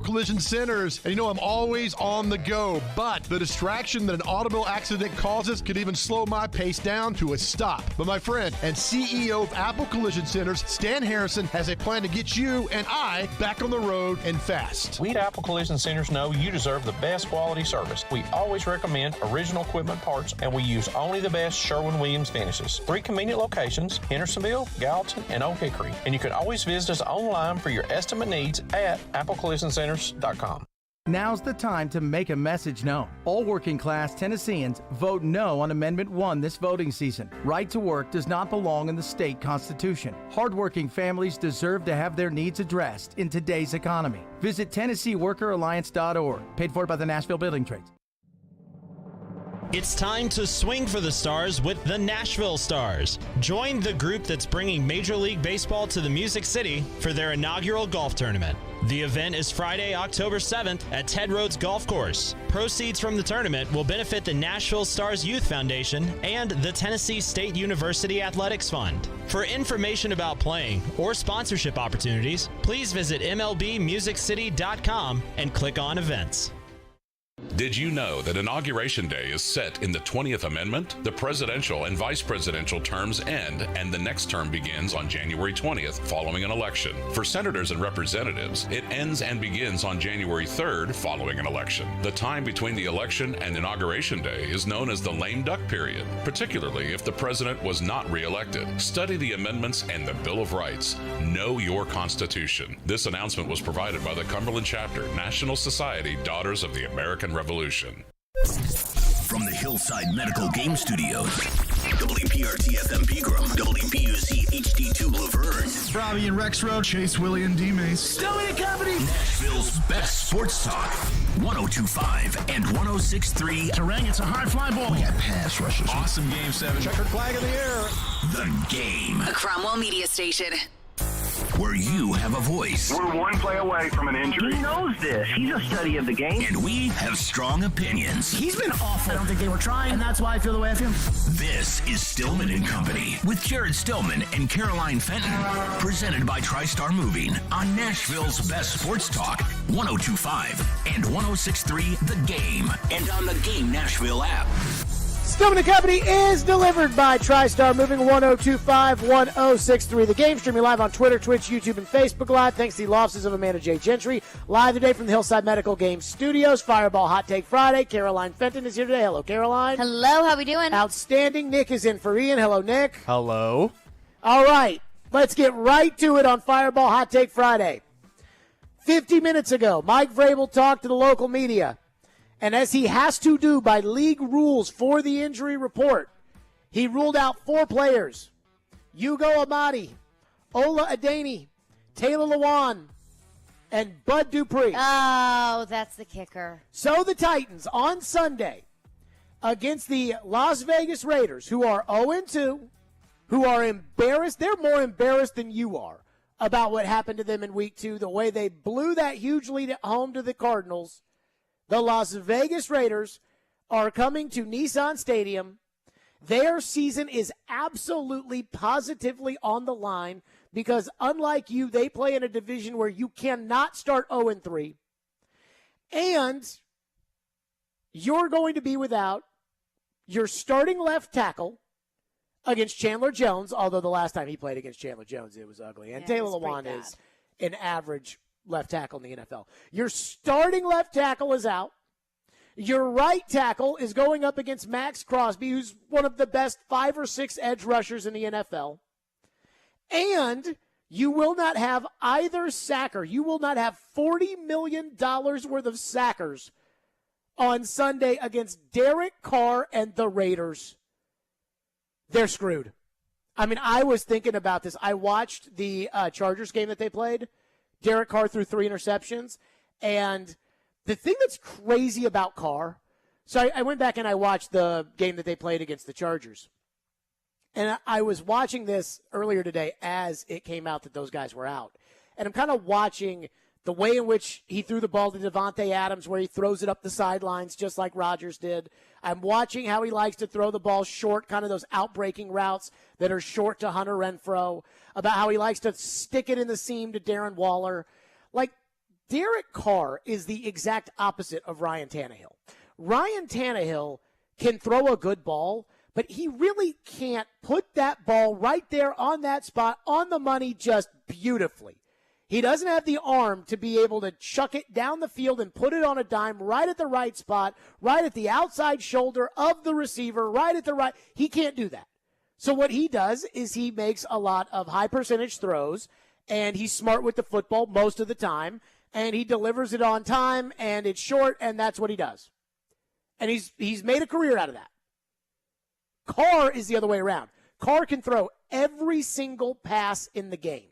Collision Centers, and I'm always on the go, but the distraction that an automobile accident causes could even slow my pace down to a stop. But my friend and CEO of Apple Collision Centers, Stan Harrison, has a plan to get you and I back on the road and fast. We at Apple Collision Centers know you deserve the best quality service. We always recommend original equipment parts, and we use only the best Sherwin-Williams finishes. 3 convenient locations: Hendersonville, Gallatin, and Oak Hickory. And you can always visit us online for your estimate needs at applecollisioncenters.com. Now's the time to make a message known. All working-class Tennesseans vote no on Amendment 1 this voting season. Right to work does not belong in the state constitution. Hardworking families deserve to have their needs addressed in today's economy. Visit TennesseeWorkerAlliance.org, paid for by the Nashville Building Trades. It's time to swing for the stars with the Nashville Stars. Join the group that's bringing Major League Baseball to the Music City for their inaugural golf tournament. The event is Friday, October 7th at Ted Rhodes Golf Course. Proceeds from the tournament will benefit the Nashville Stars Youth Foundation and the Tennessee State University Athletics Fund. For information about playing or sponsorship opportunities, please visit MLBMusicCity.com and click on Events. Did you know that Inauguration Day is set in the 20th Amendment? The presidential and vice presidential terms end, and the next term begins on January 20th following an election. For senators and representatives, it ends and begins on January 3rd following an election. The time between the election and Inauguration Day is known as the lame duck period, particularly if the president was not reelected. Study the amendments and the Bill of Rights. Know your Constitution. This announcement was provided by the Cumberland Chapter, National Society Daughters of the American Revolution. From the Hillside Medical Game Studios, WPRT-FM Pegram, WPUC HD2 Laverne, Robbie and Rex Road, Chase, Willie, and D-Mace, Stillman and Company, Nashville's best sports talk, 102.5 and 106.3. Terang, it's a high fly ball. We got pass rushes. Awesome Game 7. Checkered flag in the air. The Game. A Cromwell Media Station. Where you have a voice. We're one play away from an injury. He knows this. He's a study of the game. And we have strong opinions. He's been awful. I don't think they were trying, and that's why I feel the way I feel. This is Stillman and Company with Jared Stillman and Caroline Fenton. Presented by TriStar Moving on Nashville's best sports talk, 102.5 and 106.3 The Game. And on the Game Nashville app. Stillman & Company is delivered by TriStar Moving, 102.5, 106.3. The Game, streaming live on Twitter, Twitch, YouTube, and Facebook Live. Thanks to the offices of Amanda J. Gentry. Live today from the Hillside Medical Game Studios. Fireball Hot Take Friday. Caroline Fenton is here today. Hello, Caroline. Hello, how we doing? Outstanding. Nick is in for Ian. Hello, Nick. Hello. All right, let's get right to it on Fireball Hot Take Friday. 50 minutes ago, Mike Vrabel talked to the local media. And as he has to do by league rules for the injury report, he ruled out 4 players: Hugo Amadi, Ola Adeni, Taylor Lewan, and Bud Dupree. Oh, that's the kicker. So the Titans on Sunday against the Las Vegas Raiders, who are 0-2, who are embarrassed. They're more embarrassed than you are about what happened to them in Week 2, the way they blew that huge lead at home to the Cardinals. The Las Vegas Raiders are coming to Nissan Stadium. Their season is absolutely, positively on the line because, unlike you, they play in a division where you cannot start 0-3. And you're going to be without your starting left tackle against Chandler Jones, although the last time he played against Chandler Jones, it was ugly. And Taylor Lewan is an average left tackle in the NFL. Your starting left tackle is out. Your right tackle is going up against Max Crosby, who's one of the best 5 or 6 edge rushers in the NFL. And you will not have either sacker. You will not have $40 million worth of sackers on Sunday against Derek Carr and the Raiders. They're screwed. I mean, I was thinking about this. I watched the Chargers game that they played. Derek Carr threw 3 interceptions. And the thing that's crazy about Carr, so I went back and I watched the game that they played against the Chargers. And I was watching this earlier today as it came out that those guys were out. And I'm kind of watching the way in which he threw the ball to Devontae Adams, where he throws it up the sidelines just like Rodgers did. I'm watching how he likes to throw the ball short, kind of those outbreaking routes that are short to Hunter Renfrow, about how he likes to stick it in the seam to Darren Waller. Like, Derek Carr is the exact opposite of Ryan Tannehill. Ryan Tannehill can throw a good ball, but he really can't put that ball right there on that spot, on the money, just beautifully. He doesn't have the arm to be able to chuck it down the field and put it on a dime right at the right spot, right at the outside shoulder of the receiver, right at the right. He can't do that. So what he does is he makes a lot of high percentage throws, and he's smart with the football most of the time, and he delivers it on time, and it's short, and that's what he does. And he's made a career out of that. Carr is the other way around. Carr can throw every single pass in the game.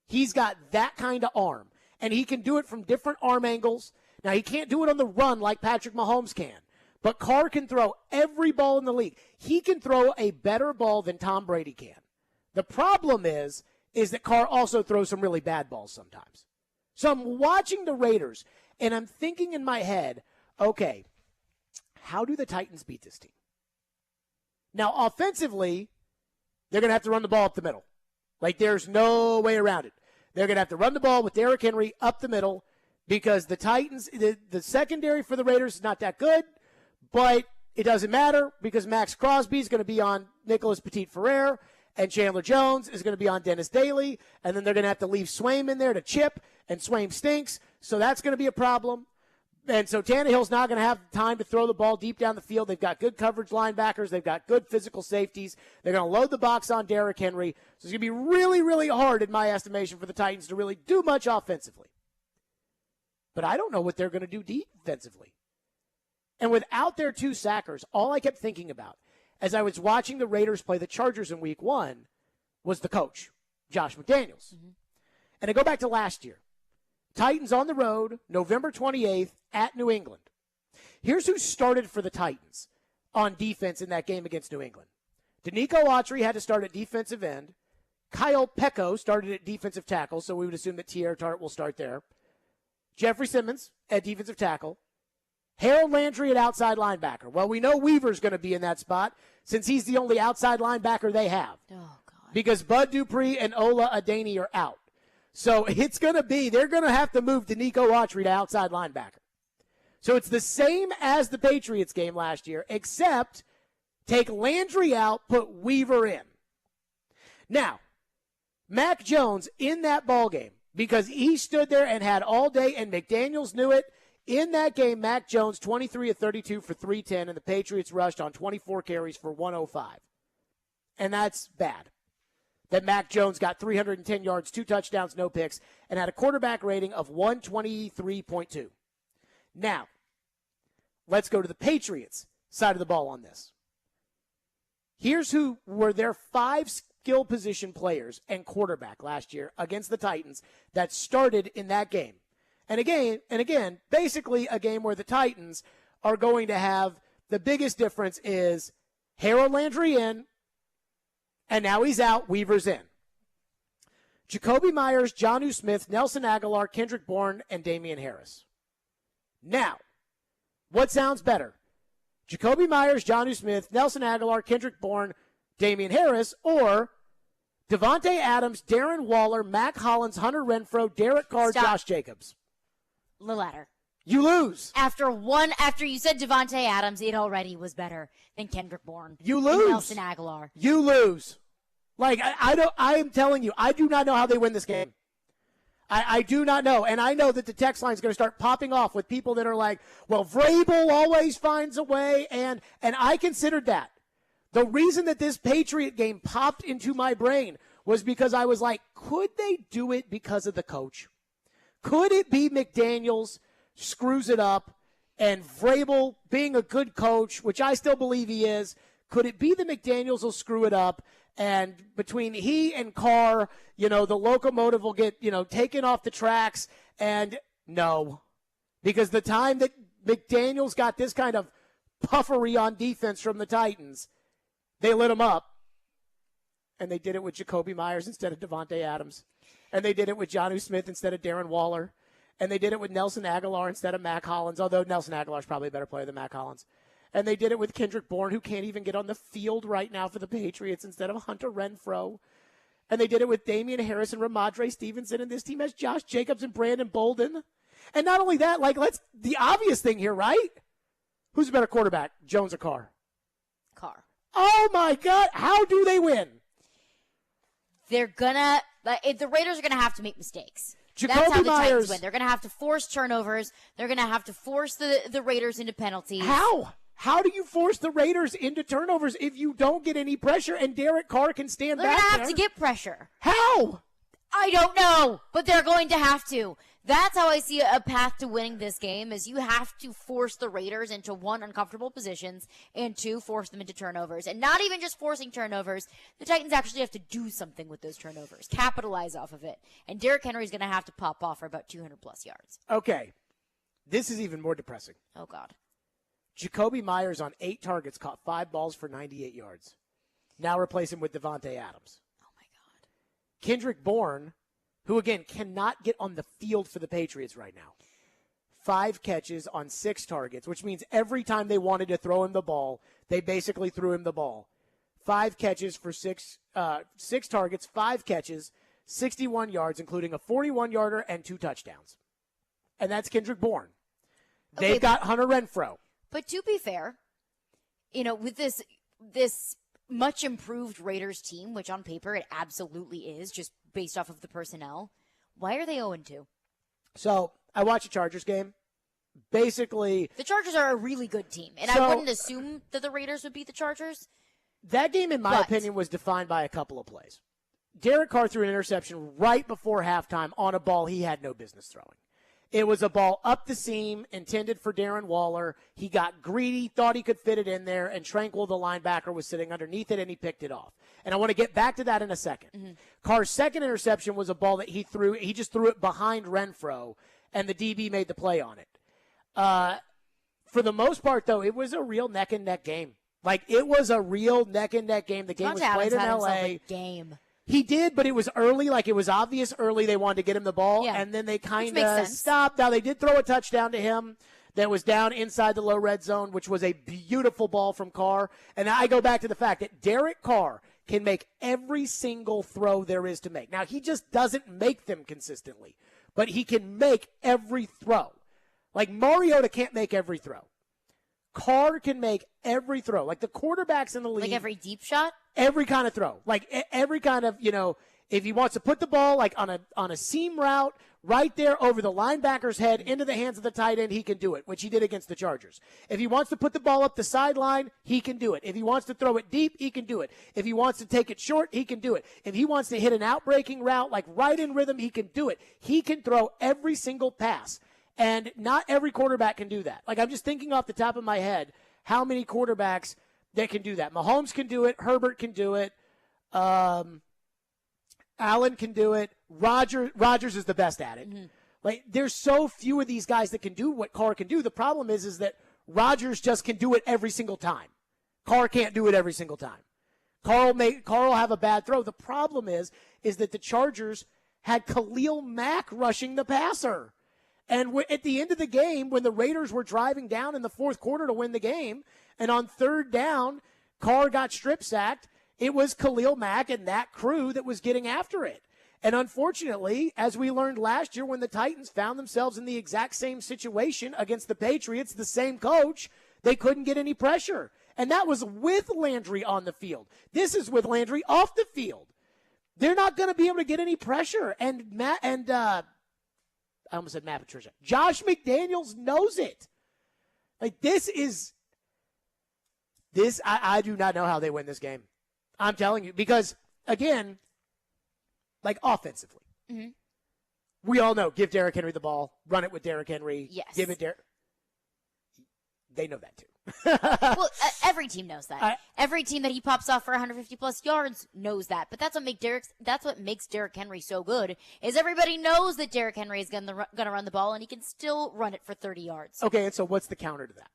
He's got that kind of arm, and he can do it from different arm angles. Now, he can't do it on the run like Patrick Mahomes can, but Carr can throw every ball in the league. He can throw a better ball than Tom Brady can. The problem is that Carr also throws some really bad balls sometimes. So I'm watching the Raiders, and I'm thinking in my head, okay, how do the Titans beat this team? Now, offensively, they're going to have to run the ball up the middle. Like, there's no way around it. They're going to have to run the ball with Derrick Henry up the middle because the Titans, the secondary for the Raiders is not that good, but it doesn't matter because Max Crosby is going to be on Nicholas Petit-Ferrer, and Chandler Jones is going to be on Dennis Daly, and then they're going to have to leave Swaim in there to chip, and Swaim stinks, so that's going to be a problem. And so Tannehill's not going to have time to throw the ball deep down the field. They've got good coverage linebackers. They've got good physical safeties. They're going to load the box on Derrick Henry. So it's going to be really, really hard, in my estimation, for the Titans to really do much offensively. But I don't know what they're going to do defensively. And without their two sackers, all I kept thinking about as I was watching the Raiders play the Chargers in Week 1 was the coach, Josh McDaniels. Mm-hmm. And I go back to last year. Titans on the road, November 28th at New England. Here's who started for the Titans on defense in that game against New England. Danico Autry had to start at defensive end. Kyle Pecco started at defensive tackle, so we would assume that Tierra Tart will start there. Jeffrey Simmons at defensive tackle. Harold Landry at outside linebacker. Well, we know Weaver's going to be in that spot since he's the only outside linebacker they have. Oh, God. Because Bud Dupree and Ola Adeni are out. So it's going to be, they're going to have to move Danico Autry to outside linebacker. So it's the same as the Patriots game last year, except take Landry out, put Weaver in. Now, Mac Jones in that ball game, because he stood there and had all day, and McDaniels knew it. In that game, Mac Jones, 23 of 32 for 310, and the Patriots rushed on 24 carries for 105. And that's bad. That Mac Jones got 310 yards, 2 touchdowns, no picks, and had a quarterback rating of 123.2. Now, let's go to the Patriots side of the ball on this. Here's who were their 5 skill position players and quarterback last year against the Titans that started in that game. And again, basically a game where the Titans are going to have the biggest difference is Harold Landry in, and now he's out, Weaver's in. Jacoby Myers, Jonnu Smith, Nelson Aguilar, Kendrick Bourne, and Damian Harris. Now, what sounds better? Jacoby Myers, Jonnu Smith, Nelson Aguilar, Kendrick Bourne, Damian Harris, or Devontae Adams, Darren Waller, Mac Hollins, Hunter Renfrow, Derek Carr, Josh Jacobs. The latter. You lose. After you said Devontae Adams, it already was better than Kendrick Bourne. You lose. And Nelson Aguilar. You lose. Like, I am telling you, I do not know how they win this game. I do not know. And I know that the text line is going to start popping off with people that are like, well, Vrabel always finds a way. And I considered that. The reason that this Patriot game popped into my brain was because I was like, could they do it because of the coach? Could it be McDaniels screws it up and Vrabel being a good coach, which I still believe he is, could it be that McDaniels will screw it up? And between he and Carr, the locomotive will get, taken off the tracks. And no, because the time that McDaniels got this kind of puffery on defense from the Titans, they lit him up. And they did it with Jacoby Myers instead of Devontae Adams. And they did it with Jonnu Smith instead of Darren Waller. And they did it with Nelson Aguilar instead of Mac Hollins, although Nelson Aguilar is probably a better player than Mac Hollins. And they did it with Kendrick Bourne, who can't even get on the field right now for the Patriots, instead of Hunter Renfrow. And they did it with Damian Harris and Ramondre Stevenson, and this team has Josh Jacobs and Brandon Bolden. And not only that, the obvious thing here, right? Who's a better quarterback, Jones or Carr? Carr. Oh, my God. How do they win? The Raiders are going to have to make mistakes. Jacoby That's how the Myers. Titans win. They're going to have to force turnovers. They're going to have to force the Raiders into penalties. How? How do you force the Raiders into turnovers if you don't get any pressure and Derek Carr can stand They're back going to there? have to get pressure. How? I don't know, but they're going to have to. That's how I see a path to winning this game is you have to force the Raiders into, one, uncomfortable positions, and two, force them into turnovers. And not even just forcing turnovers, the Titans actually have to do something with those turnovers, capitalize off of it. And Derrick Henry's going to have to pop off for about 200-plus yards. Okay. This is even more depressing. Oh, God. Jacoby Myers on 8 targets caught 5 balls for 98 yards. Now replace him with Devontae Adams. Oh, my God. Kendrick Bourne, who, again, cannot get on the field for the Patriots right now. 5 catches on 6 targets, which means every time they wanted to throw him the ball, they basically threw him the ball. 5 catches for 6 targets, 5 catches, 61 yards, including a 41-yarder and 2 touchdowns. And that's Kendrick Bourne. They've got Hunter Renfrow. But to be fair, with this much improved Raiders team, which on paper it absolutely is, just based off of the personnel, why are they 0-2? So I watched a Chargers game. Basically, the Chargers are a really good team, and I wouldn't assume that the Raiders would beat the Chargers. That game, in my opinion, was defined by a couple of plays. Derek Carr threw an interception right before halftime on a ball he had no business throwing. It was a ball up the seam, intended for Darren Waller. He got greedy, thought he could fit it in there, and Tranquil, the linebacker, was sitting underneath it, and he picked it off. And I want to get back to that in a second. Mm-hmm. Carr's second interception was a ball that he threw. He just threw it behind Renfrow, and the DB made the play on it. For the most part, though, it was a real neck-and-neck game. It was a real neck-and-neck game. The game was played in L.A. Game. He did, but it was early. It was obvious early they wanted to get him the ball, and then they kind of stopped. Now, they did throw a touchdown to him that was down inside the low red zone, which was a beautiful ball from Carr. And I go back to the fact that Derek Carr can make every single throw there is to make. Now, he just doesn't make them consistently, but he can make every throw. Mariota can't make every throw. Carr can make every throw. The quarterbacks in the league. Every deep shot? Every kind of throw. Every kind of, if he wants to put the ball on a seam route right there over the linebacker's head into the hands of the tight end, he can do it, which he did against the Chargers. If he wants to put the ball up the sideline, he can do it. If he wants to throw it deep, he can do it. If he wants to take it short, he can do it. If he wants to hit an outbreaking route, right in rhythm, he can do it. He can throw every single pass. And not every quarterback can do that. I'm just thinking off the top of my head how many quarterbacks that can do that. Mahomes can do it. Herbert can do it. Allen can do it. Rodgers is the best at it. Mm-hmm. There's so few of these guys that can do what Carr can do. The problem is that Rodgers just can do it every single time. Carr can't do it every single time. Carr will have a bad throw. The problem is that the Chargers had Khalil Mack rushing the passer. And at the end of the game, when the Raiders were driving down in the fourth quarter to win the game, and on third down, Carr got strip sacked, it was Khalil Mack and that crew that was getting after it. And unfortunately, as we learned last year when the Titans found themselves in the exact same situation against the Patriots, the same coach, they couldn't get any pressure. And that was with Landry on the field. This is with Landry off the field. They're not going to be able to get any pressure. And I almost said Matt Patricia. Josh McDaniels knows it. I do not know how they win this game. I'm telling you. Because, again, offensively. Mm-hmm. We all know, give Derrick Henry the ball, run it with Derrick Henry. Yes. Give it Derrick. They know that, too. Well, every team knows that. Every team that he pops off for 150-plus yards knows that. But that's what makes Derrick Henry so good, is everybody knows that Derrick Henry is going to run the ball, and he can still run it for 30 yards. Okay, and so what's the counter to that?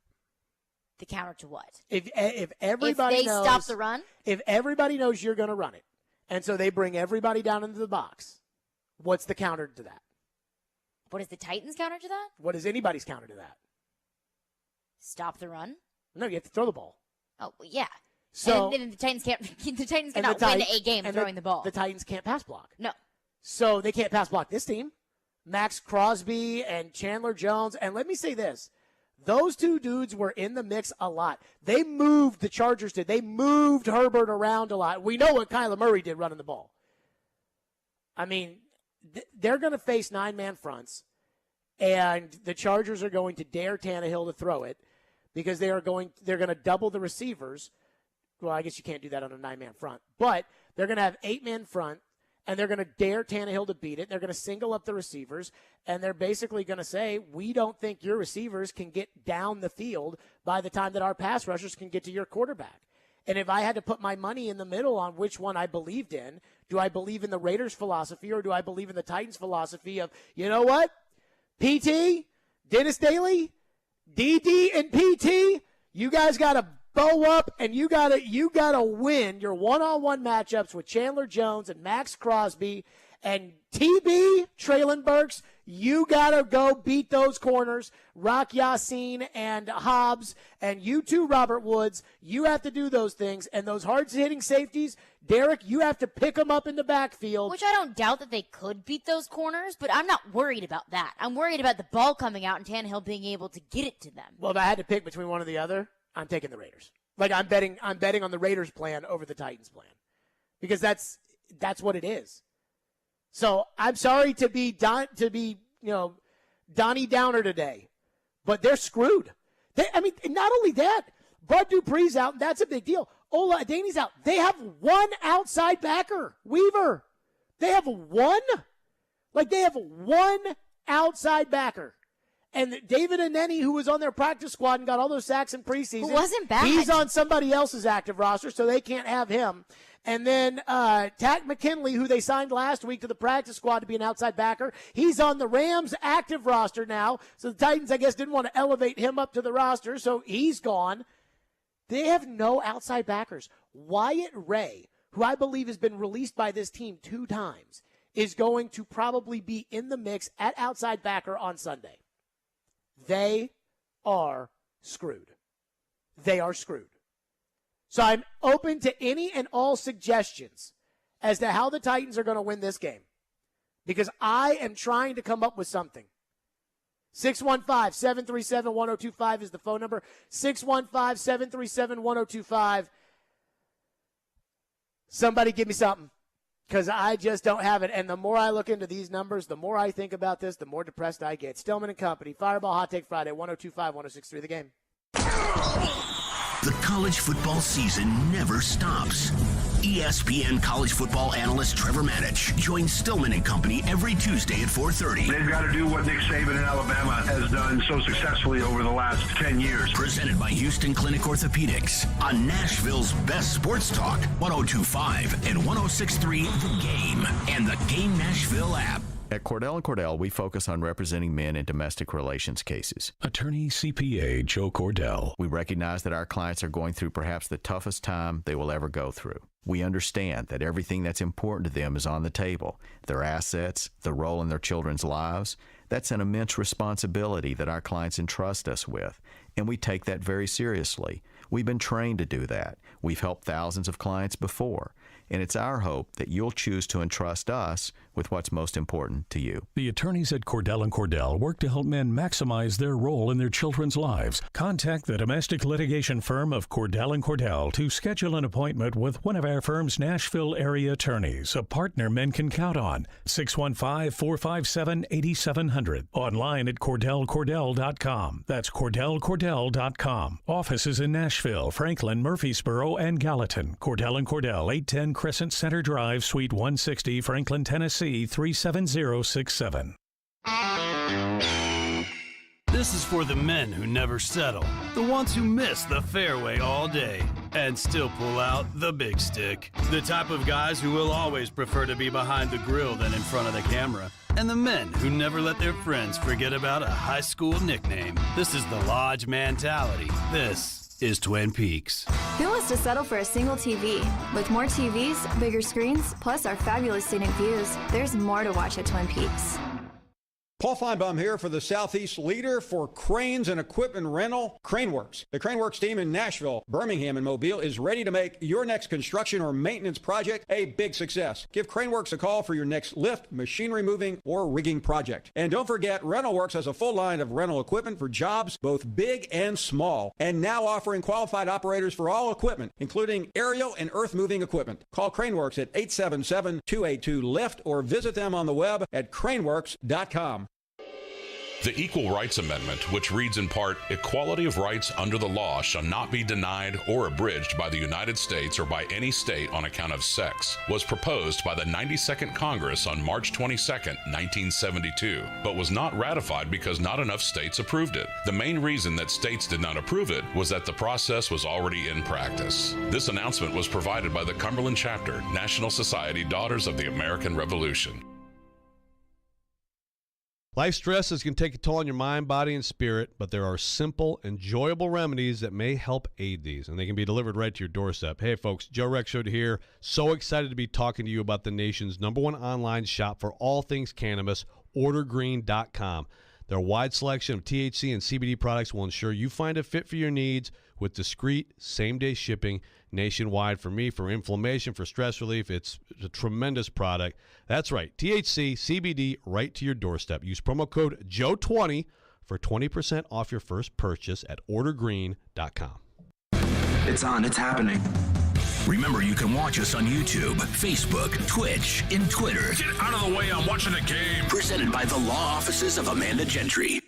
The counter to what? If everybody knows, stop the run? If everybody knows you're going to run it, and so they bring everybody down into the box, what's the counter to that? What is the Titans' counter to that? What is anybody's counter to that? Stop the run? No, you have to throw the ball. Oh, yeah. So and the Titans can't. The Titans cannot win a game throwing the ball. The Titans can't pass block. No. So they can't pass block this team. Max Crosby and Chandler Jones. And let me say this. Those two dudes were in the mix a lot. They moved, the Chargers did. They moved Herbert around a lot. We know what Kyler Murray did running the ball. I mean, they're going to face 9-man fronts, and the Chargers are going to dare Tannehill to throw it because they're going to double the receivers. Well, I guess you can't do that on a 9-man front. But they're going to have 8-man front, and they're going to dare Tannehill to beat it. They're going to single up the receivers, and they're basically going to say, we don't think your receivers can get down the field by the time that our pass rushers can get to your quarterback. And if I had to put my money in the middle on which one I believed in, do I believe in the Raiders' philosophy or do I believe in the Titans' philosophy of, you know what, PT, Dennis Daly, DD, and PT, you guys got to bow up, and you gotta win your one-on-one matchups with Chandler Jones and Max Crosby and TB, Traylon Burks. You gotta go beat those corners, Rock Yassin and Hobbs, and you too, Robert Woods. You have to do those things, and those hard-hitting safeties, Derek, you have to pick them up in the backfield. Which I don't doubt that they could beat those corners, but I'm not worried about that. I'm worried about the ball coming out and Tannehill being able to get it to them. Well, if I had to pick between one or the other, I'm taking the Raiders. Like I'm betting on the Raiders plan over the Titans plan, because that's what it is. So I'm sorry to be Donnie Downer today, but they're screwed. Not only that, Bud Dupree's out, and that's a big deal. Ola Adeni's out. They have one outside backer, Weaver. They have one. Like they have one outside backer. And David Aneni, who was on their practice squad and got all those sacks in preseason. Who wasn't bad. He's on somebody else's active roster, so they can't have him. And then Tack McKinley, who they signed last week to the practice squad to be an outside backer, he's on the Rams' active roster now. So the Titans, I guess, didn't want to elevate him up to the roster, so he's gone. They have no outside backers. Wyatt Ray, who I believe has been released by this team 2 times, is going to probably be in the mix at outside backer on Sunday. They are screwed. They are screwed. So I'm open to any and all suggestions as to how the Titans are going to win this game, because I am trying to come up with something. 615-737-1025 is the phone number. 615-737-1025. Somebody give me something, because I just don't have it. And the more I look into these numbers, the more I think about this, the more depressed I get. Stillman and Company, Fireball Hot Take Friday, 102.5-106.3 The Game. The college football season never stops. ESPN college football analyst Trevor Matich joins Stillman and Company every Tuesday at 4:30. They've got to do what Nick Saban in Alabama has done so successfully over the last 10 years. Presented by Houston Clinic Orthopedics on Nashville's best sports talk, 102.5 and 106.3 The Game and the Game Nashville app. At Cordell & Cordell, we focus on representing men in domestic relations cases. Attorney CPA Joe Cordell. We recognize that our clients are going through perhaps the toughest time they will ever go through. We understand that everything that's important to them is on the table. Their assets, the role in their children's lives. That's an immense responsibility that our clients entrust us with, and we take that very seriously. We've been trained to do that. We've helped thousands of clients before. And it's our hope that you'll choose to entrust us with what's most important to you. The attorneys at Cordell & Cordell work to help men maximize their role in their children's lives. Contact the domestic litigation firm of Cordell & Cordell to schedule an appointment with one of our firm's Nashville area attorneys, a partner men can count on. 615-457-8700. Online at CordellCordell.com. That's CordellCordell.com. Offices in Nashville, Franklin, Murfreesboro, and Gallatin. Cordell & Cordell, 810 Crescent Center Drive, Suite 160, Franklin, Tennessee, 37067. This is for the men who never settle, the ones who miss the fairway all day and still pull out the big stick, the type of guys who will always prefer to be behind the grill than in front of the camera, and the men who never let their friends forget about a high school nickname. This is the Lodge mentality. This is Twin Peaks. Who wants to settle for a single TV? With more TVs, bigger screens, plus our fabulous scenic views, there's more to watch at Twin Peaks. Paul Feinbaum here for the Southeast leader for cranes and equipment rental, CraneWorks. The CraneWorks team in Nashville, Birmingham, and Mobile is ready to make your next construction or maintenance project a big success. Give CraneWorks a call for your next lift, machinery moving, or rigging project. And don't forget, RentalWorks has a full line of rental equipment for jobs both big and small, and now offering qualified operators for all equipment, including aerial and earth-moving equipment. Call CraneWorks at 877-282-LIFT or visit them on the web at craneworks.com. The Equal Rights Amendment, which reads in part, equality of rights under the law shall not be denied or abridged by the United States or by any state on account of sex, was proposed by the 92nd Congress on March 22, 1972, but was not ratified because not enough states approved it. The main reason that states did not approve it was that the process was already in practice. This announcement was provided by the Cumberland Chapter, National Society Daughters of the American Revolution. Life stresses can take a toll on your mind, body, and spirit, but there are simple, enjoyable remedies that may help aid these, and they can be delivered right to your doorstep. Hey, folks, Joe Rexrode here. So excited to be talking to you about the nation's #1 online shop for all things cannabis, OrderGreen.com. Their wide selection of THC and CBD products will ensure you find a fit for your needs with discreet, same-day shipping nationwide. For me, for inflammation, for stress relief, it's a tremendous product. That's right, THC, CBD, right to your doorstep. Use promo code JOE20 for 20% off your first purchase at OrderGreen.com. It's on. It's happening. Remember, you can watch us on YouTube, Facebook, Twitch, and Twitter. Get out of the way. I'm watching a game. Presented by the law offices of Amanda Gentry.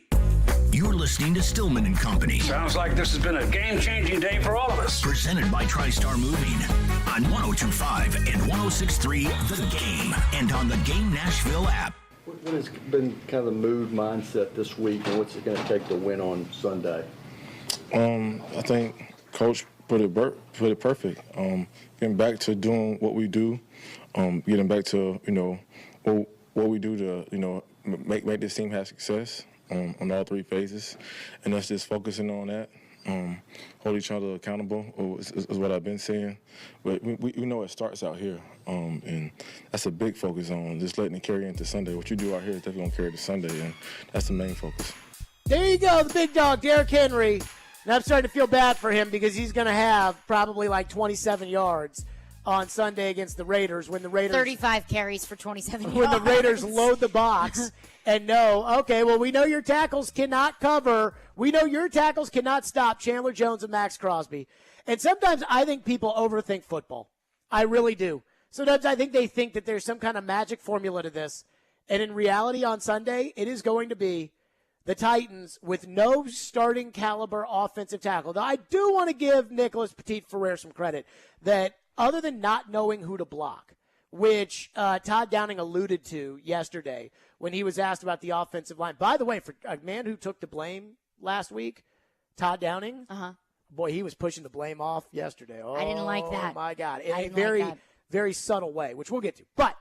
You're listening to Stillman and Company. Sounds like this has been a game-changing day for all of us. Presented by TriStar Moving on 102.5 and 106.3 The Game and on the Game Nashville app. What has been kind of the mood mindset this week, and what's it going to take to win on Sunday? I think Coach put it perfect. Getting back to doing what we do, getting back to what we do to make this team have success on all three phases, and that's just focusing on that. Hold each other accountable is what I've been saying, but we know it starts out here, and that's a big focus on just letting it carry into Sunday. What you do out here is definitely going to carry to Sunday, and that's the main focus. There you go, the big dog, Derrick Henry. And I'm starting to feel bad for him because he's going to have probably like 27 yards on Sunday against the Raiders when the Raiders 35 carries for 27 yards. When the Raiders load the box and know, okay, well, we know your tackles cannot cover. We know your tackles cannot stop Chandler Jones and Max Crosby. And sometimes I think people overthink football. I really do. Sometimes I think they think that there's some kind of magic formula to this. And in reality on Sunday, it is going to be the Titans with no starting caliber offensive tackle. Now, I do want to give Nicholas Petit-Frere some credit that other than not knowing who to block, which Todd Downing alluded to yesterday when he was asked about the offensive line. By the way, for a man who took the blame last week, Todd Downing, boy, he was pushing the blame off yesterday. Oh, I didn't like that. Oh, my God. In a very, very subtle way, which we'll get to. But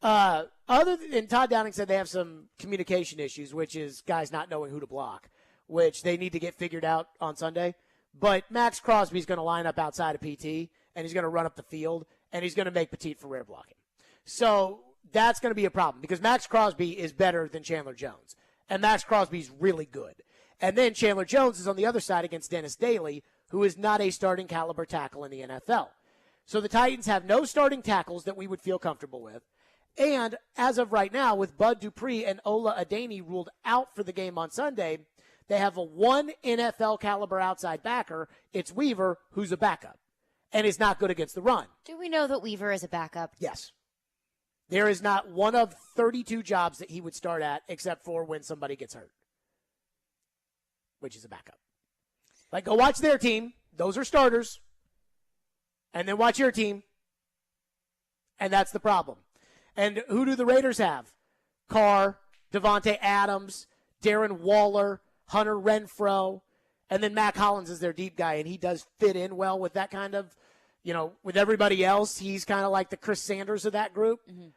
and Todd Downing said they have some communication issues, which is guys not knowing who to block, which they need to get figured out on Sunday. But Max Crosby's going to line up outside of PT, and he's going to run up the field, and he's going to make Petit-Frere block him. So that's going to be a problem because Max Crosby is better than Chandler Jones, and Max Crosby's really good. And then Chandler Jones is on the other side against Dennis Daly, who is not a starting caliber tackle in the NFL. So the Titans have no starting tackles that we would feel comfortable with. And as of right now, with Bud Dupree and Ola Adeni ruled out for the game on Sunday, they have a one NFL caliber outside backer. It's Weaver, who's a backup, and is not good against the run. Do we know that Weaver is a backup? Yes. There is not one of 32 jobs that he would start at except for when somebody gets hurt, which is a backup. Like, go watch their team. Those are starters. And then watch your team. And that's the problem. And who do the Raiders have? Carr, Devontae Adams, Darren Waller, Hunter Renfrow, and then Mac Hollins is their deep guy, and he does fit in well with that kind of, with everybody else. He's kind of like the Chris Sanders of that group. Mm-hmm.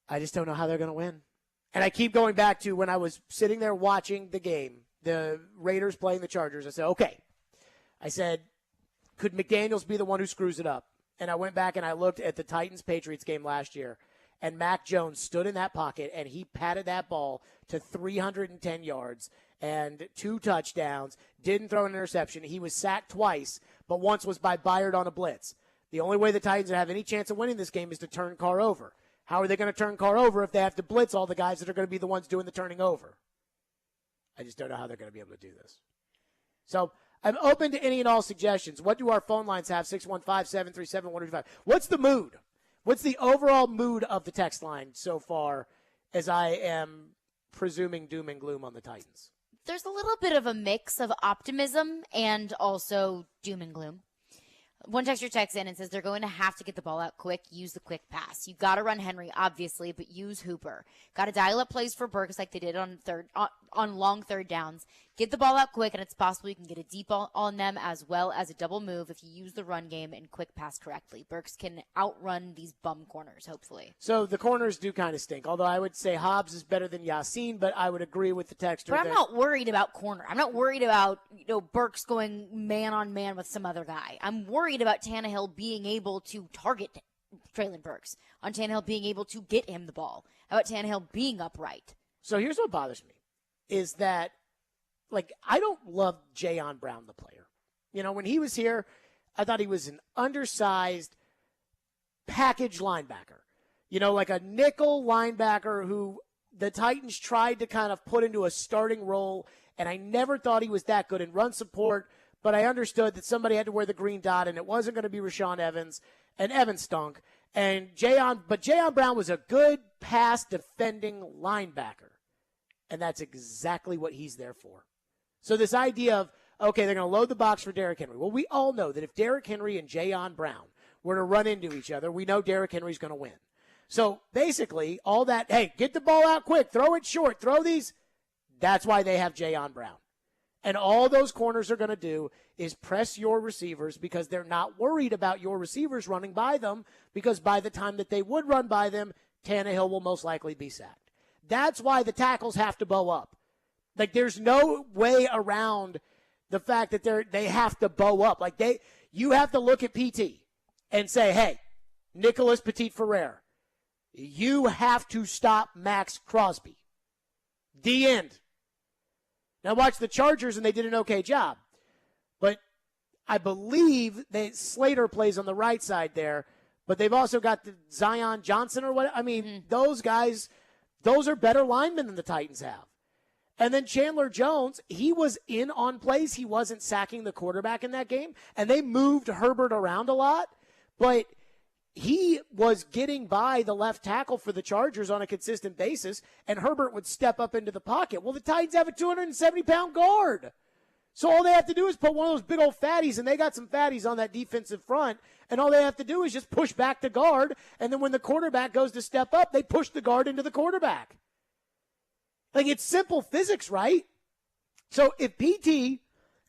I just don't know how they're going to win. And I keep going back to when I was sitting there watching the game, the Raiders playing the Chargers. I said, okay. I said, could McDaniels be the one who screws it up? And I went back and I looked at the Titans-Patriots game last year, And Mac Jones stood in that pocket, and he patted that ball to 310 yards and 2 touchdowns, didn't throw an interception. He was sacked twice, but once was by Byard on a blitz. The only way the Titans have any chance of winning this game is to turn Carr over. How are they going to turn Carr over if they have to blitz all the guys that are going to be the ones doing the turning over? I just don't know how they're going to be able to do this. So I'm open to any and all suggestions. What do our phone lines have? 615-737-125. What's the mood? What's the overall mood of the text line so far as I am presuming doom and gloom on the Titans? There's a little bit of a mix of optimism and also doom and gloom. One texter texts in and says they're going to have to get the ball out quick, use the quick pass. You got to run Henry, obviously, but use Hooper. Got to dial up plays for Burks like they did on long third downs. Get the ball out quick, and it's possible you can get a deep ball on them as well as a double move if you use the run game and quick pass correctly. Burks can outrun these bum corners, hopefully. So the corners do kind of stink, although I would say Hobbs is better than Yassine, but I would agree with the texter. But I'm not worried about corner. I'm not worried about Burks going man-on-man with some other guy. I'm worried about Tannehill being able to target Treylon Burks, on Tannehill being able to get him the ball, about Tannehill being upright. So here's what bothers me, is that I don't love Jayon Brown, the player. When he was here, I thought he was an undersized package linebacker. Like a nickel linebacker who the Titans tried to kind of put into a starting role, and I never thought he was that good in run support, but I understood that somebody had to wear the green dot, and it wasn't going to be Rashaan Evans, and Evans stunk. But Jayon Brown was a good pass defending linebacker, and that's exactly what he's there for. So this idea of, okay, they're going to load the box for Derrick Henry. Well, we all know that if Derrick Henry and Jayon Brown were to run into each other, we know Derrick Henry's going to win. So basically, all that, hey, get the ball out quick, throw it short, throw these, that's why they have Jayon Brown. And all those corners are going to do is press your receivers because they're not worried about your receivers running by them, because by the time that they would run by them, Tannehill will most likely be sacked. That's why the tackles have to bow up. There's no way around the fact that they have to bow up. You have to look at PT and say, hey, Nicholas Petit-Ferrer, you have to stop Max Crosby. The end. Now watch the Chargers, and they did an okay job. But I believe that Slater plays on the right side there, but they've also got the Zion Johnson or what. Those guys, those are better linemen than the Titans have. And then Chandler Jones, he was in on plays. He wasn't sacking the quarterback in that game. And they moved Herbert around a lot. But he was getting by the left tackle for the Chargers on a consistent basis. And Herbert would step up into the pocket. Well, the Titans have a 270-pound guard. So all they have to do is put one of those big old fatties, and they got some fatties on that defensive front. And all they have to do is just push back the guard. And then when the quarterback goes to step up, they push the guard into the quarterback. It's simple physics, right? So if PT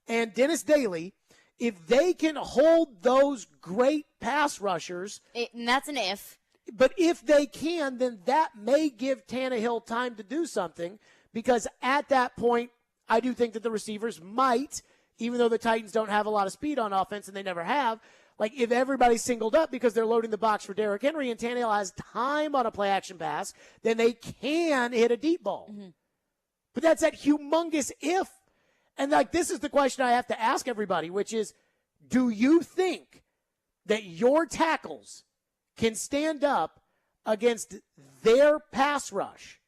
and Dennis Daly, if they can hold those great pass rushers. And that's an if. But if they can, then that may give Tannehill time to do something, because at that point, I do think that the receivers might, even though the Titans don't have a lot of speed on offense and they never have, if everybody's singled up because they're loading the box for Derrick Henry and Tannehill has time on a play-action pass, then they can hit a deep ball. Mm-hmm. But that's that humongous if. And this is the question I have to ask everybody, which is, do you think that your tackles can stand up against their pass rush?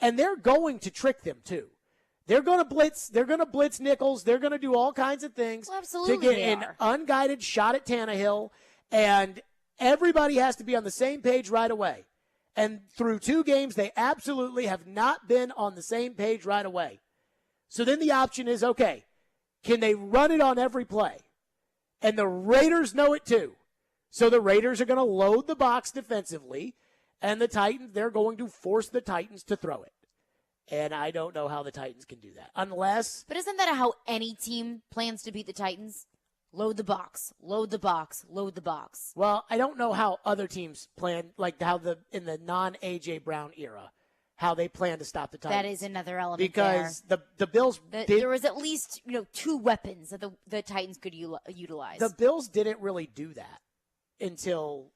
And they're going to trick them too. They're going to blitz. They're going to blitz nickels. They're going to do all kinds of things to get an unguided shot at Tannehill. And everybody has to be on the same page right away. And through 2 games, they absolutely have not been on the same page right away. So then the option is, okay, can they run it on every play? And the Raiders know it too. So the Raiders are going to load the box defensively, and the Titans, they're going to force the Titans to throw it. And I don't know how the Titans can do that. Unless... But isn't that how any team plans to beat the Titans? Load the box, load the box, load the box. Well, I don't know how other teams plan, in the non-A.J. Brown era, how they plan to stop the Titans. That is another element because the Bills there was at least 2 weapons that the Titans could utilize. The Bills didn't really do that until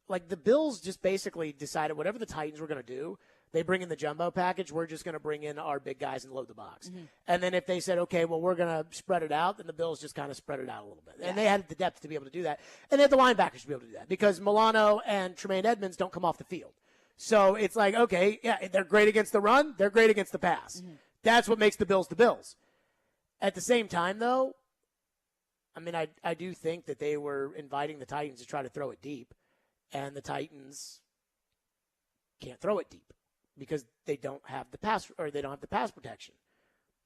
like the Bills just basically decided whatever the Titans were going to do, they bring in the jumbo package, we're just going to bring in our big guys and load the box. Mm-hmm. And then if they said, okay, well, we're going to spread it out, then the Bills just kind of spread it out a little bit. And they had the depth to be able to do that. And they had the linebackers to be able to do that because Milano and Tremaine Edmonds don't come off the field. So it's like, okay, yeah, they're great against the run. They're great against the pass. Mm-hmm. That's what makes the Bills the Bills. At the same time, though, I mean, I do think that they were inviting the Titans to try to throw it deep, and the Titans can't throw it deep because they don't have the pass protection.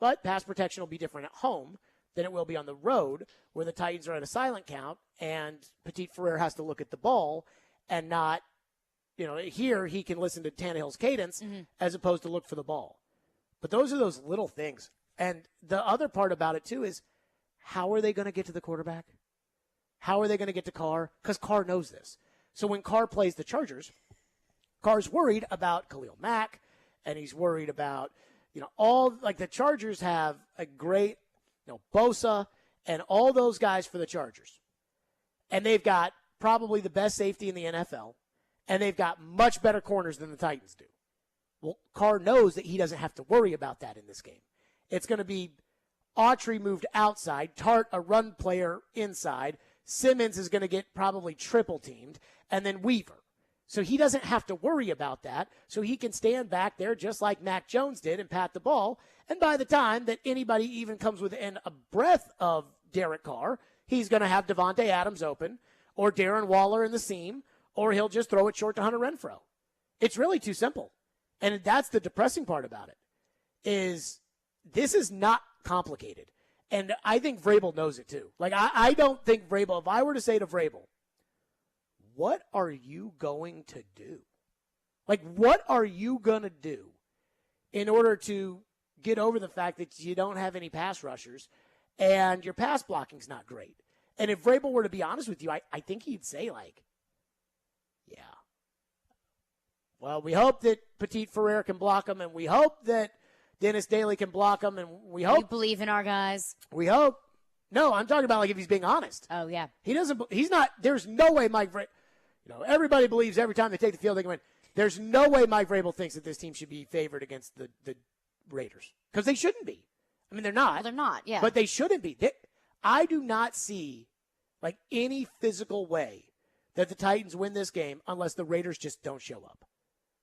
But pass protection will be different at home than it will be on the road, where the Titans are at a silent count, and Petit Ferrer has to look at the ball and not, here he can listen to Tannehill's cadence as opposed to look for the ball. But those are those little things. And the other part about it, too, is how are they going to get to the quarterback? How are they going to get to Carr? Because Carr knows this. So when Carr plays the Chargers, Carr's worried about Khalil Mack, and he's worried about, the Chargers have a great, Bosa and all those guys for the Chargers. And they've got probably the best safety in the NFL, and they've got much better corners than the Titans do. Well, Carr knows that he doesn't have to worry about that in this game. It's going to be Autry moved outside, Tart a run player inside, Simmons is going to get probably triple teamed, and then Weaver. So he doesn't have to worry about that. So he can stand back there just like Mac Jones did and pat the ball. And by the time that anybody even comes within a breath of Derek Carr, he's going to have Devontae Adams open or Darren Waller in the seam, or he'll just throw it short to Hunter Renfrow. It's really too simple. And that's the depressing part about it, is this is not complicated. And I think Vrabel knows it too. Like, I don't think Vrabel, if I were to say to Vrabel, what are you going to do? Like, what are you going to do in order to get over the fact that you don't have any pass rushers and your pass blocking's not great? And if Vrabel were to be honest with you, I think he'd say, like, yeah. Well, we hope that Petit Ferrer can block him, and we hope that Dennis Daly can block him, and we hope. You believe in our guys? We hope. No, I'm talking about, like, if he's being honest. Oh, yeah. He's not, there's no way Mike Vrabel, everybody believes every time they take the field they can win. There's no way Mike Vrabel thinks that this team should be favored against the Raiders. Because they shouldn't be. I mean, they're not. Well, they're not, yeah. But they shouldn't be. I do not see, like, any physical way that the Titans win this game unless the Raiders just don't show up.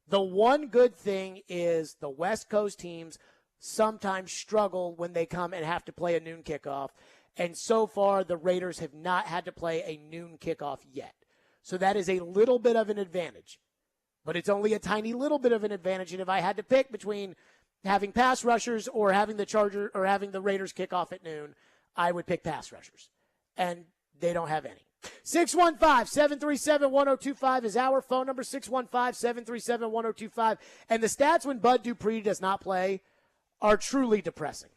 The one good thing is the West Coast teams sometimes struggle when they come and have to play a noon kickoff. And so far, the Raiders have not had to play a noon kickoff yet. So that is a little bit of an advantage. But it's only a tiny little bit of an advantage. And if I had to pick between having pass rushers or having the Raiders kick off at noon, I would pick pass rushers. And they don't have any. 615-737-1025 is our phone number, 615-737-1025. And the stats when Bud Dupree does not play are truly depressing.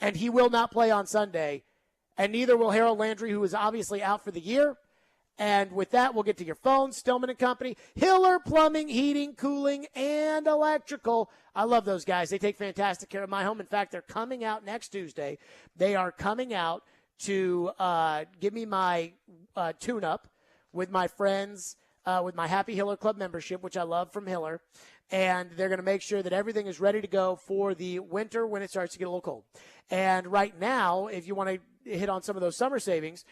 And he will not play on Sunday. And neither will Harold Landry, who is obviously out for the year. And with that, we'll get to your phone. Stillman and Company, Hiller Plumbing, Heating, Cooling, and Electrical. I love those guys. They take fantastic care of my home. In fact, they're coming out next Tuesday. They are coming out to give me my tune-up with my friends, with my Happy Hiller Club membership, which I love from Hiller. And they're going to make sure that everything is ready to go for the winter when it starts to get a little cold. And right now, if you want to hit on some of those summer savings,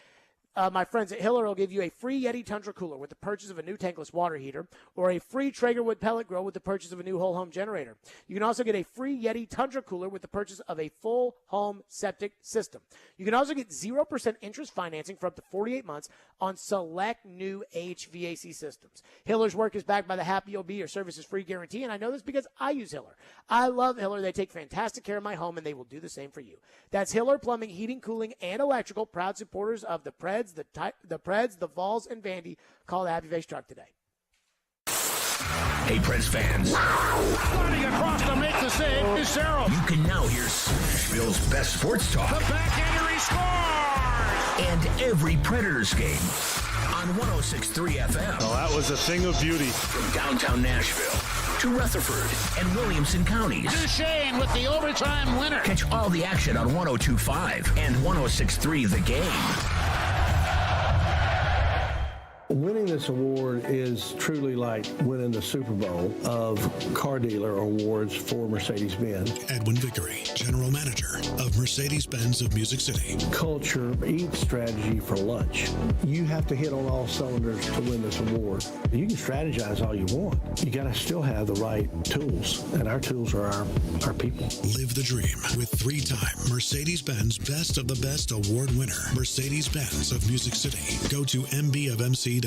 my friends at Hiller will give you a free Yeti Tundra cooler with the purchase of a new tankless water heater, or a free Traegerwood pellet grill with the purchase of a new whole home generator. You can also get a free Yeti Tundra cooler with the purchase of a full home septic system. You can also get 0% interest financing for up to 48 months on select new HVAC systems. Hiller's work is backed by the Happy OB or services free guarantee, and I know this because I use Hiller. I love Hiller. They take fantastic care of my home, and they will do the same for you. That's Hiller Plumbing, Heating, Cooling, and Electrical, proud supporters of the Preds, the Preds, the Vols, and Vandy. Call the Happy Face Truck today. Hey, Preds fans. Running across to make the save is Sarah. You can now hear Nashville's best sports talk. The backhander, he scores! And every Predators game on 106.3 FM. Oh, that was a thing of beauty. From downtown Nashville to Rutherford and Williamson counties. Duchesne with the overtime winner. Catch all the action on 102.5 and 106.3 The Game. Winning this award is truly like winning the Super Bowl of car dealer awards for Mercedes-Benz. Edwin Vickery, General Manager of Mercedes-Benz of Music City. Culture eats strategy for lunch. You have to hit on all cylinders to win this award. You can strategize all you want. You got to still have the right tools, and our tools are our people. Live the dream with 3-time Mercedes-Benz Best of the Best Award winner, Mercedes-Benz of Music City. Go to mbofmc.com.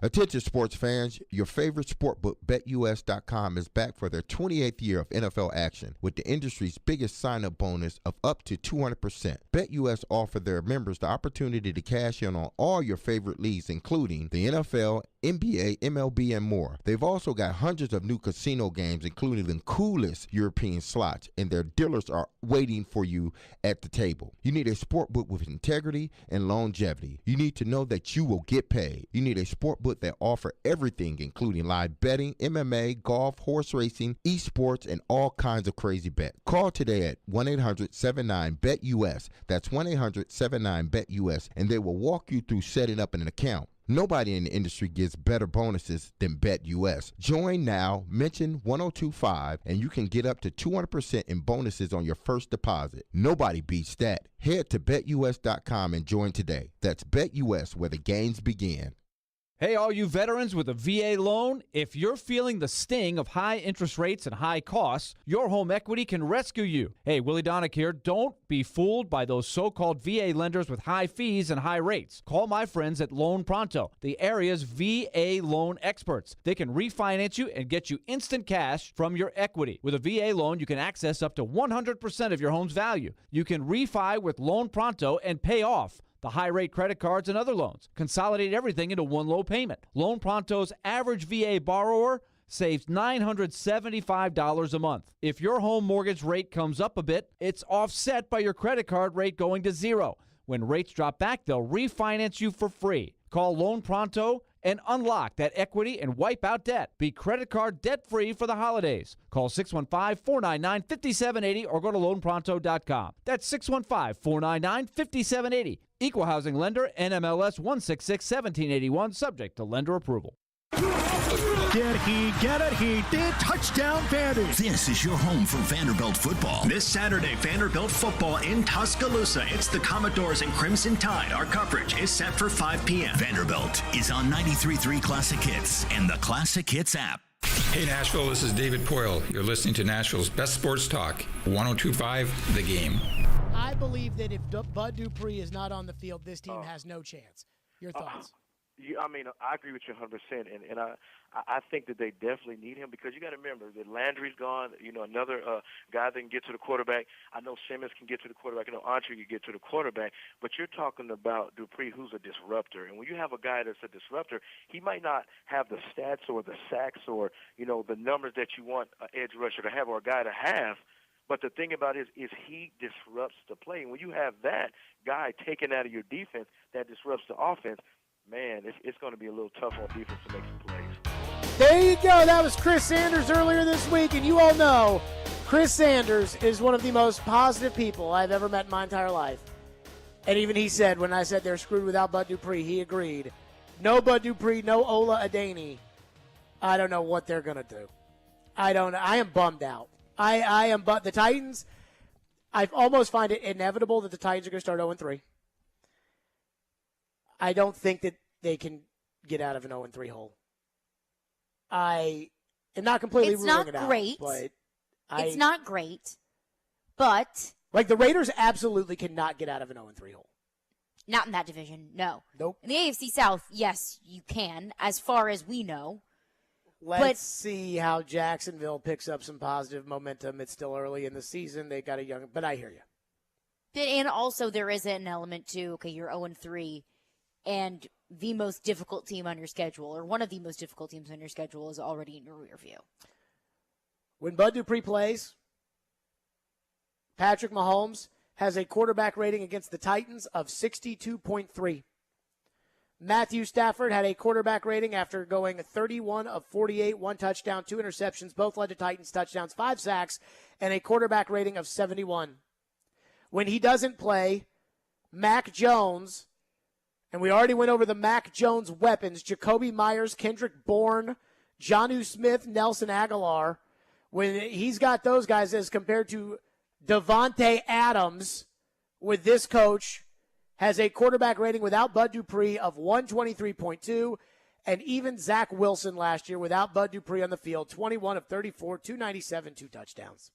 Attention sports fans, your favorite sport book, BetUS.com, is back for their 28th year of NFL action with the industry's biggest sign-up bonus of up to 200%. BetUS offer their members the opportunity to cash in on all your favorite leagues, including the NFL, NBA, MLB, and more. They've also got hundreds of new casino games, including the coolest European slots, and their dealers are waiting for you at the table. You need a sport book with integrity and longevity. You need to know that you will get paid. You need a sport book that offer everything, including live betting, MMA, golf, horse racing, esports, and all kinds of crazy bets. Call today at 1-800-79-BET-US. That's 1-800-79-BET-US, and they will walk you through setting up an account. Nobody in the industry gives better bonuses than BetUS. Join now, mention 1025, and you can get up to 200% in bonuses on your first deposit. Nobody beats that. Head to BetUS.com and join today. That's BetUS, where the games begin. Hey, all you veterans with a VA loan, if you're feeling the sting of high interest rates and high costs, your home equity can rescue you. Hey, Willie Donick here. Don't be fooled by those so-called VA lenders with high fees and high rates. Call my friends at Loan Pronto, the area's VA loan experts. They can refinance you and get you instant cash from your equity. With a VA loan, you can access up to 100% of your home's value. You can refi with Loan Pronto and pay off the high-rate credit cards and other loans. Consolidate everything into one low payment. Loan Pronto's average VA borrower saves $975 a month. If your home mortgage rate comes up a bit, it's offset by your credit card rate going to zero. When rates drop back, they'll refinance you for free. Call Loan Pronto and unlock that equity and wipe out debt. Be credit card debt-free for the holidays. Call 615-499-5780 or go to loanpronto.com. That's 615-499-5780. Equal housing lender, NMLS 166-1781, subject to lender approval. Did he get it? He did. Touchdown, Vandy. This is your home for Vanderbilt football. This Saturday, Vanderbilt football in Tuscaloosa. It's the Commodores and Crimson Tide. Our coverage is set for 5 p.m. Vanderbilt is on 93.3 Classic Hits and the Classic Hits app. Hey, Nashville, this is David Poyle. You're listening to Nashville's best sports talk, 102.5 The Game. I believe that if Bud Dupree is not on the field, this team has no chance. Your thoughts? I mean, I agree with you 100%, and I think that they definitely need him because you got to remember that Landry's gone. You know, another guy that can get to the quarterback. I know Simmons can get to the quarterback. I know Entre can get to the quarterback, but you're talking about Dupree, who's a disruptor. And when you have a guy that's a disruptor, he might not have the stats or the sacks or, you know, the numbers that you want an edge rusher to have or a guy to have. But the thing about it is he disrupts the play. And when you have that guy taken out of your defense that disrupts the offense, man, it's going to be a little tough on defense to make some plays. There you go. That was Chris Sanders earlier this week. And you all know Chris Sanders is one of the most positive people I've ever met in my entire life. And even he said, when I said they're screwed without Bud Dupree, he agreed. No Bud Dupree, no Ola Adeni. I don't know what they're going to do. I am bummed out. I am, but the Titans, I almost find it inevitable that the Titans are going to start 0-3. I don't think that they can get out of an 0-3 hole. I am not completely ruling it out. It's not great, but like the Raiders absolutely cannot get out of an 0-3 hole. Not in that division, no. Nope. In the AFC South, yes, you can, as far as we know. Let's see how Jacksonville picks up some positive momentum. It's still early in the season. They got a young, but I hear you. And also there is an element to, okay, you're 0-3, and the most difficult team on your schedule, or one of the most difficult teams on your schedule, is already in your rear view. When Bud Dupree plays, Patrick Mahomes has a quarterback rating against the Titans of 62.3. Matthew Stafford had a quarterback rating after going 31 of 48, 1 touchdown, 2 interceptions, both led to Titans touchdowns, 5 sacks, and a quarterback rating of 71. When he doesn't play, Mac Jones And we already went over the Mac Jones weapons, Jacoby Myers, Kendrick Bourne, Jonnu Smith, Nelson Aguilar. When he's got those guys as compared to Devontae Adams with this coach, has a quarterback rating without Bud Dupree of 123.2, and even Zach Wilson last year without Bud Dupree on the field, 21 of 34, 297, 2 touchdowns.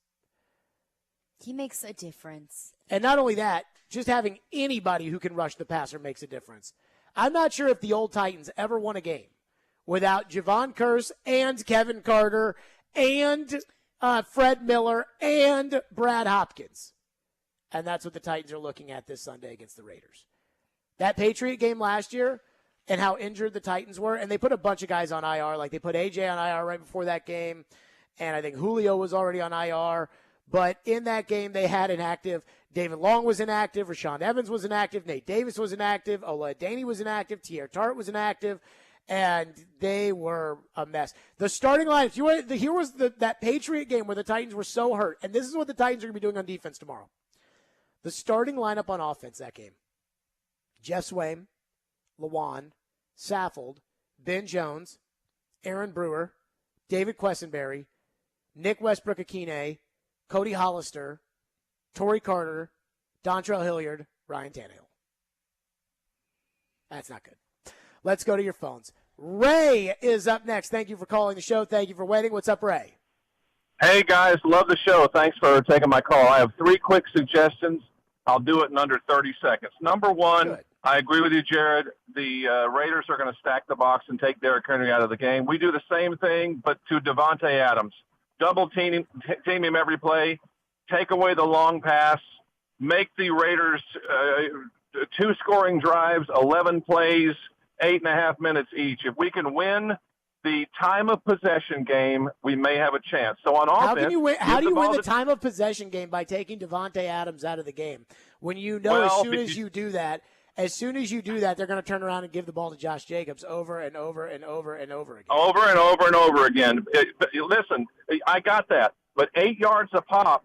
He makes a difference. And not only that, just having anybody who can rush the passer makes a difference. I'm not sure if the old Titans ever won a game without Javon Curse and Kevin Carter and Fred Miller and Brad Hopkins. And that's what the Titans are looking at this Sunday against the Raiders. That Patriot game last year and how injured the Titans were, and they put a bunch of guys on IR. Like they put AJ on IR right before that game, and I think Julio was already on IR. But in that game, they had inactive. David Long was inactive. Rashaan Evans was inactive. Nate Davis was inactive. Ola Daney was inactive. Tier Tart was inactive. And they were a mess. The starting line, here was that Patriot game where the Titans were so hurt. And this is what the Titans are going to be doing on defense tomorrow. The starting lineup on offense that game: Jeff Swaim, Lawan, Saffold, Ben Jones, Aaron Brewer, David Quessenberry, Nick Westbrook-Akine, Cody Hollister, Torrey Carter, Dontrell Hilliard, Ryan Tannehill. That's not good. Let's go to your phones. Ray is up next. Thank you for calling the show. Thank you for waiting. What's up, Ray? Hey, guys. Love the show. Thanks for taking my call. I have 3 quick suggestions. I'll do it in under 30 seconds. Number one, good. I agree with you, Jared. The Raiders are going to stack the box and take Derrick Henry out of the game. We do the same thing, but to Devontae Adams. Double team him every play. Take away the long pass. Make the Raiders 2 scoring drives, 11 plays, 8.5 minutes each. If we can win the time of possession game, we may have a chance. So on offense, how do you win the time of possession game by taking Devontae Adams out of the game? When you know as soon as you do that, they're going to turn around and give the ball to Josh Jacobs over and over and over and over again. Over and over and over again. Listen, I got that. But 8 yards a pop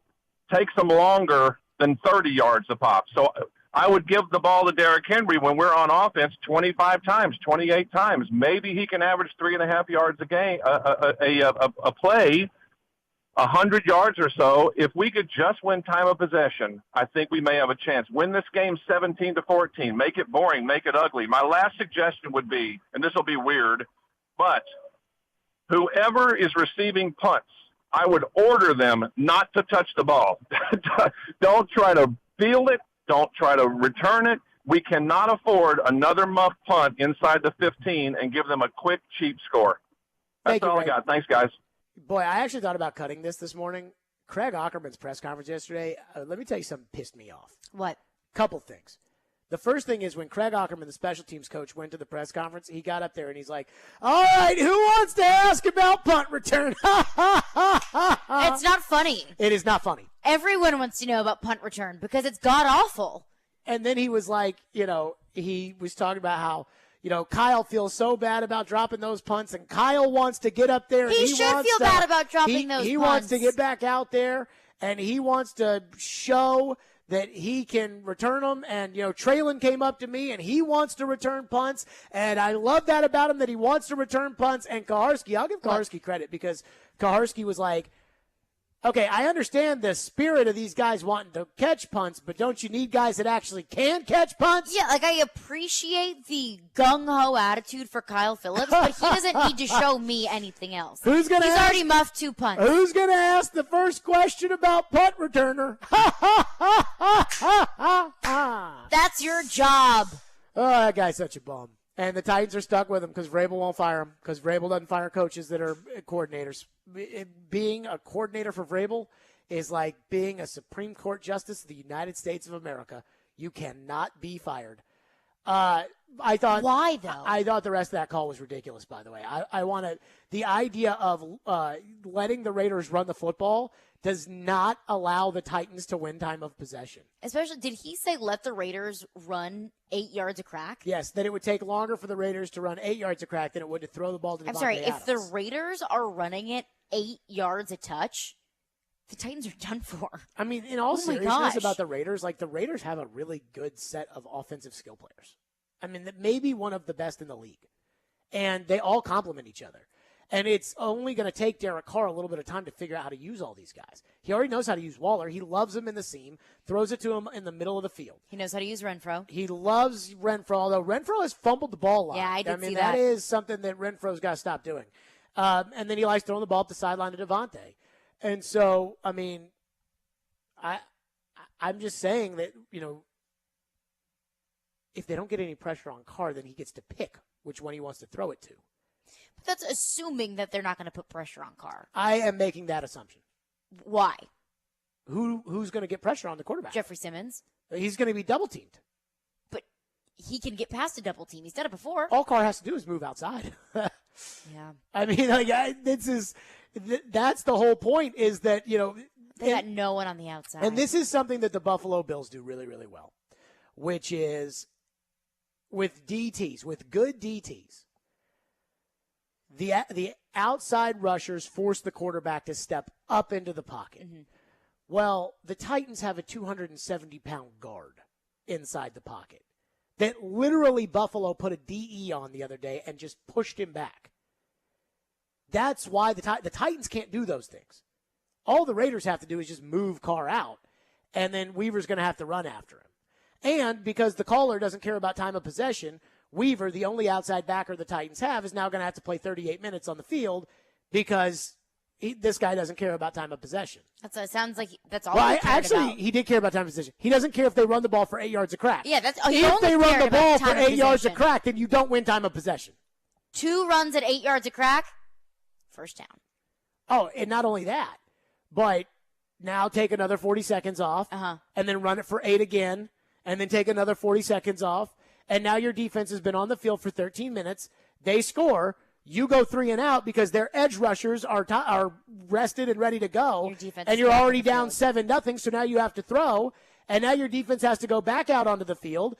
takes them longer than 30 yards a pop. So I would give the ball to Derrick Henry when we're on offense 25 times, 28 times. Maybe he can average 3.5 yards a game, a play, 100 yards or so. If we could just win time of possession, I think we may have a chance. Win this game 17-14. Make it boring. Make it ugly. My last suggestion would be, and this will be weird, but whoever is receiving punts, I would order them not to touch the ball. Don't try to field it. Don't try to return it. We cannot afford another muff punt inside the 15 and give them a quick, cheap score. That's all I got. Thanks, guys. Boy, I actually thought about cutting this morning. Craig Ackerman's press conference yesterday, let me tell you something pissed me off. What? Couple things. The first thing is when Craig Ackerman, the special teams coach, went to the press conference, he got up there and he's like, all right, who wants to ask about punt return? It's not funny. It is not funny. Everyone wants to know about punt return because it's god-awful. And then he was like, he was talking about how, Kyle feels so bad about dropping those punts, and Kyle wants to get up there. He should feel bad about dropping those punts. He wants to get back out there, and he wants to show that he can return them. And, Traylon came up to me, and he wants to return punts. And I love that about him, that he wants to return punts. And Kaharski, I'll give Kaharski credit, because Kaharski was like, okay, I understand the spirit of these guys wanting to catch punts, but don't you need guys that actually can catch punts? Yeah, I appreciate the gung-ho attitude for Kyle Phillips, but he doesn't need to show me anything else. He's already muffed 2 punts. Who's going to ask the first question about punt returner? That's your job. Oh, that guy's such a bum. And the Titans are stuck with him because Vrabel won't fire him, because Vrabel doesn't fire coaches that are coordinators. Being a coordinator for Vrabel is like being a Supreme Court justice of the United States of America. You cannot be fired. I thought. Why, though? I thought the rest of that call was ridiculous, by the way. I want to. The idea of letting the Raiders run the football does not allow the Titans to win time of possession. Especially, did he say let the Raiders run 8 yards a crack? Yes, that it would take longer for the Raiders to run 8 yards a crack than it would to throw the ball to Devontae Adams. I'm sorry, if the Raiders are running it 8 yards a touch, the Titans are done for. I mean, in all seriousness about the Raiders, the Raiders have a really good set of offensive skill players. I mean, maybe one of the best in the league. And they all complement each other. And it's only going to take Derek Carr a little bit of time to figure out how to use all these guys. He already knows how to use Waller. He loves him in the seam, throws it to him in the middle of the field. He knows how to use Renfro. He loves Renfro, although Renfro has fumbled the ball a lot. Yeah, I did mean, see that. That is something that Renfro's got to stop doing. And then he likes throwing the ball up the sideline to Devontae. And so, I mean, I'm just saying that, if they don't get any pressure on Carr, then he gets to pick which one he wants to throw it to. But that's assuming that they're not going to put pressure on Carr. I am making that assumption. Why? Who's going to get pressure on the quarterback? Jeffrey Simmons. He's going to be double-temed. But he can get past a double team. He's done it before. All Carr has to do is move outside. Yeah. I mean, that's the whole point is that, They got no one on the outside. And this is something that the Buffalo Bills do really, really well, which is with DTs, with good DTs, the outside rushers force the quarterback to step up into the pocket. Mm-hmm. Well, the Titans have a 270-pound guard inside the pocket that literally Buffalo put a DE on the other day and just pushed him back. That's why the Titans can't do those things. All the Raiders have to do is just move Carr out, and then Weaver's going to have to run after him. And because the caller doesn't care about time of possession, Weaver, the only outside backer the Titans have, is now going to have to play 38 minutes on the field because this guy doesn't care about time of possession. It sounds like that's all he cared about. He did care about time of possession. He doesn't care if they run the ball for 8 yards a crack. Yeah, if they run the ball for 8 yards a crack, then you don't win time of possession. 2 runs at 8 yards a crack, first down. Oh, and not only that, but now take another 40 seconds off, and then run it for 8 again, and then take another 40 seconds off, and now your defense has been on the field for 13 minutes. They score. You go 3 and out because their edge rushers are rested and ready to go, and you're already down 7-0, so now you have to throw, and now your defense has to go back out onto the field,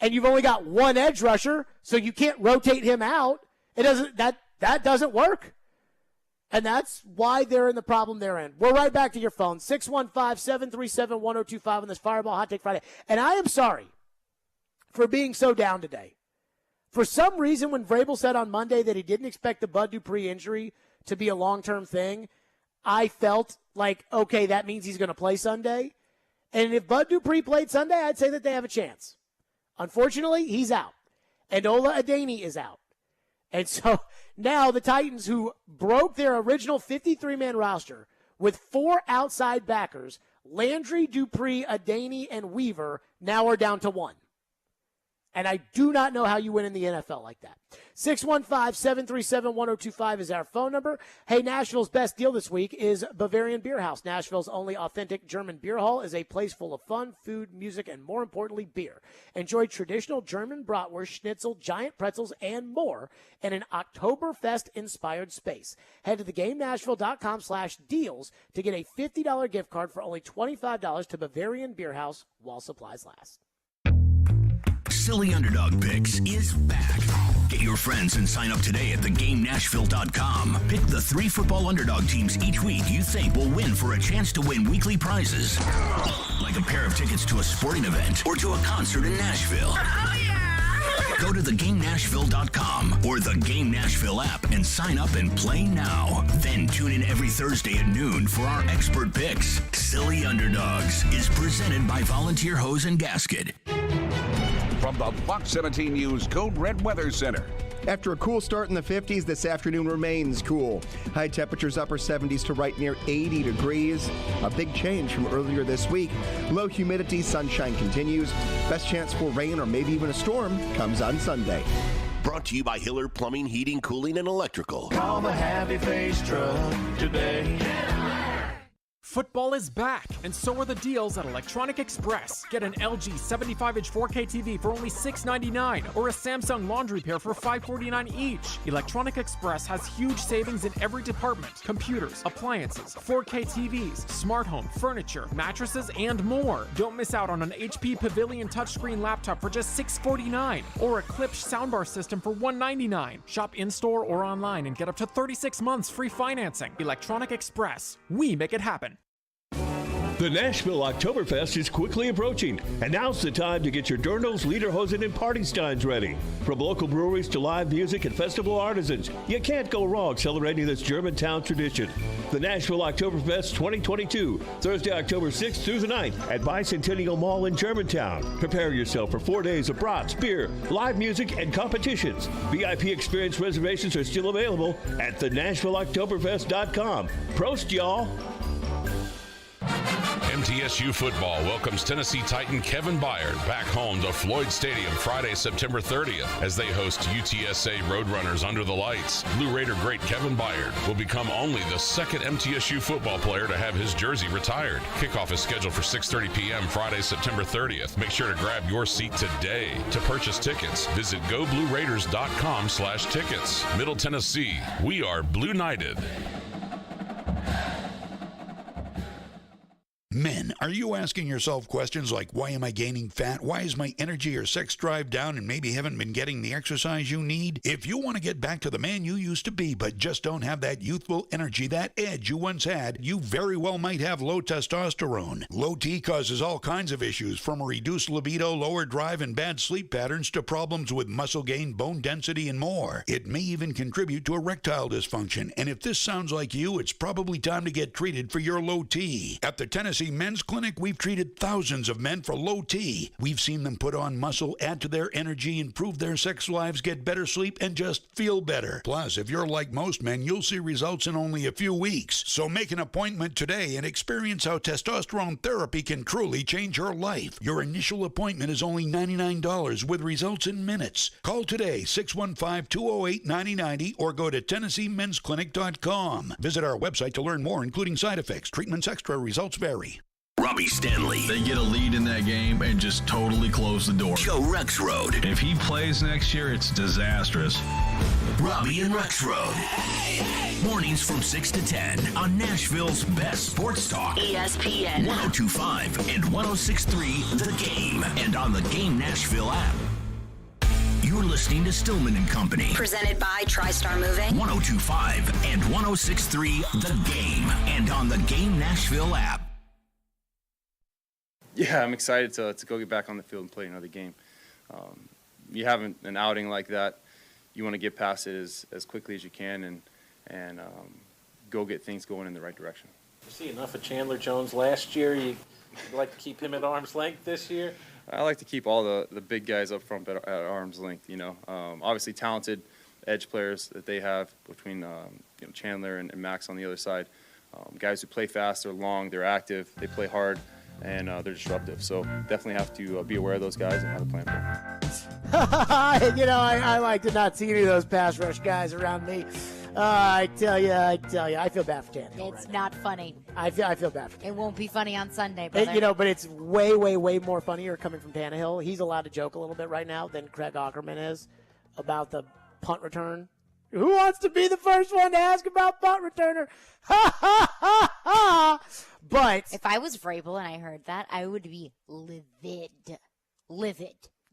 and you've only got one edge rusher, so you can't rotate him out. That doesn't work. And that's why they're in the problem they're in. We're right back to your phone, 615-737-1025 on this Fireball Hot Take Friday. And I am sorry for being so down today. For some reason, when Vrabel said on Monday that he didn't expect the Bud Dupree injury to be a long-term thing, I felt like, okay, that means he's going to play Sunday. And if Bud Dupree played Sunday, I'd say that they have a chance. Unfortunately, he's out. And Ola Adeni is out. And so now the Titans, who broke their original 53-man roster with 4 outside backers, Landry, Dupree, Adeni, and Weaver, now are down to 1. And I do not know how you win in the NFL like that. 615-737-1025 is our phone number. Hey, Nashville's best deal this week is Bavarian Beer House. Nashville's only authentic German beer hall is a place full of fun, food, music, and more importantly, beer. Enjoy traditional German bratwurst, schnitzel, giant pretzels, and more in an Oktoberfest-inspired space. Head to theGameNashville.com/deals to get a $50 gift card for only $25 to Bavarian Beer House while supplies last. Silly Underdog Picks is back. Get your friends and sign up today at theGameNashville.com. Pick the 3 football underdog teams each week you think will win for a chance to win weekly prizes. Like a pair of tickets to a sporting event or to a concert in Nashville. Oh, yeah! Go to theGameNashville.com or the Game Nashville app and sign up and play now. Then tune in every Thursday at noon for our expert picks. Silly Underdogs is presented by Volunteer Hose and Gasket. From the Fox 17 News Code Red Weather Center. After a cool start in the 50s, this afternoon remains cool. High temperatures upper 70s to right near 80 degrees. A big change from earlier this week. Low humidity, sunshine continues. Best chance for rain or maybe even a storm comes on Sunday. Brought to you by Hiller Plumbing, Heating, Cooling, and Electrical. Call the Happy Face Truck today. Football is back, and so are the deals at Electronic Express. Get an LG 75-inch 4K TV for only $699, or a Samsung laundry pair for $549 each. Electronic Express has huge savings in every department: computers, appliances, 4K TVs, smart home, furniture, mattresses, and more. Don't miss out on an HP Pavilion touchscreen laptop for just $649, or a Klipsch soundbar system for $199. Shop in-store or online and get up to 36 months free financing. Electronic Express. We make it happen. The Nashville Oktoberfest is quickly approaching, and now's the time to get your dirndls, lederhosen, and party steins ready. From local breweries to live music and festival artisans, you can't go wrong celebrating this Germantown tradition. The Nashville Oktoberfest 2022, Thursday, October 6th through the 9th at Bicentennial Mall in Germantown. Prepare yourself for 4 days of brats, beer, live music, and competitions. VIP experience reservations are still available at thenashvilleoktoberfest.com. Prost, y'all! MTSU football welcomes Tennessee Titan Kevin Byard back home to Floyd Stadium Friday, September 30th as they host UTSA Roadrunners under the lights. Blue Raider great Kevin Byard will become only the second MTSU football player to have his jersey retired. Kickoff is scheduled for 6:30 p.m. Friday, September 30th. Make sure to grab your seat today. To purchase tickets, visit goblueraiders.com/tickets. Middle Tennessee, we are Blue Knighted. Men, are you asking yourself questions like, why am I gaining fat? Why is my energy or sex drive down and maybe haven't been getting the exercise you need? If you want to get back to the man you used to be but just don't have that youthful energy, that edge you once had, you very well might have low testosterone. Low T causes all kinds of issues, from a reduced libido, lower drive, and bad sleep patterns to problems with muscle gain, bone density, and more. It may even contribute to erectile dysfunction, and if this sounds like you, it's probably time to get treated for your low T. At the Tennessee Men's Clinic, we've treated thousands of men for low T. We've seen them put on muscle, add to their energy, improve their sex lives, get better sleep, and just feel better. Plus, if you're like most men, you'll see results in only a few weeks. So make an appointment today and experience how testosterone therapy can truly change your life. Your initial appointment is only $99 with results in minutes. Call today, 615-208-9090, or go to TennesseeMen'sClinic.com. Visit our website to learn more, including side effects, treatments, extra. Results vary. Robbie Stanley. They get a lead in that game and just totally close the door. Joe Rexrode. If he plays next year, it's disastrous. Robbie and Rexrode. Mornings from 6 to 10 on Nashville's best sports talk. ESPN 102.5 and 106.3 The Game, and on the Game Nashville app. You're listening to Stillman and Company. Presented by TriStar Moving. 102.5 and 106.3 The Game, and on the Game Nashville app. Yeah, I'm excited to go get back on the field and play another game. You have an outing like that, you want to get past it as quickly as you can and go get things going in the right direction. You see enough of Chandler Jones last year? You'd like to keep him at arm's length this year? I like to keep all the big guys up front at arm's length. Obviously talented edge players that they have between Chandler and Max on the other side. Guys who play fast, they're long, they're active, they play hard, and they're disruptive. So definitely have to be aware of those guys and have a plan for them. I like to not see any of those pass rush guys around me. I tell you, I feel bad for Tannehill. It's not funny. I feel bad for Tannehill. It won't be funny on Sunday, brother. But it's way, way, way more funnier coming from Tannehill. He's allowed to joke a little bit right now than Craig Ackerman is about the punt return. Who wants to be the first one to ask about punt returner? Ha, ha, ha, ha. But if I was Vrabel and I heard that, I would be livid.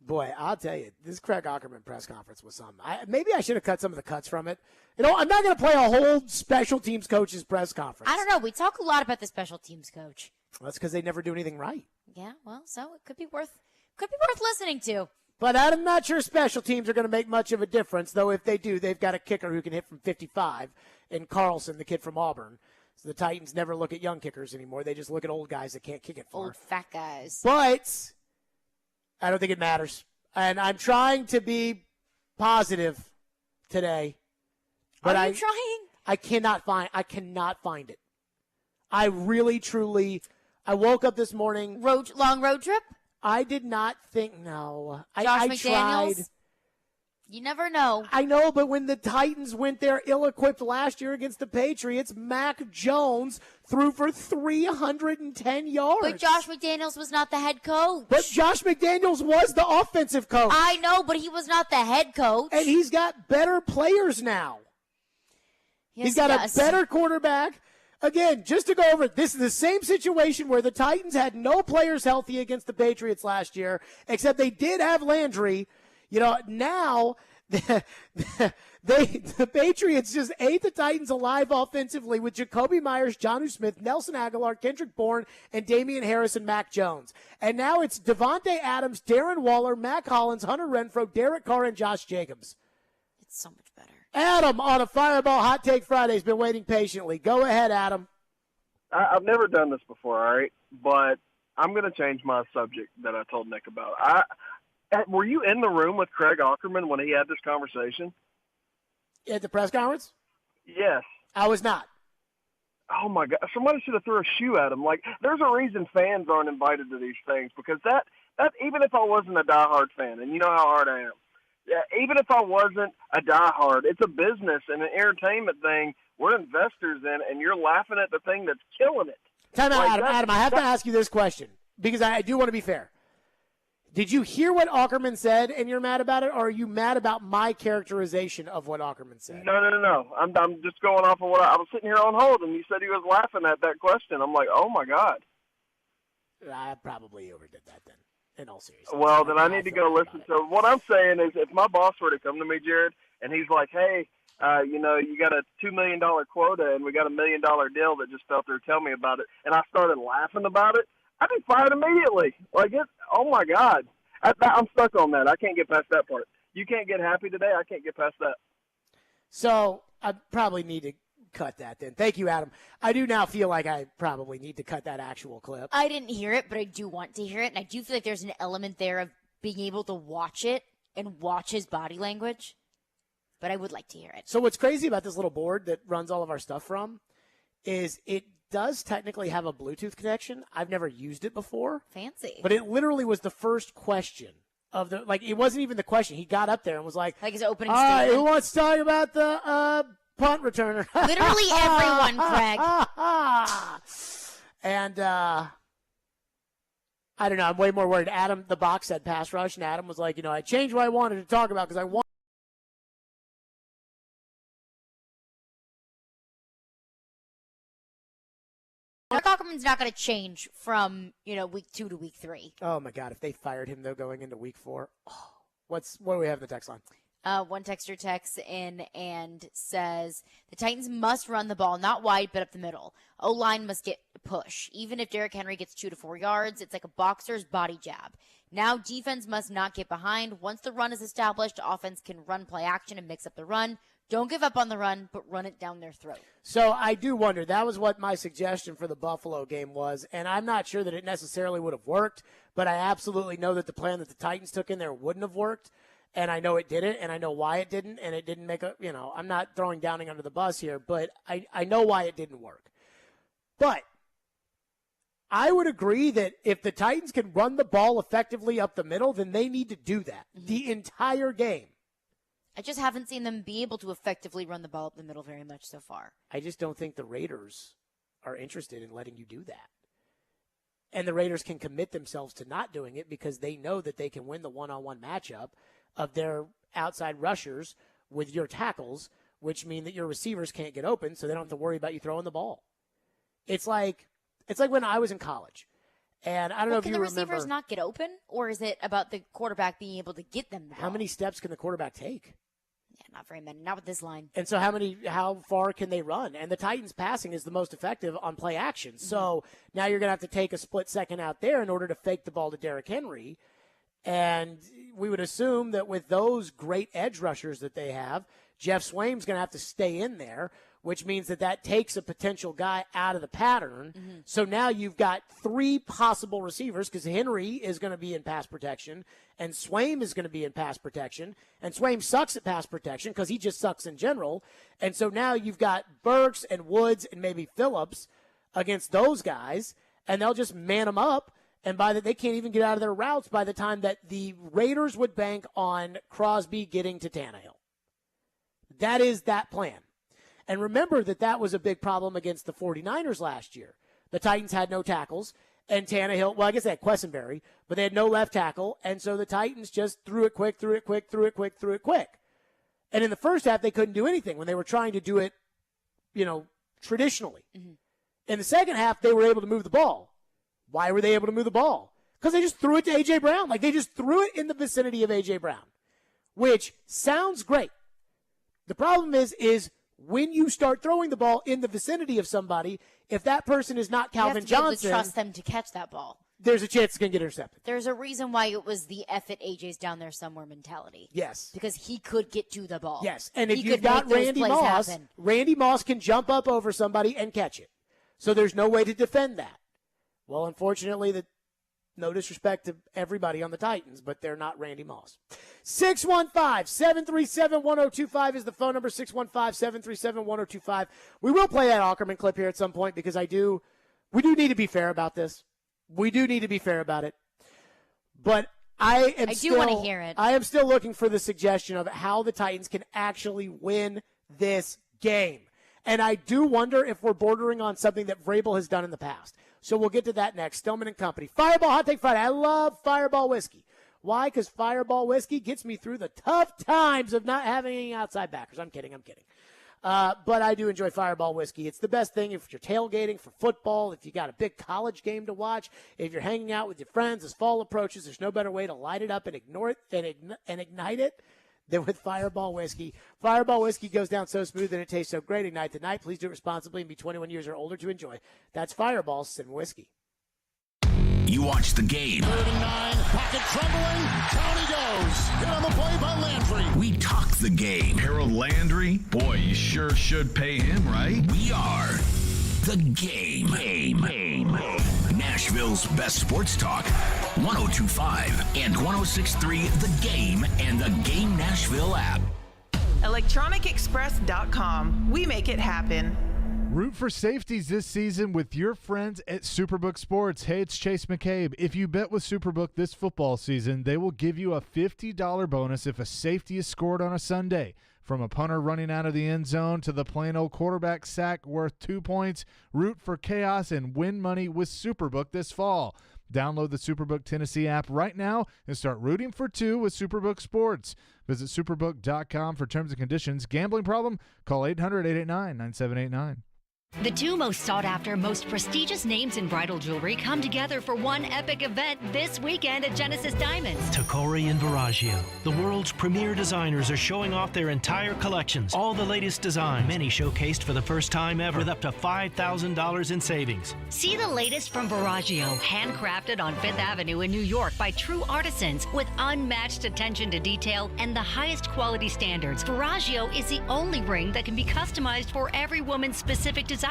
Boy, I'll tell you, this Craig Ackerman press conference was something. Maybe I should have cut some of the cuts from it. I'm not going to play a whole special teams coach's press conference. I don't know. We talk a lot about the special teams coach. That's because they never do anything right. Yeah, well, so it could be worth listening to. But I'm not sure special teams are going to make much of a difference, though if they do, they've got a kicker who can hit from 55, and Carlson, the kid from Auburn. So the Titans never look at young kickers anymore. They just look at old guys that can't kick it far. Old fat guys. But I don't think it matters. And I'm trying to be positive today. But Are you trying? I cannot find it. I really, truly, I woke up this morning. Long road trip? I did not think, no. Josh I McDaniels? tried. You never know. I know, but when the Titans went there ill-equipped last year against the Patriots, Mac Jones threw for 310 yards. But Josh McDaniels was not the head coach. But Josh McDaniels was the offensive coach. I know, but he was not the head coach. And he's got better players now. Yes, he's got a better quarterback. Again, just to go over it, this is the same situation where the Titans had no players healthy against the Patriots last year, except they did have Landry. Now The Patriots just ate the Titans alive offensively with Jacoby Myers, Jonnu Smith, Nelson Aguilar, Kendrick Bourne, and Damian Harris and Mac Jones. And now it's Devontae Adams, Darren Waller, Mac Hollins, Hunter Renfrow, Derek Carr, and Josh Jacobs. It's so much better. Adam on a Fireball Hot Take Friday has been waiting patiently. Go ahead, Adam. I've never done this before, all right? But I'm going to change my subject that I told Nick about. Were you in the room with Craig Aukerman when he had this conversation? At the press conference? Yes. I was not. Oh, my God. Somebody should have threw a shoe at him. Like, there's a reason fans aren't invited to these things, because that even if I wasn't a diehard fan, and you know how hard I am, yeah, even if I wasn't a diehard, it's a business and an entertainment thing we're investors in, and you're laughing at the thing that's killing it. Time out, Adam. Adam, I have to ask you this question, because I do want to be fair. Did you hear what Aukerman said and you're mad about it, or are you mad about my characterization of what Aukerman said? No. I'm just going off of what I was sitting here on hold, and you said he was laughing at that question. I'm like, oh, my God. I probably overdid that then, in all seriousness. Well, then I need to go listen. So what I'm saying is, if my boss were to come to me, Jared, and he's like, hey, you got a $2 million quota and we got $1 million deal that just fell through, tell me about it, and I started laughing about it, I'd be fired immediately. Oh, my God. I'm stuck on that. I can't get past that part. You can't get happy today. I can't get past that. So I probably need to cut that then. Thank you, Adam. I do now feel like I probably need to cut that actual clip. I didn't hear it, but I do want to hear it, and I do feel like there's an element there of being able to watch it and watch his body language, but I would like to hear it. So what's crazy about this little board that runs all of our stuff from is it does technically have a Bluetooth connection. I've never used it before. Fancy. But it literally was the first question of the, it wasn't even the question. He got up there and was like his opening all right, statement. who wants to talk about the punt returner? Literally everyone, Craig. And I don't know. I'm way more worried. Adam, the box said pass rush, and Adam was like, I changed what I wanted to talk about because I want. Aukerman's not going to change from, week 2 to week 3. Oh, my God. If they fired him, though, going into week 4, what do we have in the text line? One texter texts in and says, the Titans must run the ball, not wide, but up the middle. O-line must get push. Even if Derrick Henry gets 2 to 4 yards, it's like a boxer's body jab. Now defense must not get behind. Once the run is established, offense can run play action and mix up the run. Don't give up on the run, but run it down their throat. So I do wonder. That was what my suggestion for the Buffalo game was, and I'm not sure that it necessarily would have worked, but I absolutely know that the plan that the Titans took in there wouldn't have worked, and I know it didn't, and I know why it didn't, and it didn't make I'm not throwing Downing under the bus here, but I know why it didn't work. But I would agree that if the Titans can run the ball effectively up the middle, then they need to do that the entire game. I just haven't seen them be able to effectively run the ball up the middle very much so far. I just don't think the Raiders are interested in letting you do that. And the Raiders can commit themselves to not doing it because they know that they can win the one-on-one matchup of their outside rushers with your tackles, which mean that your receivers can't get open, so they don't have to worry about you throwing the ball. It's like when I was in college. And I don't know if you remember. Can the receivers not get open, or is it about the quarterback being able to get them the ball? How many steps can the quarterback take? Yeah, not very many. Not with this line. And so how far can they run? And the Titans passing is the most effective on play action. Mm-hmm. So now you're going to have to take a split second out there in order to fake the ball to Derrick Henry. And we would assume that with those great edge rushers that they have, Jeff Swaim's going to have to stay in there, which means that takes a potential guy out of the pattern. Mm-hmm. So now you've got 3 possible receivers because Henry is going to be in pass protection and Swaim is going to be in pass protection. And Swaim sucks at pass protection because he just sucks in general. And so now you've got Burks and Woods and maybe Phillips against those guys, and they'll just man them up. And they can't even get out of their routes by the time that the Raiders would bank on Crosby getting to Tannehill. That is that plan. And remember that was a big problem against the 49ers last year. The Titans had no tackles, and Tannehill, well, I guess they had Quessenberry, but they had no left tackle, and so the Titans just threw it quick. And in the first half, they couldn't do anything when they were trying to do it, traditionally. Mm-hmm. In the second half, they were able to move the ball. Why were they able to move the ball? Because they just threw it to A.J. Brown. They just threw it in the vicinity of A.J. Brown, which sounds great. The problem is when you start throwing the ball in the vicinity of somebody, if that person is not Calvin you have to be able Johnson, to trust them to catch that ball. There's a chance it's going to get intercepted. There's a reason why it was the F it, AJ's down there somewhere mentality. Yes. Because he could get to the ball. Yes, and if you've got Randy Moss can jump up over somebody and catch it. So there's no way to defend that. Well, unfortunately, no disrespect to everybody on the Titans, but they're not Randy Moss. 615-737-1025 is the phone number, 615-737-1025. We will play that Ackerman clip here at some point because we do need to be fair about this. We do need to be fair about it. But I do want to hear it. I am still looking for the suggestion of how the Titans can actually win this game. And I do wonder if we're bordering on something that Vrabel has done in the past. So we'll get to that next. Stillman and Company. Fireball Hot Take Friday. I love Fireball whiskey. Why? Because Fireball whiskey gets me through the tough times of not having any outside backers. I'm kidding. But I do enjoy Fireball whiskey. It's the best thing if you're tailgating for football, if you got a big college game to watch, if you're hanging out with your friends as fall approaches. There's no better way to light it up and ignite it than with Fireball whiskey. Fireball whiskey goes down so smooth and it tastes so great. Ignite the night. Please do it responsibly and be 21 years or older to enjoy. That's Fireball Sin Whiskey. You watch the game. 39, pocket trembling, down he goes. Hit on the play by Landry. We talk the game. Harold Landry? Boy, you sure should pay him, right? We are the game. Nashville's best sports talk. 102.5 and 106.3 The Game and the Game Nashville app. ElectronicExpress.com. We make it happen. Root for safeties this season with your friends at Superbook Sports. Hey, it's Chase McCabe. If you bet with Superbook this football season, they will give you a $50 bonus if a safety is scored on a Sunday. From a punter running out of the end zone to the plain old quarterback sack worth 2 points, root for chaos and win money with Superbook this fall. Download the Superbook Tennessee app right now and start rooting for two with Superbook Sports. Visit superbook.com for terms and conditions. Gambling problem? Call 800-889-9789. The two most sought-after, most prestigious names in bridal jewelry come together for one epic event this weekend at Genesis Diamonds. Tacori and Viraggio, the world's premier designers, are showing off their entire collections. All the latest designs, many showcased for the first time ever, with up to $5,000 in savings. See the latest from Viraggio, handcrafted on Fifth Avenue in New York by true artisans with unmatched attention to detail and the highest quality standards. Viraggio is the only ring that can be customized for every woman's specific desires.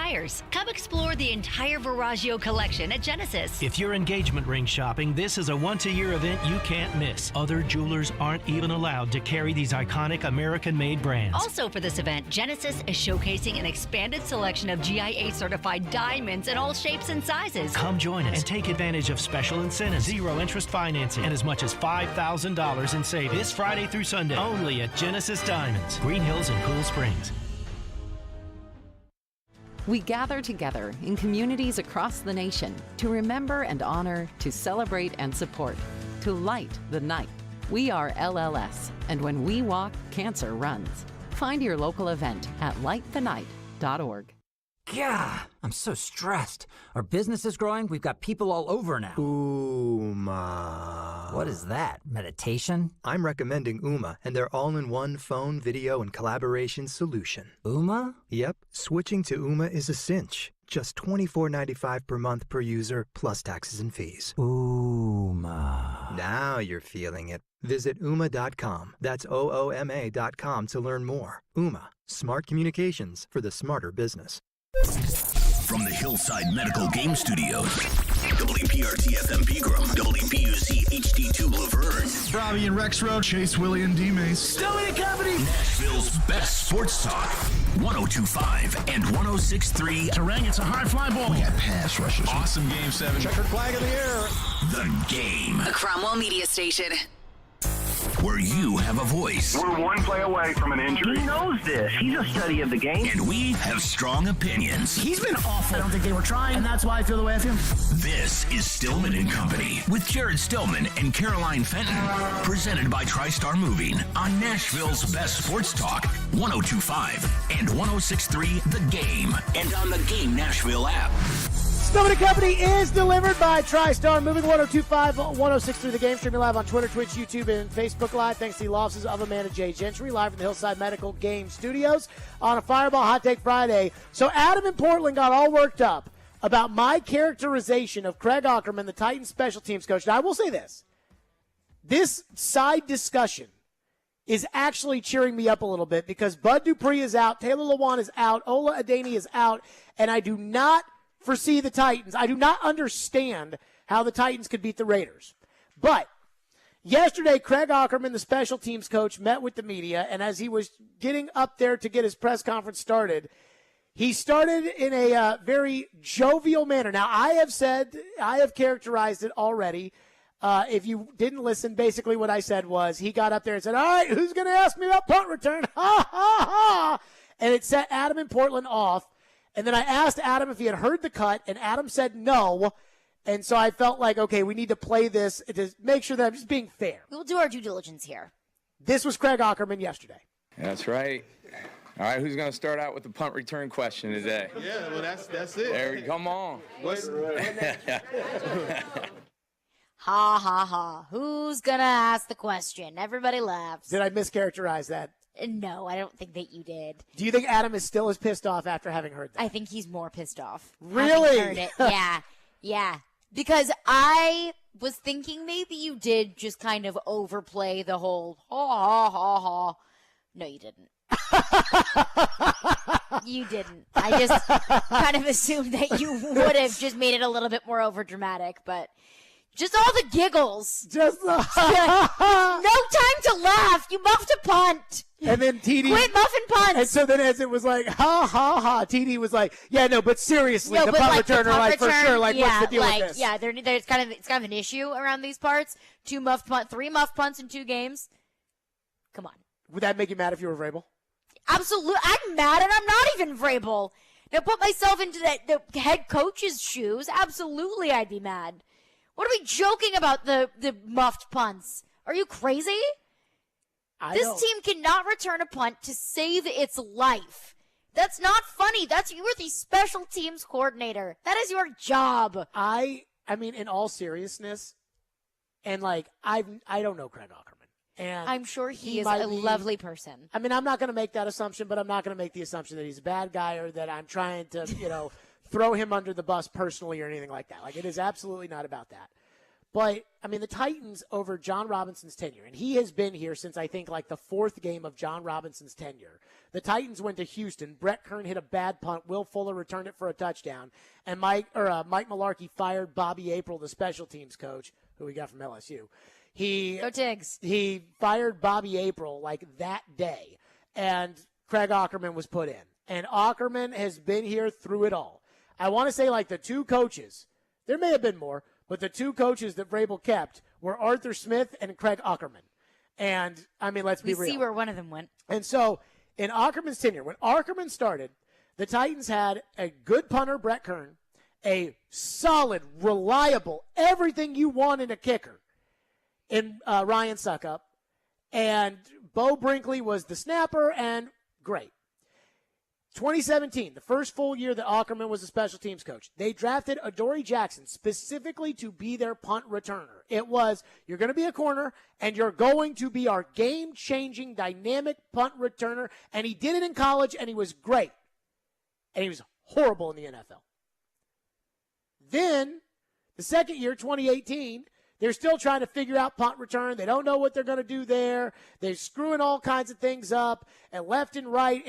Come explore the entire Viraggio collection at Genesis. If you're engagement ring shopping, this is a once-a-year event you can't miss. Other jewelers aren't even allowed to carry these iconic American-made brands. Also for this event, Genesis is showcasing an expanded selection of GIA-certified diamonds in all shapes and sizes. Come join us and take advantage of special incentives, zero-interest financing, and as much as $5,000 in savings. This Friday through Sunday, only at Genesis Diamonds, Green Hills and Cool Springs. We gather together in communities across the nation to remember and honor, to celebrate and support, to light the night. We are LLS, and when we walk, cancer runs. Find your local event at lightthenight.org. Yeah, I'm so stressed. Our business is growing. We've got people all over now. Ooma. What is that? Meditation? I'm recommending Ooma and their all-in-one phone, video, and collaboration solution. Ooma? Yep. Switching to Ooma is a cinch. Just $24.95 per month per user, plus taxes and fees. Ooma. Now you're feeling it. Visit Ooma.com. That's OOMA.com to learn more. Ooma. Smart communications for the smarter business. From the Hillside Medical Game Studios, WPRT-FM Pegram, WPUC HD2 Laverne. Robbie and Rex Road, Chase, Willie, and D-Mace. Stillman and Company. Nashville's best sports talk. 102.5 and 106.3. Terang, it's a high fly ball. We got pass rushes. Awesome game 7. Checkered flag in the air. The Game. A Cromwell Media Station. Where you have a voice. We're one play away from an injury. He knows this. He's a study of the game. And we have strong opinions. He's been awful. I don't think they were trying, and that's why I feel the way I feel. This is Stillman and Company with Jared Stillman and Caroline Fenton. Presented by TriStar Moving on Nashville's best sports talk. 102.5 and 106.3 The Game. And on the Game Nashville app. Stillman & Company is delivered by TriStar Moving 1025 1063 The Game. Streaming live on Twitter, Twitch, YouTube, and Facebook Live. Thanks to the offices of Amanda J. Gentry, live from the Hillside Medical Game Studios on a Fireball Hot Take Friday. So Adam in Portland got all worked up about my characterization of Craig Aukerman, the Titans special teams coach. Now, I will say this. This side discussion is actually cheering me up a little bit because Bud Dupree is out, Taylor Lewan is out, Ola Adeni is out, and I do not foresee the Titans. I do not understand how the Titans could beat the Raiders. But yesterday, Craig Aukerman, the special teams coach, met with the media, and as he was getting up there to get his press conference started, he started in a very jovial manner. Now, I have characterized it already. If you didn't listen, basically what I said was he got up there and said, all right, who's going to ask me about punt return? Ha, ha, ha. And it set Adam in Portland off. And then I asked Adam if he had heard the cut, and Adam said no. And so I felt like, okay, we need to play this to make sure that I'm just being fair. We'll do our due diligence here. This was Craig Aukerman yesterday. That's right. All right, who's going to start out with the punt return question today? Yeah, well, that's it. There, come on. Ha, ha, ha. Who's going to ask the question? Everybody laughs. Did I mischaracterize that? No, I don't think that you did. Do you think Adam is still as pissed off after having heard that? I think he's more pissed off. Really? Heard it. Yeah. Yeah. Because I was thinking maybe you did just kind of overplay the whole ha, ha, ha, ha. No, you didn't. You didn't. I just kind of assumed that you would have just made it a little bit more overdramatic, but just all the giggles. Just no time to laugh. You muffed a punt. And then TD quit muffin punts. And so then as it was like, ha, ha, ha, TD was like, yeah, no, but seriously, the punt returner, like, for sure, like, yeah, what's the deal like, with this? Yeah, it's kind of an issue around these parts. 3 muffed punts in 2 games. Come on. Would that make you mad if you were Vrabel? Absolutely. I'm mad, and I'm not even Vrabel. Now, put myself into the head coach's shoes. Absolutely, I'd be mad. What are we joking about the muffed punts? Are you crazy? This team cannot return a punt to save its life. That's not funny. You are the special teams coordinator. That is your job. I mean, in all seriousness, and like, I don't know Craig Aukerman. And I'm sure he is a lovely person. I mean, I'm not going to make that assumption, but I'm not going to make the assumption that he's a bad guy or that I'm trying to, throw him under the bus personally or anything like that. Like, it is absolutely not about that. But, I mean, the Titans over John Robinson's tenure, and he has been here since, I think, like the 4th game of John Robinson's tenure. The Titans went to Houston. Brett Kern hit a bad punt. Will Fuller returned it for a touchdown. And Mike Mularkey fired Bobby April, the special teams coach, who we got from LSU. Go Tigs. He fired Bobby April like that day, and Craig Aukerman was put in. And Aukerman has been here through it all. I want to say like the 2 coaches, there may have been more, but the 2 coaches that Vrabel kept were Arthur Smith and Craig Aukerman. And, I mean, let's be real. We see where one of them went. And so, in Aukerman's tenure, when Aukerman started, the Titans had a good punter, Brett Kern, a solid, reliable, everything you want in a kicker in Ryan Suckup, and Bo Brinkley was the snapper, and great. 2017, the first full year that Aukerman was a special teams coach, they drafted Adoree Jackson specifically to be their punt returner. It was, you're going to be a corner, and you're going to be our game-changing, dynamic punt returner, and he did it in college, and he was great. And he was horrible in the NFL. Then, the second year, 2018, they're still trying to figure out punt return. They don't know what they're going to do there. They're screwing all kinds of things up and left and right.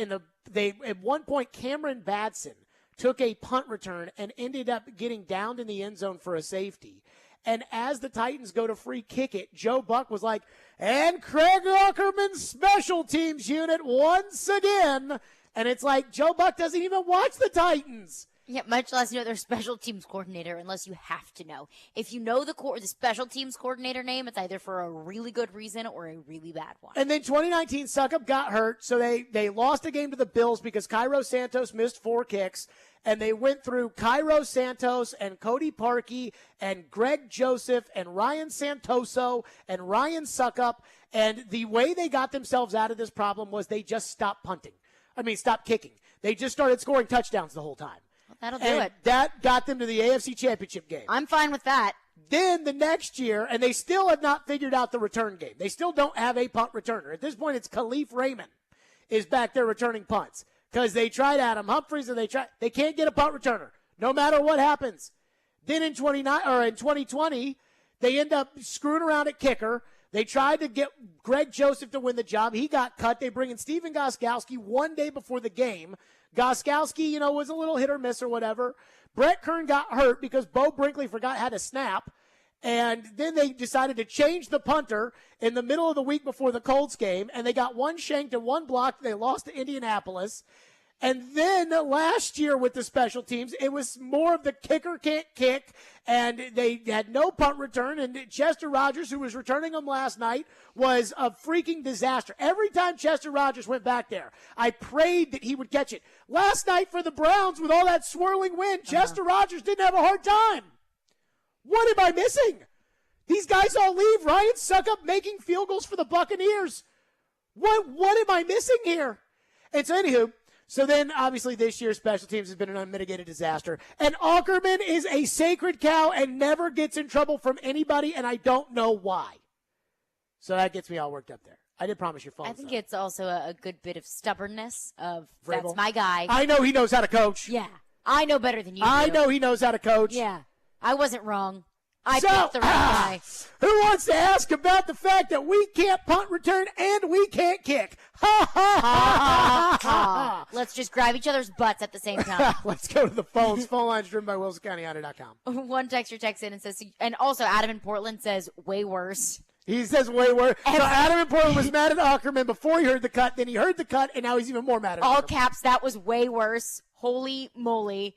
At one point, Cameron Batson took a punt return and ended up getting downed in the end zone for a safety. And as the Titans go to free kick it, Joe Buck was like, and Craig Aukerman's special teams unit once again. And it's like, Joe Buck doesn't even watch the Titans. Yeah, much less their special teams coordinator, unless you have to know. If you know the special teams coordinator name, it's either for a really good reason or a really bad one. And then 2019, Suckup got hurt, so they lost a game to the Bills because Cairo Santos missed 4 kicks, and they went through Cairo Santos and Cody Parkey and Greg Joseph and Ryan Santoso and Ryan Suckup, and the way they got themselves out of this problem was they just stopped kicking. They just started scoring touchdowns the whole time. That'll do and it. that got them to the AFC Championship game. I'm fine with that. Then the next year, and they still have not figured out the return game. They still don't have a punt returner. At this point, it's Khalif Raymond is back there returning punts because they tried Adam Humphries and they can't get a punt returner no matter what happens. Then in 2020, they end up screwing around at kicker. They tried to get Greg Joseph to win the job. He got cut. They bring in Steven Gostkowski one day before the game. Gostkowski, was a little hit or miss or whatever. Brett Kern got hurt because Bo Brinkley forgot how to snap. And then they decided to change the punter in the middle of the week before the Colts game. And they got one shanked and one blocked. They lost to Indianapolis. And then last year with the special teams, it was more of the kicker can't kick, and they had no punt return. And Chester Rogers, who was returning them last night, was a freaking disaster. Every time Chester Rogers went back there, I prayed that he would catch it. Last night for the Browns, with all that swirling wind, Chester Rogers didn't have a hard time. What am I missing? These guys all leave. Ryan Suckup making field goals for the Buccaneers. What am I missing here? And so, anywho, so then, obviously, this year, special teams has been an unmitigated disaster. And Ackerman is a sacred cow and never gets in trouble from anybody, and I don't know why. So that gets me all worked up there. I did promise your phone. I think it's also a good bit of stubbornness of, Vrabel. That's my guy. I know he knows how to coach. Yeah. I know better than you I do. know he knows how to coach. Yeah. I wasn't wrong. I So, picked the right guy. Who wants to ask about the fact that we can't punt return and we can't kick? Ha, ha, ha, ha, ha. Let's just grab each other's butts at the same time. Let's go to the phones. Phone lines driven by WilsonCountyHonda.com. One texter texts in and says, and also Adam in Portland says, way worse. He says way worse. So Adam in Portland was mad at Ackerman before he heard the cut. Then he heard the cut, and now he's even more mad at All Ackerman. caps, that was way worse. Holy moly.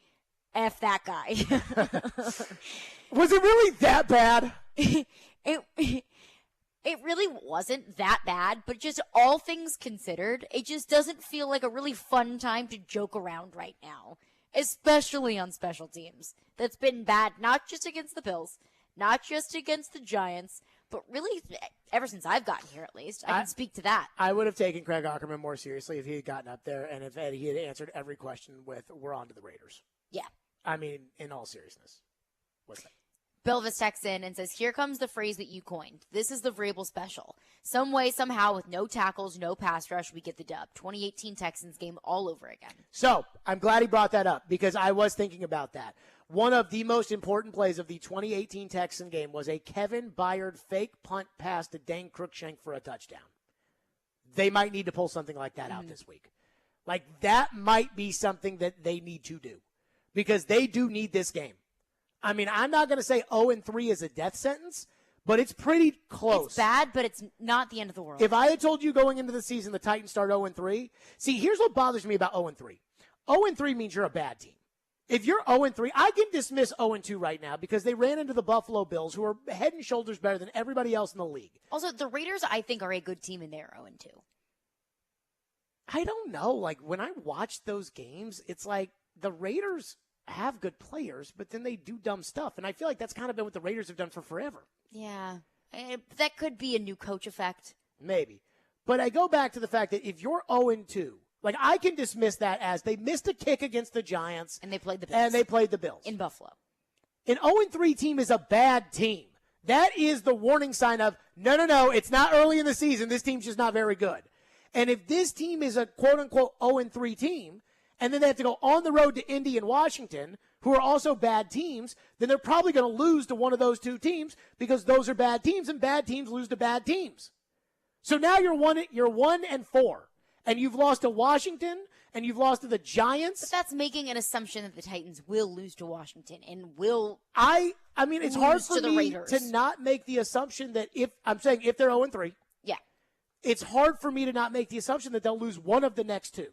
F that guy. Was it really that bad? It really wasn't that bad, but just all things considered, it just doesn't feel like a really fun time to joke around right now, especially on special teams. That's been bad, not just against the Bills, not just against the Giants, but really ever since I've gotten here, at least. I can speak to that. I would have taken Craig Ackerman more seriously if he had gotten up there and if he had answered every question with, we're on to the Raiders. Yeah. I mean, in all seriousness. What's that? Belvis texts in and says, here comes the phrase that you coined. This is the Vrabel special. Some way, somehow, with no tackles, no pass rush, we get the dub. 2018 Texans game all over again. So, I'm glad he brought that up because I was thinking about that. One of the most important plays of the 2018 Texan game was a Kevin Byard fake punt pass to Dane Cruikshank for a touchdown. They might need to pull something like that out this week. Like, that might be something that they need to do because they do need this game. I mean, I'm not going to say 0-3 is a death sentence, but it's pretty close. It's bad, but it's not the end of the world. If I had told you going into the season the Titans start 0-3, see, here's what bothers me about 0-3. 0-3 means you're a bad team. If you're 0-3, I can dismiss 0-2 right now because they ran into the Buffalo Bills, who are head and shoulders better than everybody else in the league. Also, the Raiders, I think, are a good team and they're 0-2. I don't know. Like, when I watch those games, it's like the Raiders have good players, but then they do dumb stuff. And I feel like that's kind of been what the Raiders have done for forever. Yeah. That could be a new coach effect. Maybe. But I go back to the fact that if you're 0-2, like, I can dismiss that as they missed a kick against the Giants. And they played the Bills. In Buffalo. An 0-3 team is a bad team. That is the warning sign of, no, it's not early in the season. This team's just not very good. And if this team is a quote-unquote 0-3 team, and then they have to go on the road to Indy and Washington, who are also bad teams, then they're probably going to lose to one of those two teams because those are bad teams, and bad teams lose to bad teams. So now you're 1-4, and you've lost to Washington, and you've lost to the Giants. But that's making an assumption that the Titans will lose to Washington and will. I mean, it's hard for me Raiders to not make the assumption that if they're 0-3, yeah, it's hard for me to not make the assumption that they'll lose one of the next two.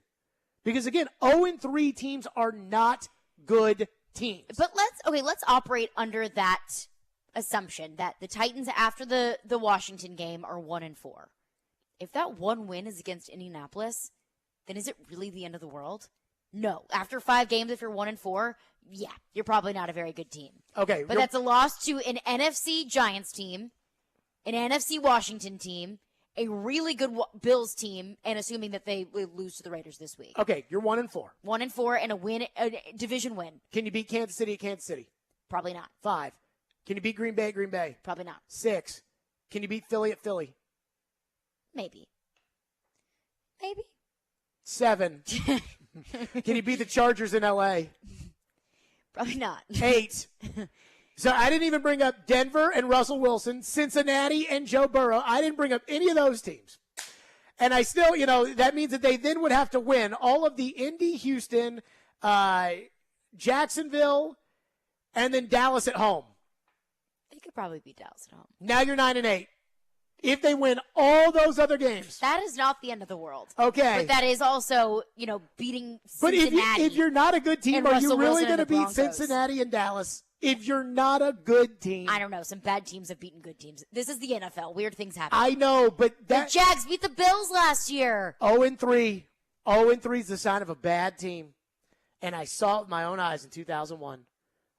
Because, again, 0-3 teams are not good teams. But let's operate under that assumption that the Titans, after the Washington game, are 1-4. If that one win is against Indianapolis, then is it really the end of the world? No. After 5 games, if you're 1-4, yeah, you're probably not a very good team. Okay. But that's a loss to an NFC Giants team, an NFC Washington team, a really good Bills team and assuming that they will lose to the Raiders this week. Okay, you're 1-4. 1-4 and a division win. Can you beat Kansas City at Kansas City? Probably not. 5. Can you beat Green Bay at Green Bay? Probably not. 6. Can you beat Philly at Philly? Maybe. 7. Can you beat the Chargers in L.A.? Probably not. 8. So I didn't even bring up Denver and Russell Wilson, Cincinnati and Joe Burrow. I didn't bring up any of those teams. And I still, that means that they then would have to win all of the Indy, Houston, Jacksonville, and then Dallas at home. They could probably beat Dallas at home. Now you're 9-8. If they win all those other games. That is not the end of the world. Okay. But that is also, beating Cincinnati. But if you're not a good team, are you really going to beat Cincinnati and Dallas? If you're not a good team. I don't know. Some bad teams have beaten good teams. This is the NFL. Weird things happen. I know, but the Jags beat the Bills last year. 0-3. 0-3 is the sign of a bad team. And I saw it with my own eyes in 2001.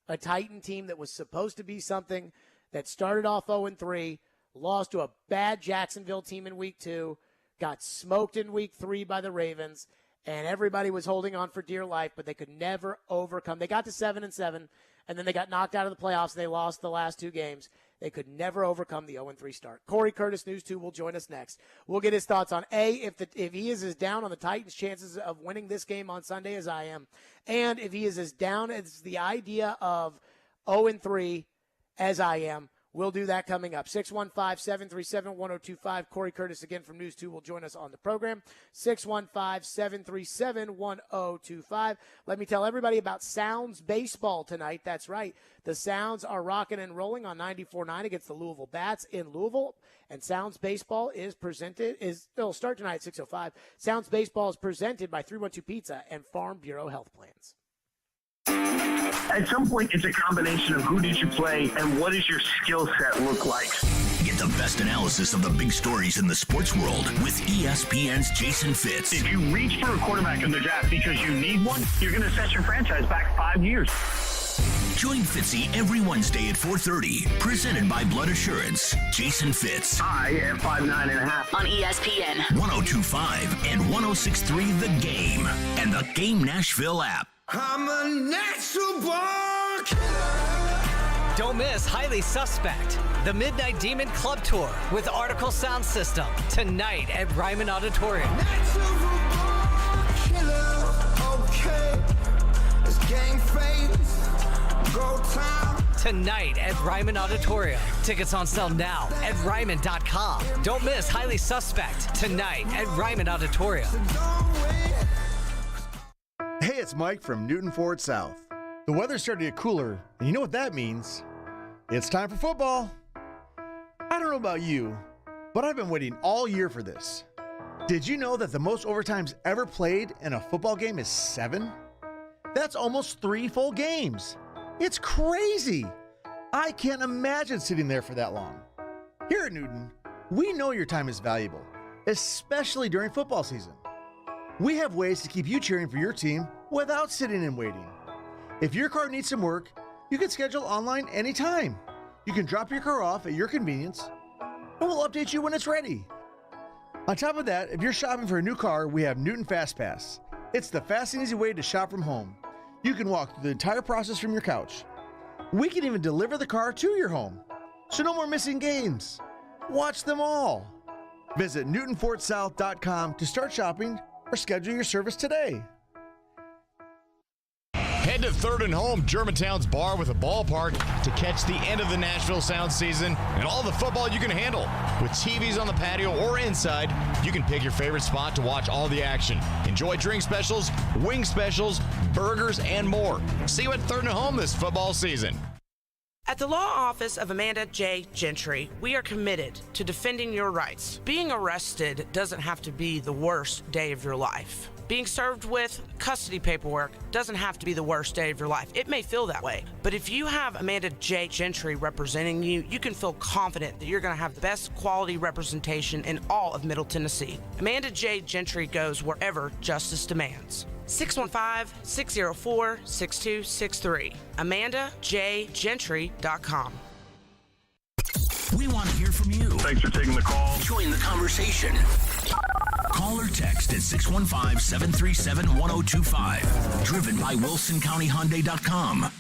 A Titan team that was supposed to be something that started off 0-3, lost to a bad Jacksonville team in week 2, got smoked in week 3 by the Ravens, and everybody was holding on for dear life, but they could never overcome. They got to 7-7, and then they got knocked out of the playoffs, and they lost the last 2 games. They could never overcome the 0-3 start. Corey Curtis, News 2, will join us next. We'll get his thoughts on, if he is as down on the Titans' chances of winning this game on Sunday as I am, and if he is as down as the idea of 0-3 as I am. We'll do that coming up. 615-737-1025. Corey Curtis again from News 2 will join us on the program. 615-737-1025. Let me tell everybody about Sounds Baseball tonight. That's right. The Sounds are rocking and rolling on 94.9 against the Louisville Bats in Louisville. And Sounds Baseball it'll start tonight at 6:05. Sounds Baseball is presented by 312 Pizza and Farm Bureau Health Plans. At some point, it's a combination of who did you play and what does your skill set look like. Get the best analysis of the big stories in the sports world with ESPN's Jason Fitz. If you reach for a quarterback in the draft because you need one, you're going to set your franchise back 5 years. Join Fitzy every Wednesday at 4:30. Presented by Blood Assurance. Jason Fitz. I am 5'9.5" on ESPN 102.5 and 106.3 The Game and the Game Nashville app. I'm a natural born killer. Don't miss Highly Suspect, the Midnight Demon Club Tour with Article Sound System tonight at Ryman Auditorium. Natural born killer, okay. It's gang face, go time. Tonight at Ryman Auditorium. Tickets on sale now at Ryman.com. Don't miss Highly Suspect tonight at Ryman Auditorium. Hey, it's Mike from Newton Ford South. The weather's starting to get cooler, and you know what that means? It's time for football. I don't know about you, but I've been waiting all year for this. Did you know that the most overtimes ever played in a football game is 7? That's almost 3 full games. It's crazy. I can't imagine sitting there for that long. Here at Newton, we know your time is valuable, especially during football season. We have ways to keep you cheering for your team without sitting and waiting. If your car needs some work, you can schedule online anytime. You can drop your car off at your convenience, and we'll update you when it's ready. On top of that, if you're shopping for a new car, we have Newton Fast Pass. It's the fast and easy way to shop from home. You can walk through the entire process from your couch. We can even deliver the car to your home, so no more missing games. Watch them all. Visit NewtonFordSouth.com to start shopping or schedule your service today. Head to Third and Home, Germantown's bar with a ballpark, to catch the end of the Nashville Sound season and all the football you can handle. With TVs on the patio or inside, you can pick your favorite spot to watch all the action. Enjoy drink specials, wing specials, burgers, and more. See you at Third and Home this football season. At the law office of Amanda J. Gentry, we are committed to defending your rights. Being arrested doesn't have to be the worst day of your life. Being served with custody paperwork doesn't have to be the worst day of your life. It may feel that way, but if you have Amanda J. Gentry representing you, you can feel confident that you're going to have the best quality representation in all of Middle Tennessee. Amanda J. Gentry goes wherever justice demands. 615-604-6263. AmandaJGentry.com. We want to hear from you. Thanks for taking the call. Join the conversation. Call or text at 615-737-1025. Driven by WilsonCountyHyundai.com.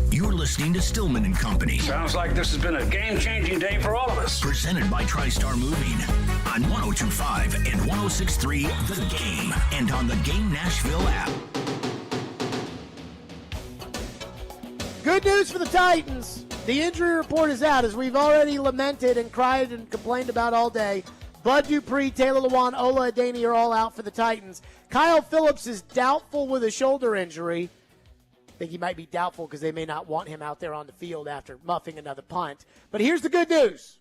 You're listening to Stillman and Company. Sounds like this has been a game-changing day for all of us. Presented by TriStar Moving on 102.5 and 106.3 The Game and on the Game Nashville app. Good news for the Titans. The injury report is out, as we've already lamented and cried and complained about all day. Bud Dupree, Taylor Lewan, Ola Adeni are all out for the Titans. Kyle Phillips is doubtful with a shoulder injury. I think he might be doubtful because they may not want him out there on the field after muffing another punt. But here's the good news.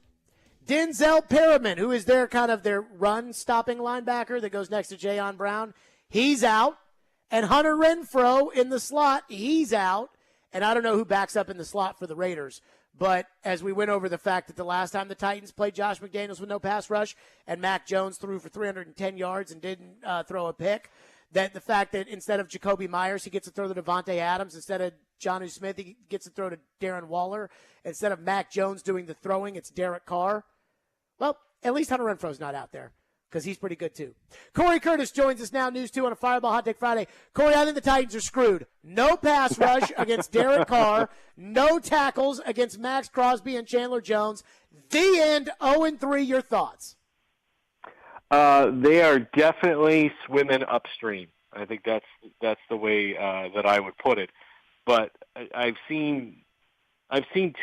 Denzel Perryman, who is their run-stopping linebacker that goes next to Jayon Brown, he's out. And Hunter Renfrow in the slot, he's out. And I don't know who backs up in the slot for the Raiders. But as we went over the fact that the last time the Titans played Josh McDaniels with no pass rush and Mac Jones threw for 310 yards and didn't throw a pick, that the fact that instead of Jacoby Myers, he gets to throw to Devontae Adams. Instead of Jonnu Smith, he gets to throw to Darren Waller. Instead of Mac Jones doing the throwing, it's Derek Carr. Well, at least Hunter Renfrow's not out there because he's pretty good too. Corey Curtis joins us now, News 2 on a Fireball Hot Take Friday. Corey, I think the Titans are screwed. No pass rush against Derek Carr. No tackles against Max Crosby and Chandler Jones. The end, 0-3, your thoughts? They are definitely swimming upstream. I think that's the way that I would put it. But I've seen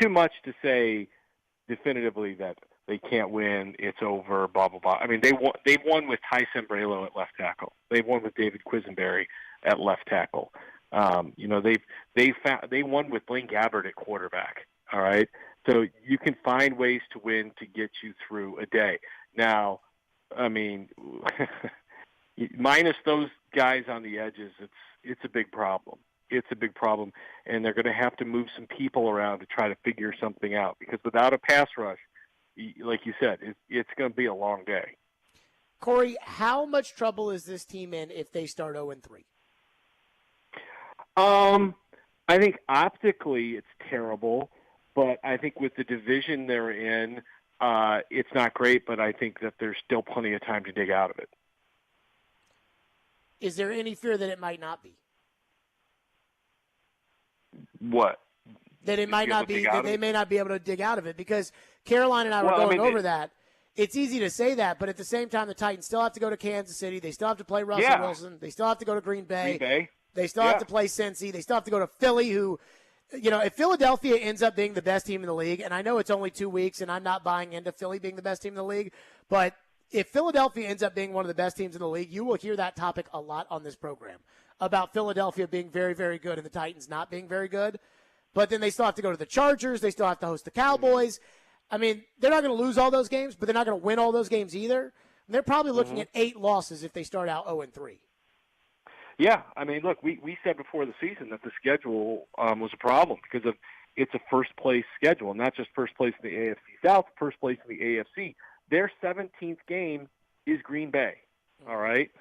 too much to say definitively that they can't win. It's over. Blah blah blah. I mean, they won with Ty Sembrano at left tackle. They won with David Quisenberry at left tackle. They won with Blaine Gabbert at quarterback. All right, so you can find ways to win to get you through a day. Now, I mean, minus those guys on the edges, it's a big problem. It's a big problem, and they're going to have to move some people around to try to figure something out because without a pass rush, like you said, it's going to be a long day. Corey, how much trouble is this team in if they start 0-3? I think optically it's terrible, but I think with the division they're in, it's not great, but I think that there's still plenty of time to dig out of it. Is there any fear that it might not be? What? That it might not be, that they may not be able to dig out of it because Caroline and I were going over that. It's easy to say that, but at the same time, the Titans still have to go to Kansas City. They still have to play Russell Wilson. They still have to go to Green Bay. They still have to play Cincy. They still have to go to Philly, who, if Philadelphia ends up being the best team in the league, and I know it's only 2 weeks, and I'm not buying into Philly being the best team in the league, but if Philadelphia ends up being one of the best teams in the league, you will hear that topic a lot on this program about Philadelphia being very, very good and the Titans not being very good. But then they still have to go to the Chargers. They still have to host the Cowboys. I mean, they're not going to lose all those games, but they're not going to win all those games either. And they're probably looking at 8 losses if they start out 0-3. Yeah, I mean, look, we said before the season that the schedule was a problem because of it's a first-place schedule, not just first place in the AFC South, first place in the AFC. Their 17th game is Green Bay, all right?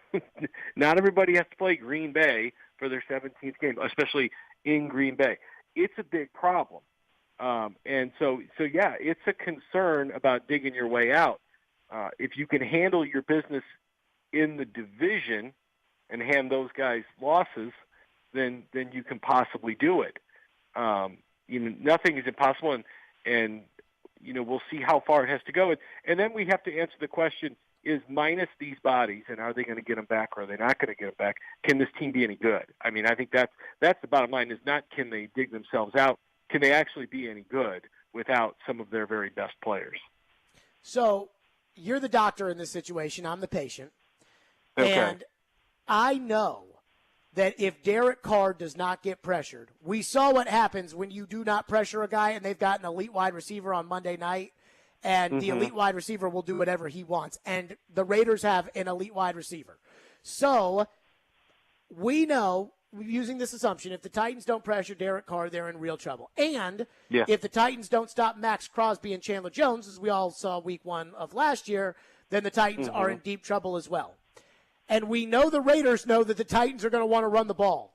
Not everybody has to play Green Bay for their 17th game, especially in Green Bay. It's a big problem. And so yeah, it's a concern about digging your way out. If you can handle your business in the division and hand those guys losses, then you can possibly do it. Nothing is impossible, and we'll see how far it has to go. And then we have to answer the question, is minus these bodies, and are they going to get them back or are they not going to get them back, can this team be any good? I mean, I think that's the bottom line, is not can they dig themselves out, can they actually be any good without some of their very best players? So you're the doctor in this situation. I'm the patient. Okay. And I know that if Derek Carr does not get pressured, we saw what happens when you do not pressure a guy and they've got an elite wide receiver on Monday night, and the elite wide receiver will do whatever he wants. And the Raiders have an elite wide receiver. So we know, using this assumption, if the Titans don't pressure Derek Carr, they're in real trouble. And if the Titans don't stop Max Crosby and Chandler Jones, as we all saw week 1 of last year, then the Titans are in deep trouble as well. And we know the Raiders know that the Titans are going to want to run the ball.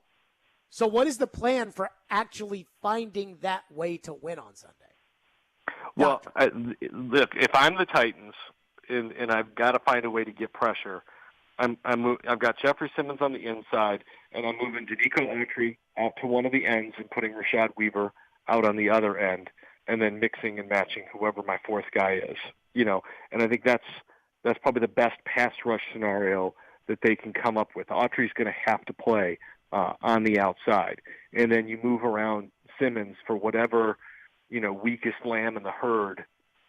So what is the plan for actually finding that way to win on Sunday? Well, look, if I'm the Titans and I've got to find a way to get pressure, I've got Jeffrey Simmons on the inside, and I'm moving Danico Autry out to one of the ends and putting Rashad Weaver out on the other end, and then mixing and matching whoever my fourth guy is. And I think that's probably the best pass rush scenario that they can come up with. Autry's going to have to play on the outside, and then you move around Simmons for whatever weakest lamb in the herd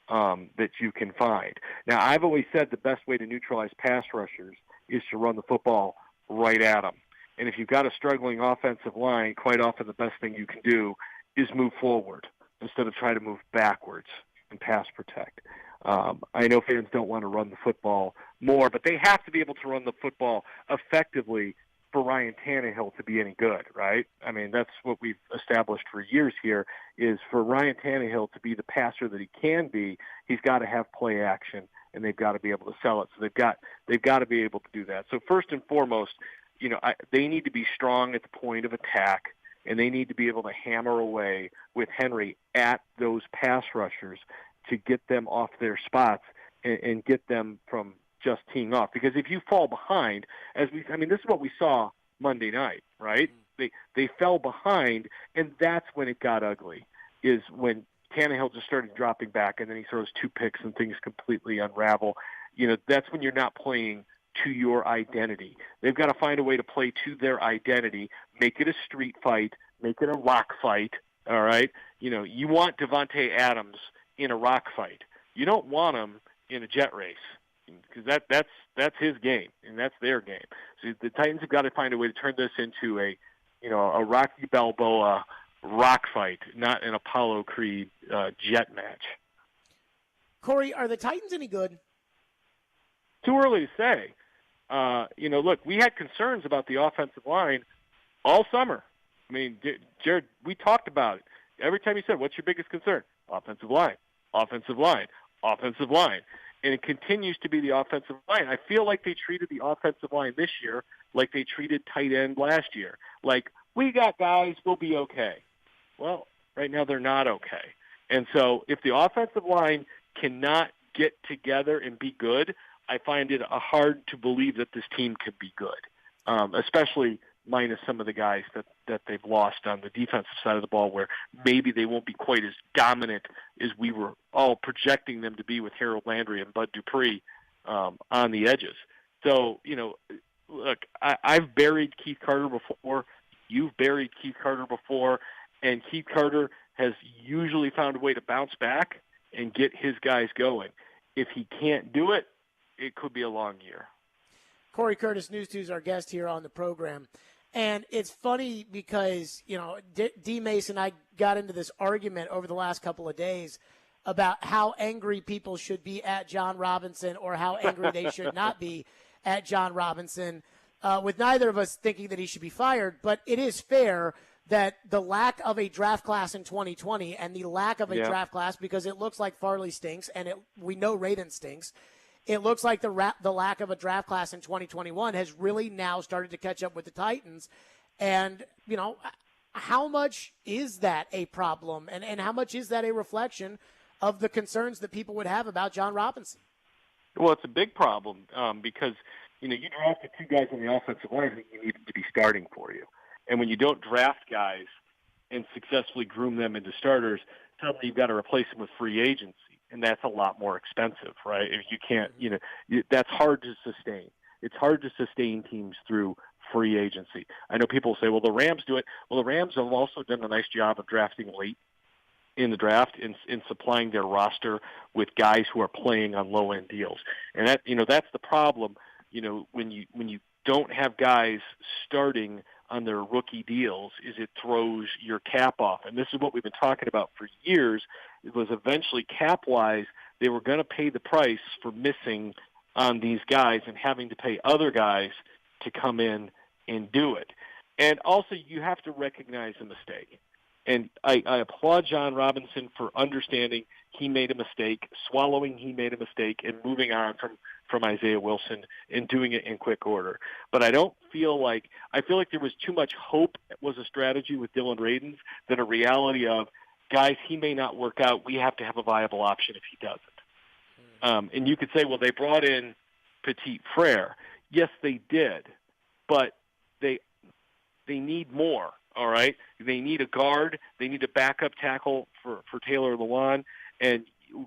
that you can find. Now, I've always said the best way to neutralize pass rushers is to run the football right at them. And if you've got a struggling offensive line, quite often the best thing you can do is move forward instead of try to move backwards and pass protect. I know fans don't want to run the football more, but they have to be able to run the football effectively for Ryan Tannehill to be any good, right? I mean, that's what we've established for years here, is for Ryan Tannehill to be the passer that he can be, he's got to have play action, and they've got to be able to sell it. So they've got to be able to do that. So first and foremost, they need to be strong at the point of attack, and they need to be able to hammer away with Henry at those pass rushers to get them off their spots and get them from just teeing off. Because if you fall behind, this is what we saw Monday night, right? They fell behind, and that's when it got ugly, is when Tannehill just started dropping back, and then he throws 2 picks and things completely unravel. That's when you're not playing to your identity. They've got to find a way to play to their identity, make it a street fight, make it a rock fight, all right? You want Devontae Adams in a rock fight. You don't want him in a jet race, because that's his game, and that's their game. So the Titans have got to find a way to turn this into a Rocky Balboa rock fight, not an Apollo Creed jet match. Corey, are the Titans any good? Too early to say. Look, we had concerns about the offensive line all summer. I mean, Jared, we talked about it. Every time you said, what's your biggest concern? Offensive line, offensive line, offensive line. And it continues to be the offensive line. I feel like they treated the offensive line this year like they treated tight end last year. Like, we got guys, we'll be okay. Well, right now they're not okay. And so if the offensive line cannot get together and be good, I find it hard to believe that this team could be good, especially minus some of the guys that they've lost on the defensive side of the ball, where maybe they won't be quite as dominant as we were all projecting them to be with Harold Landry and Bud Dupree on the edges. So, look, I've buried Keith Carter before. You've buried Keith Carter before. And Keith Carter has usually found a way to bounce back and get his guys going. If he can't do it, it could be a long year. Corey Curtis, News 2, is our guest here on the program. And it's funny because, D. Mason and I got into this argument over the last couple of days about how angry people should be at John Robinson or how angry they should not be at John Robinson, with neither of us thinking that he should be fired. But it is fair that the lack of a draft class in 2020 and the lack of a draft class, because it looks like Farley stinks and we know Radin stinks, it looks like the lack of a draft class in 2021 has really now started to catch up with the Titans. And, how much is that a problem? And how much is that a reflection of the concerns that people would have about John Robinson? Well, it's a big problem because, you drafted 2 guys on the offensive line that you needed to be starting for you. And when you don't draft guys and successfully groom them into starters, suddenly you've got to replace them with free agency. And that's a lot more expensive, right? If you can't, that's hard to sustain. It's hard to sustain teams through free agency. I know people say, well, the Rams do it. Well, the Rams have also done a nice job of drafting late in the draft in supplying their roster with guys who are playing on low-end deals. And that, that's the problem, when you don't have guys starting on their rookie deals, is it throws your cap off. And this is what we've been talking about for years. It was eventually cap-wise, they were going to pay the price for missing on these guys and having to pay other guys to come in and do it. And also, you have to recognize a mistake. And I applaud John Robinson for understanding he made a mistake, swallowing he made a mistake, and moving on from Isaiah Wilson and doing it in quick order. But I feel like there was too much hope was a strategy with Dylan Radins than a reality of, guys, he may not work out. We have to have a viable option if he doesn't. And you could say, well, they brought in Petit Frere. Yes, they did, but they need more. All right, they need a guard. They need a backup tackle for Taylor Lewan. And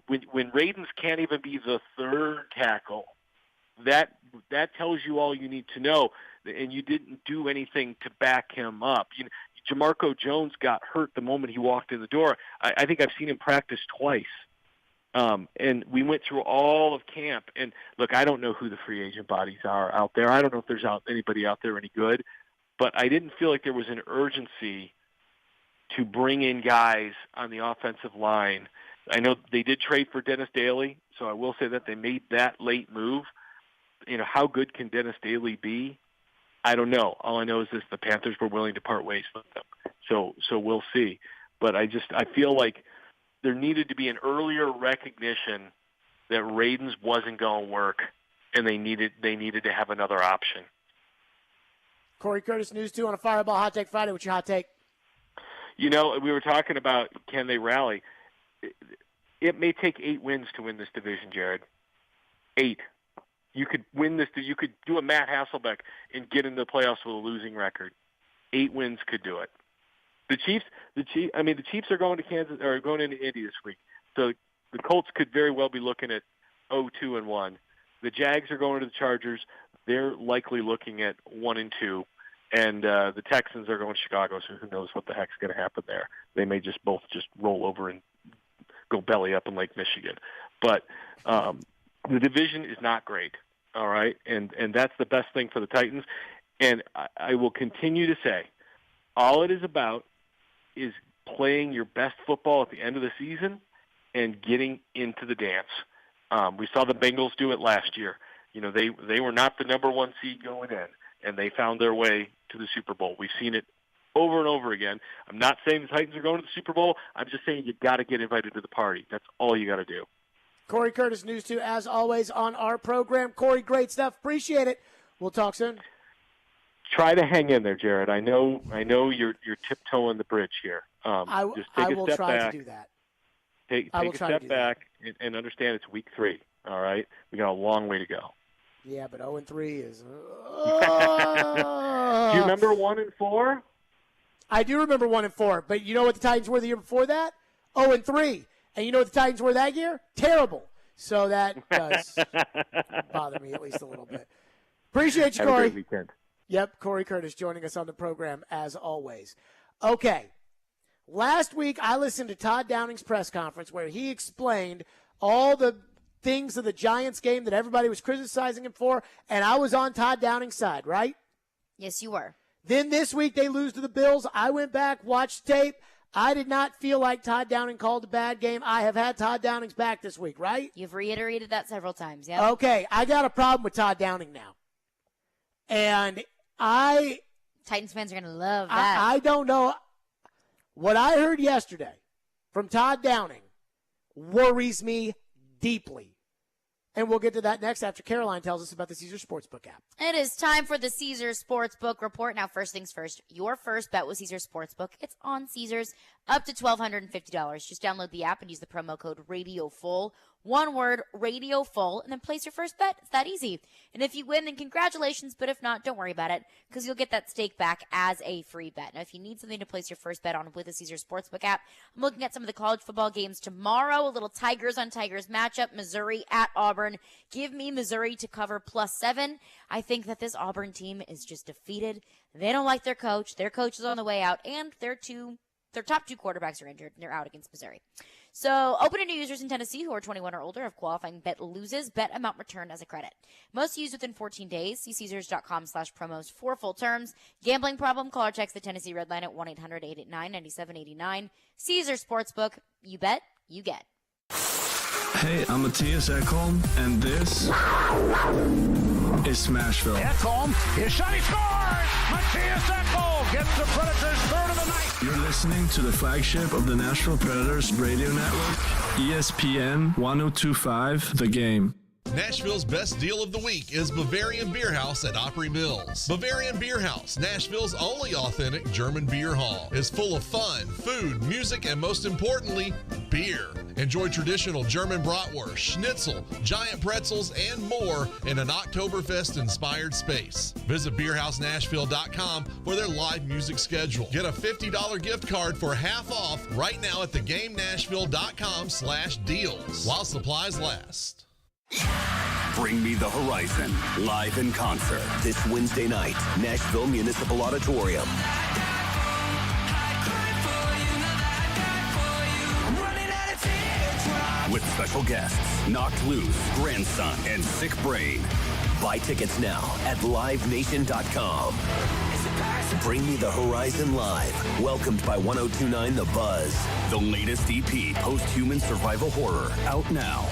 when Radens can't even be the third tackle, that tells you all you need to know. And you didn't do anything to back him up. Jamarco Jones got hurt the moment he walked in the door. I think I've seen him practice twice. And we went through all of camp. And, look, I don't know who the free agent bodies are out there. I don't know if there's anybody out there any good. But I didn't feel like there was an urgency to bring in guys on the offensive line. I know they did trade for Dennis Daly, so I will say that they made that late move. How good can Dennis Daly be? I don't know. All I know is the Panthers were willing to part ways with them. So we'll see. But I feel like there needed to be an earlier recognition that Radens wasn't going to work, and they needed to have another option. Corey Curtis, News 2 on a Fireball Hot Take Friday. What's your hot take? We were talking about can they rally. It may take 8 wins to win this division, Jared. 8. You could win this. You could do a Matt Hasselbeck and get into the playoffs with a losing record. 8 wins could do it. The Chiefs are going to Kansas or going into Indy this week. So the Colts could very well be looking at 0-2-1. The Jags are going to the Chargers. They're likely looking at 1-2, and the Texans are going to Chicago. So who knows what the heck's going to happen there? They may both roll over and go belly up in Lake Michigan. But the division is not great. All right, and that's the best thing for the Titans. And I will continue to say, all it is about is playing your best football at the end of the season and getting into the dance. We saw the Bengals do it last year. They were not the number 1 seed going in, and they found their way to the Super Bowl. We've seen it over and over again. I'm not saying the Titans are going to the Super Bowl. I'm just saying you got to get invited to the party. That's all you got to do. Corey Curtis, News 2, as always, on our program. Corey, great stuff. Appreciate it. We'll talk soon. Try to hang in there, Jared. I know you're tiptoeing the bridge here. Just take a step back. To do that. Take a step back and understand it's week 3. All right, we got a long way to go. Yeah, but 0-3 is. Do you remember 1-4? I do remember 1-4, but you know what the Titans were the year before that? 0-3, and you know what the Titans were that year? Terrible. So that does bother me at least a little bit. Appreciate you, Corey. Have a great weekend. Yep, Corey Curtis joining us on the program as always. Okay, last week I listened to Todd Downing's press conference where he explained all the things of the Giants game that everybody was criticizing him for, and I was on Todd Downing's side, right? Yes, you were. Then this week they lose to the Bills. I went back, watched tape. I did not feel like Todd Downing called a bad game. I have had Todd Downing's back this week, right? You've reiterated that several times, yeah. Okay, I got a problem with Todd Downing now. And Titans fans are going to love that. I don't know. What I heard yesterday from Todd Downing worries me deeply. And we'll get to that next after Caroline tells us about the Caesars Sportsbook app. It is time for the Caesars Sportsbook Report. Now, first things first, your first bet with Caesars Sportsbook. It's on Caesars, up to $1,250. Just download the app and use the promo code RADIOFULL. One word, RADIOFULL, and then place your first bet. It's that easy. And if you win, then congratulations. But if not, don't worry about it, because you'll get that stake back as a free bet. Now, if you need something to place your first bet on with the Caesars Sportsbook app, I'm looking at some of the college football games tomorrow. A little Tigers on Tigers matchup, Missouri at Auburn. Give me Missouri to cover +7. I think that this Auburn team is just defeated. They don't like their coach. Their coach is on the way out, and their top 2 quarterbacks are injured, and they're out against Missouri. So, open to new users in Tennessee who are 21 or older. If qualifying bet loses, bet amount returned as a credit. Most used within 14 days. See Caesars.com/promos for full terms. Gambling problem? Call or text the Tennessee Red Line at 1-800-889-9789. Caesars Sportsbook. You bet, you get. Hey, I'm Matthias Ekholm, and this is Smashville. Ekholm, his shot, he scores! Matthias Ekholm gets the Predators' third of the night. You're listening to the flagship of the Nashville Predators radio network, ESPN 1025, The Game. Nashville's best deal of the week is Bavarian Beer House at Opry Mills. Bavarian Beer House, Nashville's only authentic German beer hall, is full of fun, food, music, and most importantly, beer. Enjoy traditional German bratwurst, schnitzel, giant pretzels, and more in an Oktoberfest-inspired space. Visit BeerHouseNashville.com for their live music schedule. Get a $50 gift card for half off right now at TheGameNashville.com/deals while supplies last. Bring Me the Horizon, live in concert this Wednesday night, Nashville Municipal Auditorium. With special guests, Knocked Loose, Grandson, and Sick Brain. Buy tickets now at LiveNation.com. Bring Me the Horizon Live, welcomed by 1029 The Buzz. The latest EP, Post-Human Survival Horror, out now.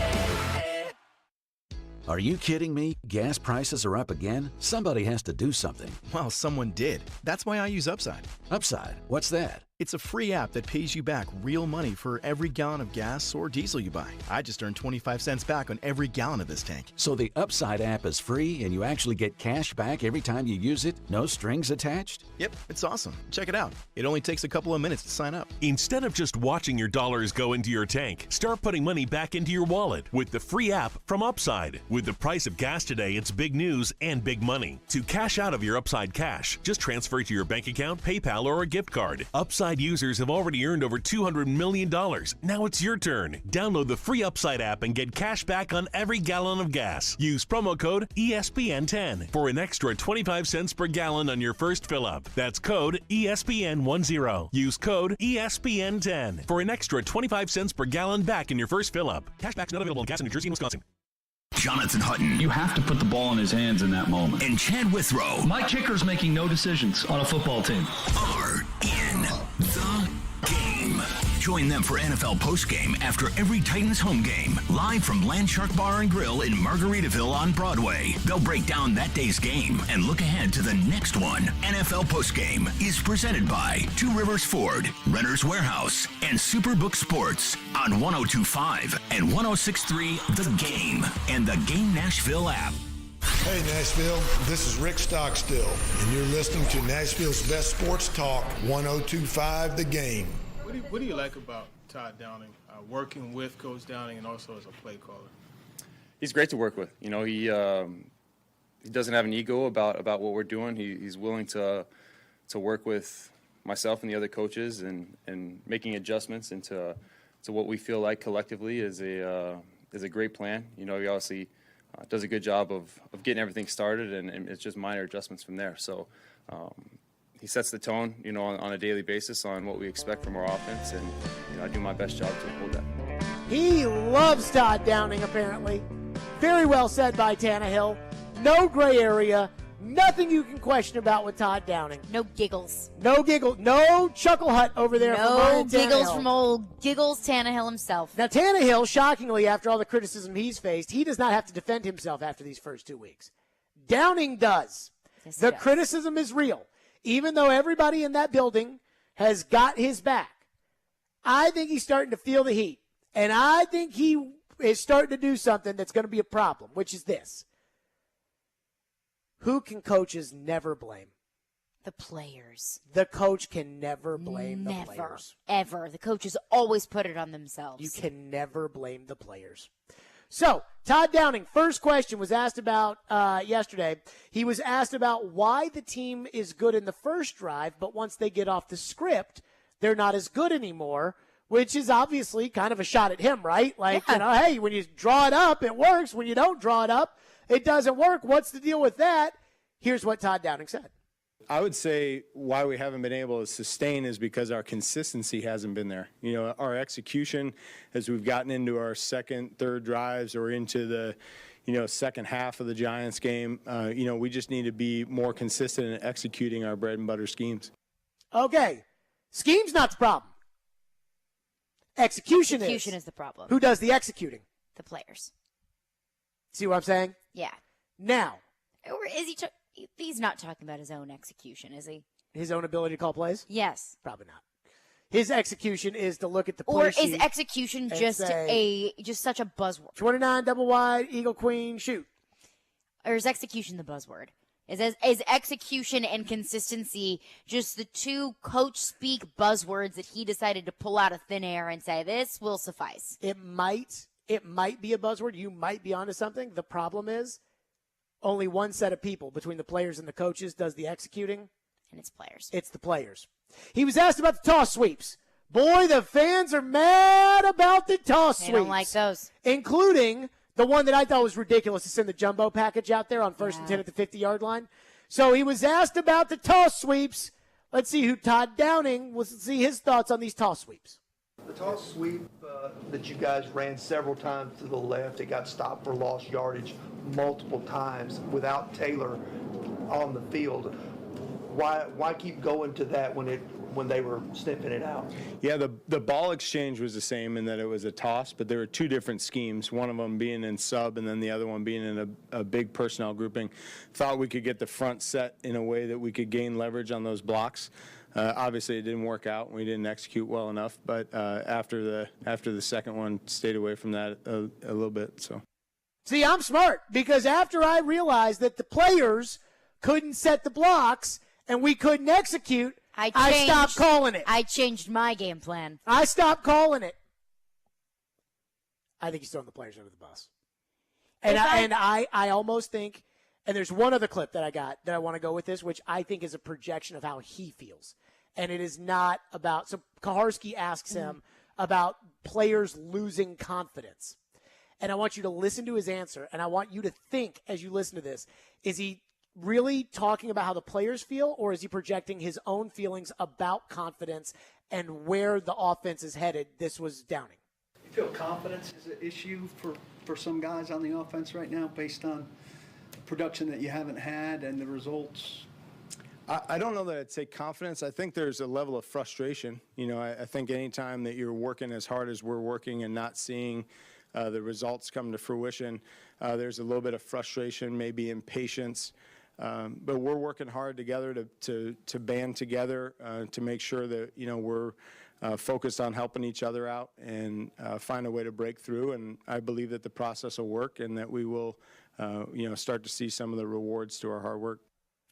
Are you kidding me? Gas prices are up again? Somebody has to do something. Well, someone did. That's why I use Upside. Upside? What's that? It's a free app that pays you back real money for every gallon of gas or diesel you buy. I just earned 25 cents back on every gallon of this tank. So the Upside app is free and you actually get cash back every time you use it? No strings attached? Yep, it's awesome. Check it out. It only takes a couple of minutes to sign up. Instead of just watching your dollars go into your tank, start putting money back into your wallet with the free app from Upside. With the price of gas today, it's big news and big money. To cash out of your Upside cash, just transfer it to your bank account, PayPal, or a gift card. Upside users have already earned over $200 million. Now it's your turn. Download the free Upside app and get cash back on every gallon of gas. Use promo code ESPN10 for an extra 25 cents per gallon on your first fill-up. That's code ESPN10. Use code ESPN10 for an extra 25 cents per gallon back in your first fill-up. Cashback's not available in gas in New Jersey and Wisconsin. Jonathan Hutton. You have to put the ball in his hands in that moment. And Chad Withrow. My kicker's making no decisions on a football team. Are in the game. Join them for NFL postgame after every Titans home game, live from Landshark Bar and Grill in Margaritaville on Broadway. They'll break down that day's game and look ahead to the next one. NFL postgame is presented by Two Rivers Ford, Renter's Warehouse, and Superbook Sports on 102.5 and 106.3 The Game and the Game Nashville app. Hey Nashville, this is Rick Stockstill, and you're listening to Nashville's best sports talk, 102.5 The Game. What do you like about Todd Downing, working with Coach Downing and also as a play caller? He's great to work with. You know, he doesn't have an ego about what we're doing. He's willing to work with myself and the other coaches and making adjustments into what we feel like collectively is a great plan. You know, he obviously does a good job of getting everything started, and it's just minor adjustments from there. So he sets the tone, you know, on a daily basis on what we expect from our offense, and you know, I do my best job to hold that. He loves Todd Downing, apparently. Very well said by Tannehill. No gray area. Nothing you can question about with Todd Downing. No giggles. No giggle. No chuckle hut over there. No giggles from old Giggles Tannehill himself. Now, Tannehill, shockingly, after all the criticism he's faced, he does not have to defend himself after these first 2 weeks. Downing does. Yes, the criticism is real. Even though everybody in that building has got his back, I think he's starting to feel the heat. And I think he is starting to do something that's going to be a problem, which is this. Who can coaches never blame? The players. The coach can never blame the players. Ever. The coaches always put it on themselves. You can never blame the players. So, Todd Downing, first question was asked about yesterday. He was asked about why the team is good in the first drive, but once they get off the script, they're not as good anymore, which is obviously kind of a shot at him, right? Like, you know, hey, when you draw it up, it works. When you don't draw it up, it doesn't work. What's the deal with that? Here's what Todd Downing said. I would say why we haven't been able to sustain is because our consistency hasn't been there. You know, our execution, as we've gotten into our second, third drives or into the, you know, second half of the Giants game, you know, we just need to be more consistent in executing our bread and butter schemes. Okay. Scheme's not the problem. Execution is the problem. Who does the executing? The players. See what I'm saying? Yeah. Now. Or is he... He's not talking about his own execution, is he? His own ability to call plays? Yes. Probably not. His execution is to look at the play Or is sheet execution and just say, just such a buzzword? 29 double wide, eagle queen, shoot. Or is execution the buzzword? Is execution and consistency just the two coach speak buzzwords that he decided to pull out of thin air and say, this will suffice? It might be a buzzword. You might be onto something. The problem is only one set of people between the players and the coaches does the executing. And it's players. It's the players. He was asked about the toss sweeps. Boy, the fans are mad about the toss sweeps. They don't like those. Including the one that I thought was ridiculous to send the jumbo package out there on 1st and 10 at the 50-yard line. So he was asked about the toss sweeps. Let's see who Todd Downing will see his thoughts on these toss sweeps. The toss sweep that you guys ran several times to the left, it got stopped for lost yardage multiple times without Taylor on the field. Why keep going to that when they were sniffing it out? Yeah, the ball exchange was the same in that it was a toss, but there were two different schemes, one of them being in sub and then the other one being in a big personnel grouping. Thought we could get the front set in a way that we could gain leverage on those blocks. Obviously, it didn't work out. We didn't execute well enough, but after the second one, stayed away from that a little bit. So, see, I'm smart because after I realized that the players couldn't set the blocks and we couldn't execute, I stopped calling it. I changed my game plan. I stopped calling it. I think he's throwing the players under the bus. And I almost think, and there's one other clip that I got that I want to go with this, which I think is a projection of how he feels. And it is not about, so Kaharski asks him about players losing confidence. And I want you to listen to his answer, and I want you to think as you listen to this, is he really talking about how the players feel, or is he projecting his own feelings about confidence and where the offense is headed? This was Downing. You feel confidence is an issue for some guys on the offense right now based on production that you haven't had and the results? I don't know that I'd say confidence. I think there's a level of frustration. You know, I think anytime that you're working as hard as we're working and not seeing the results come to fruition, there's a little bit of frustration, maybe impatience. But we're working hard together to band together to make sure that, you know, we're focused on helping each other out and find a way to break through. And I believe that the process will work and that we will, start to see some of the rewards to our hard work.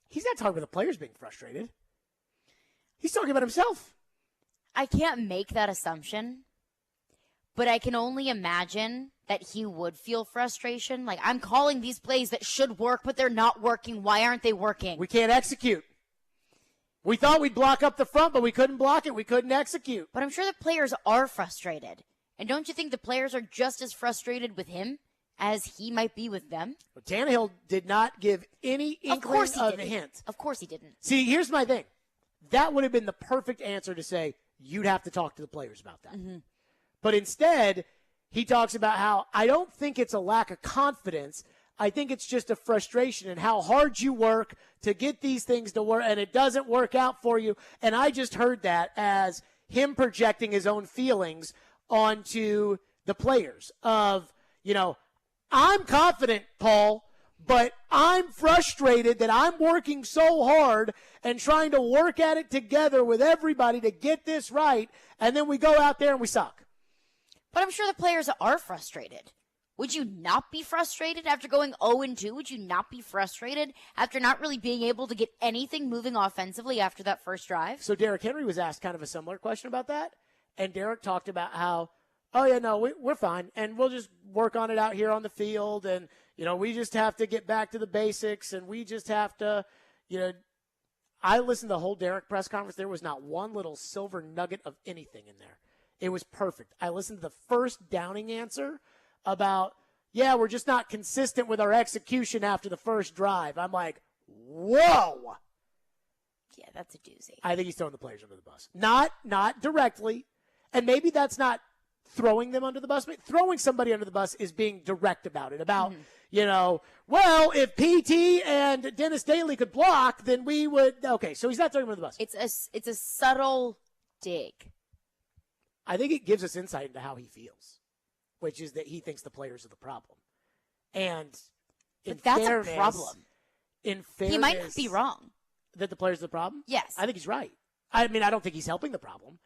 He's not talking about the players being frustrated. He's talking about himself. I can't make that assumption, but I can only imagine that he would feel frustration. Like, I'm calling these plays that should work, but they're not working. Why aren't they working? We can't execute. We thought we'd block up the front, but we couldn't block it. We couldn't execute. But I'm sure the players are frustrated. And don't you think the players are just as frustrated with him as he might be with them? Well, Tannehill did not give any inkling of a hint. Of course he didn't. See, here's my thing. That would have been the perfect answer to say, you'd have to talk to the players about that. Mm-hmm. But instead, he talks about how I don't think it's a lack of confidence. I think it's just a frustration and how hard you work to get these things to work, and it doesn't work out for you. And I just heard that as him projecting his own feelings onto the players of, you know, I'm confident, Paul, but I'm frustrated that I'm working so hard and trying to work at it together with everybody to get this right, and then we go out there and we suck. But I'm sure the players are frustrated. Would you not be frustrated after going 0-2? Would you not be frustrated after not really being able to get anything moving offensively after that first drive? So Derrick Henry was asked kind of a similar question about that, and Derrick talked about how, oh, yeah, no, we're fine, and we'll just work on it out here on the field, and, you know, we just have to get back to the basics, and we just have to, you know, I listened to the whole Derrick press conference. There was not one little silver nugget of anything in there. It was perfect. I listened to the first Downing answer about, yeah, we're just not consistent with our execution after the first drive. I'm like, whoa. Yeah, that's a doozy. I think he's throwing the players under the bus. Not directly, and maybe that's not throwing them under the bus. But throwing somebody under the bus is being direct about it, about, you know, well, if PT and Dennis Daly could block, then we would. Okay, so he's not throwing them under the bus. It's a subtle dig. I think it gives us insight into how he feels, which is that he thinks the players are the problem. And but that's a problem. In fairness, he might not be wrong. That the players are the problem? Yes. I think he's right. I mean, I don't think he's helping the problem,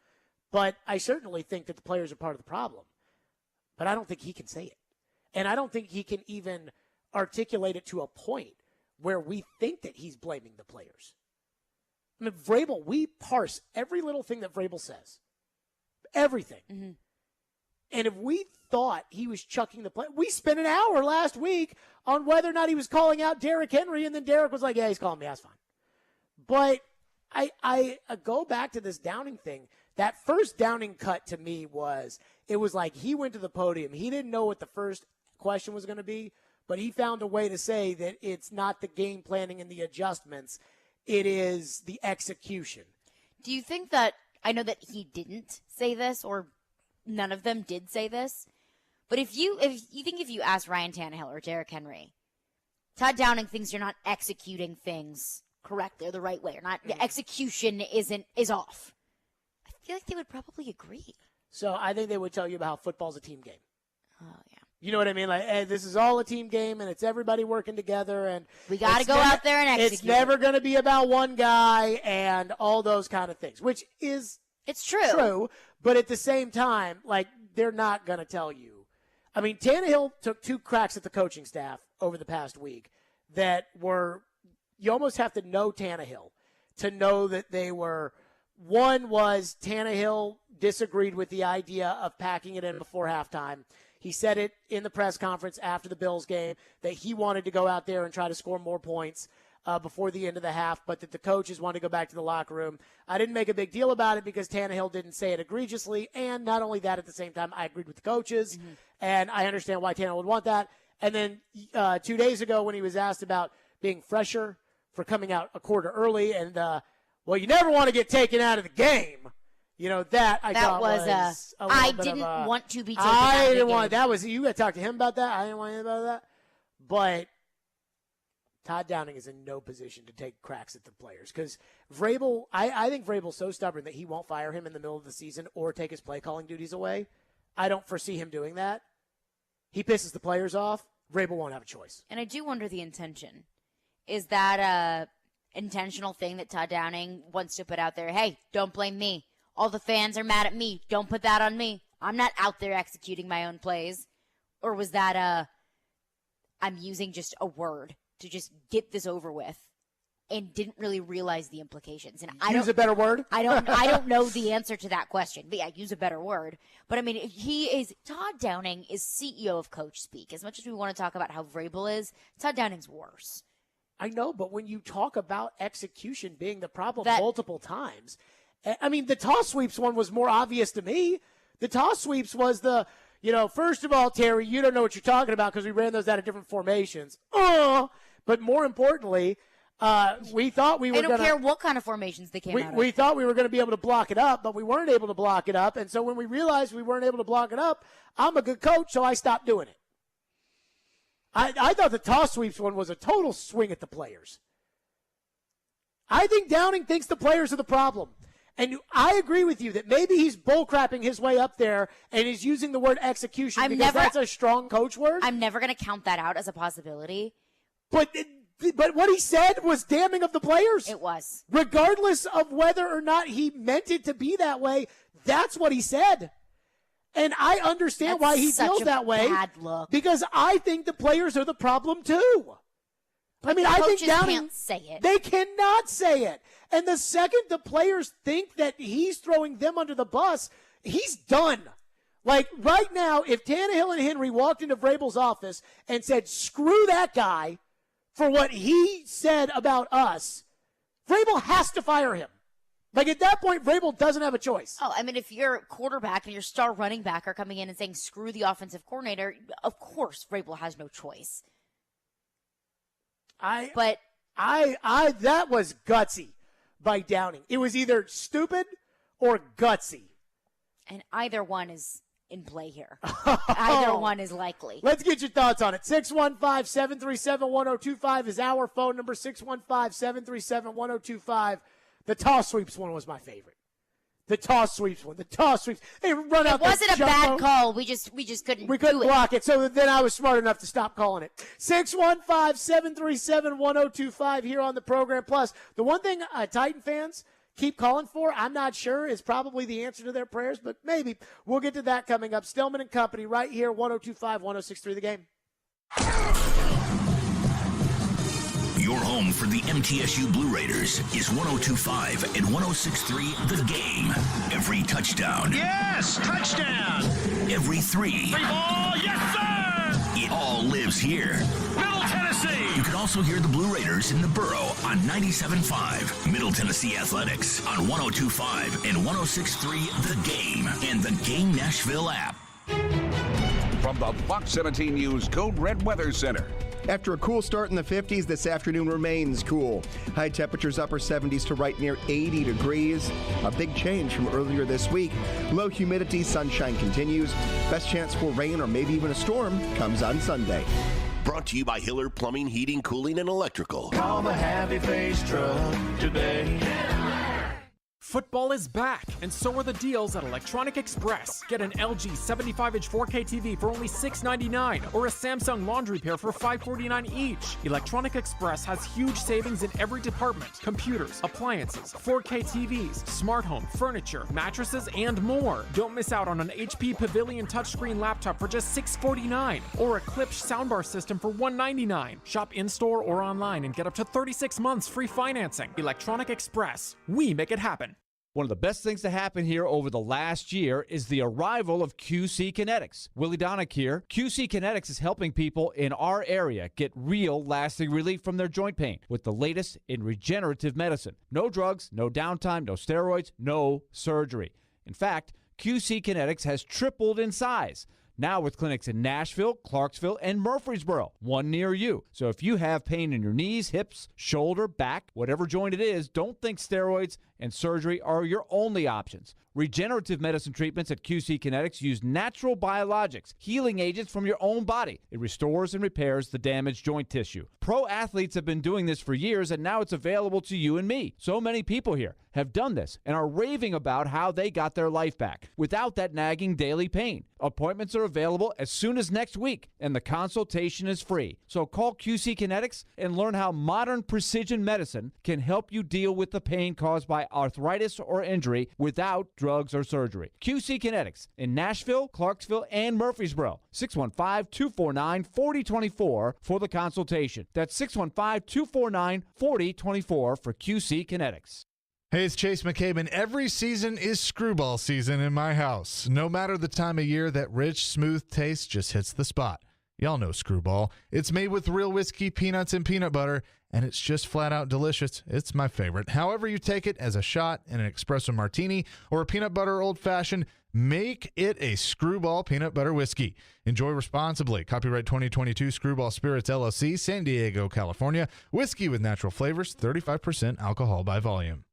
But I certainly think that the players are part of the problem. But I don't think he can say it. And I don't think he can even articulate it to a point where we think that he's blaming the players. I mean, Vrabel, we parse every little thing that Vrabel says. Everything. Mm-hmm. And if we thought he was chucking the play, we spent an hour last week on whether or not he was calling out Derrick Henry, and then Derrick was like, yeah, he's calling me, that's fine. But I go back to this Downing thing. That first Downing cut to me it was like he went to the podium. He didn't know what the first question was going to be, but he found a way to say that it's not the game planning and the adjustments. It is the execution. Do you think that, I know that he didn't say this, or none of them did say this, but if you ask Ryan Tannehill or Derrick Henry, Todd Downing thinks you're not executing things correctly or the right way, or not, the execution is off. I feel like they would probably agree. So I think they would tell you about how football's a team game. Oh, yeah. You know what I mean? Like, hey, this is all a team game, and it's everybody working together, and we got to go out there and execute. It's never going to be about one guy and all those kind of things, which is true. But at the same time, like, they're not going to tell you. I mean, Tannehill took 2 cracks at the coaching staff over the past week that were, you almost have to know Tannehill to know that they were. One was Tannehill disagreed with the idea of packing it in before halftime. He said it in the press conference after the Bills game that he wanted to go out there and try to score more points before the end of the half, but that the coaches wanted to go back to the locker room. I didn't make a big deal about it because Tannehill didn't say it egregiously, and not only that, at the same time, I agreed with the coaches, and I understand why Tannehill would want that. And then 2 days ago when he was asked about being fresher for coming out a quarter early, and, well, you never want to get taken out of the game. You know, that I thought was I didn't want to be taken out of the game. That was, you got to talk to him about that. I didn't want to hear about that. But Todd Downing is in no position to take cracks at the players because Vrabel, I think Vrabel's so stubborn that he won't fire him in the middle of the season or take his play calling duties away. I don't foresee him doing that. He pisses the players off. Vrabel won't have a choice. And I do wonder the intention. Is that a intentional thing that Todd Downing wants to put out there? Hey, don't blame me. All the fans are mad at me. Don't put that on me. I'm not out there executing my own plays. Or was that I'm using just a word to just get this over with and didn't really realize the implications? And Use a better word? I don't know the answer to that question. But yeah, use a better word. But I mean, Todd Downing is CEO of Coach Speak. As much as we want to talk about how Vrabel is, Todd Downing's worse. I know, but when you talk about execution being the problem multiple times, I mean, the toss sweeps one was more obvious to me. The toss sweeps was first of all, Terry, you don't know what you're talking about because we ran those out of different formations. But more importantly, we thought we were going to. I don't care what kind of formations they came out of. We thought we were going to be able to block it up, but we weren't able to block it up. And so when we realized we weren't able to block it up, I'm a good coach, so I stopped doing it. I thought the toss sweeps one was a total swing at the players. I think Downing thinks the players are the problem. And I agree with you that maybe he's bullcrapping his way up there and he's using the word execution that's a strong coach word. I'm never going to count that out as a possibility. But what he said was damning of the players. It was. Regardless of whether or not he meant it to be that way, that's what he said. And I understand why he feels that way. Bad look. Because I think the players are the problem too. But I think Downing can't say it. They cannot say it. And the second the players think that he's throwing them under the bus, he's done. Like right now, if Tannehill and Henry walked into Vrabel's office and said, screw that guy for what he said about us, Vrabel has to fire him. Like at that point, Vrabel doesn't have a choice. Oh, I mean, if your quarterback and your star running back are coming in and saying, screw the offensive coordinator, of course Vrabel has no choice. That was gutsy by Downing. It was either stupid or gutsy. And either one is in play here. Either one is likely. Let's get your thoughts on it. 615-737-1025 is our phone number, 615-737-1025. The toss sweeps one was my favorite. The toss sweeps one. The toss sweeps. They run out. It wasn't a bad call. We just couldn't. We couldn't block it. So then I was smart enough to stop calling it. 615-737-1025 here on the program. Plus, the one thing Titan fans keep calling for, I'm not sure, is probably the answer to their prayers, but maybe. We'll get to that coming up. Stillman and Company right here, 102.5, 106.3 The Game. Your home for the MTSU Blue Raiders is 102.5 and 106.3 The Game. Every touchdown. Yes, touchdown. Every three. Free ball, yes, sir. It all lives here. Middle Tennessee. You can also hear the Blue Raiders in the Borough on 97.5, Middle Tennessee Athletics on 102.5 and 106.3 The Game and the Game Nashville app. From the Fox 17 News Code Red Weather Center. After a cool start in the 50s, this afternoon remains cool. High temperatures upper 70s to right near 80 degrees. A big change from earlier this week. Low humidity, sunshine continues. Best chance for rain or maybe even a storm comes on Sunday. Brought to you by Hiller Plumbing, Heating, Cooling, and Electrical. Call the Happy Face Truck today. Football is back, and so are the deals at Electronic Express. Get an LG 75-inch 4K TV for only $699, or a Samsung laundry pair for $549 each. Electronic Express has huge savings in every department: computers, appliances, 4K TVs, smart home, furniture, mattresses, and more. Don't miss out on an HP Pavilion touchscreen laptop for just $649, or a Klipsch soundbar system for $199. Shop in-store or online and get up to 36 months free financing. Electronic Express. We make it happen. One of the best things to happen here over the last year is the arrival of QC Kinetics. Willie Donick here. QC Kinetics is helping people in our area get real, lasting relief from their joint pain with the latest in regenerative medicine. No drugs, no downtime, no steroids, no surgery. In fact, QC Kinetics has tripled in size. Now with clinics in Nashville, Clarksville, and Murfreesboro, one near you. So if you have pain in your knees, hips, shoulder, back, whatever joint it is, don't think steroids and surgery are your only options. Regenerative medicine treatments at QC Kinetics use natural biologics, healing agents from your own body. It restores and repairs the damaged joint tissue. Pro athletes have been doing this for years, and now it's available to you and me. So many people here have done this and are raving about how they got their life back without that nagging daily pain. Appointments are available as soon as next week, and the consultation is free. So call QC Kinetics and learn how modern precision medicine can help you deal with the pain caused by arthritis or injury without drugs or surgery. QC Kinetics in Nashville, Clarksville, and Murfreesboro. 615-249-4024 for the consultation. That's 615-249-4024 for QC Kinetics. Hey, it's Chase McCabe, and every season is screwball season in my house. No matter the time of year, that rich, smooth taste just hits the spot. Y'all know Screwball. It's made with real whiskey, peanuts, and peanut butter, and it's just flat out delicious. It's my favorite. However you take it, as a shot, in an espresso martini, or a peanut butter old-fashioned, make it a Screwball peanut butter whiskey. Enjoy responsibly. Copyright 2022 Screwball Spirits, LLC, San Diego, California. Whiskey with natural flavors, 35% alcohol by volume.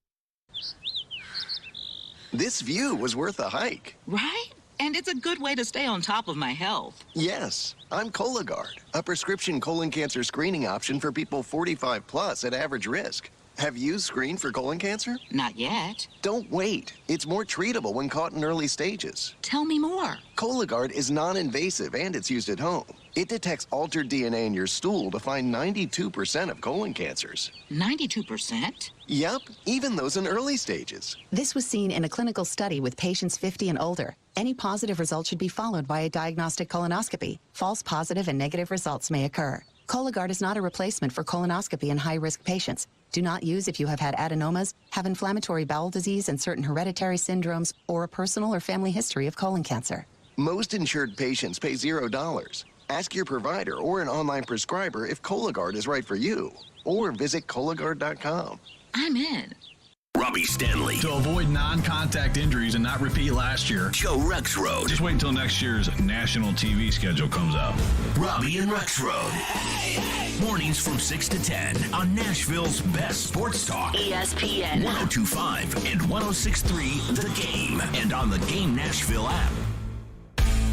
This view was worth a hike. Right? And it's a good way to stay on top of my health. Yes, I'm Cologuard, a prescription colon cancer screening option for people 45 plus at average risk. Have you screened for colon cancer? Not yet. Don't wait. It's more treatable when caught in early stages. Tell me more. Cologuard is non-invasive and it's used at home. It detects altered DNA in your stool to find 92% of colon cancers. 92%? Yep, even those in early stages. This was seen in a clinical study with patients 50 and older. Any positive result should be followed by a diagnostic colonoscopy. False positive and negative results may occur. Cologuard is not a replacement for colonoscopy in high-risk patients. Do not use if you have had adenomas, have inflammatory bowel disease and certain hereditary syndromes, or a personal or family history of colon cancer. Most insured patients pay $0. Ask your provider or an online prescriber if Cologuard is right for you, or visit Cologuard.com. I'm in. Robbie Stanley. To avoid non-contact injuries and not repeat last year, Joe Rexroad. Just wait until next year's national TV schedule comes out. Robbie and Rexroad. Mornings from 6 to 10 on Nashville's best sports talk. ESPN. 102.5 and 106.3 The Game. And on the Game Nashville app.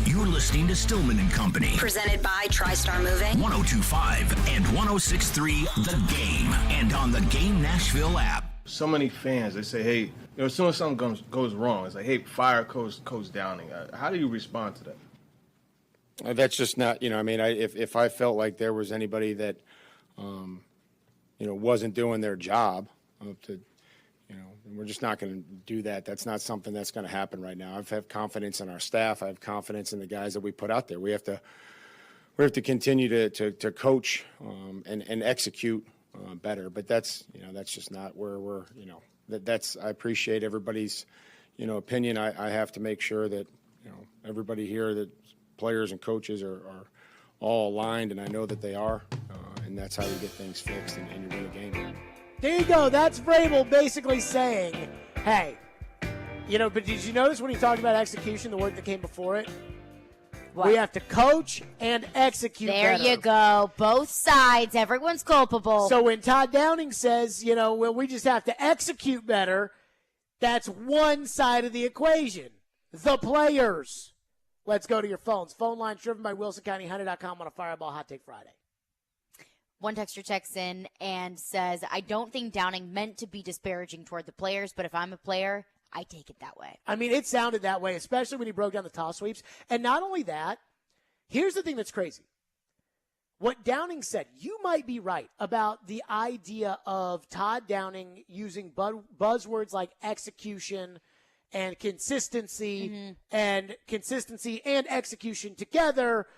You're listening to Stillman and Company. Presented by TriStar Moving. 102.5 and 106.3 The Game. And on the Game Nashville app. So many fans, they say, hey, as soon as something goes wrong, it's like, hey, fire Coach Downing. How do you respond to that? That's just not, if I felt like there was anybody that, wasn't doing their job, to and we're just not going to do that. That's not something that's going to happen right now. I have confidence in our staff. I have confidence in the guys that we put out there. We have to continue to coach and execute better. But that's just not where we're. I appreciate everybody's opinion. I have to make sure that everybody here, that players and coaches are all aligned, and I know that they are. And that's how you get things fixed and you win a game. There you go. That's Vrabel basically saying, hey, but did you notice when he talked about execution, the word that came before it? What? We have to coach and execute There better. you go. Both sides. Everyone's culpable. So when Todd Downing says, well, we just have to execute better, that's one side of the equation. The players. Let's go to your phones. Phone lines driven by WilsonCountyHunter.com on a Fireball Hot Take Friday. One texter checks in and says, I don't think Downing meant to be disparaging toward the players, but if I'm a player, I take it that way. I mean, it sounded that way, especially when he broke down the toss sweeps. And not only that, here's the thing that's crazy. What Downing said, you might be right about the idea of Todd Downing using buzzwords like execution and consistency and execution together,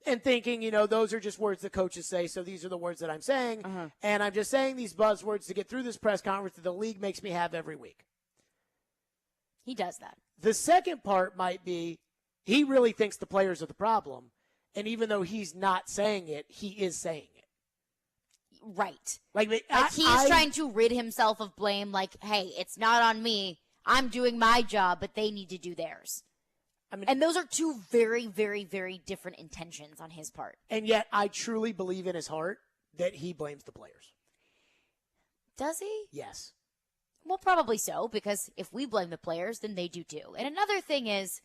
and thinking, those are just words that coaches say, so these are the words that I'm saying. And I'm just saying these buzzwords to get through this press conference that the league makes me have every week. He does that. The second part might be he really thinks the players are the problem, and even though he's not saying it, he is saying it. Right. He's trying to rid himself of blame, like, hey, it's not on me. I'm doing my job, but they need to do theirs. And those are two very, very, very different intentions on his part. And yet I truly believe in his heart that he blames the players. Does he? Yes. Well, probably so, because if we blame the players, then they do too. And another thing is,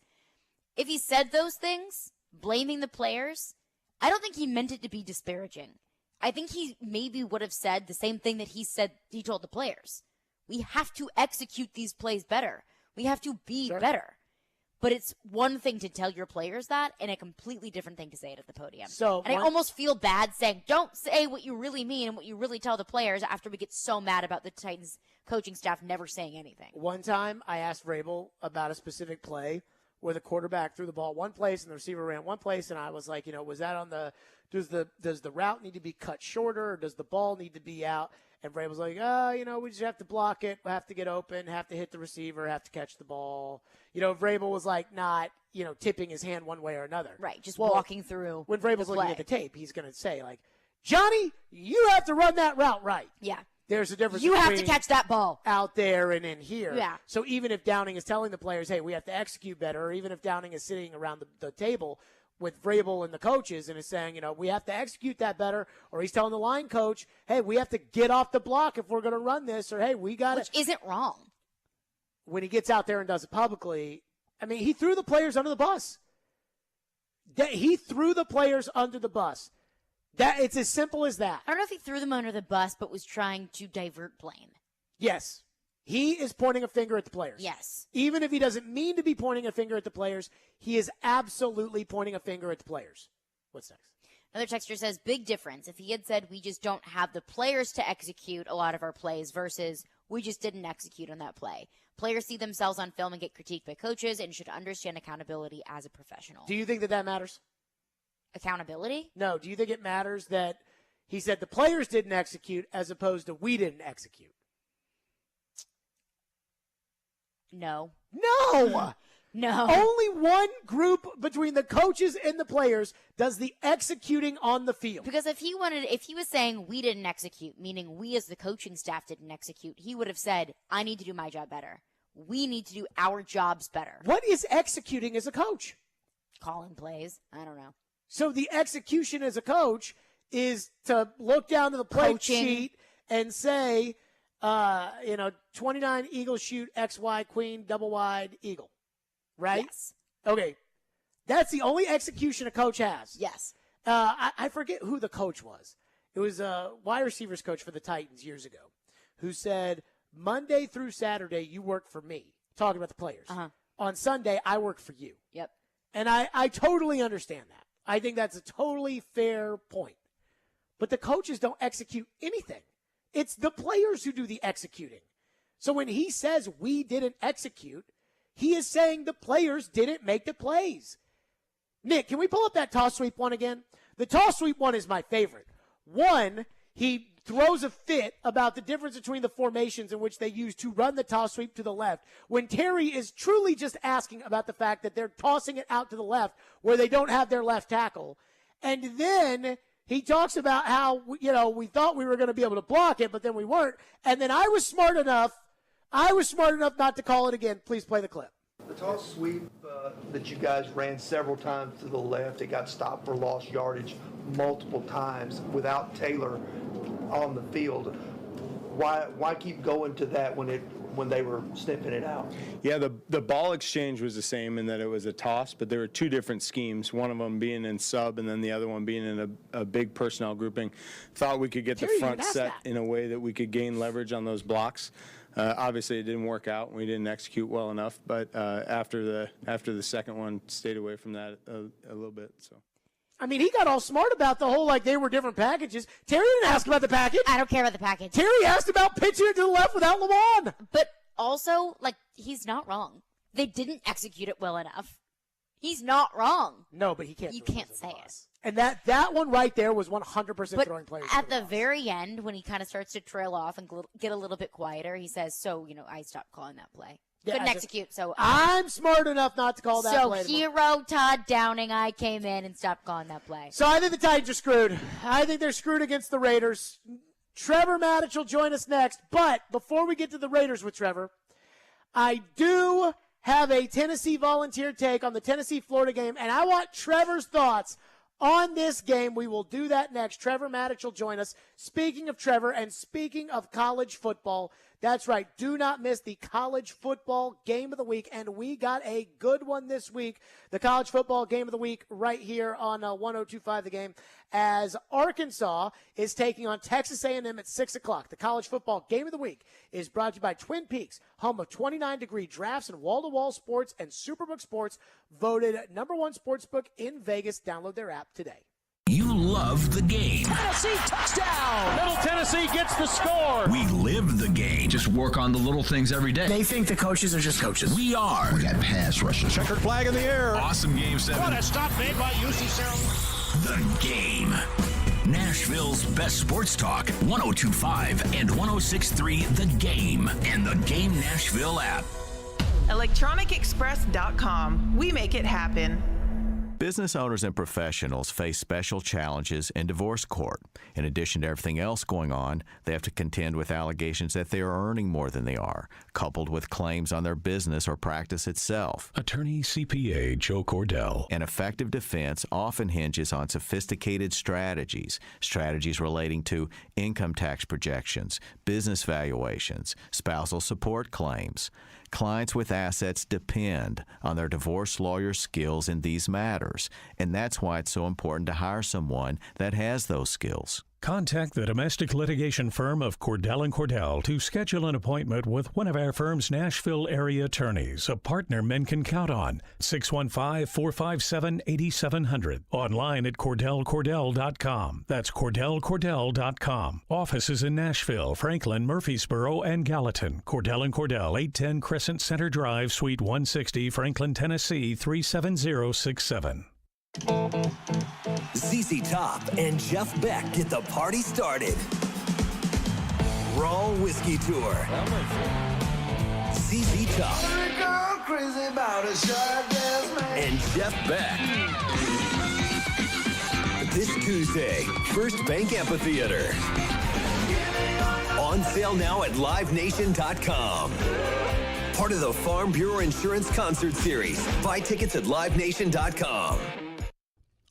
if he said those things, blaming the players, I don't think he meant it to be disparaging. I think he maybe would have said the same thing that he told the players. We have to execute these plays better. We have to be better. But it's one thing to tell your players that, and a completely different thing to say it at the podium. I almost feel bad saying, don't say what you really mean and what you really tell the players after we get so mad about the Titans coaching staff never saying anything. One time I asked Vrabel about a specific play where the quarterback threw the ball one place and the receiver ran one place, and I was like, was that on does the route need to be cut shorter, or does the ball need to be out? And Vrabel's like, we just have to block it, have to get open, have to hit the receiver, have to catch the ball. Vrabel was like not, tipping his hand one way or another. Right, just walking through. When Vrabel's looking at the tape, he's going to say, like, Johnny, you have to run that route right. Yeah. There's a difference. You have to catch that ball out there and in here. Yeah. So even if Downing is telling the players, hey, we have to execute better, or even if Downing is sitting around the table with Vrabel and the coaches and is saying, we have to execute that better, or he's telling the line coach, hey, we have to get off the block if we're going to run this, or hey, we got it. Which isn't wrong. When he gets out there and does it publicly, he threw the players under the bus. He threw the players under the bus. It's as simple as that. I don't know if he threw them under the bus, but was trying to divert blame. Yes. He is pointing a finger at the players. Yes. Even if he doesn't mean to be pointing a finger at the players, he is absolutely pointing a finger at the players. What's next? Another texter says, big difference. If he had said we just don't have the players to execute a lot of our plays versus we just didn't execute on that play. Players see themselves on film and get critiqued by coaches and should understand accountability as a professional. Do you think that matters? Accountability? No. Do you think it matters that he said the players didn't execute as opposed to we didn't execute? No. No! No. Only one group between the coaches and the players does the executing on the field. Because if he was saying we didn't execute, meaning we as the coaching staff didn't execute, he would have said, I need to do my job better. We need to do our jobs better. What is executing as a coach? Calling plays. I don't know. So the execution as a coach is to look down to the play sheet and say, 29 eagle shoot, XY, queen, double wide, eagle. Right? Yes. Okay. That's the only execution a coach has. Yes. I forget who the coach was. It was a wide receivers coach for the Titans years ago who said, Monday through Saturday, you work for me. Talking about the players. On Sunday, I work for you. Yep. And I totally understand that. I think that's a totally fair point. But the coaches don't execute anything. It's the players who do the executing. So when he says we didn't execute, he is saying the players didn't make the plays. Nick, can we pull up that toss sweep one again? The toss sweep one is my favorite. One, he throws a fit about the difference between the formations in which they use to run the toss sweep to the left, when Terry is truly just asking about the fact that they're tossing it out to the left where they don't have their left tackle. And then he talks about how, we thought we were going to be able to block it, but then we weren't. And then I was smart enough not to call it again. Please play the clip. The toss sweep that you guys ran several times to the left, it got stopped for lost yardage multiple times without Taylor on the field. Why keep going to that when they were sniffing it out? Yeah, the ball exchange was the same in that it was a toss, but there were two different schemes, one of them being in sub and then the other one being in a big personnel grouping. Thought we could get the front set in a way that we could gain leverage on those blocks. Obviously, it didn't work out, and we didn't execute well enough. But after the second one, stayed away from that a little bit. So, I mean, he got all smart about the whole they were different packages. Terry didn't ask about the package. I don't care about the package. Terry asked about pitching it to the left without Lamont. But also, he's not wrong. They didn't execute it well enough. He's not wrong. No, but he can't. You can't say it. And that one right there was 100% But throwing players. at the very end, when he kind of starts to trail off and get a little bit quieter, he says, I stopped calling that play. Yeah, Couldn't execute, so... I'm smart enough not to call that play. So, hero Todd Downing, I came in and stopped calling that play. So, I think the Titans are screwed. I think they're screwed against the Raiders. Trevor Maddich will join us next. But before we get to the Raiders with Trevor, I do have a Tennessee Volunteer take on the Tennessee-Florida game, and I want Trevor's thoughts on this game. We will do that next. Trevor Maddich will join us. Speaking of Trevor and speaking of college football, that's right. Do not miss the college football game of the week. And we got a good one this week. The college football game of the week right here on 102.5 The Game, as Arkansas is taking on Texas A&M at 6 o'clock. The college football game of the week is brought to you by Twin Peaks, home of 29-degree drafts and wall-to-wall sports, and Superbook Sports, voted #1 sportsbook in Vegas. Download their app today. You love the game. Tennessee touchdown! Middle Tennessee gets the score. We live the game. Just work on the little things every day. They think the coaches are just coaches. We are. We got pass rushers. Checkered flag in the air. Awesome game 7. What a stop made by UC Sarah. The game. Nashville's best sports talk, 102.5 and 106.3 The Game, and the Game Nashville app. ElectronicExpress.com. We make it happen. Business owners and professionals face special challenges in divorce court. In addition to everything else going on, they have to contend with allegations that they are earning more than they are, coupled with claims on their business or practice itself. Attorney CPA Joe Cordell. An effective defense often hinges on sophisticated strategies relating to income tax projections, business valuations, spousal support claims. Clients with assets depend on their divorce lawyer's skills in these matters, and that's why it's so important to hire someone that has those skills. Contact the domestic litigation firm of Cordell & Cordell to schedule an appointment with one of our firm's Nashville area attorneys, a partner men can count on. 615-457-8700. Online at CordellCordell.com. That's CordellCordell.com. Offices in Nashville, Franklin, Murfreesboro, and Gallatin. Cordell & Cordell, 810 Crescent Center Drive, Suite 160, Franklin, Tennessee, 37067. ZZ Top and Jeff Beck get the party started. Raw Whiskey Tour. ZZ Top and Jeff Beck. This Tuesday, First Bank Amphitheater. On sale now at LiveNation.com. Part of the Farm Bureau Insurance Concert Series. Buy tickets at LiveNation.com.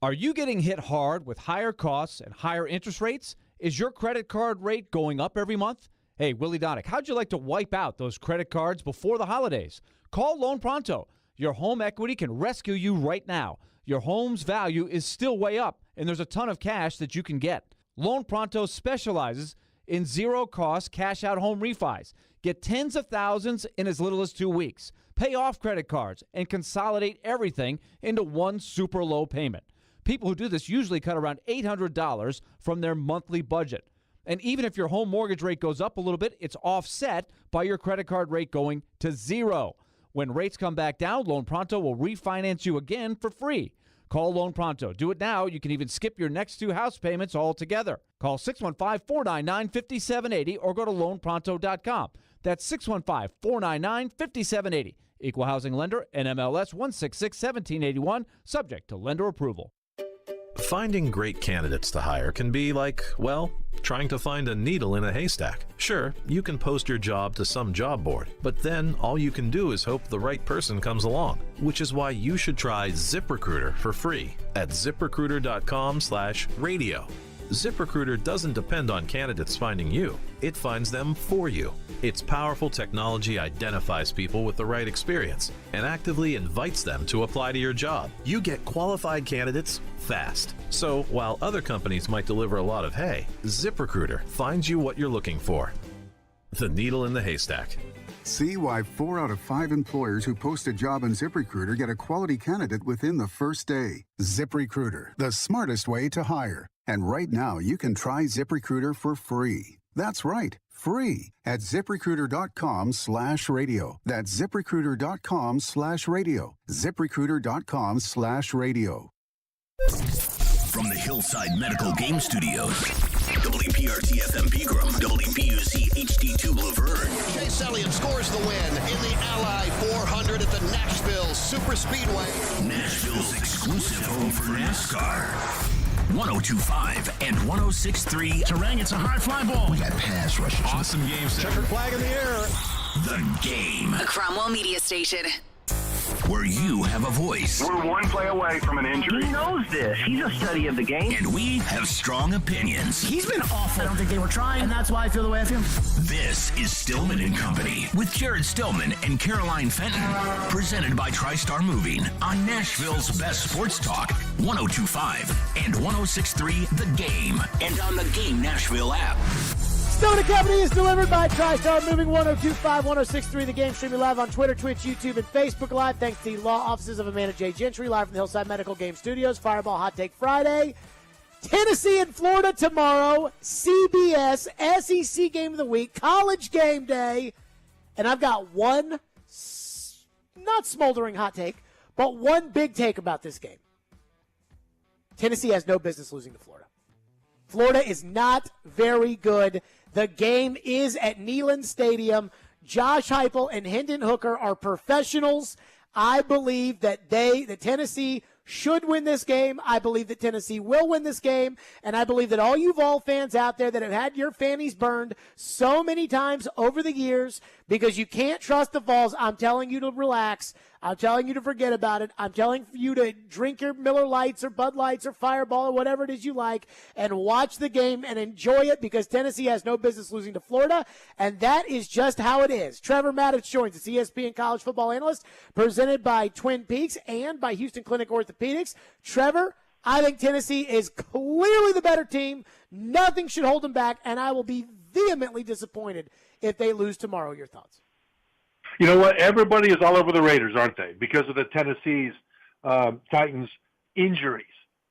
Are you getting hit hard with higher costs and higher interest rates? Is your credit card rate going up every month? Hey, Willie Donick, how'd you like to wipe out those credit cards before the holidays? Call Loan Pronto. Your home equity can rescue you right now. Your home's value is still way up, and there's a ton of cash that you can get. Loan Pronto specializes in zero-cost cash-out home refis. Get tens of thousands in as little as 2 weeks. Pay off credit cards and consolidate everything into one super low payment. People who do this usually cut around $800 from their monthly budget. And even if your home mortgage rate goes up a little bit, it's offset by your credit card rate going to 0. When rates come back down, Loan Pronto will refinance you again for free. Call Loan Pronto. Do it now. You can even skip your next 2 house payments altogether. Call 615-499-5780 or go to loanpronto.com. That's 615-499-5780. Equal housing lender, NMLS 166-1781, subject to lender approval. Finding great candidates to hire can be like, well, trying to find a needle in a haystack. Sure, you can post your job to some job board, but then all you can do is hope the right person comes along, which is why you should try ZipRecruiter for free at ZipRecruiter.com/radio. ZipRecruiter doesn't depend on candidates finding you. It finds them for you. Its powerful technology identifies people with the right experience and actively invites them to apply to your job. You get qualified candidates fast. So while other companies might deliver a lot of hay, ZipRecruiter finds you what you're looking for. The needle in the haystack. See why 4 out of 5 employers who post a job on ZipRecruiter get a quality candidate within the first day. ZipRecruiter, the smartest way to hire. And right now, you can try ZipRecruiter for free. That's right, free at ZipRecruiter.com/radio. That's ZipRecruiter.com/radio. ZipRecruiter.com/radio. From the Hillside Medical Game Studios, WPRT-FM Pegram, WPUC HD2 Laverne. Chase Elliott scores the win in the Ally 400 at the Nashville Super Speedway. Nashville's exclusive home for NASCAR. 102.5 and 106.3. Terang, it's a high fly ball. We got pass rushers. Awesome game. Checker flag in the air. The game. A Cromwell media station. Where you have a voice. We're one play away from an injury. He knows this. He's a study of the game. And we have strong opinions. He's been awful. I don't think they were trying, and that's why I feel the way I feel. This is Stillman and Company with Jared Stillman and Caroline Fenton. Presented by TriStar Moving on Nashville's best sports talk, 102.5 and 106.3 The Game. And on the Game Nashville app. Stillman and Company is delivered by TriStar Moving, 102.5, 106.3 The Game, streaming live on Twitter, Twitch, YouTube, and Facebook Live. Thanks to the law offices of Amanda J. Gentry, live from the Hillside Medical Game Studios. Fireball Hot Take Friday. Tennessee and Florida tomorrow. CBS, SEC Game of the Week, College Game Day. And I've got one, not smoldering hot take, but one big take about this game. Tennessee has no business losing to Florida. Florida is not very good. The game is at Neyland Stadium. Josh Heupel and Hendon Hooker are professionals. I believe that Tennessee should win this game. I believe that Tennessee will win this game. And I believe that all you Vol fans out there that have had your fannies burned so many times over the years because you can't trust the Vols, I'm telling you to relax. I'm telling you to forget about it. I'm telling you to drink your Miller Lights or Bud Lights or Fireball or whatever it is you like and watch the game and enjoy it because Tennessee has no business losing to Florida, and that is just how it is. Trevor Maddux joins us, ESPN college football analyst, presented by Twin Peaks and by Houston Clinic Orthopedics. Trevor, I think Tennessee is clearly the better team. Nothing should hold them back, and I will be vehemently disappointed if they lose tomorrow. Your thoughts? You know what? Everybody is all over the Raiders, aren't they? Because of the Tennessee's Titans injuries.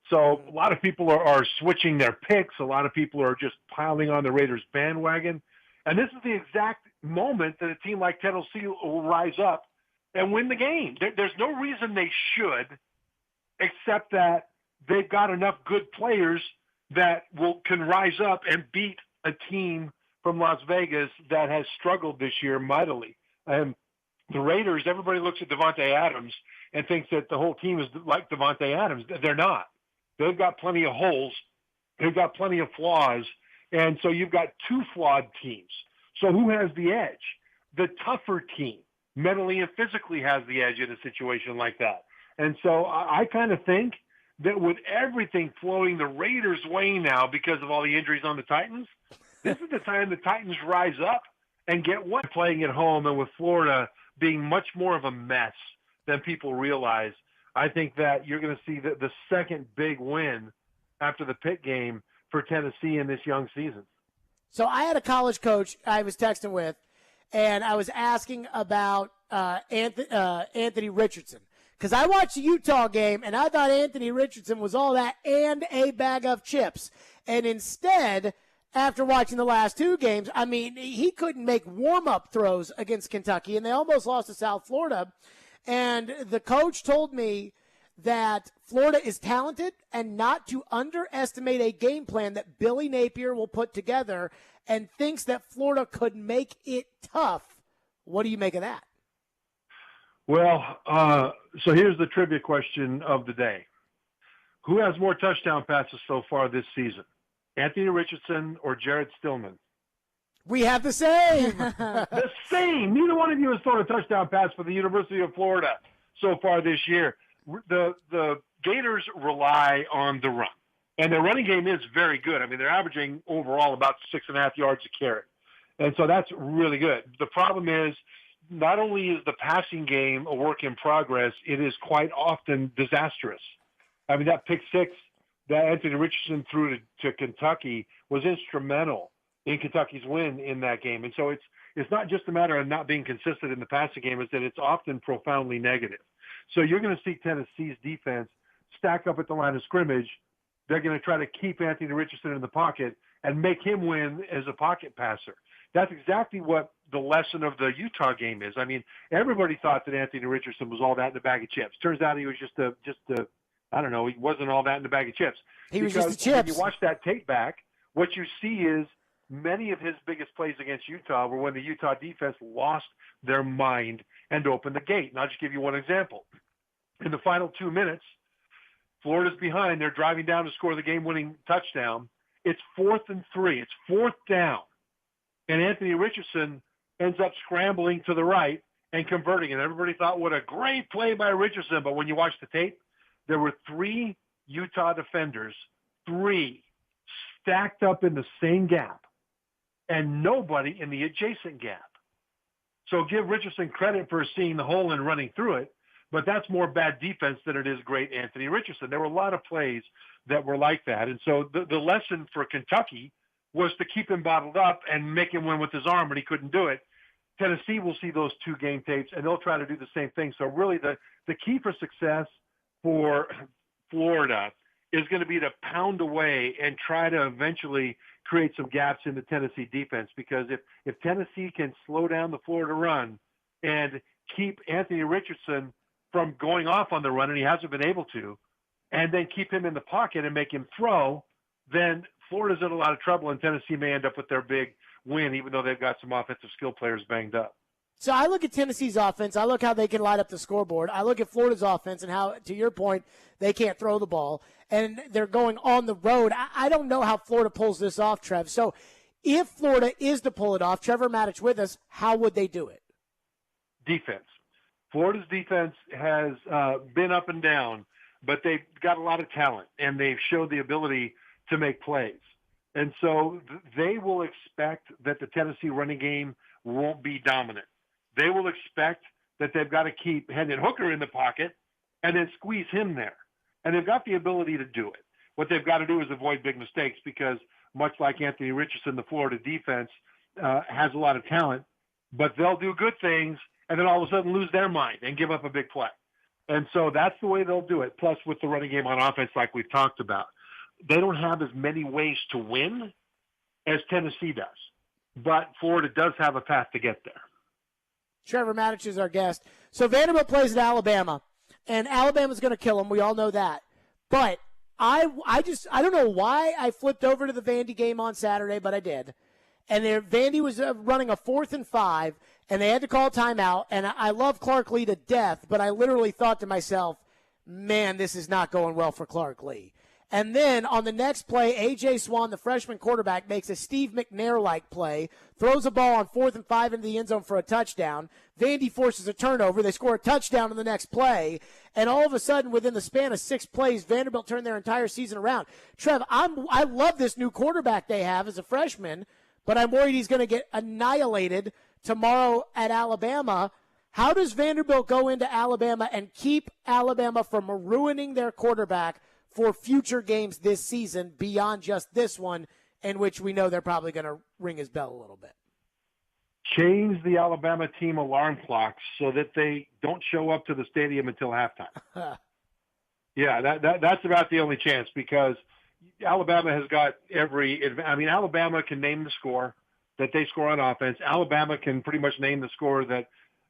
So a lot of people are switching their picks. A lot of people are just piling on the Raiders bandwagon. And this is the exact moment that a team like Tennessee will rise up and win the game. There's no reason they should, except that they've got enough good players that can rise up and beat a team from Las Vegas that has struggled this year mightily. The Raiders, everybody looks at Devontae Adams and thinks that the whole team is like Devontae Adams. They're not. They've got plenty of holes. They've got plenty of flaws. And so you've got two flawed teams. So who has the edge? The tougher team, mentally and physically, has the edge in a situation like that. And so I kind of think that with everything flowing the Raiders' way now because of all the injuries on the Titans, this is the time the Titans rise up and get one playing at home, and with Florida being much more of a mess than people realize. I think that you're going to see the second big win after the Pitt game for Tennessee in this young season. So I had a college coach I was texting with, and I was asking about Anthony Richardson. Because I watched the Utah game, and I thought Anthony Richardson was all that and a bag of chips. And instead, after watching the last two games. I mean, he couldn't make warm-up throws against Kentucky, and they almost lost to South Florida. And the coach told me that Florida is talented and not to underestimate a game plan that Billy Napier will put together, and thinks that Florida could make it tough. What do you make of that? Well, so here's the trivia question of the day. Who has more touchdown passes so far this season? Anthony Richardson or Jared Stillman? We have the same. The same. Neither one of you has thrown a touchdown pass for the University of Florida so far this year. The Gators rely on the run, and their running game is very good. I mean, they're averaging overall about 6.5 yards a carry, and so that's really good. The problem is not only is the passing game a work in progress, it is quite often disastrous. I mean, that pick six that Anthony Richardson threw to Kentucky was instrumental in Kentucky's win in that game. And so it's not just a matter of not being consistent in the passing game, it's that it's often profoundly negative. So you're going to see Tennessee's defense stack up at the line of scrimmage. They're going to try to keep Anthony Richardson in the pocket and make him win as a pocket passer. That's exactly what the lesson of the Utah game is. I mean, everybody thought that Anthony Richardson was all that in a bag of chips. Turns out he was just a I don't know, he wasn't all that in a bag of chips. He was just the chips. When you watch that tape back, what you see is many of his biggest plays against Utah were when the Utah defense lost their mind and opened the gate. And I'll just give you one example. In the final 2 minutes, Florida's behind. They're driving down to score the game-winning touchdown. It's 4th and 3. It's 4th down. And Anthony Richardson ends up scrambling to the right and converting. And everybody thought, what a great play by Richardson. But when you watch the tape, there were 3 Utah defenders, 3 stacked up in the same gap, and nobody in the adjacent gap. So give Richardson credit for seeing the hole and running through it, but that's more bad defense than it is great Anthony Richardson. There were a lot of plays that were like that. And so the lesson for Kentucky was to keep him bottled up and make him win with his arm, and he couldn't do it. Tennessee will see those 2 game tapes, and they'll try to do the same thing. So really the key for success for Florida is going to be to pound away and try to eventually create some gaps in the Tennessee defense, because if Tennessee can slow down the Florida run and keep Anthony Richardson from going off on the run, and he hasn't been able to, and then keep him in the pocket and make him throw, then Florida's in a lot of trouble, and Tennessee may end up with their big win, even though they've got some offensive skill players banged up. So I look at Tennessee's offense. I look how they can light up the scoreboard. I look at Florida's offense and how, to your point, they can't throw the ball, and they're going on the road. I don't know how Florida pulls this off, Trev. So if Florida is to pull it off, Trevor Maddich with us, how would they do it? Defense. Florida's defense has been up and down, but they've got a lot of talent, and they've showed the ability to make plays. And so they will expect that the Tennessee running game won't be dominant. They will expect that they've got to keep Hendon Hooker in the pocket and then squeeze him there. And they've got the ability to do it. What they've got to do is avoid big mistakes, because much like Anthony Richardson, the Florida defense has a lot of talent, but they'll do good things and then all of a sudden lose their mind and give up a big play. And so that's the way they'll do it. Plus with the running game on offense, like we've talked about, they don't have as many ways to win as Tennessee does, but Florida does have a path to get there. Trevor Maddich is our guest. So Vanderbilt plays at Alabama, and Alabama's going to kill them. We all know that. But I don't know why I flipped over to the Vandy game on Saturday, but I did. And Vandy was running a 4th and 5, and they had to call timeout. And I love Clark Lee to death, but I literally thought to myself, man, this is not going well for Clark Lee. And then on the next play, A.J. Swan, the freshman quarterback, makes a Steve McNair-like play, throws a ball on 4th and 5 into the end zone for a touchdown. Vandy forces a turnover. They score a touchdown on the next play. And all of a sudden, within the span of 6 plays, Vanderbilt turned their entire season around. Trev, I love this new quarterback they have as a freshman, but I'm worried he's going to get annihilated tomorrow at Alabama. How does Vanderbilt go into Alabama and keep Alabama from ruining their quarterback for future games this season beyond just this one, in which we know they're probably going to ring his bell a little bit? Change the Alabama team alarm clocks so that they don't show up to the stadium until halftime. Yeah, that's about the only chance, because Alabama has got Alabama can name the score that they score on offense. Alabama can pretty much name the score that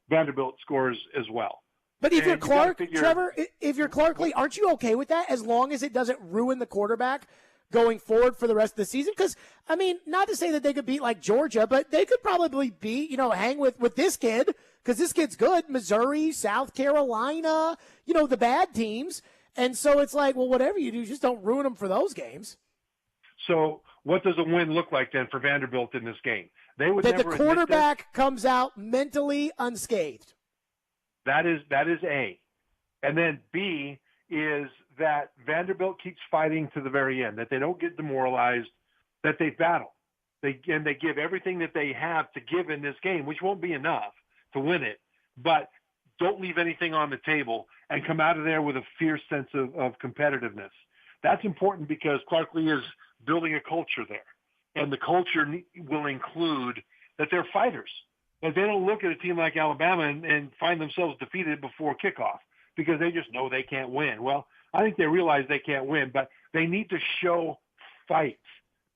Vanderbilt scores as well. But if you're Clark, Trevor, if you're Clark Lee, aren't you okay with that as long as it doesn't ruin the quarterback going forward for the rest of the season? Because, I mean, not to say that they could beat like Georgia, but they could probably beat, hang with this kid because this kid's good. Missouri, South Carolina, the bad teams. And so it's like, well, whatever you do, just don't ruin them for those games. So what does a win look like then for Vanderbilt in this game? They would that never the quarterback comes out mentally unscathed. That is A. And then B is that Vanderbilt keeps fighting to the very end, that they don't get demoralized, that they battle. They give everything that they have to give in this game, which won't be enough to win it, but don't leave anything on the table and come out of there with a fierce sense of competitiveness. That's important because Clark Lee is building a culture there. And the culture will include that they're fighters. And they don't look at a team like Alabama and find themselves defeated before kickoff because they just know they can't win. Well, I think they realize they can't win, but they need to show fight.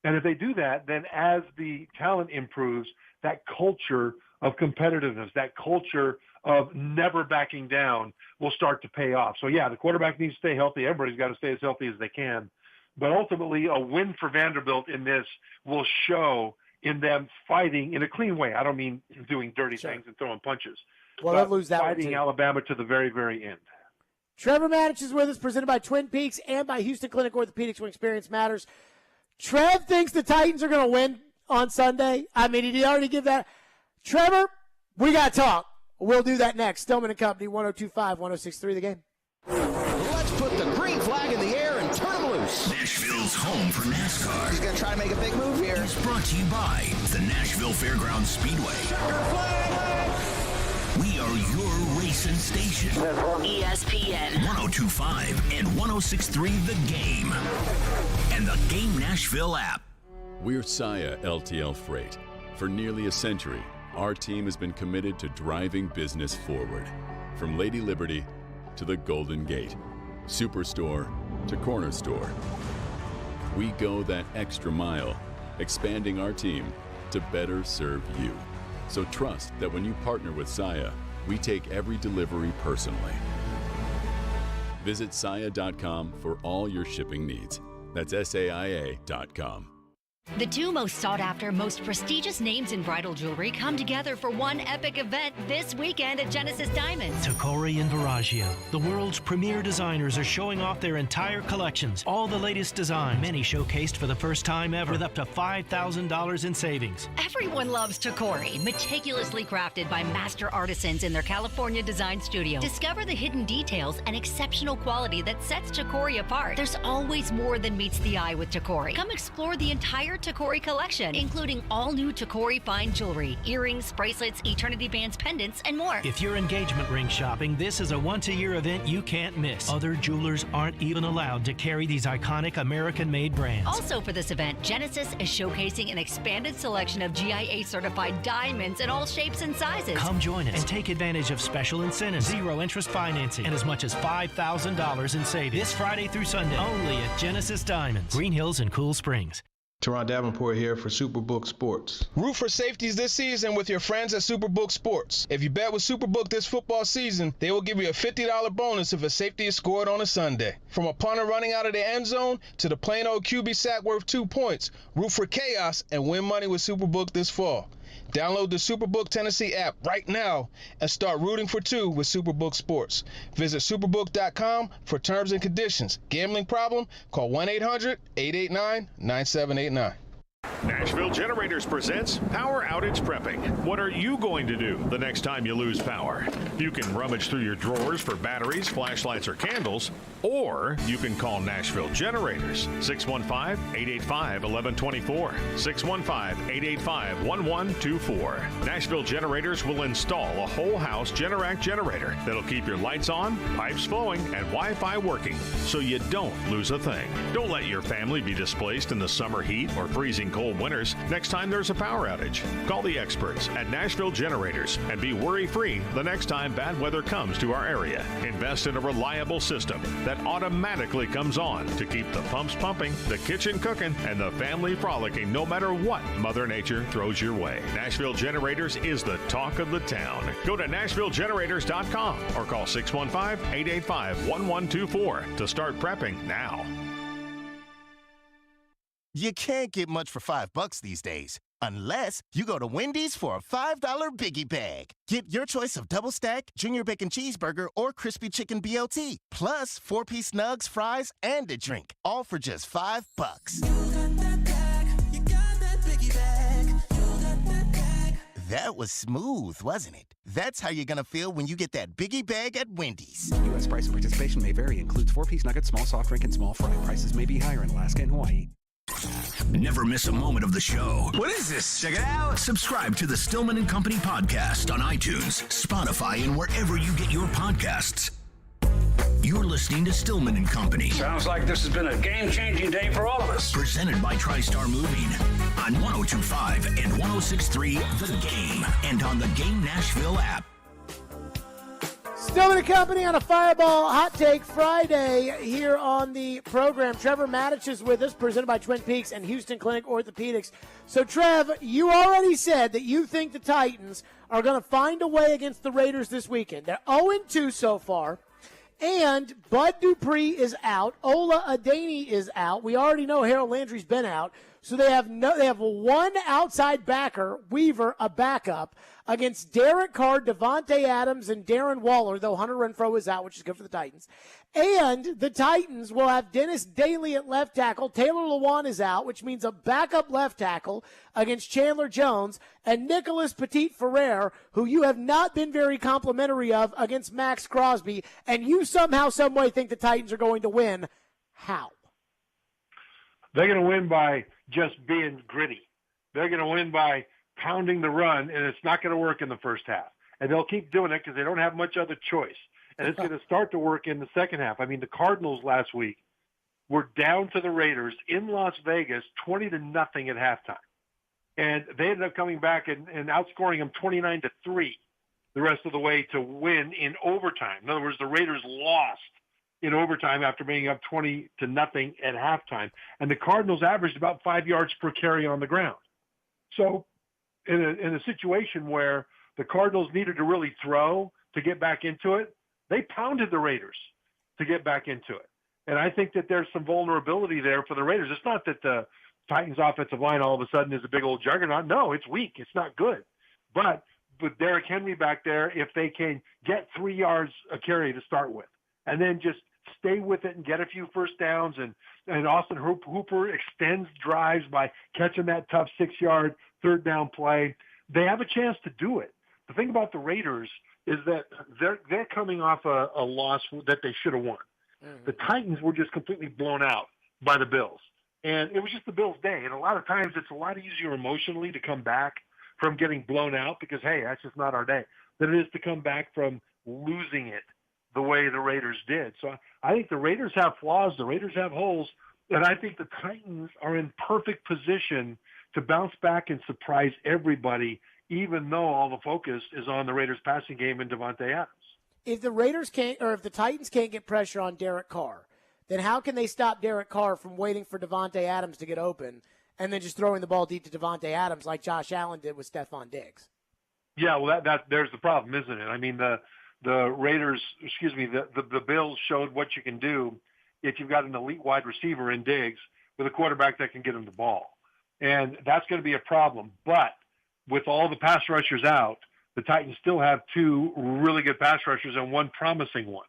And if they do that, then as the talent improves, that culture of competitiveness, that culture of never backing down will start to pay off. So, yeah, the quarterback needs to stay healthy. Everybody's got to stay as healthy as they can. But ultimately, a win for Vanderbilt in this will show in them fighting in a clean way. I don't mean doing dirty things and throwing punches. Well, they'll lose that fighting one too. Alabama to the very, very end. Trevor Matich is with us, presented by Twin Peaks and by Houston Clinic Orthopedics, when experience matters. Trev thinks the Titans are going to win on Sunday. I mean, did he already give that? Trevor, we got to talk. We'll do that next. Stillman and Company, 102.5, 106.3 The Game. Let's put the green flag in the air and turn them loose. Nashville's home for NASCAR. He's going to try to make a big move here. It's brought to you by the Nashville Fairgrounds Speedway. We are your racing station. ESPN 102.5 and 106.3 The Game. And the Game Nashville app. We're Saia LTL Freight. For nearly a century, our team has been committed to driving business forward. From Lady Liberty to the Golden Gate, Superstore to Corner Store. We go that extra mile, expanding our team to better serve you. So trust that when you partner with Saia, we take every delivery personally. Visit Saia.com for all your shipping needs. That's SAIA.com. The two most sought-after, most prestigious names in bridal jewelry come together for one epic event this weekend at Genesis Diamonds. Tacori and Veragio, the world's premier designers, are showing off their entire collections. All the latest designs, many showcased for the first time ever, with up to $5,000 in savings. Everyone loves Tacori, meticulously crafted by master artisans in their California design studio. Discover the hidden details and exceptional quality that sets Tacori apart. There's always more than meets the eye with Tacori. Come explore the entire Tacori collection, including all new Tacori fine jewelry, earrings, bracelets, eternity bands, pendants, and more. If you're engagement ring shopping, this is a once-a-year event you can't miss. Other jewelers aren't even allowed to carry these iconic American-made brands. Also for this event, Genesis is showcasing an expanded selection of GIA-certified diamonds in all shapes and sizes. Come join us and take advantage of special incentives, zero-interest financing, and as much as $5,000 in savings. This Friday through Sunday, only at Genesis Diamonds, Green Hills and Cool Springs. Teron Davenport here for Superbook Sports. Root for safeties this season with your friends at Superbook Sports. If you bet with Superbook this football season, they will give you a $50 bonus if a safety is scored on a Sunday. From a punter running out of the end zone to the plain old QB sack worth 2 points, root for chaos and win money with Superbook this fall. Download the Superbook Tennessee app right now and start rooting for two with Superbook Sports. Visit superbook.com for terms and conditions. Gambling problem? Call 1-800-889-9789. Nashville Generators presents Power Outage Prepping. What are you going to do the next time you lose power? You can rummage through your drawers for batteries, flashlights, or candles, or you can call Nashville Generators, 615-885-1124, 615-885-1124. Nashville Generators will install a whole house Generac generator that'll keep your lights on, pipes flowing, and Wi-Fi working, so you don't lose a thing. Don't let your family be displaced in the summer heat or freezing cold winter winners next time there's a power outage. Call the experts at Nashville Generators and be worry-free the next time bad weather comes to our area. Invest in a reliable system that automatically comes on to keep the pumps pumping, the kitchen cooking, and the family frolicking no matter what Mother Nature throws your way. Nashville Generators is the talk of the town. Go to NashvilleGenerators.com or call 615-885-1124 to start prepping now. You can't get much for $5 these days, unless you go to Wendy's for a $5 Biggie Bag. Get your choice of double stack, junior bacon cheeseburger, or crispy chicken BLT, plus 4-piece nugs, fries, and a drink, all for just $5. That was smooth, wasn't it? That's how you're gonna feel when you get that Biggie Bag at Wendy's. U.S. price and participation may vary. Includes 4-piece nuggets, small soft drink, and small fry. Prices may be higher in Alaska and Hawaii. Never miss a moment of the show. What is this? Check it out. Subscribe to the Stillman and Company podcast on iTunes, Spotify, and wherever you get your podcasts. You're listening to Stillman and Company. Sounds like this has been a game-changing day for all of us. Presented by TriStar Moving on 102.5 and 106.3 The Game and on the Game Nashville app. Stillman and Company on a Fireball Hot Take Friday here on the program. Trevor Matich is with us, presented by Twin Peaks and Houston Clinic Orthopedics. So, Trev, you already said that you think the Titans are going to find a way against the Raiders this weekend. They're 0-2 so far, and Bud Dupree is out. Ola Adeni is out. We already know Harold Landry's been out. So they have one outside backer, Weaver, a backup, against Derek Carr, Devontae Adams, and Darren Waller, though Hunter Renfrow is out, which is good for the Titans. And the Titans will have Dennis Daly at left tackle. Taylor Lewan is out, which means a backup left tackle against Chandler Jones, and Nicholas Petit-Ferrer, who you have not been very complimentary of, against Max Crosby. And you somehow, someway think the Titans are going to win. How? They're going to win by just being gritty. They're going to win by pounding the run, and it's not going to work in the first half. And they'll keep doing it because they don't have much other choice. And it's going to start to work in the second half. I mean, the Cardinals last week were down to the Raiders in Las Vegas 20-0 at halftime. And they ended up coming back and outscoring them 29-3 the rest of the way to win in overtime. In other words, the Raiders lost in overtime after being up 20-0 at halftime. And the Cardinals averaged about 5 yards per carry on the ground. So in a situation where the Cardinals needed to really throw to get back into it, they pounded the Raiders to get back into it. And I think that there's some vulnerability there for the Raiders. It's not that the Titans offensive line all of a sudden is a big old juggernaut. No, it's weak. It's not good. But with Derrick Henry back there, if they can get 3 yards a carry to start with, and then just stay with it and get a few first downs, and Austin Hooper extends drives by catching that tough 6-yard third down play, they have a chance to do it. The thing about the Raiders is that they're coming off a loss that they should have won. Mm-hmm. The Titans were just completely blown out by the Bills. And it was just the Bills' day. And a lot of times it's a lot easier emotionally to come back from getting blown out because, hey, that's just not our day, than it is to come back from losing it the way the Raiders did. So I think the Raiders have flaws, the Raiders have holes, and I think the Titans are in perfect position to bounce back and surprise everybody, even though all the focus is on the Raiders passing game and Devontae Adams. If the Raiders can't, or if the Titans can't get pressure on Derek Carr, then how can they stop Derek Carr from waiting for Devontae Adams to get open and then just throwing the ball deep to Devontae Adams like Josh Allen did with Stephon Diggs? Yeah, well, that there's the problem, isn't it? I mean, the Raiders, the Bills showed what you can do if you've got an elite wide receiver in Diggs with a quarterback that can get him the ball. And that's going to be a problem. But with all the pass rushers out, the Titans still have two really good pass rushers and one promising one.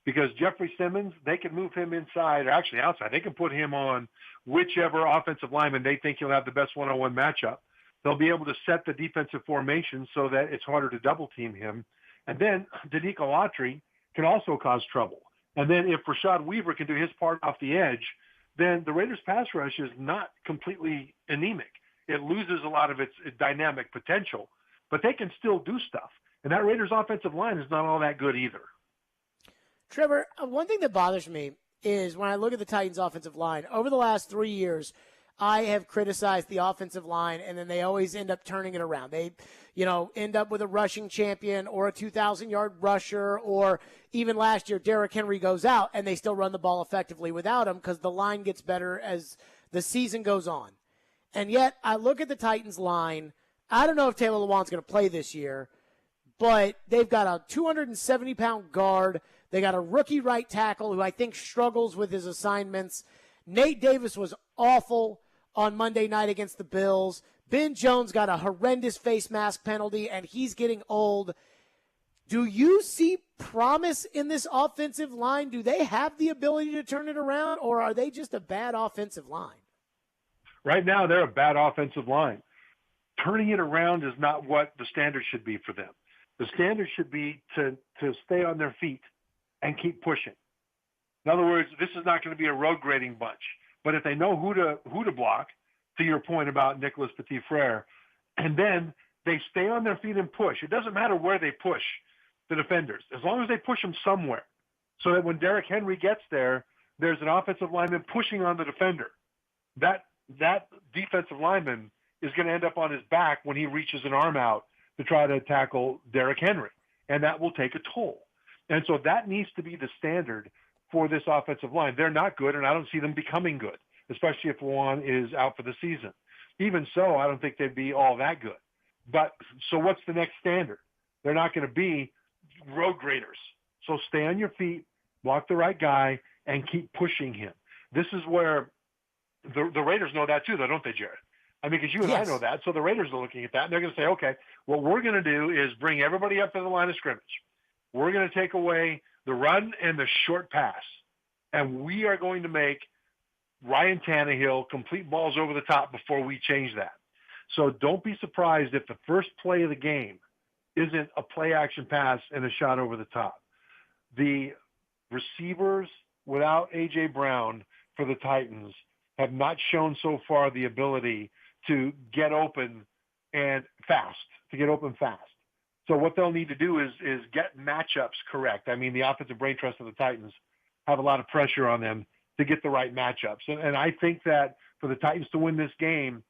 Because Jeffrey Simmons, they can move him inside, or actually outside. They can put him on whichever offensive lineman they think he'll have the best one-on-one matchup. They'll be able to set the defensive formation so that it's harder to double-team him. And then Danico Autry can also cause trouble. And then if Rashad Weaver can do his part off the edge, then the Raiders' pass rush is not completely anemic. It loses a lot of its dynamic potential, but they can still do stuff. And that Raiders' offensive line is not all that good either. Trevor, one thing that bothers me is when I look at the Titans' offensive line, over the last 3 years, I have criticized the offensive line, and then they always end up turning it around. They, end up with a rushing champion or a 2,000-yard rusher, or even last year, Derrick Henry goes out, and they still run the ball effectively without him because the line gets better as the season goes on. And yet, I look at the Titans line. I don't know if Taylor Lewan's going to play this year, but they've got a 270-pound guard. They got a rookie right tackle who I think struggles with his assignments. Nate Davis was awful on Monday night against the Bills. Ben Jones got a horrendous face mask penalty, and he's getting old. Do you see promise in this offensive line? Do they have the ability to turn it around, or are they just a bad offensive line? Right now, they're a bad offensive line. Turning it around is not what the standard should be for them. The standard should be to stay on their feet and keep pushing. In other words, this is not going to be a road grading bunch. But if they know who to block, to your point about Nicholas Petit-Frere, and then they stay on their feet and push. It doesn't matter where they push the defenders, as long as they push them somewhere, so that when Derrick Henry gets there, there's an offensive lineman pushing on the defender. That defensive lineman is going to end up on his back when he reaches an arm out to try to tackle Derrick Henry, and that will take a toll. And so that needs to be the standard for this offensive line. They're not good, and I don't see them becoming good, especially if Lewan is out for the season. Even so, I don't think they'd be all that good. But so what's the next standard? They're not going to be road graders. So stay on your feet, block the right guy, and keep pushing him. This is where the Raiders know that too, though, don't they, Jared? I mean, because you and I know that. So the Raiders are looking at that, and they're going to say, okay, what we're going to do is bring everybody up to the line of scrimmage. We're going to take away the run and the short pass, and we are going to make Ryan Tannehill complete balls over the top before we change that. So don't be surprised if the first play of the game isn't a play-action pass and a shot over the top. The receivers without A.J. Brown for the Titans have not shown so far the ability to get open and fast, So what they'll need to do is get matchups correct. I mean, the offensive brain trust of the Titans have a lot of pressure on them to get the right matchups. And I think that for the Titans to win this game,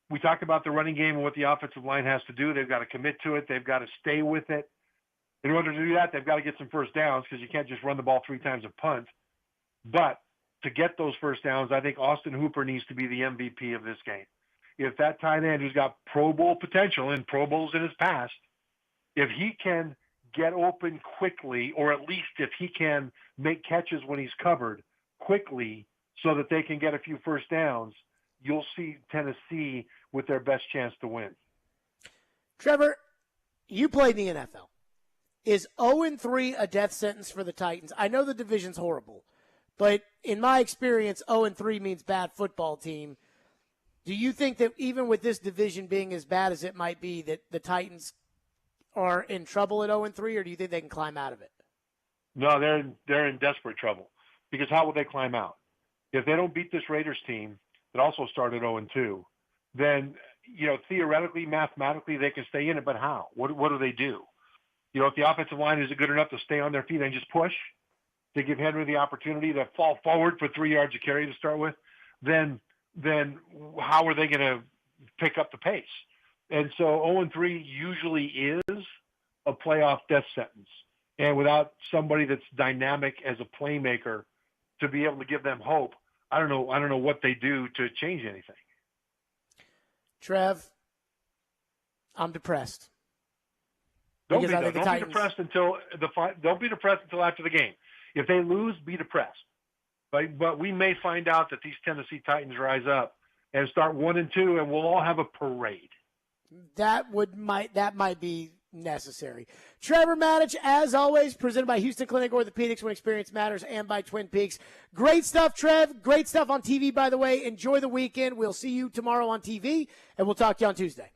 we talk about the running game and what the offensive line has to do. They've got to commit to it. They've got to stay with it. In order to do that, they've got to get some first downs because you can't just run the ball 3 times a punt. But to get those first downs, I think Austin Hooper needs to be the MVP of this game. If that tight end who's got Pro Bowl potential and Pro Bowls in his past, if he can get open quickly, or at least if he can make catches when he's covered quickly so that they can get a few first downs, you'll see Tennessee with their best chance to win. Trevor, you played in the NFL. Is 0-3 a death sentence for the Titans? I know the division's horrible, but in my experience, 0-3 means bad football team. Do you think that even with this division being as bad as it might be, that the Titans are in trouble at 0-3, or do you think they can climb out of it? No, they're in desperate trouble, because how will they climb out? If they don't beat this Raiders team that also started 0-2, then, theoretically, mathematically, they can stay in it, but how? What do they do? If the offensive line isn't good enough to stay on their feet and just push, to give Henry the opportunity to fall forward for 3 yards of carry to start with, then how are they going to pick up the pace? And so 0-3 usually is a playoff death sentence. And without somebody that's dynamic as a playmaker to be able to give them hope, I don't know what they do to change anything. Trev, I'm depressed. Don't be depressed until after the game. If they lose, be depressed. But we may find out that these Tennessee Titans rise up and start 1-2, and we'll all have a parade. That might be necessary. Trevor Matich, as always, presented by Houston Clinic Orthopedics, when experience matters, and by Twin Peaks. Great stuff, Trev. Great stuff on TV, by the way. Enjoy the weekend. We'll see you tomorrow on TV, and we'll talk to you on Tuesday.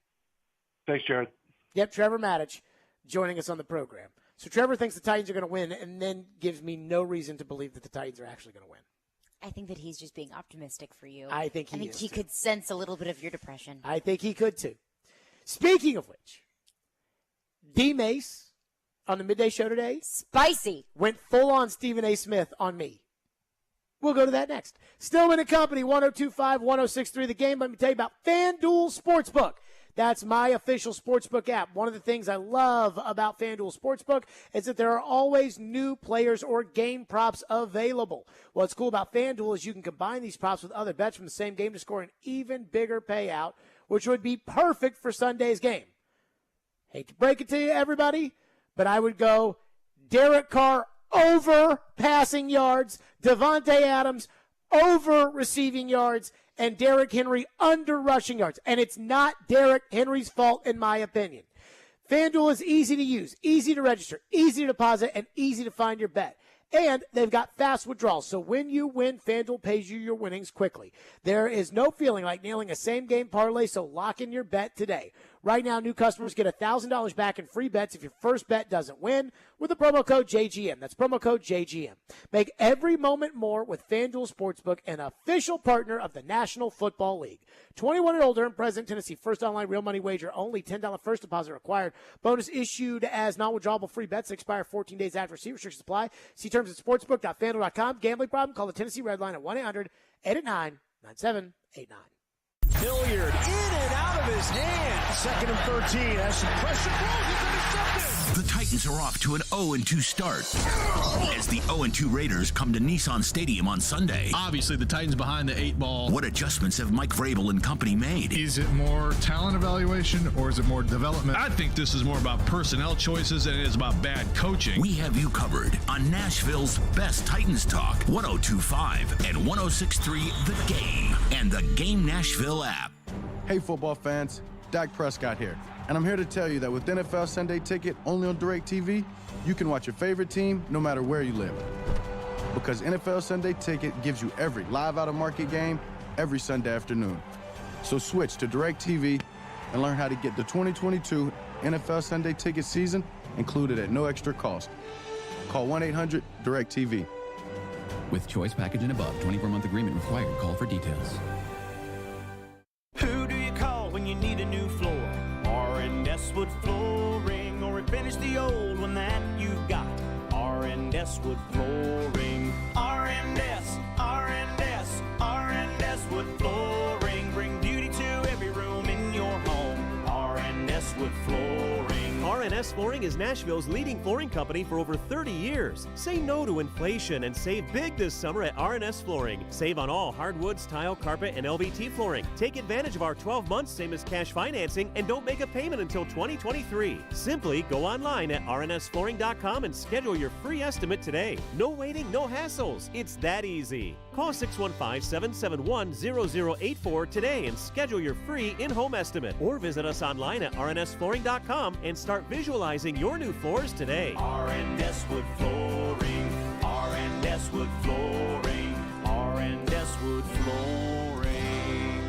Thanks, Jared. Yep, Trevor Matich joining us on the program. So Trevor thinks the Titans are going to win, and then gives me no reason to believe that the Titans are actually going to win. I think that he's just being optimistic for you. I think he could sense a little bit of your depression. I think he could, too. Speaking of which, D. Mace on the Midday Show today. Spicy. Went full on Stephen A. Smith on me. We'll go to that next. Stillman & Company, 102.5, 106.3 The Game. Let me tell you about FanDuel Sportsbook. That's my official sportsbook app. One of the things I love about FanDuel Sportsbook is that there are always new players or game props available. What's cool about FanDuel is you can combine these props with other bets from the same game to score an even bigger payout, which would be perfect for Sunday's game. Hate to break it to you, everybody, but I would go Derek Carr over passing yards, Devontae Adams over receiving yards, and Derrick Henry under rushing yards. And it's not Derrick Henry's fault, in my opinion. FanDuel is easy to use, easy to register, easy to deposit, and easy to find your bet. And they've got fast withdrawals, so when you win, FanDuel pays you your winnings quickly. There is no feeling like nailing a same-game parlay, so lock in your bet today. Right now, new customers get $1,000 back in free bets if your first bet doesn't win with the promo code JGM. That's promo code JGM. Make every moment more with FanDuel Sportsbook, an official partner of the National Football League. 21 and older and present, Tennessee. First online real money wager only. $10 first deposit required. Bonus issued as non-withdrawable free bets that expire 14 days after receipt. Restrictions apply. See terms at sportsbook.fanduel.com. Gambling problem? Call the Tennessee Red Line at 1-800-889-9789. Hilliard in and out of his hand. 2nd and 13. Has some pressure. He's intercepted. The Titans are off to an 0-2 start as the 0-2 Raiders come to Nissan Stadium on Sunday. Obviously, the Titans behind the 8 ball. What adjustments have Mike Vrabel and company made? Is it more talent evaluation or is it more development? I think this is more about personnel choices than it is about bad coaching. We have you covered on Nashville's best Titans talk, 102.5 and 106.3 The Game and the Game Nashville app. Hey, football fans, Dak Prescott here. And I'm here to tell you that with NFL Sunday Ticket only on DirecTV, you can watch your favorite team no matter where you live. Because NFL Sunday Ticket gives you every live out-of-market game every Sunday afternoon. So switch to DirecTV and learn how to get the 2022 NFL Sunday Ticket season included at no extra cost. Call 1-800-DirecTV. With choice package and above, 24-month agreement required. Call for details. Who do you call when you need a new floor? R&S Wood Flooring, or refinish the old one that you've got. R&S Wood Flooring. R&S Wood Flooring. Bring beauty to every room in your home. R&S Wood Flooring. R&S Flooring is Nashville's leading flooring company for over 30 years. Say no to inflation and save big this summer at R&S Flooring. Save on all hardwoods, tile, carpet, and LVT flooring. Take advantage of our 12 months, same as cash financing, and don't make a payment until 2023. Simply go online at rnsflooring.com and schedule your free estimate today. No waiting, no hassles. It's that easy. Call 615-771-0084 today and schedule your free in-home estimate. Or visit us online at rnsflooring.com and start visualizing your new floors today. R&S Wood Flooring. R&S Wood Flooring. R&S Wood Flooring.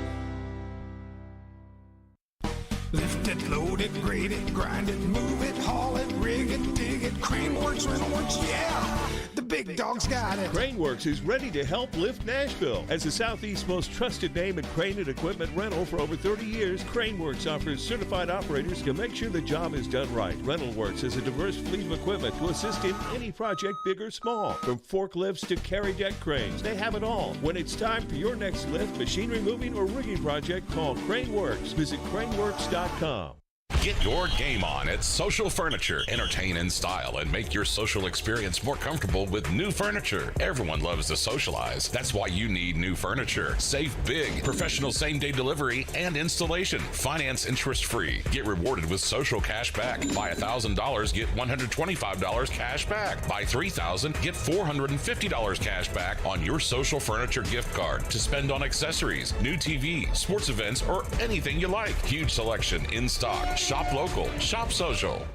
Lift it, load it, grade it, grind it, move it, haul it, rig it, dig it. Craneworks, Rentalworks, yeah! The big dog's got it. Craneworks is ready to help lift Nashville. As the Southeast's most trusted name in crane and equipment rental for over 30 years, Craneworks offers certified operators to make sure the job is done right. Rentalworks has a diverse fleet of equipment to assist in any project, big or small. From forklifts to carry deck cranes, they have it all. When it's time for your next lift, machinery moving, or rigging project, call Craneworks. Visit craneworks.com. Get your game on at Social Furniture. Entertain in style and make your social experience more comfortable with new furniture. Everyone loves to socialize. That's why you need new furniture. Save big. Professional same-day delivery and installation. Finance interest-free. Get rewarded with social cash back. Buy $1,000, get $125 cash back. Buy $3,000, get $450 cash back on your Social Furniture gift card to spend on accessories, new TV, sports events, or anything you like. Huge selection in stock. Shop local. Shop social.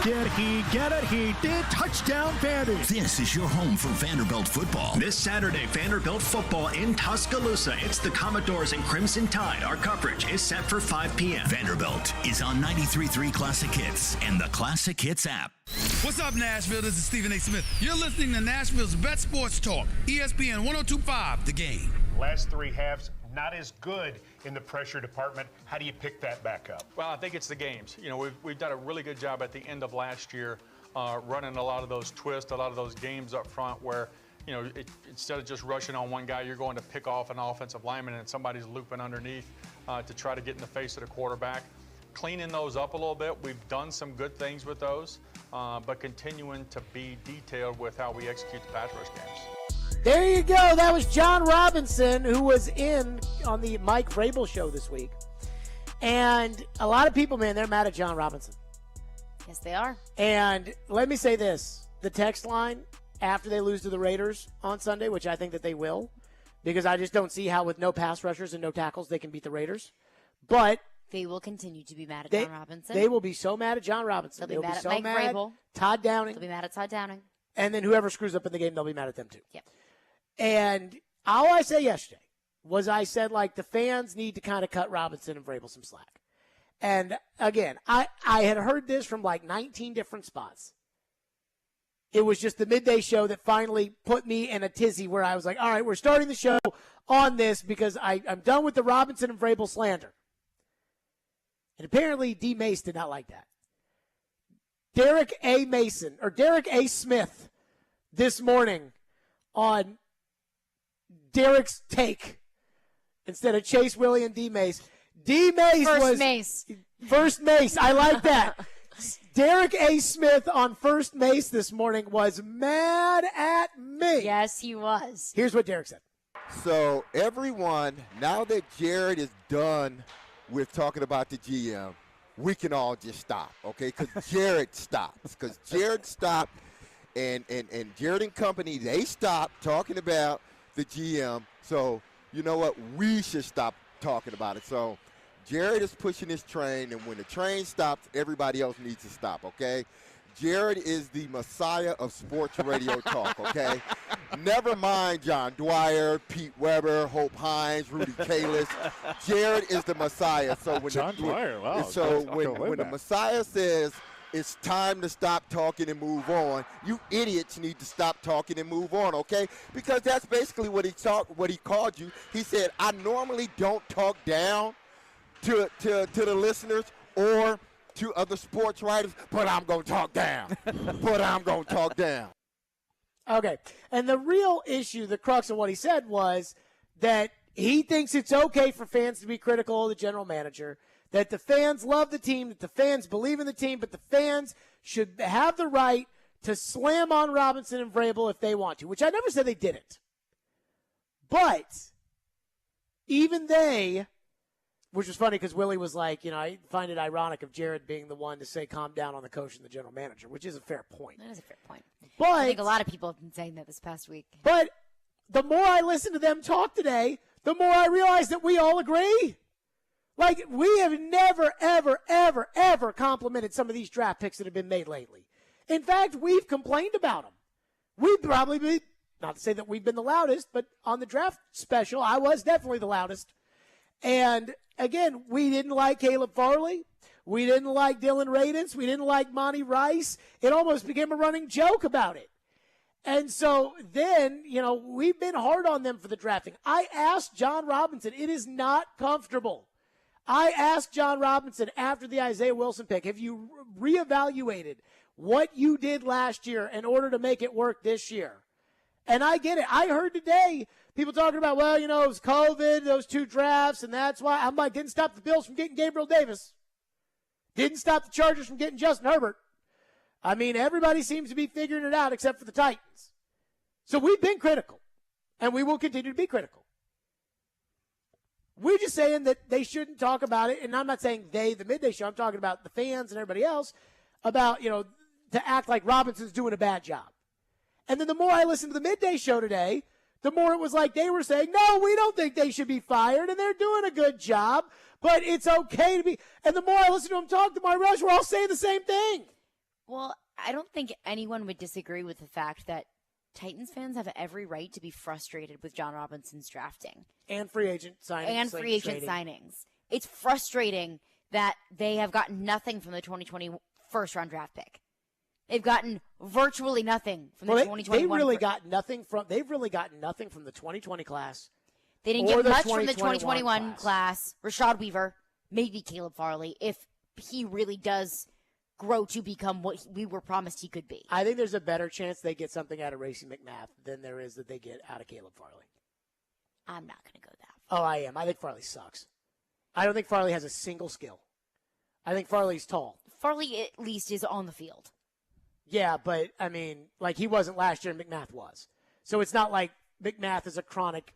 Get it, he did. Touchdown, Vanderbilt. This is your home for Vanderbilt football. This Saturday, Vanderbilt football in Tuscaloosa. It's the Commodores and Crimson Tide. Our coverage is set for 5 p.m. Vanderbilt is on 93.3 Classic Hits and the Classic Hits app. What's up, Nashville? This is Stephen A. Smith. You're listening to Nashville's best sports talk, ESPN 102.5 The Game. Last 3 halves, not as good in the pressure department. How do you pick that back up? Well, I think it's the games. You know, we've done a really good job at the end of last year running a lot of those twists, a lot of those games up front where, instead of just rushing on one guy, you're going to pick off an offensive lineman and somebody's looping underneath to try to get in the face of the quarterback. Cleaning those up a little bit. We've done some good things with those, but continuing to be detailed with how we execute the pass rush games. There you go. That was John Robinson, who was on the Mike Vrabel show this week. And a lot of people, man, they're mad at John Robinson. Yes, they are. And let me say this. The text line after they lose to the Raiders on Sunday, which I think that they will, because I just don't see how with no pass rushers and no tackles they can beat the Raiders. But they will continue to be mad at John Robinson. They will be so mad at John Robinson. They'll be mad at so Mike Vrabel. Todd Downing. They'll be mad at Todd Downing. And then whoever screws up in the game, they'll be mad at them too. Yep. And all I said yesterday was I said, like, the fans need to kind of cut Robinson and Vrabel some slack. And, again, I had heard this from, like, 19 different spots. It was just the midday show that finally put me in a tizzy where I was like, all right, we're starting the show on this because I'm done with the Robinson and Vrabel slander. And apparently D. Mace did not like that. Derek A. Smith this morning on Derek's take instead of Chase, Willie, and D. Mace. D. Mace First Mace. I like that. Derek A. Smith on First Mace this morning was mad at me. Yes, he was. Here's what Derek said. So everyone, now that Jared is done with talking about the GM, we can all just stop, okay? Because Jared stops. Because Jared stopped, and Jared and company, they stopped talking about the GM. So you know what? We should stop talking about it. So Jared is pushing this train, and when the train stops, everybody else needs to stop, okay? Jared is the messiah of sports radio talk, okay? Never mind John Dwyer, Pete Weber, Hope Hines, Rudy Kalis. Jared is the messiah. So when Dwyer, wow. So when the messiah says it's time to stop talking and move on, you idiots need to stop talking and move on, okay? Because that's basically what he called you. He said, I normally don't talk down to the listeners or to other sports writers, but I'm going to talk down. Okay. And the real issue, the crux of what he said was that he thinks it's okay for fans to be critical of the general manager, that the fans love the team, that the fans believe in the team, but the fans should have the right to slam on Robinson and Vrabel if they want to, which I never said they didn't. But even they, which was funny because Willie was like, I find it ironic of Jared being the one to say calm down on the coach and the general manager, which is a fair point. That is a fair point. But I think a lot of people have been saying that this past week. But the more I listen to them talk today, the more I realize that we all agree. Like, we have never, ever, ever, ever complimented some of these draft picks that have been made lately. In fact, we've complained about them. We'd probably be, not to say that we've been the loudest, but on the draft special, I was definitely the loudest. And, again, we didn't like Caleb Farley. We didn't like Dylan Radins. We didn't like Monty Rice. It almost became a running joke about it. And so then, we've been hard on them for the drafting. I asked John Robinson. It is not comfortable. I asked John Robinson after the Isaiah Wilson pick, have you reevaluated what you did last year in order to make it work this year? And I get it. I heard today people talking about, it was COVID, those two drafts, and that's why. I'm like, didn't stop the Bills from getting Gabriel Davis. Didn't stop the Chargers from getting Justin Herbert. I mean, everybody seems to be figuring it out except for the Titans. So we've been critical, and we will continue to be critical. We're just saying that they shouldn't talk about it, and I'm not saying they, the midday show. I'm talking about the fans and everybody else about, to act like Robinson's doing a bad job. And then the more I listened to the midday show today, the more it was like they were saying, no, we don't think they should be fired, and they're doing a good job, but it's okay to be. And the more I listen to them talk, the more I realize we're all saying the same thing. Well, I don't think anyone would disagree with the fact that Titans fans have every right to be frustrated with John Robinson's drafting. And free agent signings. It's frustrating that they have gotten nothing from the 2020 first-round draft pick. They've gotten virtually nothing from the 2021. They've really gotten nothing from the 2020 class. They didn't get much from the 2021 class. Rashad Weaver, maybe Caleb Farley, if he really does grow to become what we were promised he could be. I think there's a better chance they get something out of Racing McMath than there is that they get out of Caleb Farley. I'm not going to go that far. Oh, I am. I think Farley sucks. I don't think Farley has a single skill. I think Farley's tall. Farley at least is on the field. Yeah, but, I mean, like he wasn't last year and McMath was. So it's not like McMath is a chronic,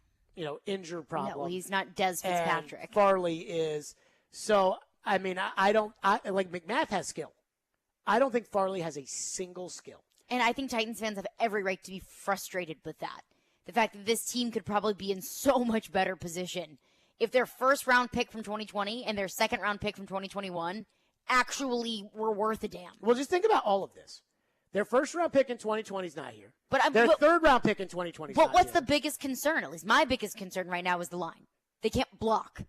injury problem. No, he's not Des Fitzpatrick. And Farley is. So, I mean, I like McMath has skill. I don't think Farley has a single skill. And I think Titans fans have every right to be frustrated with that. The fact that this team could probably be in so much better position if their first-round pick from 2020 and their second-round pick from 2021 actually were worth a damn. Well, just think about all of this. Their first-round pick in 2020 is not here. Their third-round pick in 2020 is not here. But what's the biggest concern? At least my biggest concern right now is the line. They can't block.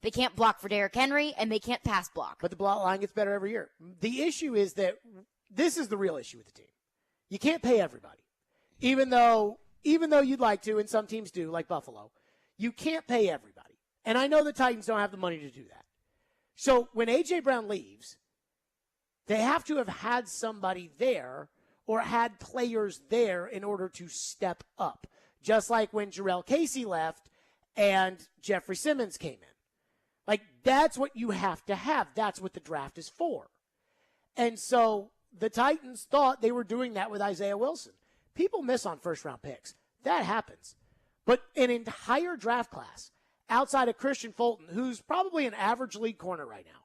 They can't block for Derrick Henry, and they can't pass block. But the block line gets better every year. The issue is that this is the real issue with the team. You can't pay everybody. Even though you'd like to, and some teams do, like Buffalo, you can't pay everybody. And I know the Titans don't have the money to do that. So when A.J. Brown leaves, they have to have had somebody there or had players there in order to step up. Just like when Jarrell Casey left and Jeffrey Simmons came in. Like, that's what you have to have. That's what the draft is for. And so the Titans thought they were doing that with Isaiah Wilson. People miss on first-round picks. That happens. But an entire draft class outside of Christian Fulton, who's probably an average league corner right now,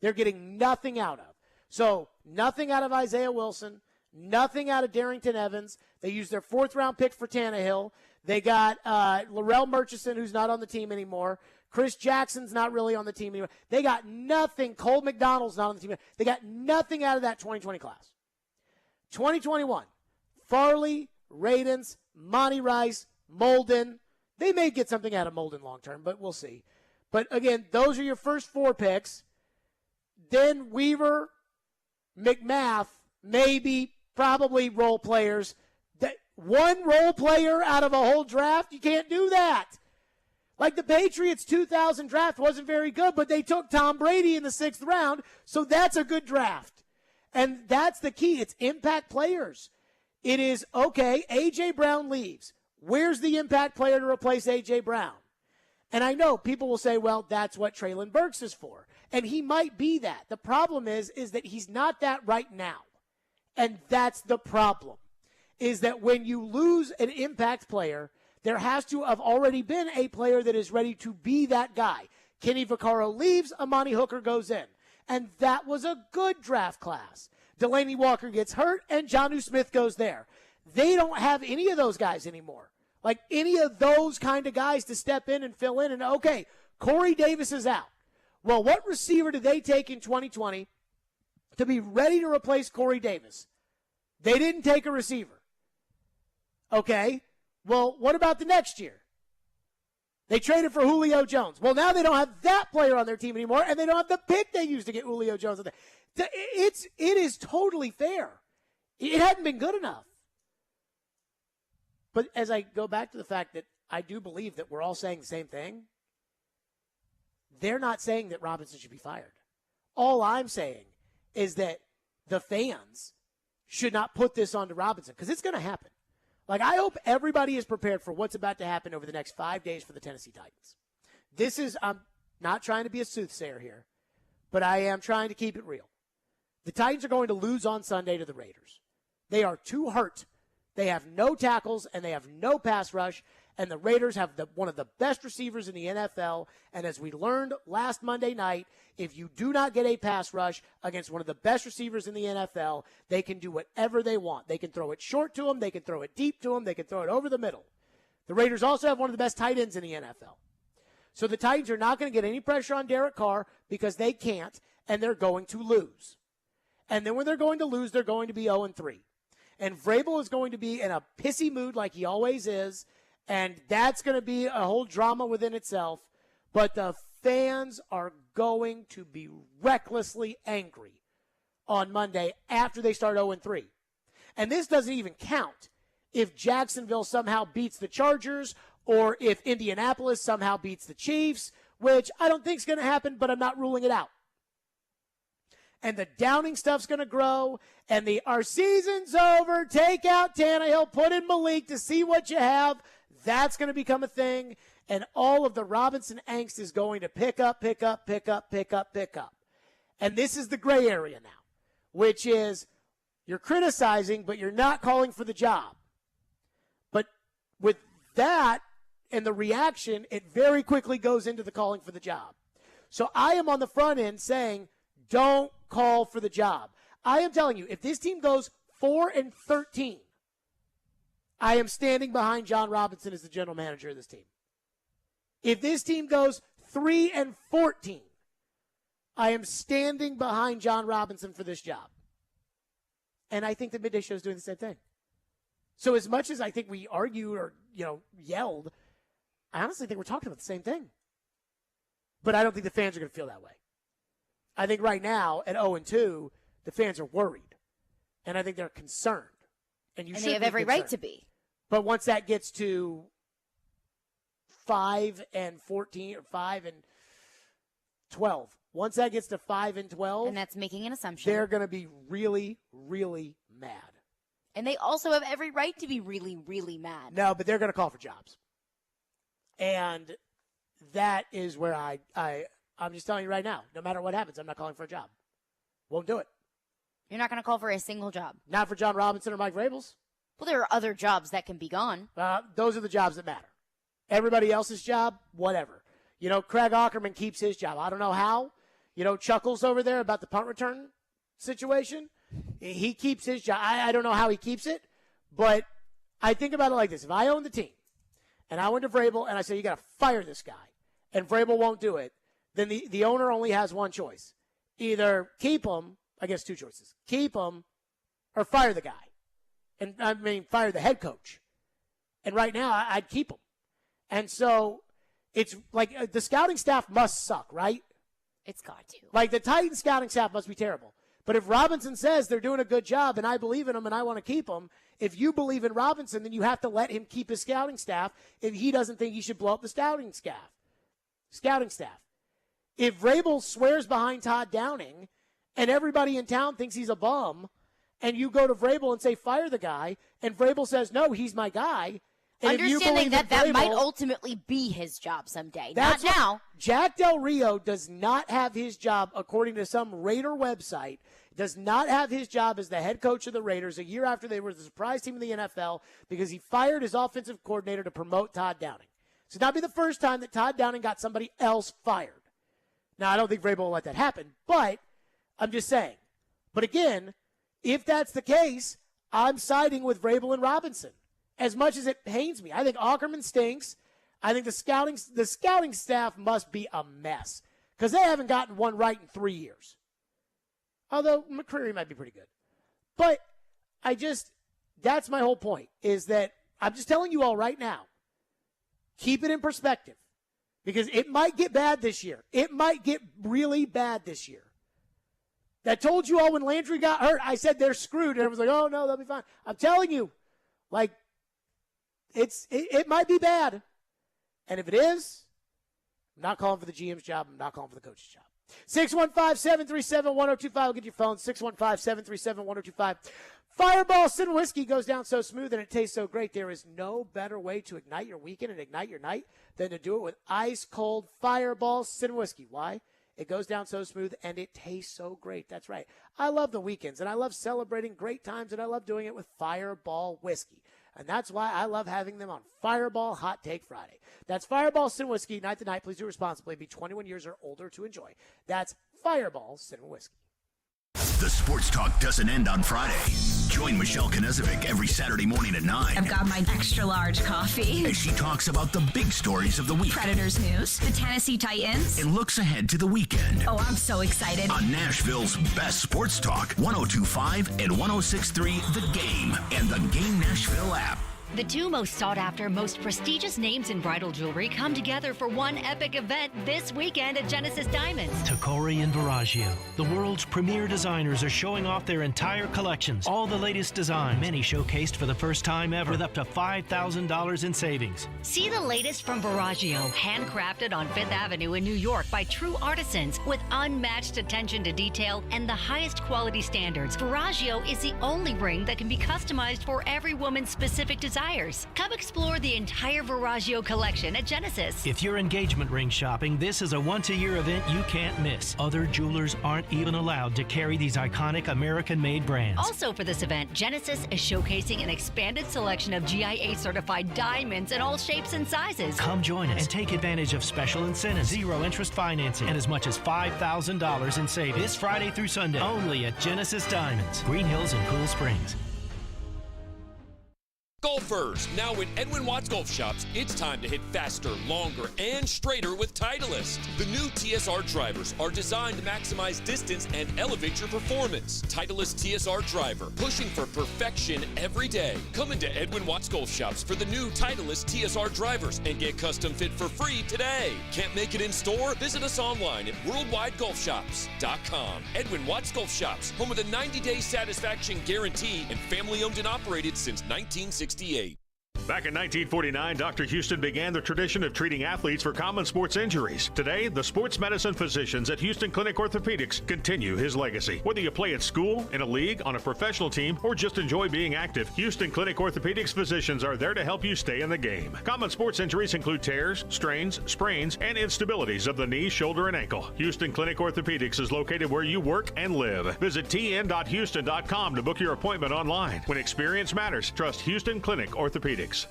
they're getting nothing out of. So nothing out of Isaiah Wilson, nothing out of Darrington Evans. They used their fourth-round pick for Tannehill. They got Larrell Murchison, who's not on the team anymore. Chris Jackson's not really on the team anymore. They got nothing. Cole McDonald's not on the team anymore. They got nothing out of that 2020 class. 2021, Farley, Radens, Monty Rice, Molden. They may get something out of Molden long-term, but we'll see. But, again, those are your first four picks. Then Weaver, McMath, maybe, probably role players. One role player out of a whole draft, you can't do that. Like the Patriots' 2000 draft wasn't very good, but they took Tom Brady in the 6th round, so that's a good draft. And that's the key. It's impact players. It is, okay, A.J. Brown leaves. Where's the impact player to replace A.J. Brown? And I know people will say, well, that's what Treylon Burks is for. And he might be that. The problem is that he's not that right now. And that's the problem, is that when you lose an impact player, there has to have already been a player that is ready to be that guy. Kenny Vaccaro leaves, Amani Hooker goes in. And that was a good draft class. Delaney Walker gets hurt, and Jonnu Smith goes there. They don't have any of those guys anymore. Like any of those kind of guys to step in and fill in. And, okay, Corey Davis is out. Well, what receiver did they take in 2020 to be ready to replace Corey Davis? They didn't take a receiver. Okay. Well, what about the next year? They traded for Julio Jones. Well, now they don't have that player on their team anymore, and they don't have the pick they used to get Julio Jones. It is totally fair. It hadn't been good enough. But as I go back to the fact that I do believe that we're all saying the same thing, they're not saying that Robinson should be fired. All I'm saying is that the fans should not put this onto Robinson, because it's going to happen. Like, I hope everybody is prepared for what's about to happen over the next 5 days for the Tennessee Titans. I'm not trying to be a soothsayer here, but I am trying to keep it real. The Titans are going to lose on Sunday to the Raiders. They are too hurt. They have no tackles, and they have no pass rush, and the Raiders have one of the best receivers in the NFL, and as we learned last Monday night, if you do not get a pass rush against one of the best receivers in the NFL, they can do whatever they want. They can throw it short to them, they can throw it deep to them, they can throw it over the middle. The Raiders also have one of the best tight ends in the NFL. So the Titans are not going to get any pressure on Derek Carr because they can't, and they're going to lose. And then when they're going to lose, they're going to be 0-3. And Vrabel is going to be in a pissy mood like he always is, and that's going to be a whole drama within itself. But the fans are going to be recklessly angry on Monday after they start 0-3. And this doesn't even count if Jacksonville somehow beats the Chargers or if Indianapolis somehow beats the Chiefs, which I don't think is going to happen, but I'm not ruling it out. and the Downing stuff's going to grow, and our season's over, take out Tannehill, put in Malik to see what you have. That's going to become a thing, and all of the Robinson angst is going to pick up. And this is the gray area now, which is you're criticizing, but you're not calling for the job. But with that and the reaction, it very quickly goes into the calling for the job. So I am on the front end saying, don't call for the job. I am telling you, if this team goes 4-13, I am standing behind John Robinson as the general manager of this team. If this team goes 3-14, I am standing behind John Robinson for this job. And I think the Midday Show is doing the same thing. So as much as I think we argued or, yelled, I honestly think we're talking about the same thing. But I don't think the fans are going to feel that way. I think right now, at 0-2, the fans are worried. And I think they're concerned. And they have every right to be. But once that gets to 5-14 or 5-12, once that gets to 5-12, and that's making an assumption, they're going to be really, really mad. And they also have every right to be really, really mad. No, but they're going to call for jobs. And that is where I'm just telling you right now, no matter what happens, I'm not calling for a job. Won't do it. You're not going to call for a single job? Not for John Robinson or Mike Vrabels. Well, there are other jobs that can be gone. Those are the jobs that matter. Everybody else's job, whatever. Craig Aukerman keeps his job. I don't know how. Chuckles over there about the punt return situation. He keeps his job. I don't know how he keeps it, but I think about it like this. If I own the team and I went to Vrabel and I say, you got to fire this guy, and Vrabel won't do it, then the owner only has one choice. Either keep him, I guess two choices, keep him or fire the guy. And fire the head coach. And right now, I'd keep him. And so it's like the scouting staff must suck, right? It's got to. Like the Titans scouting staff must be terrible. But if Robinson says they're doing a good job and I believe in them and I want to keep them, if you believe in Robinson, then you have to let him keep his scouting staff if he doesn't think he should blow up the scouting staff. If Vrabel swears behind Todd Downing and everybody in town thinks he's a bum, and you go to Vrabel and say, fire the guy, and Vrabel says, no, he's my guy. And understanding that Vrabel, might ultimately be his job someday. Not now. Jack Del Rio does not have his job, according to some Raider website, does not have his job as the head coach of the Raiders a year after they were the surprise team in the NFL because he fired his offensive coordinator to promote Todd Downing. So that'd be the first time that Todd Downing got somebody else fired. Now, I don't think Vrabel will let that happen, but I'm just saying. But again, if that's the case, I'm siding with Vrabel and Robinson. As much as it pains me, I think Aukerman stinks. I think the scouting staff must be a mess because they haven't gotten one right in 3 years. Although McCreary might be pretty good. But that's my whole point, is that I'm just telling you all right now, keep it in perspective because it might get bad this year. It might get really bad this year. I told you all when Landry got hurt, I said they're screwed. And everyone's like, oh, no, they'll be fine. I'm telling you, it might be bad. And if it is, I'm not calling for the GM's job. I'm not calling for the coach's job. 615-737-1025. I'll get your phone, 615-737-1025. Fireball Sin Whiskey goes down so smooth and it tastes so great. There is no better way to ignite your weekend and ignite your night than to do it with ice-cold Fireball Sin Whiskey. Why? It goes down so smooth, and it tastes so great. That's right. I love the weekends, and I love celebrating great times, and I love doing it with Fireball Whiskey. And that's why I love having them on Fireball Hot Take Friday. That's Fireball Sin Whiskey, night to night. Please do responsibly. Be 21 years or older to enjoy. That's Fireball Sin Whiskey. The Sports Talk doesn't end on Friday. Join Michelle Knezovic every Saturday morning at 9. I've got my extra large coffee. As she talks about the big stories of the week. Predators news, the Tennessee Titans. And looks ahead to the weekend. Oh, I'm so excited. On Nashville's best sports talk, 102.5 and 106.3 The Game and the Game Nashville app. The two most sought-after, most prestigious names in bridal jewelry come together for one epic event this weekend at Genesis Diamonds. Tacori and Viraggio, the world's premier designers, are showing off their entire collections. All the latest designs, many showcased for the first time ever, with up to $5,000 in savings. See the latest from Viraggio, handcrafted on Fifth Avenue in New York by true artisans with unmatched attention to detail and the highest quality standards. Viraggio is the only ring that can be customized for every woman's specific desires. Come explore the entire Viraggio collection at Genesis. If you're engagement ring shopping, this is a once-a-year event you can't miss. Other jewelers aren't even allowed to carry these iconic American-made brands. Also for this event, Genesis is showcasing an expanded selection of GIA-certified diamonds in all shapes and sizes. Come join us and take advantage of special incentives, zero-interest financing, and as much as $5,000 in savings. This Friday through Sunday, only at Genesis Diamonds, Green Hills and Cool Springs. Golfers, now at Edwin Watts Golf Shops, it's time to hit faster, longer, and straighter with Titleist. The new TSR drivers are designed to maximize distance and elevate your performance. Titleist TSR driver, pushing for perfection every day. Come into Edwin Watts Golf Shops for the new Titleist TSR drivers and get custom fit for free today. Can't make it in store? Visit us online at worldwidegolfshops.com. Edwin Watts Golf Shops, home of the 90-day satisfaction guarantee and family owned and operated since 1968. Back in 1949, Dr. Houston began the tradition of treating athletes for common sports injuries. Today, the sports medicine physicians at Houston Clinic Orthopedics continue his legacy. Whether you play at school, in a league, on a professional team, or just enjoy being active, Houston Clinic Orthopedics physicians are there to help you stay in the game. Common sports injuries include tears, strains, sprains, and instabilities of the knee, shoulder, and ankle. Houston Clinic Orthopedics is located where you work and live. Visit tn.houston.com to book your appointment online. When experience matters, trust Houston Clinic Orthopedics.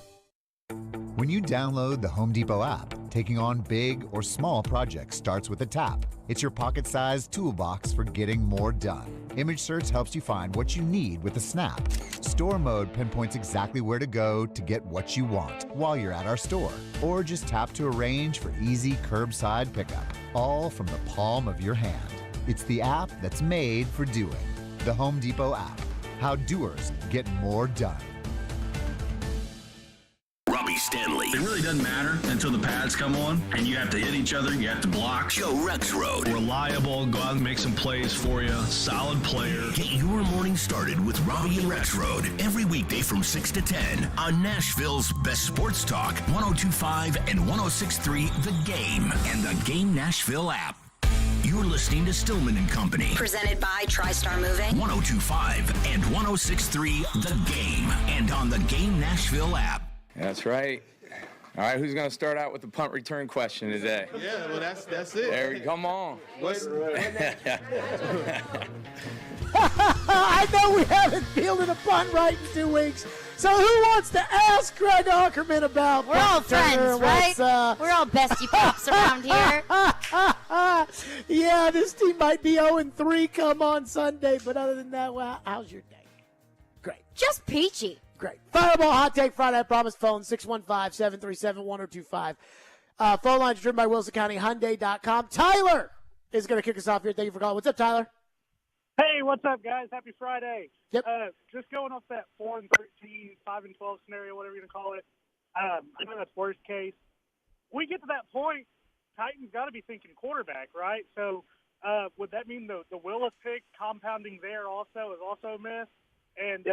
When you download the Home Depot app, taking on big or small projects starts with a tap. It's your pocket-sized toolbox for getting more done. Image Search helps you find what you need with a snap. Store Mode pinpoints exactly where to go to get what you want while you're at our store. Or just tap to arrange for easy curbside pickup, all from the palm of your hand. It's the app that's made for doing. The Home Depot app. How doers get more done. Stanley. It really doesn't matter until the pads come on and you have to hit each other, you have to block. Joe Rexrode. Reliable, go out and make some plays for you. Solid player. Get your morning started with Robbie and Rexrode every weekday from 6 to 10 on Nashville's best sports talk, 102.5 and 106.3 The Game and the Game Nashville app. You're listening to Stillman and Company. Presented by TriStar Moving. 102.5 and 106.3 The Game and on the Game Nashville app. That's right. All right, who's going to start out with the punt return question today? Yeah, well, that's it. There, come on. I know we haven't fielded a punt right in 2 weeks. So who wants to ask Greg Ackerman about We're all friends, right? What's, We're all bestie pops around here. Yeah, this team might be 0-3 come on Sunday, but other than that, well, how's your day? Great. Just peachy. Great. Fireball Hot Take Friday, I promise. Phone 615-737-1025. Phone lines driven by Wilson County Hyundai.com. Tyler is going to kick us off here. Thank you for calling. What's up, Tyler? Hey, what's up, guys? Happy Friday. Yep. Just going off that 4-13, 5-12 scenario, whatever you're going to call it. I know that's worst case. We get to that point, Titans got to be thinking quarterback, right? So would that mean the Willis pick compounding there also is also a miss? And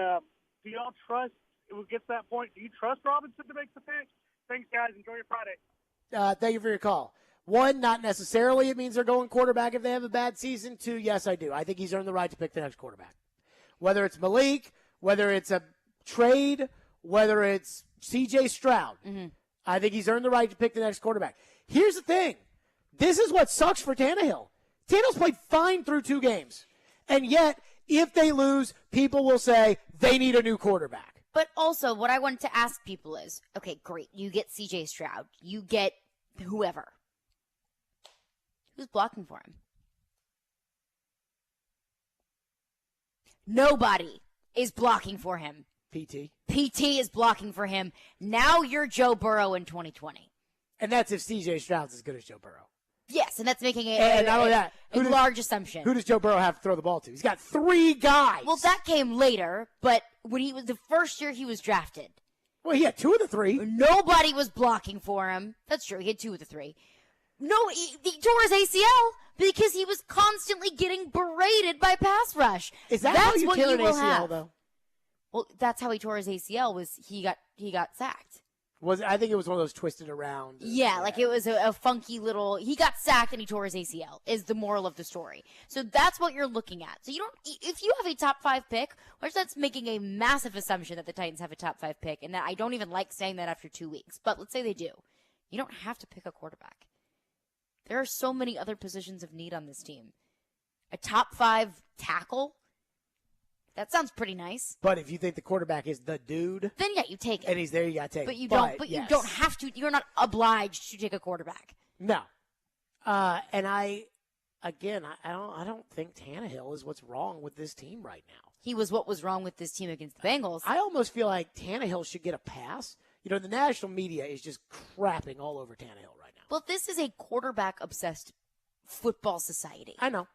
do y'all trust, if it gets to that point, do you trust Robinson to make the pick? Thanks, guys. Enjoy your Friday. Thank you for your call. One, not necessarily it means they're going quarterback if they have a bad season. Two, yes, I do. I think he's earned the right to pick the next quarterback. Whether it's Malik, whether it's a trade, whether it's C.J. Stroud, I think he's earned the right to pick the next quarterback. Here's the thing. This is what sucks for Tannehill. Tannehill's played fine through 2 games. And yet, if they lose, people will say they need a new quarterback. But also, what I wanted to ask people is, okay, great. You get C.J. Stroud. You get whoever. Who's blocking for him? Nobody is blocking for him. PT is blocking for him. Now you're Joe Burrow in 2020. And that's if C.J. Stroud's as good as Joe Burrow. Yes, and that's making not only that, a large assumption. Who does Joe Burrow have to throw the ball to? He's got 3 guys. Well, that came later, but when he was the first year he was drafted. Well, he had 2 of the 3. Nobody was blocking for him. That's true. He had 2 of the 3. No, he tore his ACL because he was constantly getting berated by pass rush. Is that That's how you what tear an will ACL, have. though? Well, that's how he tore his ACL. Was he got sacked? I think it was one of those twisted around. Yeah, like it was a funky little. He got sacked and he tore his ACL. Is the moral of the story. So that's what you're looking at. So you don't. If you have a top 5 pick, which that's making a massive assumption that the Titans have a top 5 pick, and that I don't even like saying that after 2 weeks. But let's say they do. You don't have to pick a quarterback. There are so many other positions of need on this team. A top 5 tackle. That sounds pretty nice. But if you think the quarterback is the dude, then yeah, you take it. And he's there, you got to take it. But you don't. But yes. you don't have to. You're not obliged to take a quarterback. No. And I don't think Tannehill is what's wrong with this team right now. He was what was wrong with this team against the Bengals. I almost feel like Tannehill should get a pass. You know, the national media is just crapping all over Tannehill right now. Well, this is a quarterback-obsessed football society. I know.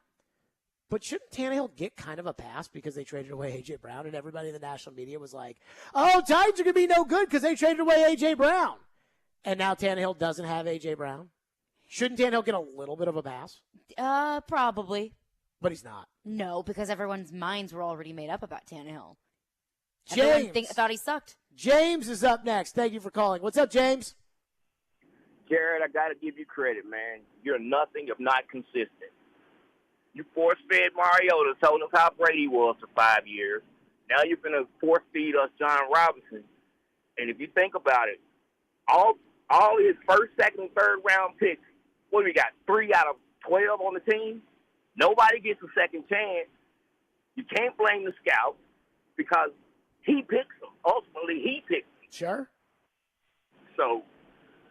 But shouldn't Tannehill get kind of a pass because they traded away A.J. Brown and everybody in the national media was like, oh, Titans are going to be no good because they traded away A.J. Brown. And now Tannehill doesn't have A.J. Brown? Shouldn't Tannehill get a little bit of a pass? Probably. But he's not. No, because everyone's minds were already made up about Tannehill. James. Everyone thought he sucked. James is up next. Thank you for calling. What's up, James? Jared, I got to give you credit, man. You're nothing if not consistent. You force-fed Mariota, told us how great he was for 5 years. Now you're going to force-feed us John Robinson. And if you think about it, all his first, second, and third-round picks, what do we got, 3 out of 12 on the team? Nobody gets a second chance. You can't blame the scout because he picks them. Ultimately, he picks them. Sure. So,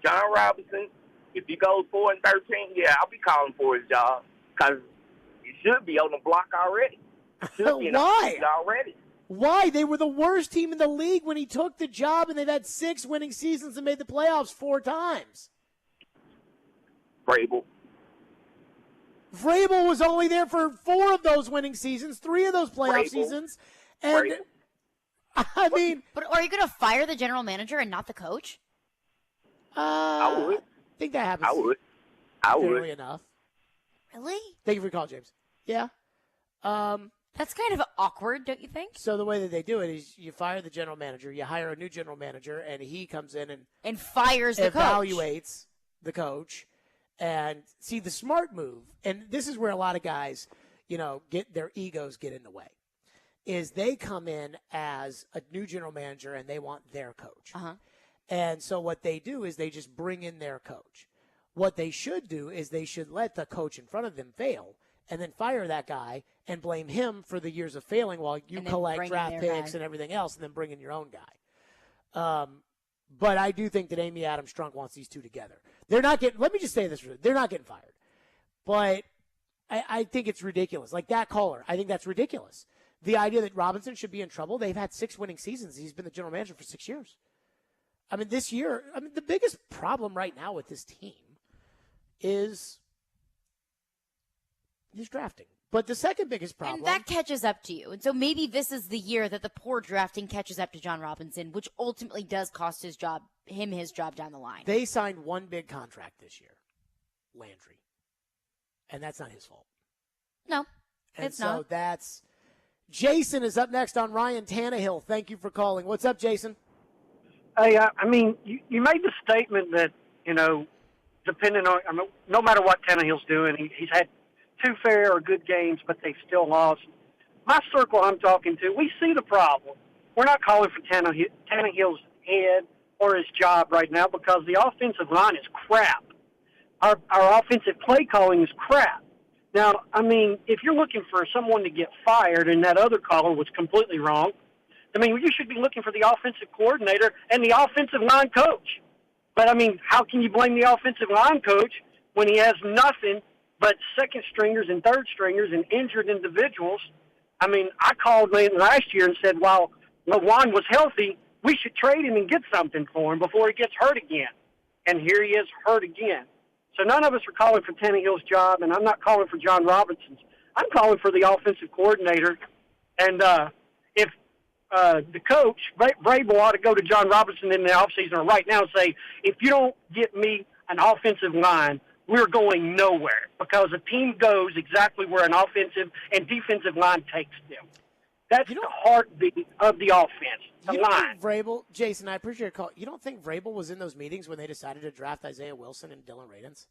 John Robinson, if he goes 4-13, yeah, I'll be calling for his job because he should be on the block already. Why? Already. Why? They were the worst team in the league when he took the job, and they've had 6 winning seasons and made the playoffs 4 times. Vrabel was only there for 4 of those winning seasons, 3 of those playoff seasons. And I mean, but are you going to fire the general manager and not the coach? I would. I think that happens. I would. Fairly enough. Really? Thank you for your call, James. Yeah. That's kind of awkward, don't you think? So the way that they do it is you fire the general manager, you hire a new general manager, and he comes in and fires the coach. Evaluates the coach. And see, the smart move, and this is where a lot of guys, get their egos get in the way, is they come in as a new general manager and they want their coach. Uh-huh. And so what they do is they just bring in their coach. What they should do is they should let the coach in front of them fail and then fire that guy and blame him for the years of failing while you collect draft picks and everything else and then bring in your own guy. But I do think that Amy Adams Strunk wants these two together. They're not getting – let me just say this. They're not getting fired. But I think it's ridiculous. Like that caller, I think that's ridiculous. The idea that Robinson should be in trouble, they've had 6 winning seasons. He's been the general manager for 6 years. I mean, this year, the biggest problem right now with this team is drafting. But the second biggest problem. And that catches up to you. And so maybe this is the year that the poor drafting catches up to John Robinson, which ultimately does cost his job down the line. They signed one big contract this year, Landry. And that's not his fault. No, it's not. So that's. Jason is up next on Ryan Tannehill. Thank you for calling. What's up, Jason? Hey, you made the statement that, depending on, no matter what Tannehill's doing, he's had 2 fair or good games, but they still lost. My circle I'm talking to, we see the problem. We're not calling for Tannehill's head or his job right now because the offensive line is crap. Our offensive play calling is crap. Now, if you're looking for someone to get fired and that other caller was completely wrong, you should be looking for the offensive coordinator and the offensive line coach. But, how can you blame the offensive line coach when he has nothing but second stringers and third stringers and injured individuals? I called last year and said, while Juan was healthy, we should trade him and get something for him before he gets hurt again. And here he is hurt again. So none of us are calling for Tannehill's job, and I'm not calling for John Robinson's. I'm calling for the offensive coordinator. And if the coach, Vrabel, ought to go to John Robinson in the offseason or right now and say, if you don't get me an offensive line, we're going nowhere, because a team goes exactly where an offensive and defensive line takes them. That's the heartbeat of the offense, the You don't line. think Vrabel, Jason, I appreciate your call. You don't think Vrabel was in those meetings when they decided to draft Isaiah Wilson and Dylan Radins?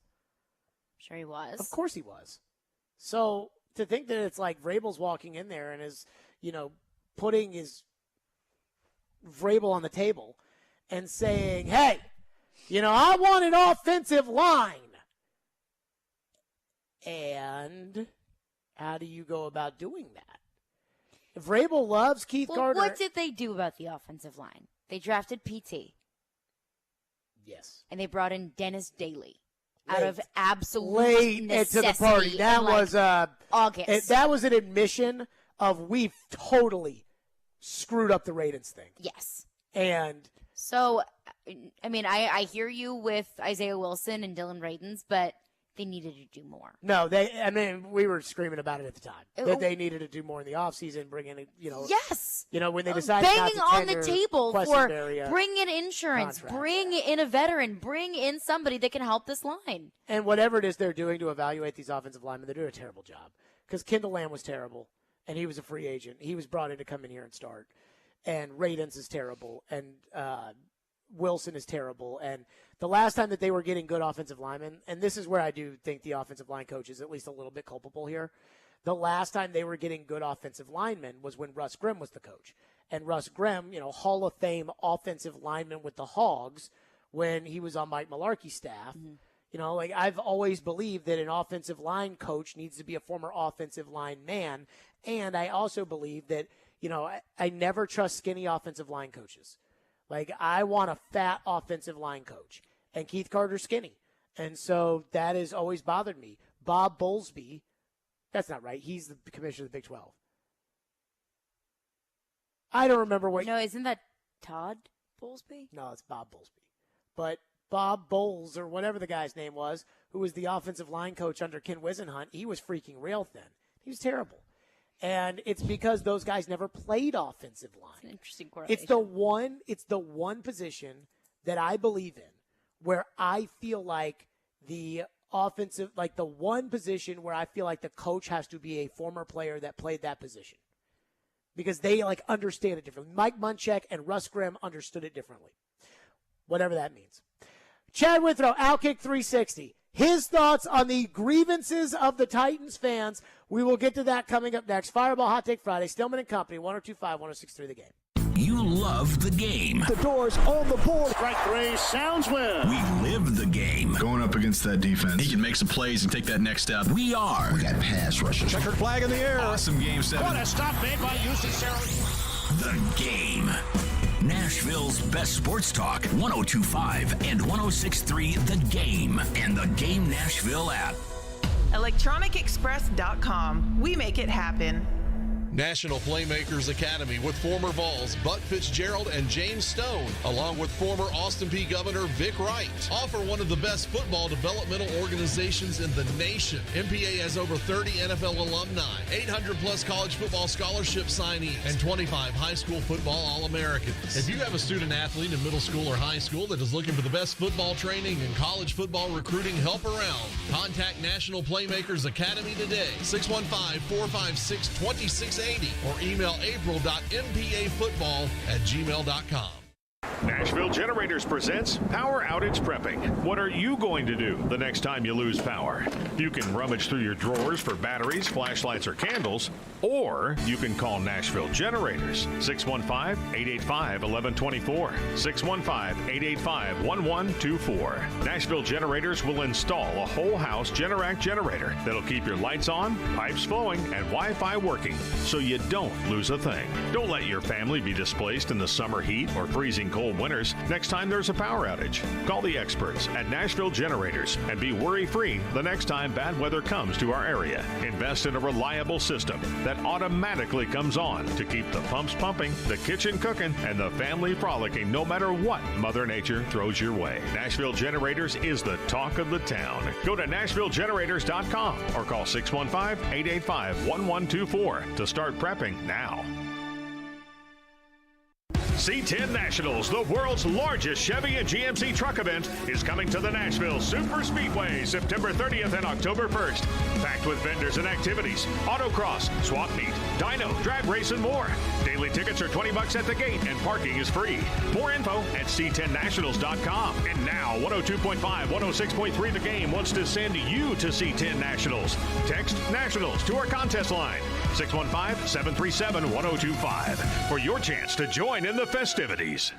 Sure he was. Of course he was. So to think that it's like Vrabel's walking in there and is, putting his Vrabel on the table and saying, hey, I want an offensive line. And how do you go about doing that? Vrabel loves Keith Carter. What did they do about the offensive line? They drafted PT. Yes. And they brought in Dennis Daly out of absolute late necessity. into the party. That was August. That was an admission of we've totally screwed up the Radins thing. Yes. And so, I hear you with Isaiah Wilson and Dylan Radins, but they needed to do more. No, we were screaming about it at the time. That they needed to do more in the offseason, bring in, Yes. When they decided banging not to on the tender table for Questenberry, bring in insurance, contract. bring in a veteran, bring in somebody that can help this line. And whatever it is they're doing to evaluate these offensive linemen, they're doing a terrible job. Because Kendall Lamb was terrible, and he was a free agent. He was brought in to come in here and start. And Radins is terrible, and Wilson is terrible. And the last time that they were getting good offensive linemen, and this is where I do think the offensive line coach is at least a little bit culpable here. The last time they were getting good offensive linemen was when Russ Grimm was the coach. And Russ Grimm, Hall of Fame offensive lineman with the Hogs when he was on Mike Mularkey's staff. Mm-hmm. I've always believed that an offensive line coach needs to be a former offensive line man. And I also believe that, I never trust skinny offensive line coaches. I want a fat offensive line coach. And Keith Carter's skinny. And so that has always bothered me. Bob Bowlesby, that's not right. He's the commissioner of the Big 12. I don't remember what. No, isn't that Todd Bowlesby? No, it's Bob Bowlesby. But Bob Bowles, or whatever the guy's name was, who was the offensive line coach under Ken Wisenhunt, he was freaking real thin. He was terrible. And it's because those guys never played offensive line. It's an interesting correlation. It's the one position that I believe in where I feel like the offensive, the one position where I feel like the coach has to be a former player that played that position. Because they, understand it differently. Mike Munchak and Russ Grimm understood it differently. Whatever that means. Chad Withrow, Outkick 360. His thoughts on the grievances of the Titans fans. We will get to that coming up next. Fireball Hot Take Friday. Stillman and Company, 102.5, 106.3 The Game. You love the game. The door's on the board. Strike three, sounds win. We live the game. Going up against that defense, he can make some plays and take that next step. We got pass rushers. Checkered flag in the air. Awesome game 7. What a stop made by Houston Sarah. The Game. Nashville's best sports talk, 102.5 and 106.3 The Game, and the Game Nashville app. ElectronicExpress.com. We make it happen. National Playmakers Academy with former Vols Buck Fitzgerald and James Stone, along with former Austin Peay Governor Vic Wright, offer one of the best football developmental organizations in the nation. MPA has over 30 NFL alumni, 800-plus college football scholarship signees, and 25 high school football All-Americans. If you have a student athlete in middle school or high school that is looking for the best football training and college football recruiting help around, contact National Playmakers Academy today, 615-456-2680. Or email april.mpafootball@gmail.com. Nashville Generators presents Power Outage Prepping. What are you going to do the next time you lose power? You can rummage through your drawers for batteries, flashlights, or candles, or you can call Nashville Generators, 615-885-1124, 615-885-1124. Nashville Generators will install a whole house Generac generator that'll keep your lights on, pipes flowing, and Wi-Fi working, so you don't lose a thing. Don't let your family be displaced in the summer heat or freezing cold winters next time there's a power outage. Call the experts at Nashville Generators and be worry-free the next time bad weather comes to our area. Invest in a reliable system that automatically comes on to keep the pumps pumping, the kitchen cooking, and the family frolicking no matter what Mother Nature throws your way. Nashville Generators is the talk of the town. Go to NashvilleGenerators.com or call 615-885-1124 to start prepping now. C10 Nationals, the world's largest Chevy and GMC truck event, is coming to the Nashville Super Speedway September 30th and October 1st. Packed with vendors and activities, autocross, swap meet, dyno, drag race, and more. Daily tickets are $20 at the gate and parking is free. More info at c10nationals.com. And now 102.5, 106.3 The Game wants to send you to C10 Nationals. Text Nationals to our contest line, 615-737-1025, for your chance to join in the festivities.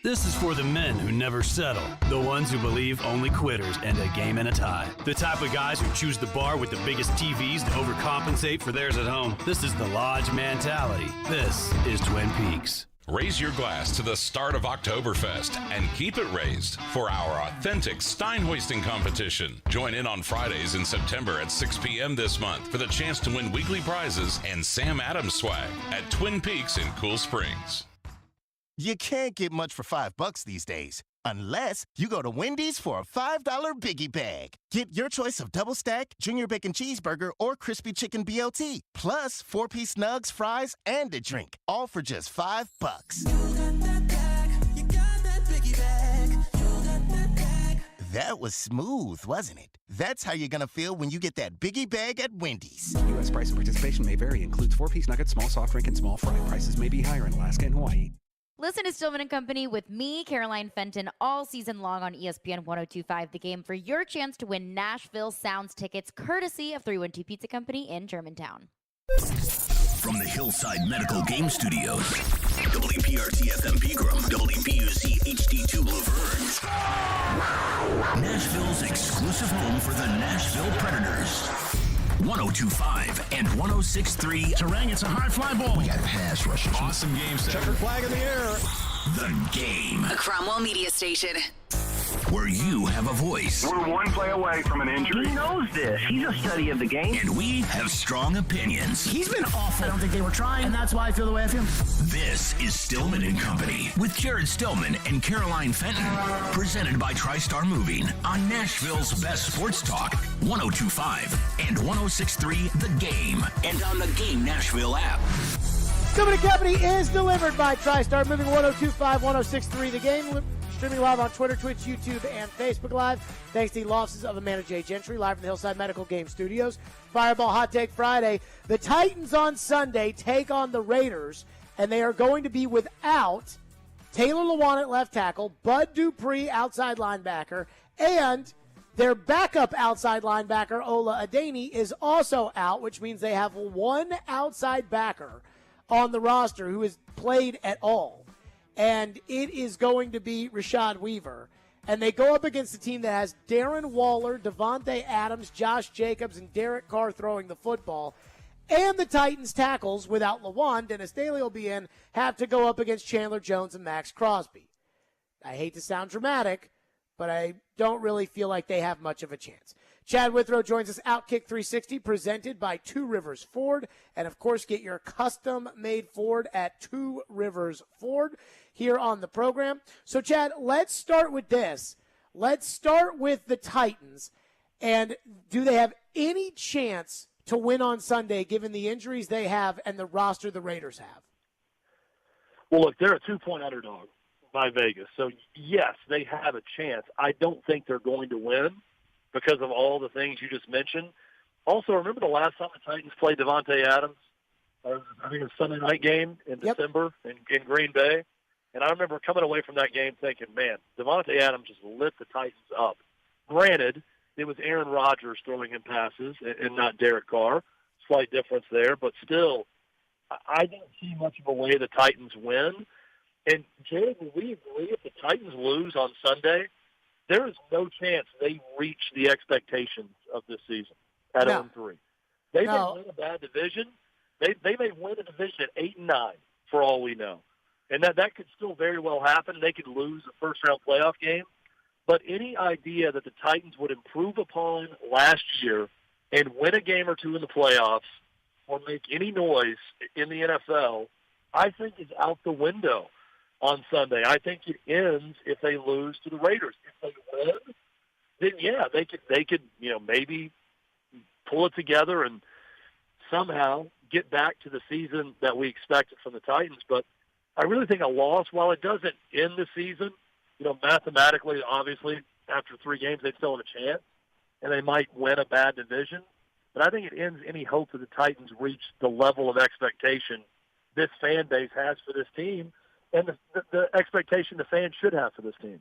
This is for the men who never settle, the ones who believe only quitters end a game in a tie, the type of guys who choose the bar with the biggest TVs to overcompensate for theirs at home. This is the Lodge mentality. This is Twin Peaks. Raise your glass to the start of Oktoberfest and keep it raised for our authentic Stein hoisting competition. Join in on Fridays in September at 6 p.m. this month for the chance to win weekly prizes and Sam Adams swag at Twin Peaks in Cool Springs. You can't get much for $5 these days, unless you go to Wendy's for a $5 Biggie Bag. Get your choice of double stack, junior bacon cheeseburger, or crispy chicken BLT, plus 4-piece nugs, fries, and a drink, all for just $5. That was smooth, wasn't it? That's how you're gonna feel when you get that Biggie Bag at Wendy's. U.S. price and participation may vary. Includes 4-piece nuggets, small soft drink, and small fry. Prices may be higher in Alaska and Hawaii. Listen to Stillman and Company with me, Caroline Fenton, all season long on ESPN 102.5 The Game for your chance to win Nashville Sounds tickets courtesy of 312 Pizza Company in Germantown. From the Hillside Medical Game Studios, WPRT-FM Pegram, WPUC HD2 Laverne, Nashville's exclusive home for the Nashville Predators. 102.5 and 106.3. Terang, it's a high fly ball. We got pass rushers. Awesome game, Checkered flag in the air. The Game. A Cromwell media station. Where you have a voice. We're one play away from an injury. He knows this. He's a study of the game. And we have strong opinions. He's been awful. I don't think they were trying, and that's why I feel the way I feel. This is Stillman and Company with Jared Stillman and Caroline Fenton. Presented by TriStar Moving on Nashville's best sports talk, 102.5 and 106.3 The Game. And on the Game Nashville app. Stillman and Company is delivered by TriStar Moving, 102.5, 106.3 The Game. Streaming live on Twitter, Twitch, YouTube, and Facebook Live. Thanks to the offices of Amanda J. Gentry, live from the Hillside Medical Game Studios. Fireball Hot Take Friday. The Titans on Sunday take on the Raiders, and they are going to be without Taylor Lewan at left tackle, Bud Dupree outside linebacker, and their backup outside linebacker, Ola Adeni, is also out, which means they have one outside backer on the roster who has played at all. And it is going to be Rashad Weaver. And they go up against a team that has Darren Waller, Devontae Adams, Josh Jacobs, and Derek Carr throwing the football. And the Titans tackles, without Lewan, Dennis Daly will be in, have to go up against Chandler Jones and Max Crosby. I hate to sound dramatic, but I don't really feel like they have much of a chance. Chad Withrow joins us, Outkick 360, presented by Two Rivers Ford. And, of course, get your custom-made Ford at Two Rivers Ford here on the program. So, Chad, let's start with this. Let's start with the Titans. And do they have any chance to win on Sunday, given the injuries they have and the roster the Raiders have? Well, look, they're a 2-point underdog by Vegas. So, yes, they have a chance. I don't think they're going to win because of all the things you just mentioned. Also, remember the last time the Titans played Devontae Adams? I think it was a Sunday night game in December in Green Bay. And I remember coming away from that game thinking, man, Devontae Adams just lit the Titans up. Granted, it was Aaron Rodgers throwing him passes and not Derek Carr. Slight difference there. But still, I don't see much of a way the Titans win. And, Jared, will we agree if the Titans lose on Sunday, there is no chance they reach the expectations of this season at 0-3. They may win a bad division. They may win a division at 8-9 for all we know. And that could still very well happen. They could lose a first-round playoff game. But any idea that the Titans would improve upon last year and win a game or two in the playoffs or make any noise in the NFL, I think is out the window on Sunday. I think it ends if they lose to the Raiders. If they win, then yeah, they could maybe pull it together and somehow get back to the season that we expected from the Titans. But I really think a loss, while it doesn't end the season, mathematically, obviously, after 3 games, they still have a chance, and they might win a bad division. But I think it ends any hope that the Titans reach the level of expectation this fan base has for this team and the expectation the fans should have for this team.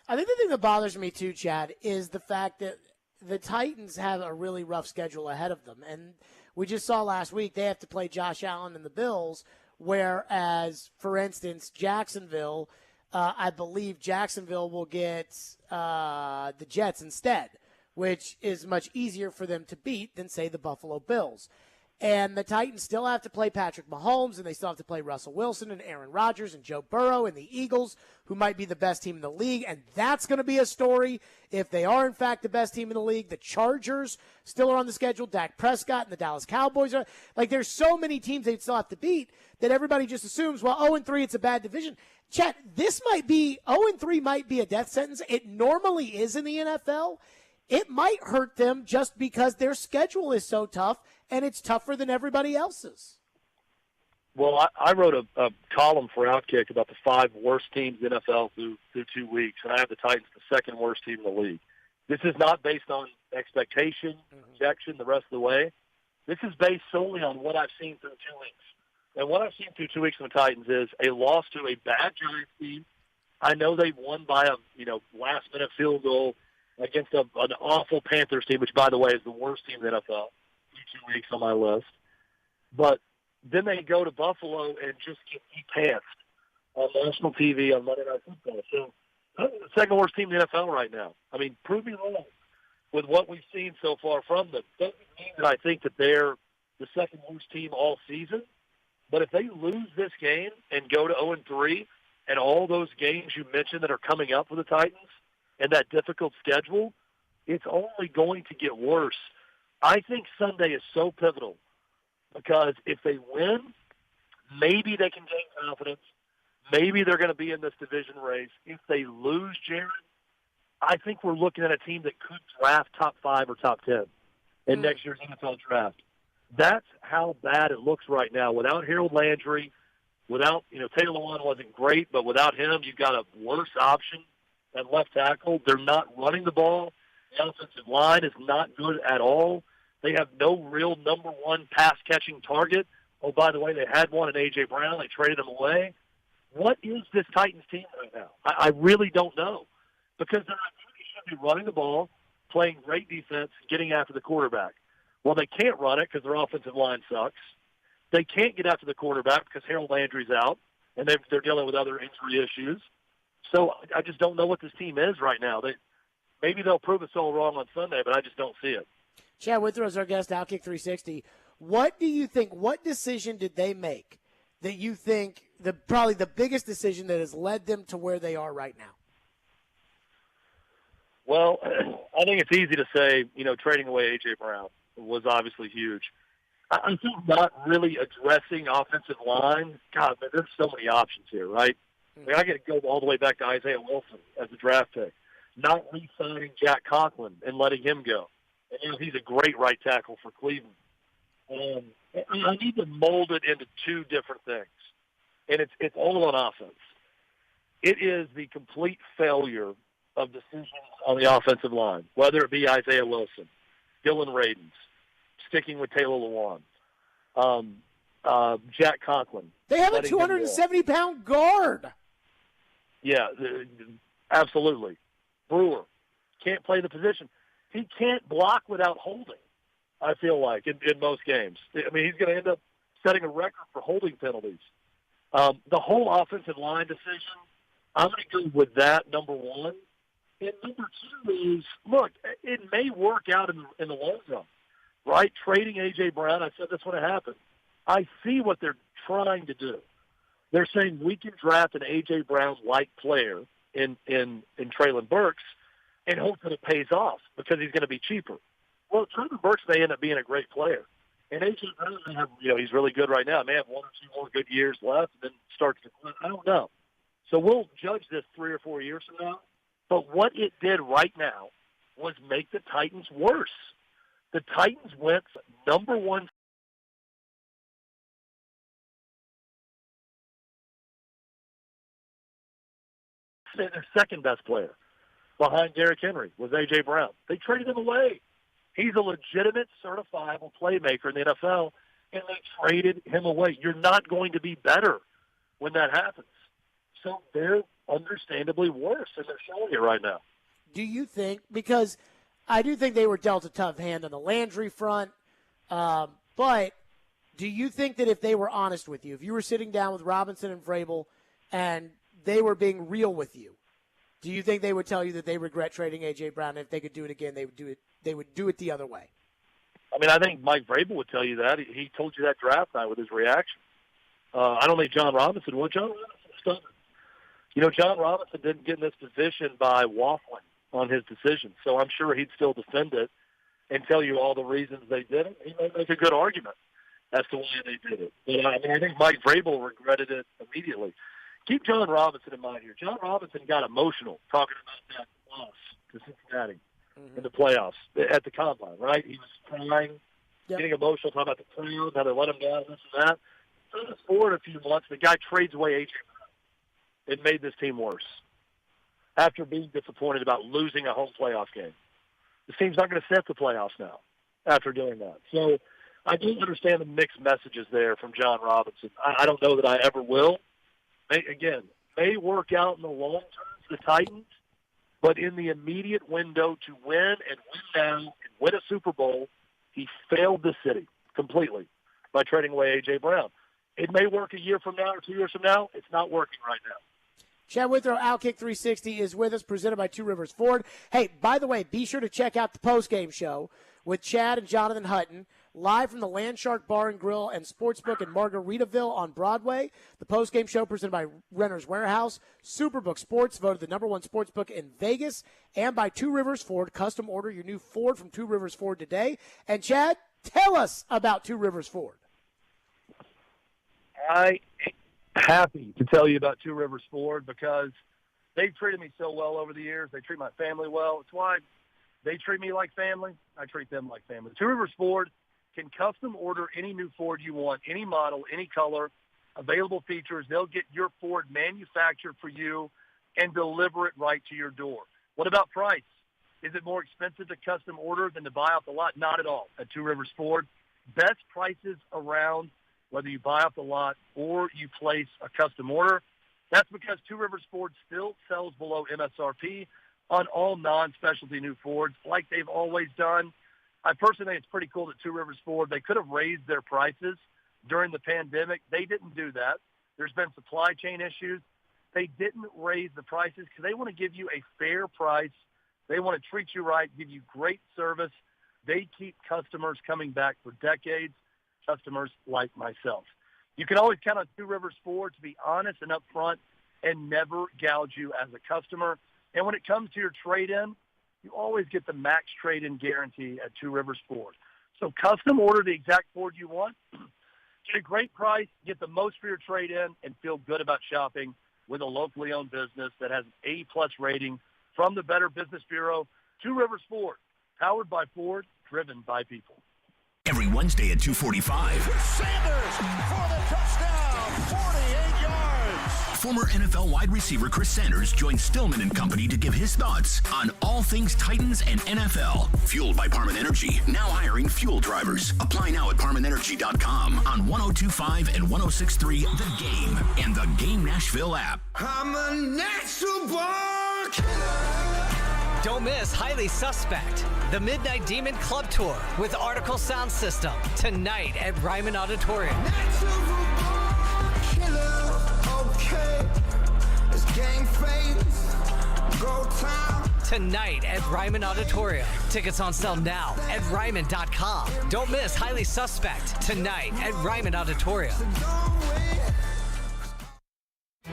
I think the thing that bothers me too, Chad, is the fact that the Titans have a really rough schedule ahead of them. And we just saw last week they have to play Josh Allen and the Bills, whereas, for instance, Jacksonville, I believe Jacksonville will get the Jets instead, which is much easier for them to beat than, say, the Buffalo Bills. And the Titans still have to play Patrick Mahomes, and they still have to play Russell Wilson and Aaron Rodgers and Joe Burrow and the Eagles, who might be the best team in the league. And that's going to be a story if they are, in fact, the best team in the league. The Chargers still are on the schedule. Dak Prescott and the Dallas Cowboys are. Like, there's so many teams they still have to beat that everybody just assumes, well, 0-3, it's a bad division. Chet, this might be, 0-3 might be a death sentence. It normally is in the NFL. It might hurt them just because their schedule is so tough, and it's tougher than everybody else's. Well, I wrote a column for Outkick about the 5 worst teams in the NFL through 2 weeks, and I have the Titans the 2nd worst team in the league. This is not based on expectation, projection, the rest of the way. This is based solely on what I've seen through 2 weeks. And what I've seen through 2 weeks from the Titans is a loss to a bad Giants team. I know they won by a last-minute field goal against an awful Panthers team, which, by the way, is the worst team in the NFL. 2 weeks on my list. But then they go to Buffalo and just get pantsed on national TV on Monday Night Football. So the 2nd worst team in the NFL right now. I mean, prove me wrong with what we've seen so far from them. Doesn't mean that I think that they're the 2nd worst team all season. But if they lose this game and go to 0-3 and all those games you mentioned that are coming up for the Titans and that difficult schedule, it's only going to get worse. I think Sunday is so pivotal because if they win, maybe they can gain confidence. Maybe they're going to be in this division race. If they lose, Jared, I think we're looking at a team that could draft top 5 or top 10 in next year's NFL draft. That's how bad it looks right now. Without Harold Landry, without, Taylor Lewan wasn't great, but without him, you've got a worse option at left tackle. They're not running the ball. The offensive line is not good at all. They have no real number 1 pass-catching target. Oh, by the way, they had one in A.J. Brown. They traded him away. What is this Titans team right now? I really don't know because they should be running the ball, playing great defense, getting after the quarterback. Well, they can't run it because their offensive line sucks. They can't get after the quarterback because Harold Landry's out, and they're dealing with other injury issues. So I just don't know what this team is right now. Maybe they'll prove us all wrong on Sunday, but I just don't see it. Chad Withrow is our guest, Outkick 360. What do you think, what decision did they make that you think probably the biggest decision that has led them to where they are right now? Well, I think it's easy to say, trading away A.J. Brown was obviously huge. I think not really addressing offensive line. God, man, there's so many options here, right? I mean, I got to go all the way back to Isaiah Wilson as a draft pick. Not re-signing Jack Conklin and letting him go. And he's a great right tackle for Cleveland. I need to mold it into 2 different things. And it's all on offense. It is the complete failure of decisions on the offensive line, whether it be Isaiah Wilson, Dylan Radins, sticking with Taylor Lewan, Jack Conklin. They have a 270-pound guard. Yeah, absolutely. Brewer can't play the position. He can't block without holding, I feel like, in most games. I mean, he's going to end up setting a record for holding penalties. The whole offensive line decision, I'm going to go with that, number 1. And number 2 is, look, it may work out in the long run, right? Trading A.J. Brown, I said that's going to happen. I see what they're trying to do. They're saying we can draft an A.J. Brown-like player in Treylon Burks and hope that it pays off because he's going to be cheaper. Well, Treylon Burks may end up being a great player. And A.J. Brown may have, he's really good right now. May have 1 or 2 more good years left and then starts to quit. I don't know. So we'll judge this 3 or 4 years from now. But what it did right now was make the Titans worse. The Titans went number 1 Their second best player behind Derrick Henry was A.J. Brown. They traded him away. He's a legitimate, certifiable playmaker in the NFL, and they traded him away. You're not going to be better when that happens. So they're understandably worse, and they're showing it right now. Do you think, because I do think they were dealt a tough hand on the Landry front, but do you think that if they were honest with you, if you were sitting down with Robinson and Vrabel and they were being real with you, do you think they would tell you that they regret trading A.J. Brown, and if they could do it again, they would do it the other way? I mean, I think Mike Vrabel would tell you that. He told you that draft night with his reaction. I don't think John Robinson would. John Robinson stunned. You know, John Robinson didn't get in this position by waffling on his decision, so I'm sure he'd still defend it and tell you all the reasons they did it. He might make a good argument as to why they did it. But I mean, I think Mike Vrabel regretted it immediately. Keep John Robinson in mind here. John Robinson got emotional talking about that loss to Cincinnati in the playoffs at the Combine, right? He was crying, getting emotional, talking about the crowd, how they let him down, this and that. Fast forward a few months, the guy trades away A.J. Brown. It made this team worse after being disappointed about losing a home playoff game. This team's not going to set the playoffs now after doing that. So I do understand the mixed messages there from John Robinson. I don't know that I ever will. May work out in the long term for the Titans, but in the immediate window to win and win now and win a Super Bowl, he failed the city completely by trading away A.J. Brown. It may work a year from now or 2 years from now. It's not working right now. Chad Withrow, Outkick 360 is with us, presented by Two Rivers Ford. Hey, by the way, be sure to check out the postgame show with Chad and Jonathan Hutton, live from the Landshark Bar and Grill and Sportsbook in Margaritaville on Broadway. The postgame show presented by Renter's Warehouse, Superbook Sports, voted the #1 sportsbook in Vegas, and by Two Rivers Ford. Custom order your new Ford from Two Rivers Ford today. And Chad, tell us about Two Rivers Ford. I am happy to tell you about Two Rivers Ford because they've treated me so well over the years. They treat my family well. It's why they treat me like family. I treat them like family. Two Rivers Ford can custom order any new Ford you want, any model, any color, available features. They'll get your Ford manufactured for you and deliver it right to your door. What about price? Is it more expensive to custom order than to buy off the lot? Not at all at Two Rivers Ford. Best prices around, whether you buy off the lot or you place a custom order. That's because Two Rivers Ford still sells below MSRP on all non-specialty new Fords like they've always done. I personally think it's pretty cool that Two Rivers Ford, they could have raised their prices during the pandemic. They didn't do that. There's been supply chain issues. They didn't raise the prices because they want to give you a fair price. They want to treat you right, give you great service. They keep customers coming back for decades, customers like myself. You can always count on Two Rivers Ford to be honest and upfront and never gouge you as a customer. And when it comes to your trade-in, you always get the max trade-in guarantee at Two Rivers Ford. So custom order the exact Ford you want, get a great price, get the most for your trade-in, and feel good about shopping with a locally owned business that has an A-plus rating from the Better Business Bureau. Two Rivers Ford, powered by Ford, driven by people. Every Wednesday at 2:45. Sanders for the touchdown, 48 yards. Former NFL wide receiver Chris Sanders joins Stillman and Company to give his thoughts on all things Titans and NFL. Fueled by Parman Energy, now hiring fuel drivers. Apply now at ParmanEnergy.com on 102.5 and 106.3 The Game and the Game Nashville app. I'm a natural born killer. Don't miss Highly Suspect, the Midnight Demon Club Tour with Article Sound System, tonight at Ryman Auditorium. Tonight at Ryman Auditorium. Tickets on sale now at Ryman.com. Don't miss Highly Suspect, tonight at Ryman Auditorium.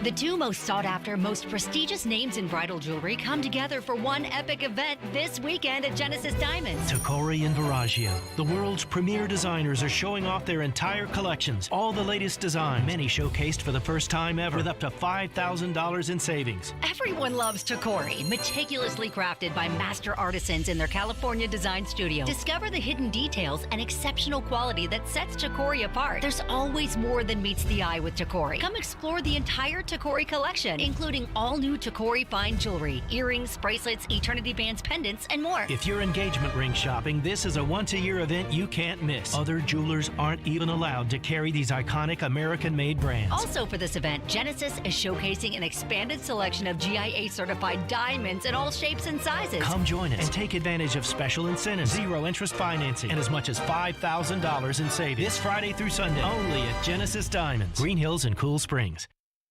The two most sought-after, most prestigious names in bridal jewelry come together for one epic event this weekend at Genesis Diamonds. Tacori and Viraggio, the world's premier designers, are showing off their entire collections. All the latest designs, many showcased for the first time ever, with up to $5,000 in savings. Everyone loves Tacori, meticulously crafted by master artisans in their California design studio. Discover the hidden details and exceptional quality that sets Tacori apart. There's always more than meets the eye with Tacori. Come explore the entire entire Tacori collection, including all new Tacori fine jewelry, earrings, bracelets, eternity bands, pendants, and more. If you're engagement ring shopping, this is a once-a-year event you can't miss. Other jewelers aren't even allowed to carry these iconic American-made brands. Also for this event, Genesis is showcasing an expanded selection of GIA-certified diamonds in all shapes and sizes. Come join us and take advantage of special incentives, zero-interest financing, and as much as $5,000 in savings. This Friday through Sunday, only at Genesis Diamonds, Green Hills and Cool Springs.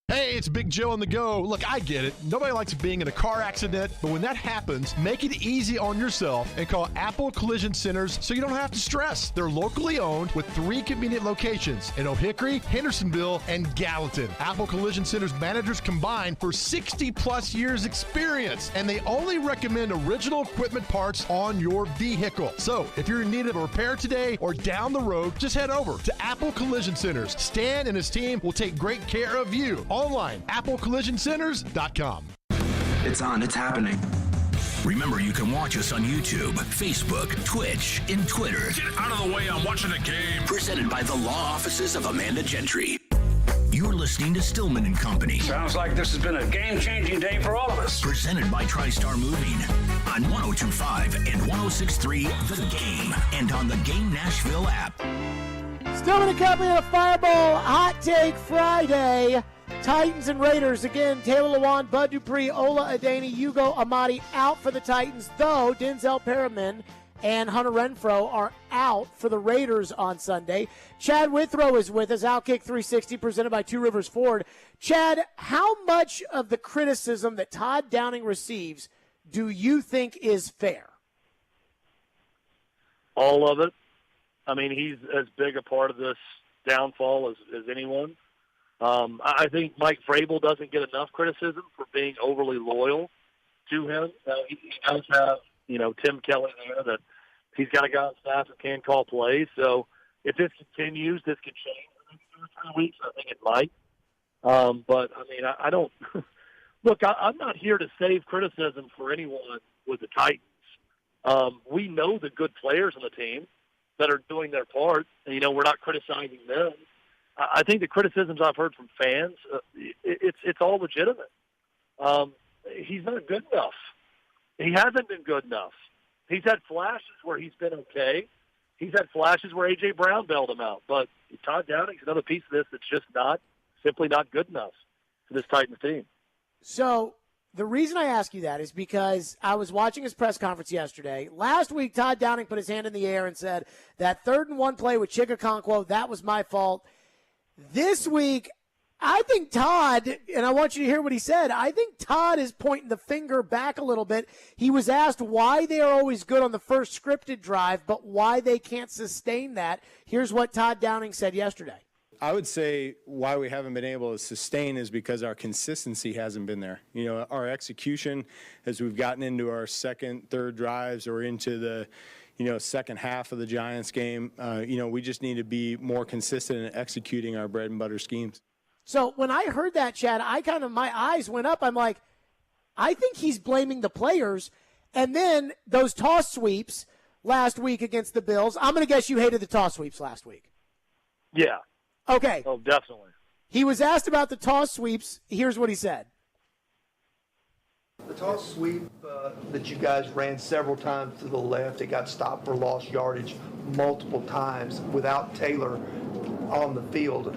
Hey, it's Big Joe on the go. Look, I get it. Nobody likes being in a car accident, but when that happens, make it easy on yourself and call Apple Collision Centers so you don't have to stress. They're locally owned with 3 convenient locations in Oak Hickory, Hendersonville, and Gallatin. Apple Collision Centers managers combined for 60-plus years experience, and they only recommend original equipment parts on your vehicle. So, if you're in need of a repair today or down the road, just head over to Apple Collision Centers. Stan and his team will take great care of you. Online, applecollisioncenters.com. It's on. It's happening. Remember, you can watch us on YouTube, Facebook, Twitch, and Twitter. Get out of the way. I'm watching the game. Presented by the law offices of Amanda Gentry. You're listening to Stillman and Company. Sounds like this has been a game-changing day for all of us. Presented by TriStar Moving on 102.5 and 106.3 The Game and on the Game Nashville app. Stillman and Company on a Fireball Hot Take Friday. Titans and Raiders again. Taylor Lewan, Bud Dupree, Ola Adeni, Hugo Amadi out for the Titans, though Denzel Perryman and Hunter Renfrow are out for the Raiders on Sunday. Chad Withrow is with us, Outkick 360, presented by Two Rivers Ford. Chad, how much of the criticism that Todd Downing receives do you think is fair? All of it. I mean, he's as big a part of this downfall as anyone. I think Mike Vrabel doesn't get enough criticism for being overly loyal to him. He does have, Tim Kelly there, that he's got a guy on staff that can call plays. So if this continues, this could change in the next 2 or 3 weeks. I think it might. But, I mean, I don't – look, I'm not here to save criticism for anyone with the Titans. We know the good players on the team that are doing their part. We're not criticizing them. I think the criticisms I've heard from fans, it's all legitimate. He's not good enough. He hasn't been good enough. He's had flashes where he's been okay. He's had flashes where A.J. Brown bailed him out. But Todd Downing's another piece of this that's just simply not good enough for this Titans team. So the reason I ask you that is because I was watching his press conference yesterday. Last week, Todd Downing put his hand in the air and said, that 3rd and 1 play with Chikakonkwo, that was my fault. This week, I think Todd, and I want you to hear what he said, I think Todd is pointing the finger back a little bit. He was asked why they are always good on the first scripted drive, but why they can't sustain that. Here's what Todd Downing said yesterday. I would say why we haven't been able to sustain is because our consistency hasn't been there. Our execution, as we've gotten into our second, third drives or into the second half of the Giants game, we just need to be more consistent in executing our bread and butter schemes. So when I heard that, Chad, my eyes went up. I'm like, I think he's blaming the players. And then those toss sweeps last week against the Bills, I'm going to guess you hated the toss sweeps last week. Yeah. Okay. Oh, definitely. He was asked about the toss sweeps. Here's what he said. The toss sweep that you guys ran several times to the left, it got stopped for lost yardage multiple times without Taylor on the field.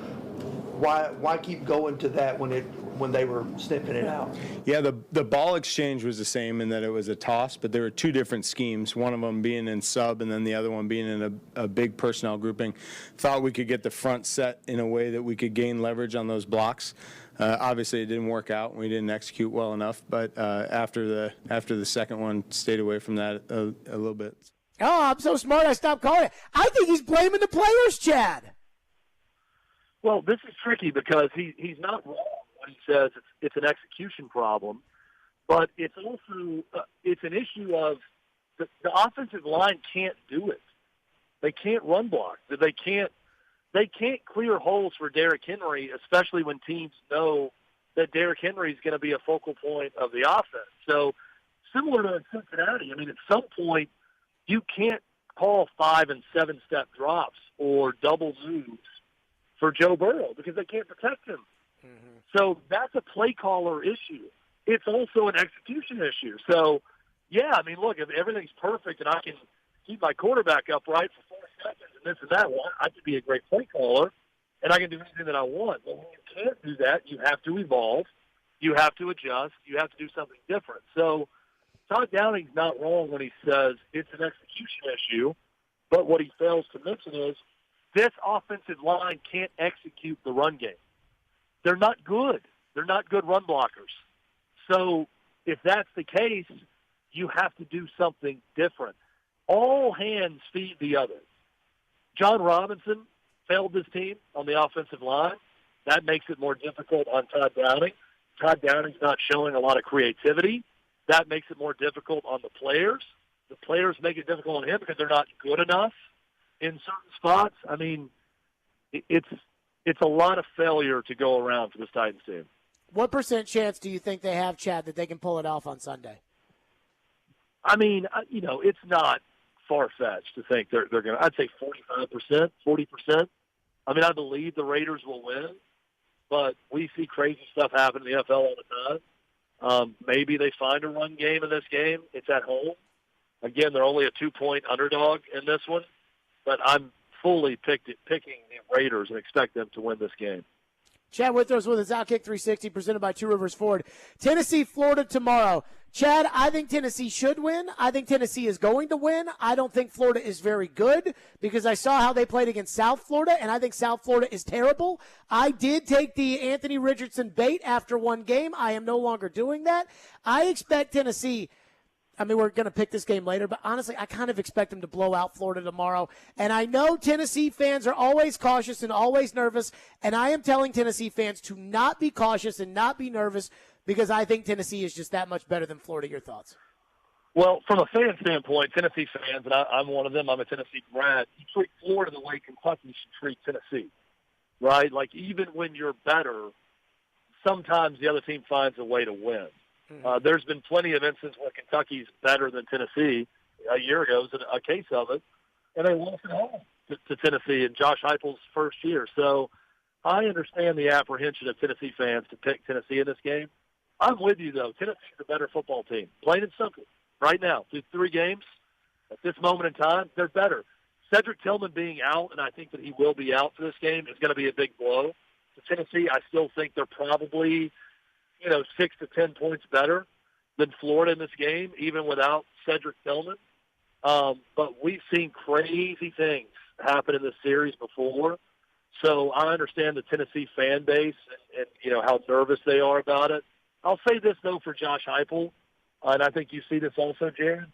Why keep going to that when they were sniffing it out? Yeah, the ball exchange was the same in that it was a toss, but there were 2 different schemes, one of them being in sub and then the other one being in a big personnel grouping. Thought we could get the front set in a way that we could gain leverage on those blocks. Obviously, it didn't work out. We didn't execute well enough, but after the second one, stayed away from that a little bit. Oh, I'm so smart I stopped calling it. I think he's blaming the players, Chad. Well, this is tricky because he's not wrong when he says it's an execution problem, but it's also it's an issue of the offensive line can't do it. They can't run block. They can't clear holes for Derrick Henry, especially when teams know that Derrick Henry is going to be a focal point of the offense. So similar to Cincinnati, I mean, at some point you can't call 5- and 7-step drops or double moves for Joe Burrow because they can't protect him. So that's a play caller issue. It's also an execution issue. So, yeah, I mean, look, if everything's perfect and I can keep my quarterback upright for 4 seconds and this and that, well, I could be a great play caller, and I can do anything that I want. But when you can't do that, you have to evolve. You have to adjust. You have to do something different. So Todd Downing's not wrong when he says it's an execution issue, but what he fails to mention is this offensive line can't execute the run game. They're not good. They're not good run blockers. So if that's the case, you have to do something different. All hands feed the other. John Robinson failed this team on the offensive line. That makes it more difficult on Todd Downing. Todd Downing's not showing a lot of creativity. That makes it more difficult on the players. The players make it difficult on him because they're not good enough in certain spots. I mean, it's a lot of failure to go around for this Titans team. What % chance do you think they have, Chad, that they can pull it off on Sunday? I mean, it's not far-fetched to think they're going to – I'd say 45%, 40%. I mean, I believe the Raiders will win, but we see crazy stuff happen in the NFL all the time. Maybe they find a run game in this game. It's at home. Again, they're only a 2-point underdog in this one, but I'm fully picking the Raiders and expect them to win this game. Chad Withrows with us, Outkick 360, presented by Two Rivers Ford. Tennessee, Florida tomorrow. Chad, I think Tennessee should win. I think Tennessee is going to win. I don't think Florida is very good because I saw how they played against South Florida, and I think South Florida is terrible. I did take the Anthony Richardson bait after one game. I am no longer doing that. I expect Tennessee – I mean, we're going to pick this game later, but honestly, I kind of expect them to blow out Florida tomorrow. And I know Tennessee fans are always cautious and always nervous, and I am telling Tennessee fans to not be cautious and not be nervous because I think Tennessee is just that much better than Florida. Your thoughts? Well, from a fan standpoint, Tennessee fans, and I'm one of them, I'm a Tennessee grad, you treat Florida the way Kentucky should treat Tennessee, right? Like, even when you're better, sometimes the other team finds a way to win. There's been plenty of instances where Kentucky's better than Tennessee. A year ago was a case of it, and they lost at home to Tennessee in Josh Heupel's first year. So I understand the apprehension of Tennessee fans to pick Tennessee in this game. I'm with you, though. Tennessee's a better football team, plain and simple. Right now, through 3 games, at this moment in time, they're better. Cedric Tillman being out, and I think that he will be out for this game, is going to be a big blow. To Tennessee, I still think they're probably 6 to 10 points better than Florida in this game, even without Cedric Tillman. But we've seen crazy things happen in this series before. So I understand the Tennessee fan base and how nervous they are about it. I'll say this, though, for Josh Heupel, and I think you see this also, Jared.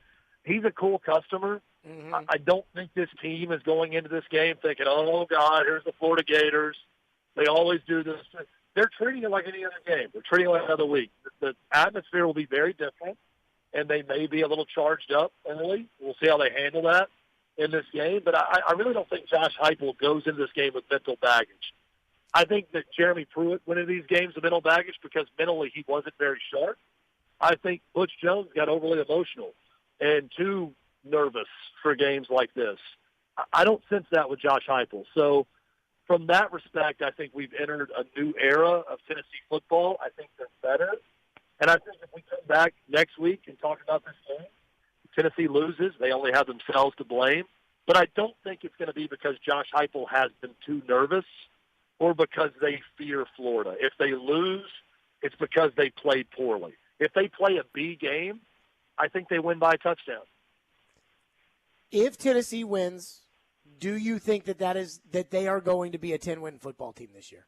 He's a cool customer. Mm-hmm. I don't think this team is going into this game thinking, oh, God, here's the Florida Gators. They always do this. They're treating it like any other game. They're treating it like another week. The atmosphere will be very different, and they may be a little charged up early. We'll see how they handle that in this game. But I really don't think Josh Heupel goes into this game with mental baggage. I think that Jeremy Pruitt went into these games with mental baggage because mentally he wasn't very sharp. I think Butch Jones got overly emotional and too nervous for games like this. I don't sense that with Josh Heupel. So, from that respect, I think we've entered a new era of Tennessee football. I think they're better. And I think if we come back next week and talk about this game, Tennessee loses, they only have themselves to blame. But I don't think it's going to be because Josh Heupel has been too nervous or because they fear Florida. If they lose, it's because they played poorly. If they play a B game, I think they win by a touchdown. If Tennessee wins, do you think that they are going to be a 10-win football team this year?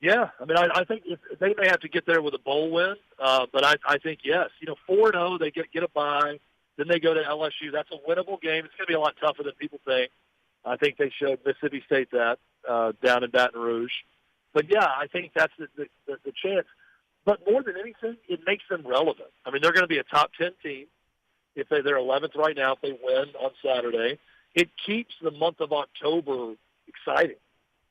Yeah, I mean, I think they may have to get there with a bowl win, but I think yes. 4-0, they get a bye, then they go to LSU. That's a winnable game. It's going to be a lot tougher than people think. I think they showed Mississippi State that down in Baton Rouge. But yeah, I think that's the chance. But more than anything, it makes them relevant. I mean, they're going to be a top 10 team. If they're 11th right now, if they win on Saturday, it keeps the month of October exciting,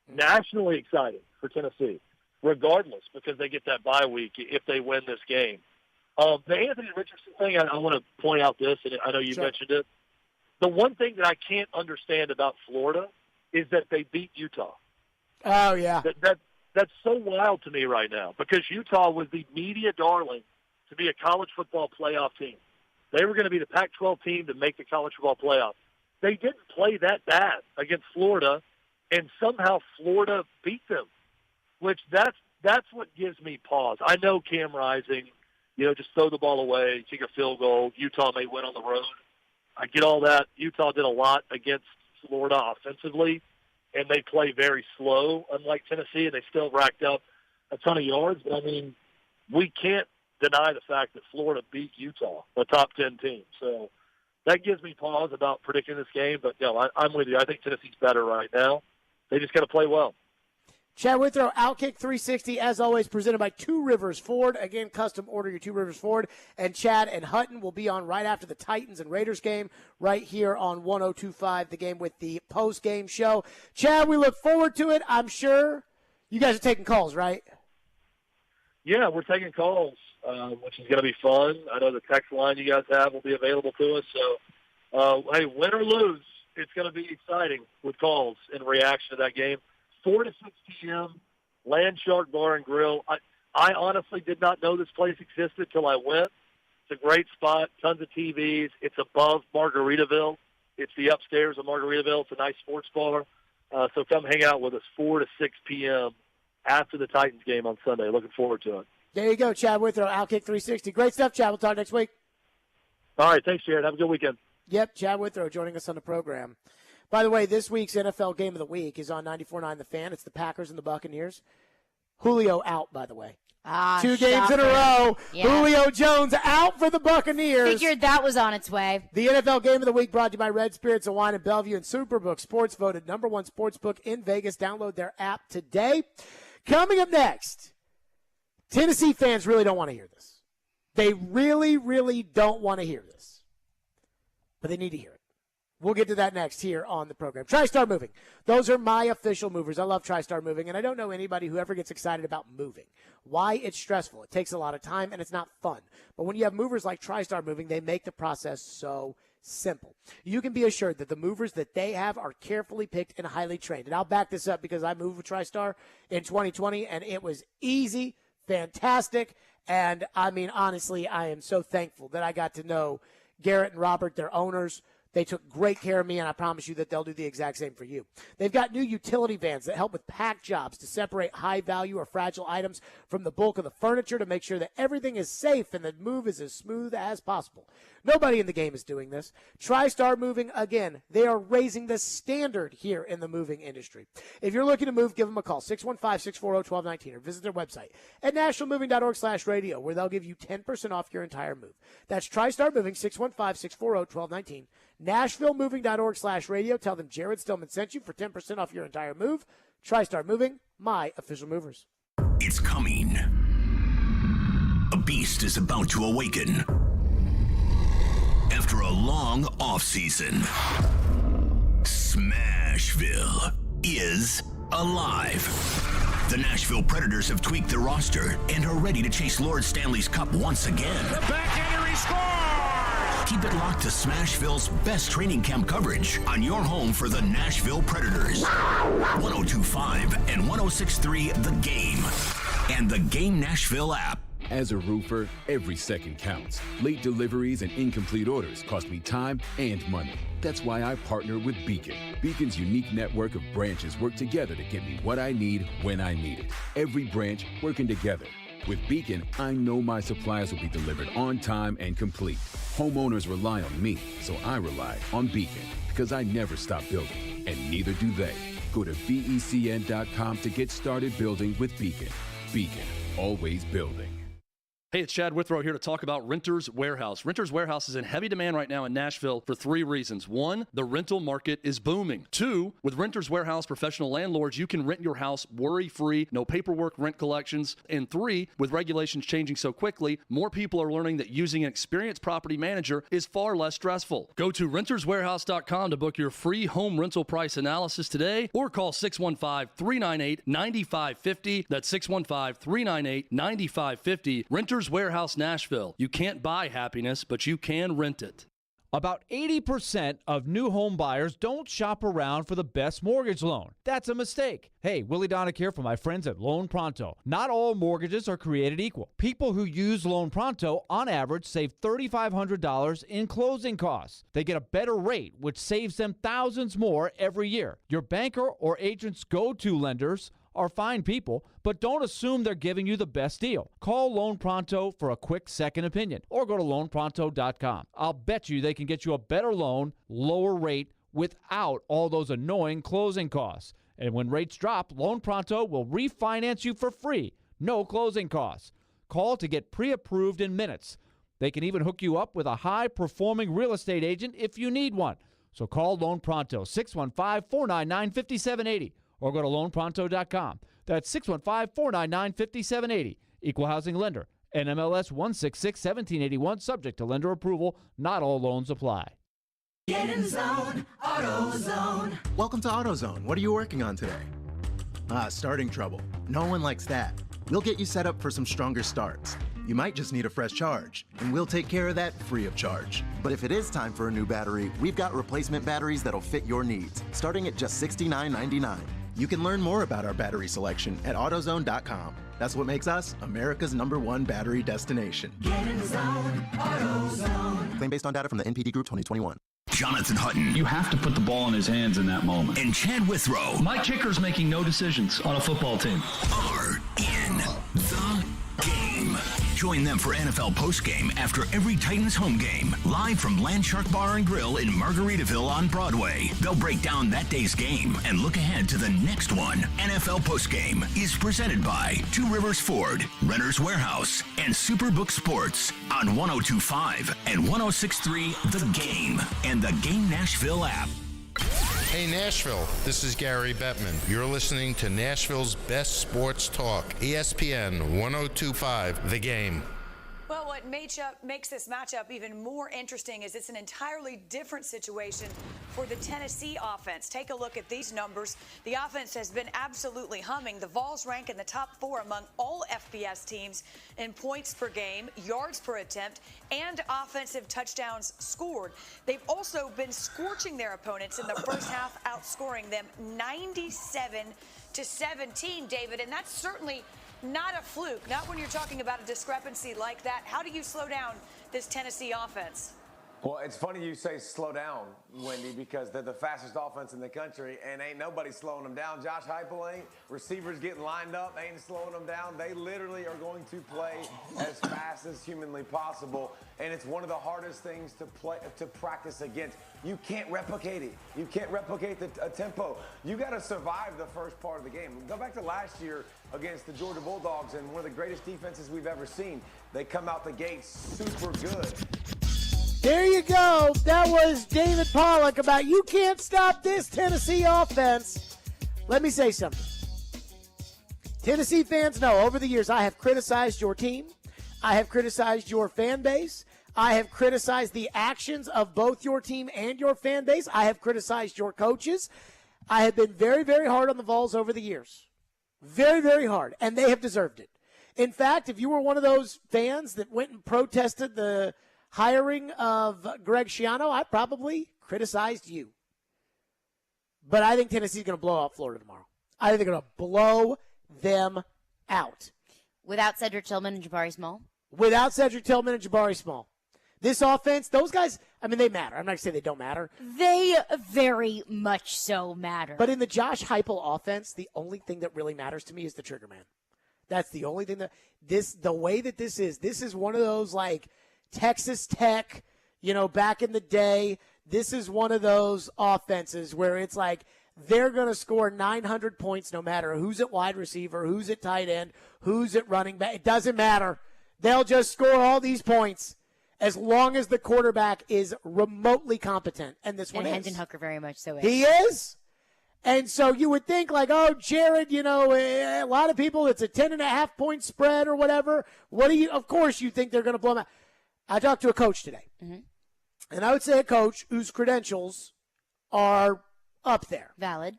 nationally exciting for Tennessee, regardless, because they get that bye week if they win this game. The Anthony Richardson thing, I want to point out this, and I know you mentioned it. The one thing that I can't understand about Florida is that they beat Utah. Oh, yeah. That's so wild to me right now because Utah was the media darling to be a college football playoff team. They were going to be the Pac-12 team to make the college football playoff. They didn't play that bad against Florida, and somehow Florida beat them, which that's what gives me pause. I know Cam Rising, just throw the ball away, kick a field goal. Utah may win on the road. I get all that. Utah did a lot against Florida offensively, and they play very slow, unlike Tennessee, and they still racked up a ton of yards. But, we can't deny the fact that Florida beat Utah, a top 10 team. So that gives me pause about predicting this game. But, I'm with you. I think Tennessee's better right now. They just got to play well. Chad Withrow, Outkick 360, as always, presented by Two Rivers Ford. Again, custom order your Two Rivers Ford. And Chad and Hutton will be on right after the Titans and Raiders game right here on 102.5, the game with the post-game show. Chad, we look forward to it. I'm sure you guys are taking calls, right? Yeah, we're taking calls, which is going to be fun. I know the text line you guys have will be available to us. So, hey, win or lose, it's going to be exciting with calls in reaction to that game. 4 to 6 p.m., Landshark Bar and Grill. I honestly did not know this place existed till I went. It's a great spot, tons of TVs. It's above Margaritaville. It's the upstairs of Margaritaville. It's a nice sports bar. So come hang out with us 4 to 6 p.m. after the Titans game on Sunday. Looking forward to it. There you go, Chad Withrow, Outkick 360. Great stuff, Chad. We'll talk next week. All right, thanks, Jared. Have a good weekend. Yep, Chad Withrow joining us on the program. By the way, this week's NFL Game of the Week is on 94.9 The Fan. It's the Packers and the Buccaneers. Julio out, by the way. 2 games in a row. Yeah. Julio Jones out for the Buccaneers. Figured that was on its way. The NFL Game of the Week brought to you by Red Spirits and Wine in Bellevue and Superbook Sports, voted #1 sportsbook in Vegas. Download their app today. Coming up next, Tennessee fans really don't want to hear this. They really, really don't want to hear this. But they need to hear it. We'll get to that next here on the program. TriStar Moving. Those are my official movers. I love TriStar Moving, and I don't know anybody who ever gets excited about moving. Why? It's stressful. It takes a lot of time, and it's not fun. But when you have movers like TriStar Moving, they make the process so simple. You can be assured that the movers that they have are carefully picked and highly trained. And I'll back this up because I moved with TriStar in 2020, and it was easy, fantastic, and, honestly, I am so thankful that I got to know Garrett and Robert, their owners. They took great care of me, and I promise you that they'll do the exact same for you. They've got new utility vans that help with pack jobs to separate high-value or fragile items from the bulk of the furniture to make sure that everything is safe and the move is as smooth as possible. Nobody in the game is doing this. TriStar Moving, again, they are raising the standard here in the moving industry. If you're looking to move, give them a call, 615-640-1219, or visit their website at nationalmoving.org/radio, where they'll give you 10% off your entire move. That's TriStar Moving, 615-640-1219. NashvilleMoving.org/radio. Tell them Jared Stillman sent you for 10% off your entire move. TriStar Moving, my official movers. It's coming. A beast is about to awaken. After a long off-season, Smashville is alive. The Nashville Predators have tweaked their roster and are ready to chase Lord Stanley's Cup once again. The backhander, he scores! Keep it locked to Smashville's best training camp coverage on your home for the Nashville Predators. 102.5 and 106.3 The Game and the Game Nashville app. As a roofer, every second counts. Late deliveries and incomplete orders cost me time and money. That's why I partner with Beacon. Beacon's unique network of branches work together to get me what I need when I need it. Every branch working together. With Beacon, I know my supplies will be delivered on time and complete. Homeowners rely on me, so I rely on Beacon because I never stop building, and neither do they. Go to BECN.com to get started building with Beacon. Beacon, always building. Hey, it's Chad Withrow here to talk about Renters Warehouse. Renters Warehouse is in heavy demand right now in Nashville for 3 reasons. 1, the rental market is booming. 2, with Renters Warehouse professional landlords, you can rent your house worry-free, no paperwork, rent collections. And 3, with regulations changing so quickly, more people are learning that using an experienced property manager is far less stressful. Go to renterswarehouse.com to book your free home rental price analysis today or call 615-398-9550. That's 615-398-9550. Renters Warehouse Nashville. You can't buy happiness, but you can rent it. About 80% of new home buyers don't shop around for the best mortgage loan. That's a mistake. Hey, Willie Donick here for my friends at Loan Pronto. Not all mortgages are created equal. People who use Loan Pronto, on average, save $3,500 in closing costs. They get a better rate, which saves them thousands more every year. Your banker or agent's go-to lenders are fine people, but don't assume they're giving you the best deal. Call Loan Pronto for a quick second opinion or go to loanpronto.com. I'll bet you they can get you a better loan, lower rate, without all those annoying closing costs. And when rates drop, Loan Pronto will refinance you for free. No closing costs. Call to get pre-approved in minutes. They can even hook you up with a high-performing real estate agent if you need one. So call Loan Pronto, 615-499-5780. Or go to loanpronto.com. That's 615-499-5780. Equal housing lender. NMLS 166-1781. Subject to lender approval. Not all loans apply. Get in zone, AutoZone. Welcome to AutoZone. What are you working on today? Starting trouble. No one likes that. We'll get you set up for some stronger starts. You might just need a fresh charge, and we'll take care of that free of charge. But if it is time for a new battery, we've got replacement batteries that'll fit your needs, starting at just $69.99. You can learn more about our battery selection at AutoZone.com. That's what makes us America's #1 battery destination. Get in zone, AutoZone. Claim based on data from the NPD Group 2021. Jonathan Hutton. You have to put the ball in his hands in that moment. And Chad Withrow. My kicker's making no decisions on a football team. Are in the game. Join them for NFL postgame after every Titans home game, live from Landshark Bar and Grill in Margaritaville on Broadway. They'll break down that day's game and look ahead to the next one. NFL postgame is presented by Two Rivers Ford, Renter's Warehouse, and Superbook Sports on 102.5 and 106.3 The Game and the Game Nashville app. Hey Nashville, this is Gary Bettman. You're listening to Nashville's best sports talk, ESPN 102.5 The Game. Well, what makes this matchup even more interesting is it's an entirely different situation for the Tennessee offense. Take a look at these numbers. The offense has been absolutely humming. The Vols rank in the top 4 among all FBS teams in points per game, yards per attempt, and offensive touchdowns scored. They've also been scorching their opponents in the first half, outscoring them 97-17, David, and that's certainly not a fluke, not when you're talking about a discrepancy like that. How do you slow down this Tennessee offense? Well, it's funny you say slow down, Wendy, because they're the fastest offense in the country, and ain't nobody slowing them down. Josh Heupel ain't. Receivers getting lined up ain't slowing them down. They literally are going to play as fast as humanly possible, and it's one of the hardest things to practice against. You can't replicate it. You can't replicate the tempo. You got to survive the first part of the game. Go back to last year against the Georgia Bulldogs, and one of the greatest defenses we've ever seen. They come out the gates super good. There you go. That was David Pollack about you can't stop this Tennessee offense. Let me say something. Tennessee fans know over the years I have criticized your team. I have criticized your fan base. I have criticized the actions of both your team and your fan base. I have criticized your coaches. I have been very, very hard on the Vols over the years. Very, very hard. And they have deserved it. In fact, if you were one of those fans that went and protested the hiring of Greg Schiano, I probably criticized you. But I think Tennessee's going to blow out Florida tomorrow. I think they're going to blow them out. Without Cedric Tillman and Jabari Small? Without Cedric Tillman and Jabari Small. This offense, those guys, I mean, they matter. I'm not going to say they don't matter. They very much so matter. But in the Josh Heupel offense, the only thing that really matters to me is the trigger man. That's the only thing the way that this is one of those like Texas Tech, back in the day. This is one of those offenses where it's like they're going to score 900 points no matter who's at wide receiver, who's at tight end, who's at running back. It doesn't matter. They'll just score all these points as long as the quarterback is remotely competent. And this one is. And Hendon Hooker very much so is. He is? And so you would think like, oh, Jared, a lot of people, it's a 10.5-point spread or whatever. Of course you think they're going to blow them out. I talked to a coach today, and I would say a coach whose credentials are up there. Valid.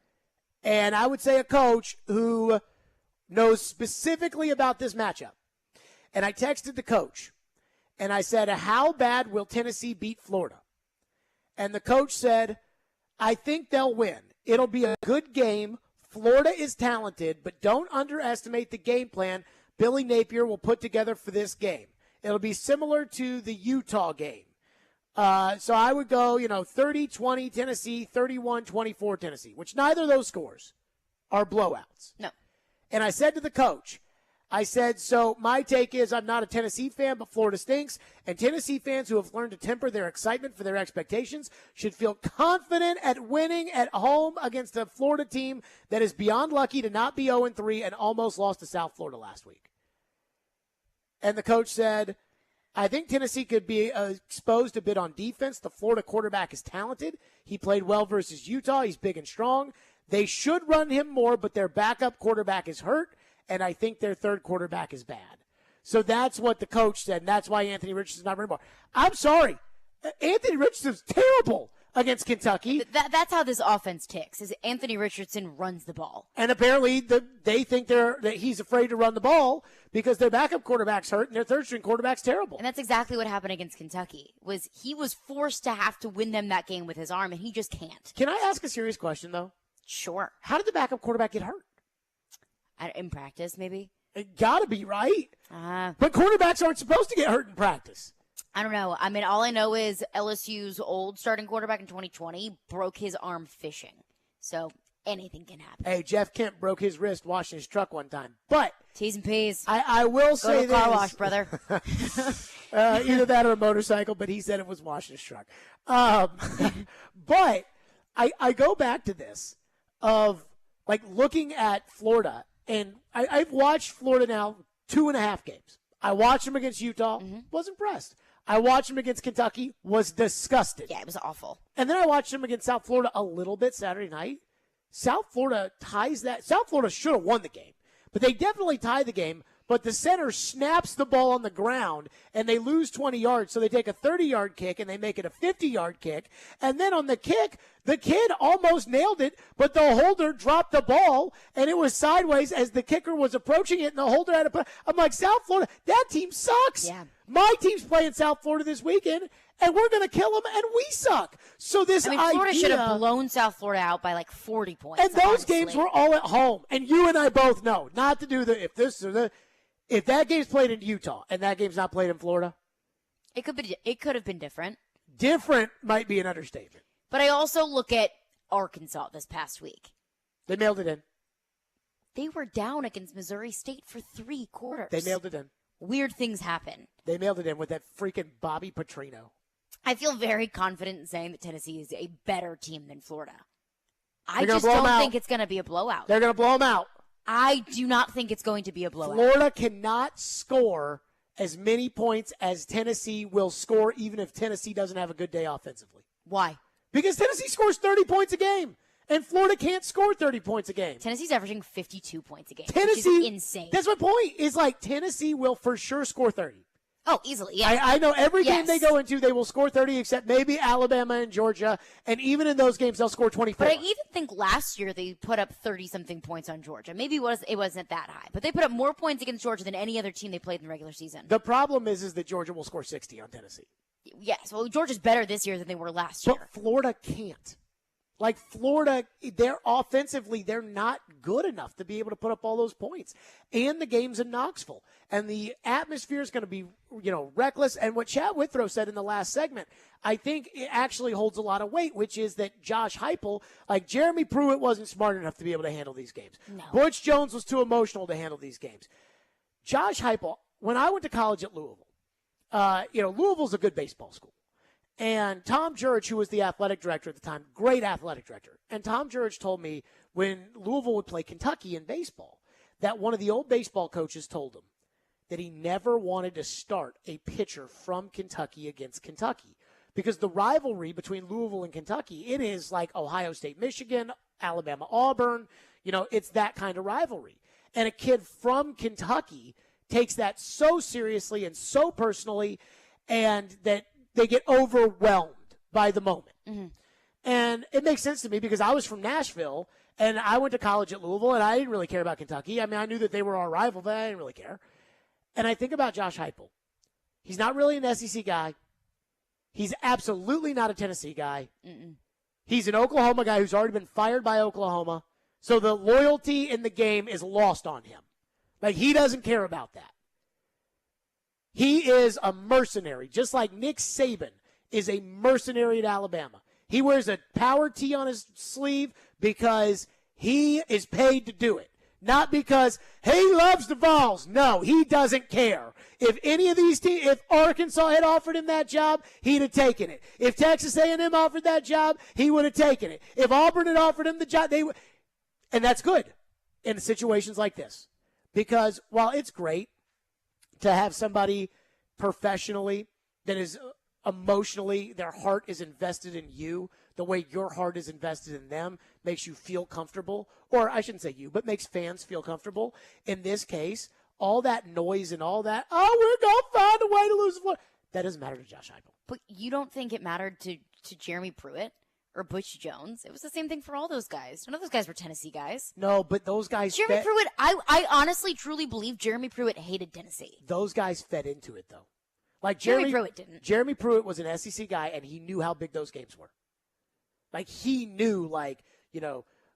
And I would say a coach who knows specifically about this matchup. And I texted the coach, and I said, how bad will Tennessee beat Florida? And the coach said, I think they'll win. It'll be a good game. Florida is talented, but don't underestimate the game plan Billy Napier will put together for this game. It'll be similar to the Utah game. So I would go, 30-20 Tennessee, 31-24 Tennessee, which neither of those scores are blowouts. No. And I said to the coach, so my take is I'm not a Tennessee fan, but Florida stinks. And Tennessee fans who have learned to temper their excitement for their expectations should feel confident at winning at home against a Florida team that is beyond lucky to not be 0-3 and almost lost to South Florida last week. And the coach said, I think Tennessee could be exposed a bit on defense. The Florida quarterback is talented. He played well versus Utah. He's big and strong. They should run him more, but their backup quarterback is hurt. And I think their third quarterback is bad. So that's what the coach said, and that's why Anthony Richardson's not running more. I'm sorry. Anthony Richardson's terrible against Kentucky. That's how this offense ticks, is Anthony Richardson runs the ball. And apparently they think that he's afraid to run the ball because their backup quarterback's hurt and their third-string quarterback's terrible. And that's exactly what happened against Kentucky, was he was forced to have to win them that game with his arm, and he just can't. Can I ask a serious question, though? Sure. How did the backup quarterback get hurt? In practice, maybe? It gotta be, right? But quarterbacks aren't supposed to get hurt in practice. I don't know. I mean, all I know is LSU's old starting quarterback in 2020 broke his arm fishing. So anything can happen. Hey, Jeff Kemp broke his wrist washing his truck one time. But T's and P's. I will say this. Go to a car wash, brother. Either that or a motorcycle, but he said it was washing his truck. But I go back to this of, looking at Florida. And I've watched Florida now 2.5 games. I watched them against Utah, was impressed. I watched them against Kentucky, was disgusted. Yeah, it was awful. And then I watched them against South Florida a little bit Saturday night. South Florida ties that. South Florida should have won the game, but they definitely tied the game. But the center snaps the ball on the ground, and they lose 20 yards. So they take a 30-yard kick, and they make it a 50-yard kick. And then on the kick, the kid almost nailed it, but the holder dropped the ball, and it was sideways as the kicker was approaching it, and the holder had to put. I'm like, South Florida, that team sucks. Yeah. My team's playing South Florida this weekend, and we're going to kill them, and we suck. So Florida should have blown South Florida out by 40 points. And those games were all at home. And you and I both know not to do if that game's played in Utah and that game's not played in Florida, it could have been different. Different might be an understatement. But I also look at Arkansas this past week. They mailed it in. They were down against Missouri State for 3 quarters. They mailed it in. Weird things happen. They mailed it in with that freaking Bobby Petrino. I feel very confident in saying that Tennessee is a better team than Florida. I just don't think it's going to be a blowout. They're going to blow them out. I do not think it's going to be a blowout. Florida cannot score as many points as Tennessee will score, even if Tennessee doesn't have a good day offensively. Why? Because Tennessee scores 30 points a game, and Florida can't score 30 points a game. Tennessee's averaging 52 points a game, Tennessee, which is insane. That's my point. Is Tennessee will for sure score 30. Oh, easily, yeah. I know every game they go into, they will score 30, except maybe Alabama and Georgia. And even in those games, they'll score 24. But I even think last year they put up 30-something points on Georgia. Maybe it wasn't that high. But they put up more points against Georgia than any other team they played in the regular season. The problem is that Georgia will score 60 on Tennessee. Yes, well, Georgia's better this year than they were last year. But Florida can't. Florida, they're offensively, they're not good enough to be able to put up all those points. And the game's in Knoxville. And the atmosphere is going to be, reckless. And what Chad Withrow said in the last segment, I think it actually holds a lot of weight, which is that Josh Heupel, Jeremy Pruitt wasn't smart enough to be able to handle these games. No. Butch Jones was too emotional to handle these games. Josh Heupel, when I went to college at Louisville, Louisville's a good baseball school. And Tom Jurich, who was the athletic director at the time, great athletic director. And Tom Jurich told me when Louisville would play Kentucky in baseball, that one of the old baseball coaches told him that he never wanted to start a pitcher from Kentucky against Kentucky. Because the rivalry between Louisville and Kentucky, it is like Ohio State, Michigan, Alabama, Auburn. It's that kind of rivalry. And a kid from Kentucky takes that so seriously and so personally, and that they get overwhelmed by the moment. Mm-hmm. And it makes sense to me because I was from Nashville, and I went to college at Louisville, and I didn't really care about Kentucky. I mean, I knew that they were our rival, but I didn't really care. And I think about Josh Heupel. He's not really an SEC guy. He's absolutely not a Tennessee guy. He's an Oklahoma guy who's already been fired by Oklahoma. So the loyalty in the game is lost on him. Like, he doesn't care about that. He is a mercenary, just like Nick Saban is a mercenary at Alabama. He wears a power tee on his sleeve because he is paid to do it. Not because he loves the Vols. No, he doesn't care. If any of these teams, if Arkansas had offered him that job, he'd have taken it. If Texas A&M offered that job, he would have taken it. If Auburn had offered him the job, and that's good in situations like this. Because while it's great to have somebody professionally that is emotionally, their heart is invested in you, the way your heart is invested in them makes you feel comfortable. Or I shouldn't say you, but makes fans feel comfortable. In this case, all that noise and all that, we're going to find a way to lose the Florida. That doesn't matter to Josh Heupel. But you don't think it mattered to Jeremy Pruitt or Butch Jones? It was the same thing for all those guys. None of those guys were Tennessee guys. No, but those guys... Jeremy Pruitt, I honestly, truly believe Jeremy Pruitt hated Tennessee. Those guys fed into it, though. Like Jeremy Pruitt didn't. Jeremy Pruitt was an SEC guy, and he knew how big those games were. Like, he knew,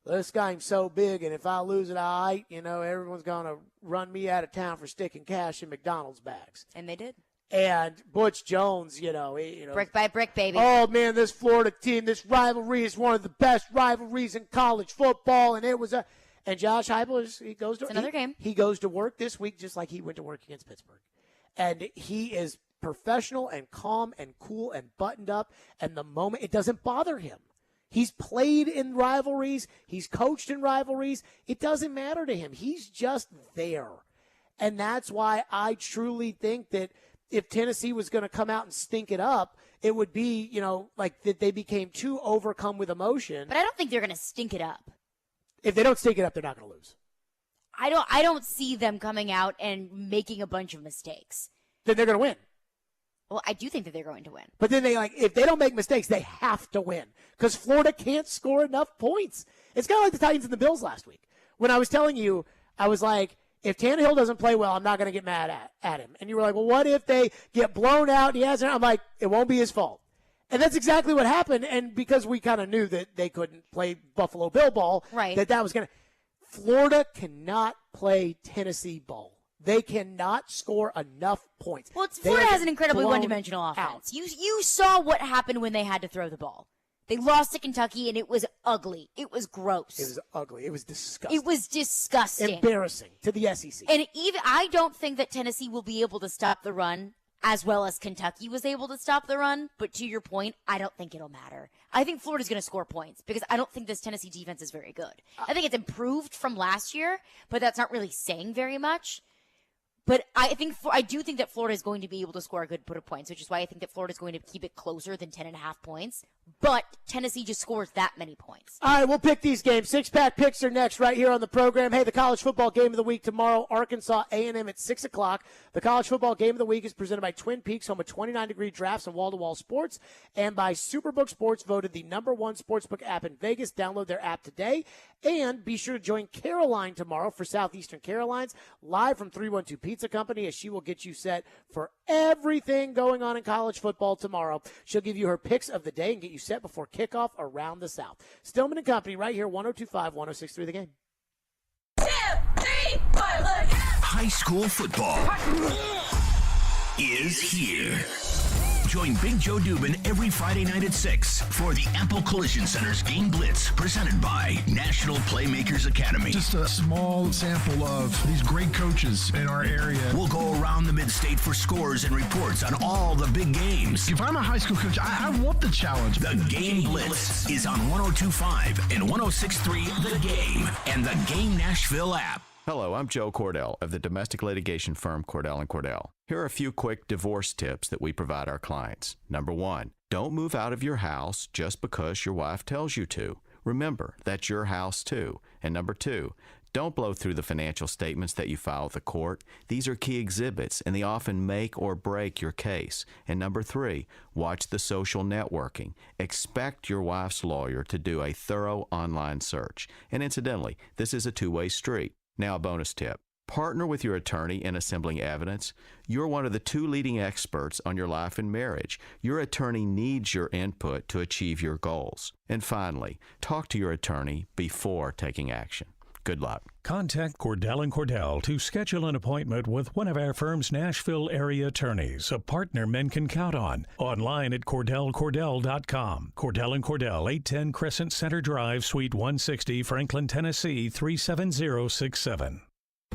this game's so big, and if I lose it, everyone's going to run me out of town for sticking cash in McDonald's bags. And they did. And Butch Jones, brick by brick, baby. Oh, man, this Florida team, this rivalry is one of the best rivalries in college football, and it was a... And Josh Heupel, he goes to... It's another game. He goes to work this week just like he went to work against Pittsburgh. And he is professional and calm and cool and buttoned up, and the moment, it doesn't bother him. He's played in rivalries. He's coached in rivalries. It doesn't matter to him. He's just there. And that's why I truly think that if Tennessee was going to come out and stink it up, it would be, that they became too overcome with emotion. But I don't think they're going to stink it up. If they don't stink it up, they're not going to lose. I don't see them coming out and making a bunch of mistakes. Then they're going to win. Well, I do think that they're going to win. But then if they don't make mistakes, they have to win because Florida can't score enough points. It's kind of like the Titans and the Bills last week. When I was telling you, I was like, if Tannehill doesn't play well, I'm not going to get mad at him. And you were like, well, what if they get blown out and he hasn't? I'm like, it won't be his fault. And that's exactly what happened. And because we kind of knew that they couldn't play Buffalo Bill ball, right, that was going to. Florida cannot play Tennessee ball. They cannot score enough points. Well, Florida has an incredibly one-dimensional offense. You saw what happened when they had to throw the ball. They lost to Kentucky, and it was ugly. It was gross. It was ugly. It was disgusting. It was disgusting. Embarrassing to the SEC. And I don't think that Tennessee will be able to stop the run as well as Kentucky was able to stop the run. But to your point, I don't think it'll matter. I think Florida's going to score points because I don't think this Tennessee defense is very good. I think it's improved from last year, but that's not really saying very much. But I do think that Florida is going to be able to score a good bit of points, which is why I think that Florida is going to keep it closer than 10.5 points. But Tennessee just scores that many points. All right, we'll pick these games. Six-pack picks are next right here on the program. Hey, the college football game of the week tomorrow, Arkansas A&M at 6 o'clock. The college football game of the week is presented by Twin Peaks, home of 29-degree drafts and wall-to-wall sports, and by Superbook Sports, voted the #1 sportsbook app in Vegas. Download their app today. And be sure to join Caroline tomorrow for Southeastern Carolines, live from 312 Pizza Company, as she will get you set for everything going on in college football tomorrow. She'll give you her picks of the day and get you set before kickoff around the South. Stillman and Company right here, 102.5, 106.3 The Game. 2, 3, 4, look. High school football is here. Join Big Joe Dubin every Friday night at 6 for the Apple Collision Center's Game Blitz, presented by National Playmakers Academy. Just a small sample of these great coaches in our area. We'll go around the mid-state for scores and reports on all the big games. If I'm a high school coach, I want the challenge. The Game Blitz is on 102.5 and 106.3 The Game and the Game Nashville app. Hello, I'm Joe Cordell of the domestic litigation firm Cordell & Cordell. Here are a few quick divorce tips that we provide our clients. Number 1, don't move out of your house just because your wife tells you to. Remember, that's your house too. And number 2, don't blow through the financial statements that you file with the court. These are key exhibits, and they often make or break your case. And number 3, watch the social networking. Expect your wife's lawyer to do a thorough online search. And incidentally, this is a two-way street. Now a bonus tip. Partner with your attorney in assembling evidence. You're one of the 2 leading experts on your life and marriage. Your attorney needs your input to achieve your goals. And finally, talk to your attorney before taking action. Good luck. Contact Cordell & Cordell to schedule an appointment with one of our firm's Nashville area attorneys, a partner men can count on. Online at CordellCordell.com. Cordell & Cordell, 810 Crescent Center Drive, Suite 160, Franklin, Tennessee, 37067.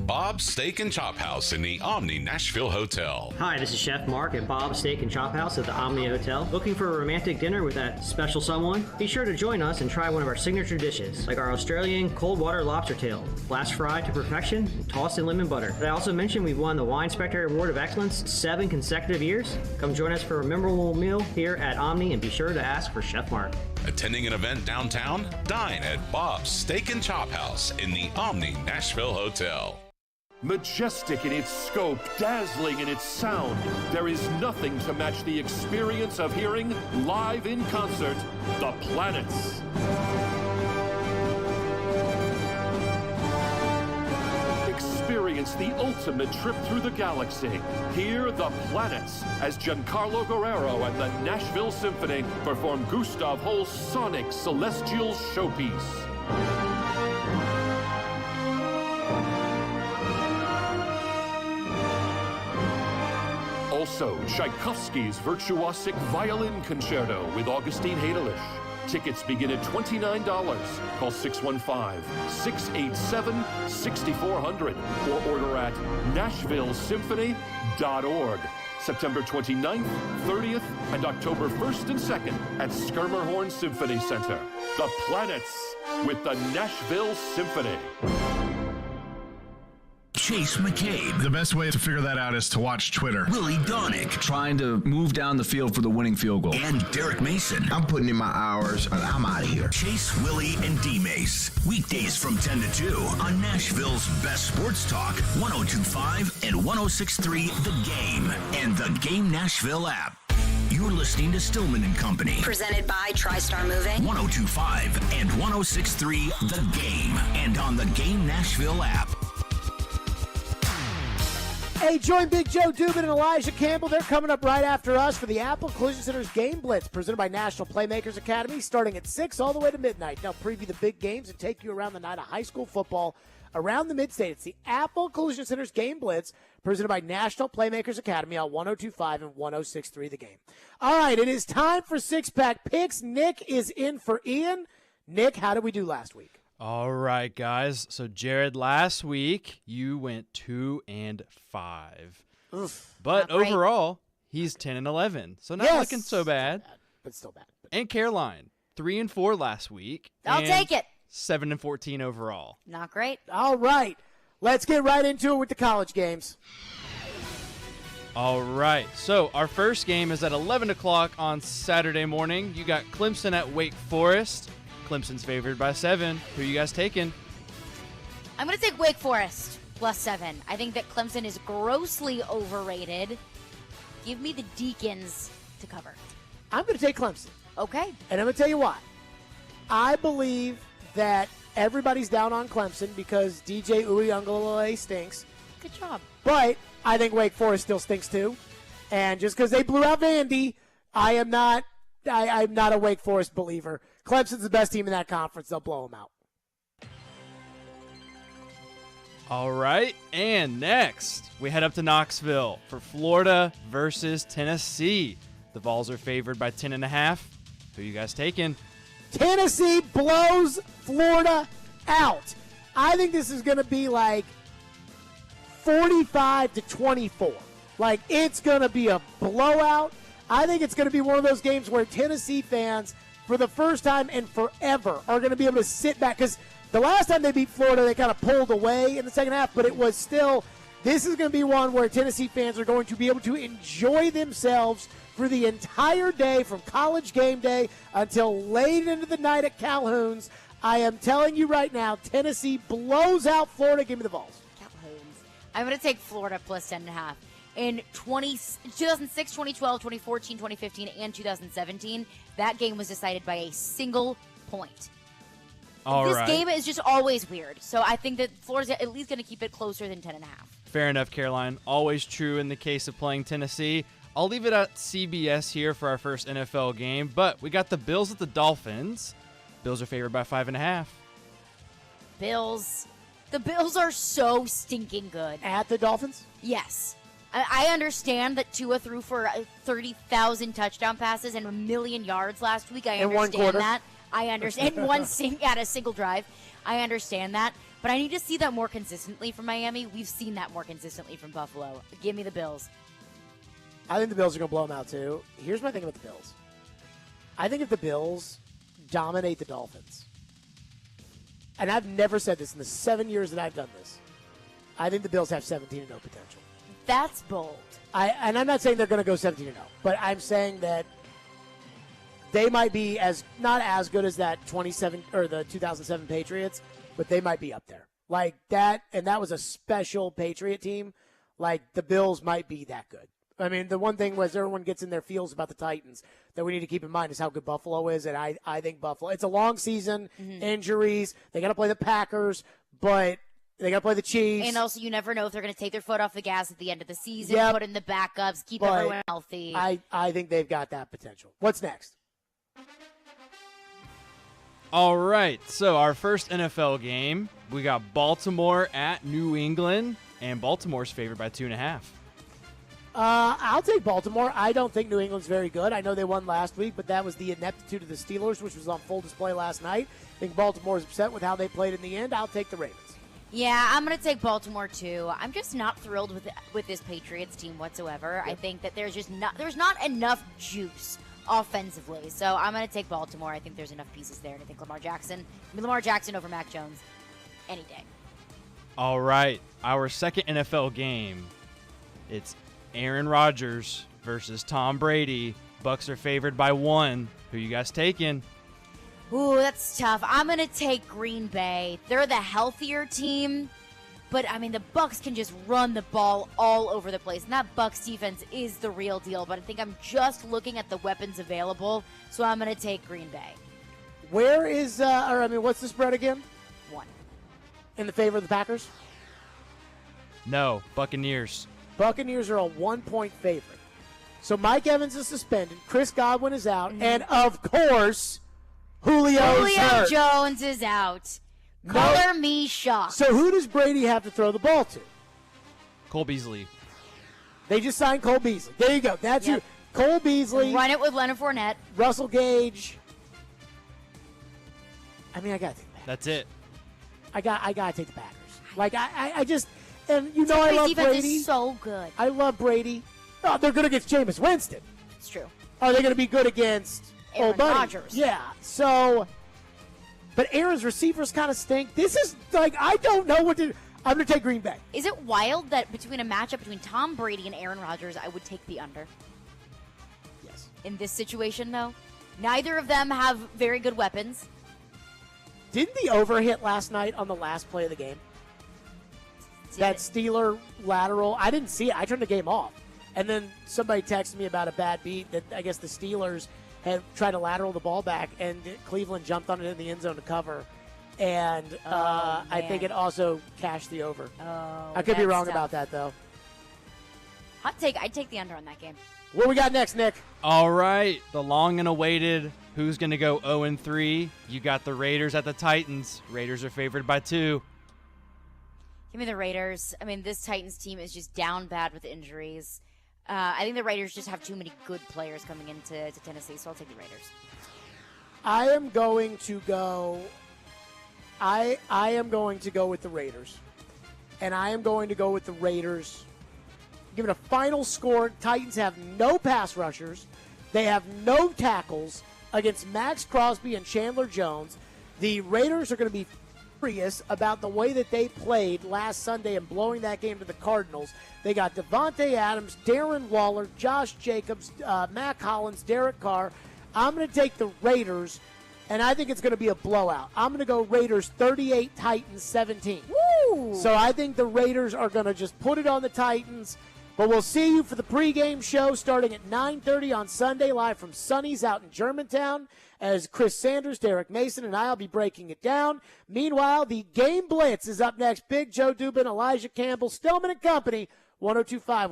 Bob's Steak and Chop House in the Omni Nashville Hotel. Hi, this is Chef Mark at Bob's Steak and Chop House at the Omni Hotel. Looking for a romantic dinner with that special someone? Be sure to join us and try one of our signature dishes, like our Australian cold water lobster tail, flash fried to perfection, and tossed in lemon butter. Did I also mention we've won the Wine Spectator Award of Excellence 7 consecutive years? Come join us for a memorable meal here at Omni and be sure to ask for Chef Mark. Attending an event downtown? Dine at Bob's Steak and Chop House in the Omni Nashville Hotel. Majestic in its scope, dazzling in its sound, there is nothing to match the experience of hearing, live in concert, The Planets. Experience the ultimate trip through the galaxy. Hear The Planets as Giancarlo Guerrero and the Nashville Symphony perform Gustav Holst's sonic celestial showpiece. Also, Tchaikovsky's virtuosic violin concerto with Augustine Hadelich. Tickets begin at $29. Call 615-687-6400 or order at NashvilleSymphony.org. September 29th, 30th, and October 1st and 2nd at Schermerhorn Symphony Center. The Planets with the Nashville Symphony. Chase McCabe. The best way to figure that out is to watch Twitter. Willie Donick. Trying to move down the field for the winning field goal. And Derek Mason. I'm putting in my hours and I'm out of here. Chase, Willie, and D-Mace. Weekdays from 10 to 2 on Nashville's best sports talk, 102.5 and 106.3 The Game and the Game Nashville app. You're listening to Stillman and Company. Presented by TriStar Moving. 102.5 and 106.3 The Game and on the Game Nashville app. Hey, join Big Joe Dubin and Elijah Campbell. They're coming up right after us for the Apple Collision Center's Game Blitz, presented by National Playmakers Academy, starting at 6 all the way to midnight. They'll preview the big games and take you around the night of high school football around the Mid-State. It's the Apple Collision Center's Game Blitz, presented by National Playmakers Academy on 102.5 and 106.3 The Game. All right, it is time for Six-Pack Picks. Nick is in for Ian. Nick, how did we do last week? All right, guys. So, Jared, last week you went 2 and 5. Oof, but overall, he's 10 and 11. So not looking so bad. But still bad. And Caroline, 3 and 4 last week. I'll take it. 7 and 14 overall. Not great. All right. Let's get right into it with the college games. All right. So our first game is at 11 o'clock on Saturday morning. You got Clemson at Wake Forest. Clemson's favored by 7. Who you guys taking? I'm going to take Wake Forest plus 7. I think that Clemson is grossly overrated. Give me the Deacons to cover. I'm going to take Clemson. Okay. And I'm going to tell you why. I believe that everybody's down on Clemson because DJ Uiagalelei stinks. Good job. But I think Wake Forest still stinks too. And just because they blew out Vandy, I'm not a Wake Forest believer. Clemson's the best team in that conference. They'll blow them out. All right, and next we head up to Knoxville for Florida versus Tennessee. The Vols are favored by 10.5. Who you guys taking? Tennessee blows Florida out. I think this is going to be like 45-24. Like, it's going to be a blowout. I think it's going to be one of those games where Tennessee fans, for the first time and forever, are going to be able to sit back. Because the last time they beat Florida, they kind of pulled away in the second half, but it was still, this is going to be one where Tennessee fans are going to be able to enjoy themselves for the entire day, from college game day until late into the night at Calhoun's. I am telling you right now, Tennessee blows out Florida. Give me the Vols. Calhoun's. I'm going to take Florida plus 10.5. In 2006, 2012, 2014, 2015, and 2017, that game was decided by a single point. This game is just always weird. So I think that Florida's at least going to keep it closer than 10.5. Fair enough, Caroline. Always true in the case of playing Tennessee. I'll leave it at CBS here for our first NFL game, but we got the Bills at the Dolphins. Bills are favored by 5.5. Bills. The Bills are so stinking good. At the Dolphins? Yes. I understand that Tua threw for 30,000 touchdown passes and 1 million yards last week. I understand that. I understand. At a single drive. I understand that. But I need to see that more consistently from Miami. We've seen that more consistently from Buffalo. Give me the Bills. I think the Bills are going to blow them out, too. Here's my thing about the Bills. I think if the Bills dominate the Dolphins, and I've never said this in the 7 years that I've done this, I think the Bills have 17-0 potential. That's bold. And I'm not saying they're going to go 17-0, but I'm saying that they might be not as good as that 2007 Patriots, but they might be up there. Like that, and that was a special Patriot team. Like the Bills might be that good. I mean, the one thing was everyone gets in their feels about the Titans that we need to keep in mind is how good Buffalo is, and I think Buffalo. It's a long season, injuries. They got to play the Packers, but they got to play the Chiefs. And also, you never know if they're going to take their foot off the gas at the end of the season, put in the backups, keep everyone healthy. I think they've got that potential. What's next? All right, so our first NFL game, we got Baltimore at New England, and Baltimore's favored by 2.5. I'll take Baltimore. I don't think New England's very good. I know they won last week, but that was the ineptitude of the Steelers, which was on full display last night. I think Baltimore's upset with how they played in the end. I'll take the Ravens. Yeah, I'm going to take Baltimore too. I'm just not thrilled with this Patriots team whatsoever. Yep. I think that there's not enough juice offensively. So I'm going to take Baltimore. I think there's enough pieces there. And I think Lamar Jackson over Mac Jones any day. All right, our second NFL game. It's Aaron Rodgers versus Tom Brady. Bucks are favored by 1. Who you guys taking? Ooh, that's tough. I'm going to take Green Bay. They're the healthier team. But, I mean, the Bucks can just run the ball all over the place. And that Bucks defense is the real deal. But I think I'm just looking at the weapons available. So I'm going to take Green Bay. Where is, what's the spread again? 1. In the favor of the Packers? No, Buccaneers. Buccaneers are a 1-point favorite. So Mike Evans is suspended. Chris Godwin is out. And, of course, Julio Jones is out. Color me shocked. So who does Brady have to throw the ball to? Cole Beasley. They just signed Cole Beasley. There you go. That's you. Cole Beasley. Run it with Leonard Fournette. Russell Gage. I mean, I got to take the Packers. That's it. I got to take the Packers. Like, I just... And you know I love Brady. Is so good. I love Brady. Oh, they're good against Jameis Winston. It's true. Are they going to be good against Aaron Rodgers? Yeah. So, but Aaron's receivers kind of stink. This is like I don't know what to. I'm going to take Green Bay. Is it wild that between a matchup between Tom Brady and Aaron Rodgers, I would take the under? Yes. In this situation, though, neither of them have very good weapons. Didn't the over hit last night on the last play of the game? That Steeler lateral, I didn't see it. I turned the game off. And then somebody texted me about a bad beat that I guess the Steelers had tried to lateral the ball back, and Cleveland jumped on it in the end zone to cover. And I think it also cashed the over. I could be wrong about that, though. Hot take. I'd take the under on that game. What we got next, Nick? All right, the long and awaited. Who's going to go 0-3? You got the Raiders at the Titans. Raiders are favored by 2. Give me the Raiders. I mean, this Titans team is just down bad with injuries. I think the Raiders just have too many good players coming into Tennessee, so I'll take the Raiders. I am going to go. I am going to go with the Raiders, and I am going to go with the Raiders. Give it a final score. Titans have no pass rushers. They have no tackles against Max Crosby and Chandler Jones. The Raiders are going to be furious about the way that they played last Sunday and blowing that game to the Cardinals. They got Devontae Adams, Darren Waller, Josh Jacobs, Matt Collins, Derek Carr. I'm going to take the Raiders, and I think it's going to be a blowout. I'm going to go Raiders 38, Titans 17. Woo! So I think the Raiders are going to just put it on the Titans, But we'll see you for the pregame show starting at 9:30 on Sunday, live from Sonny's out in Germantown, as Chris Sanders, Derek Mason, and I will be breaking it down. Meanwhile, the Game Blitz is up next. Big Joe Dubin, Elijah Campbell, Stillman and Company, 102.5.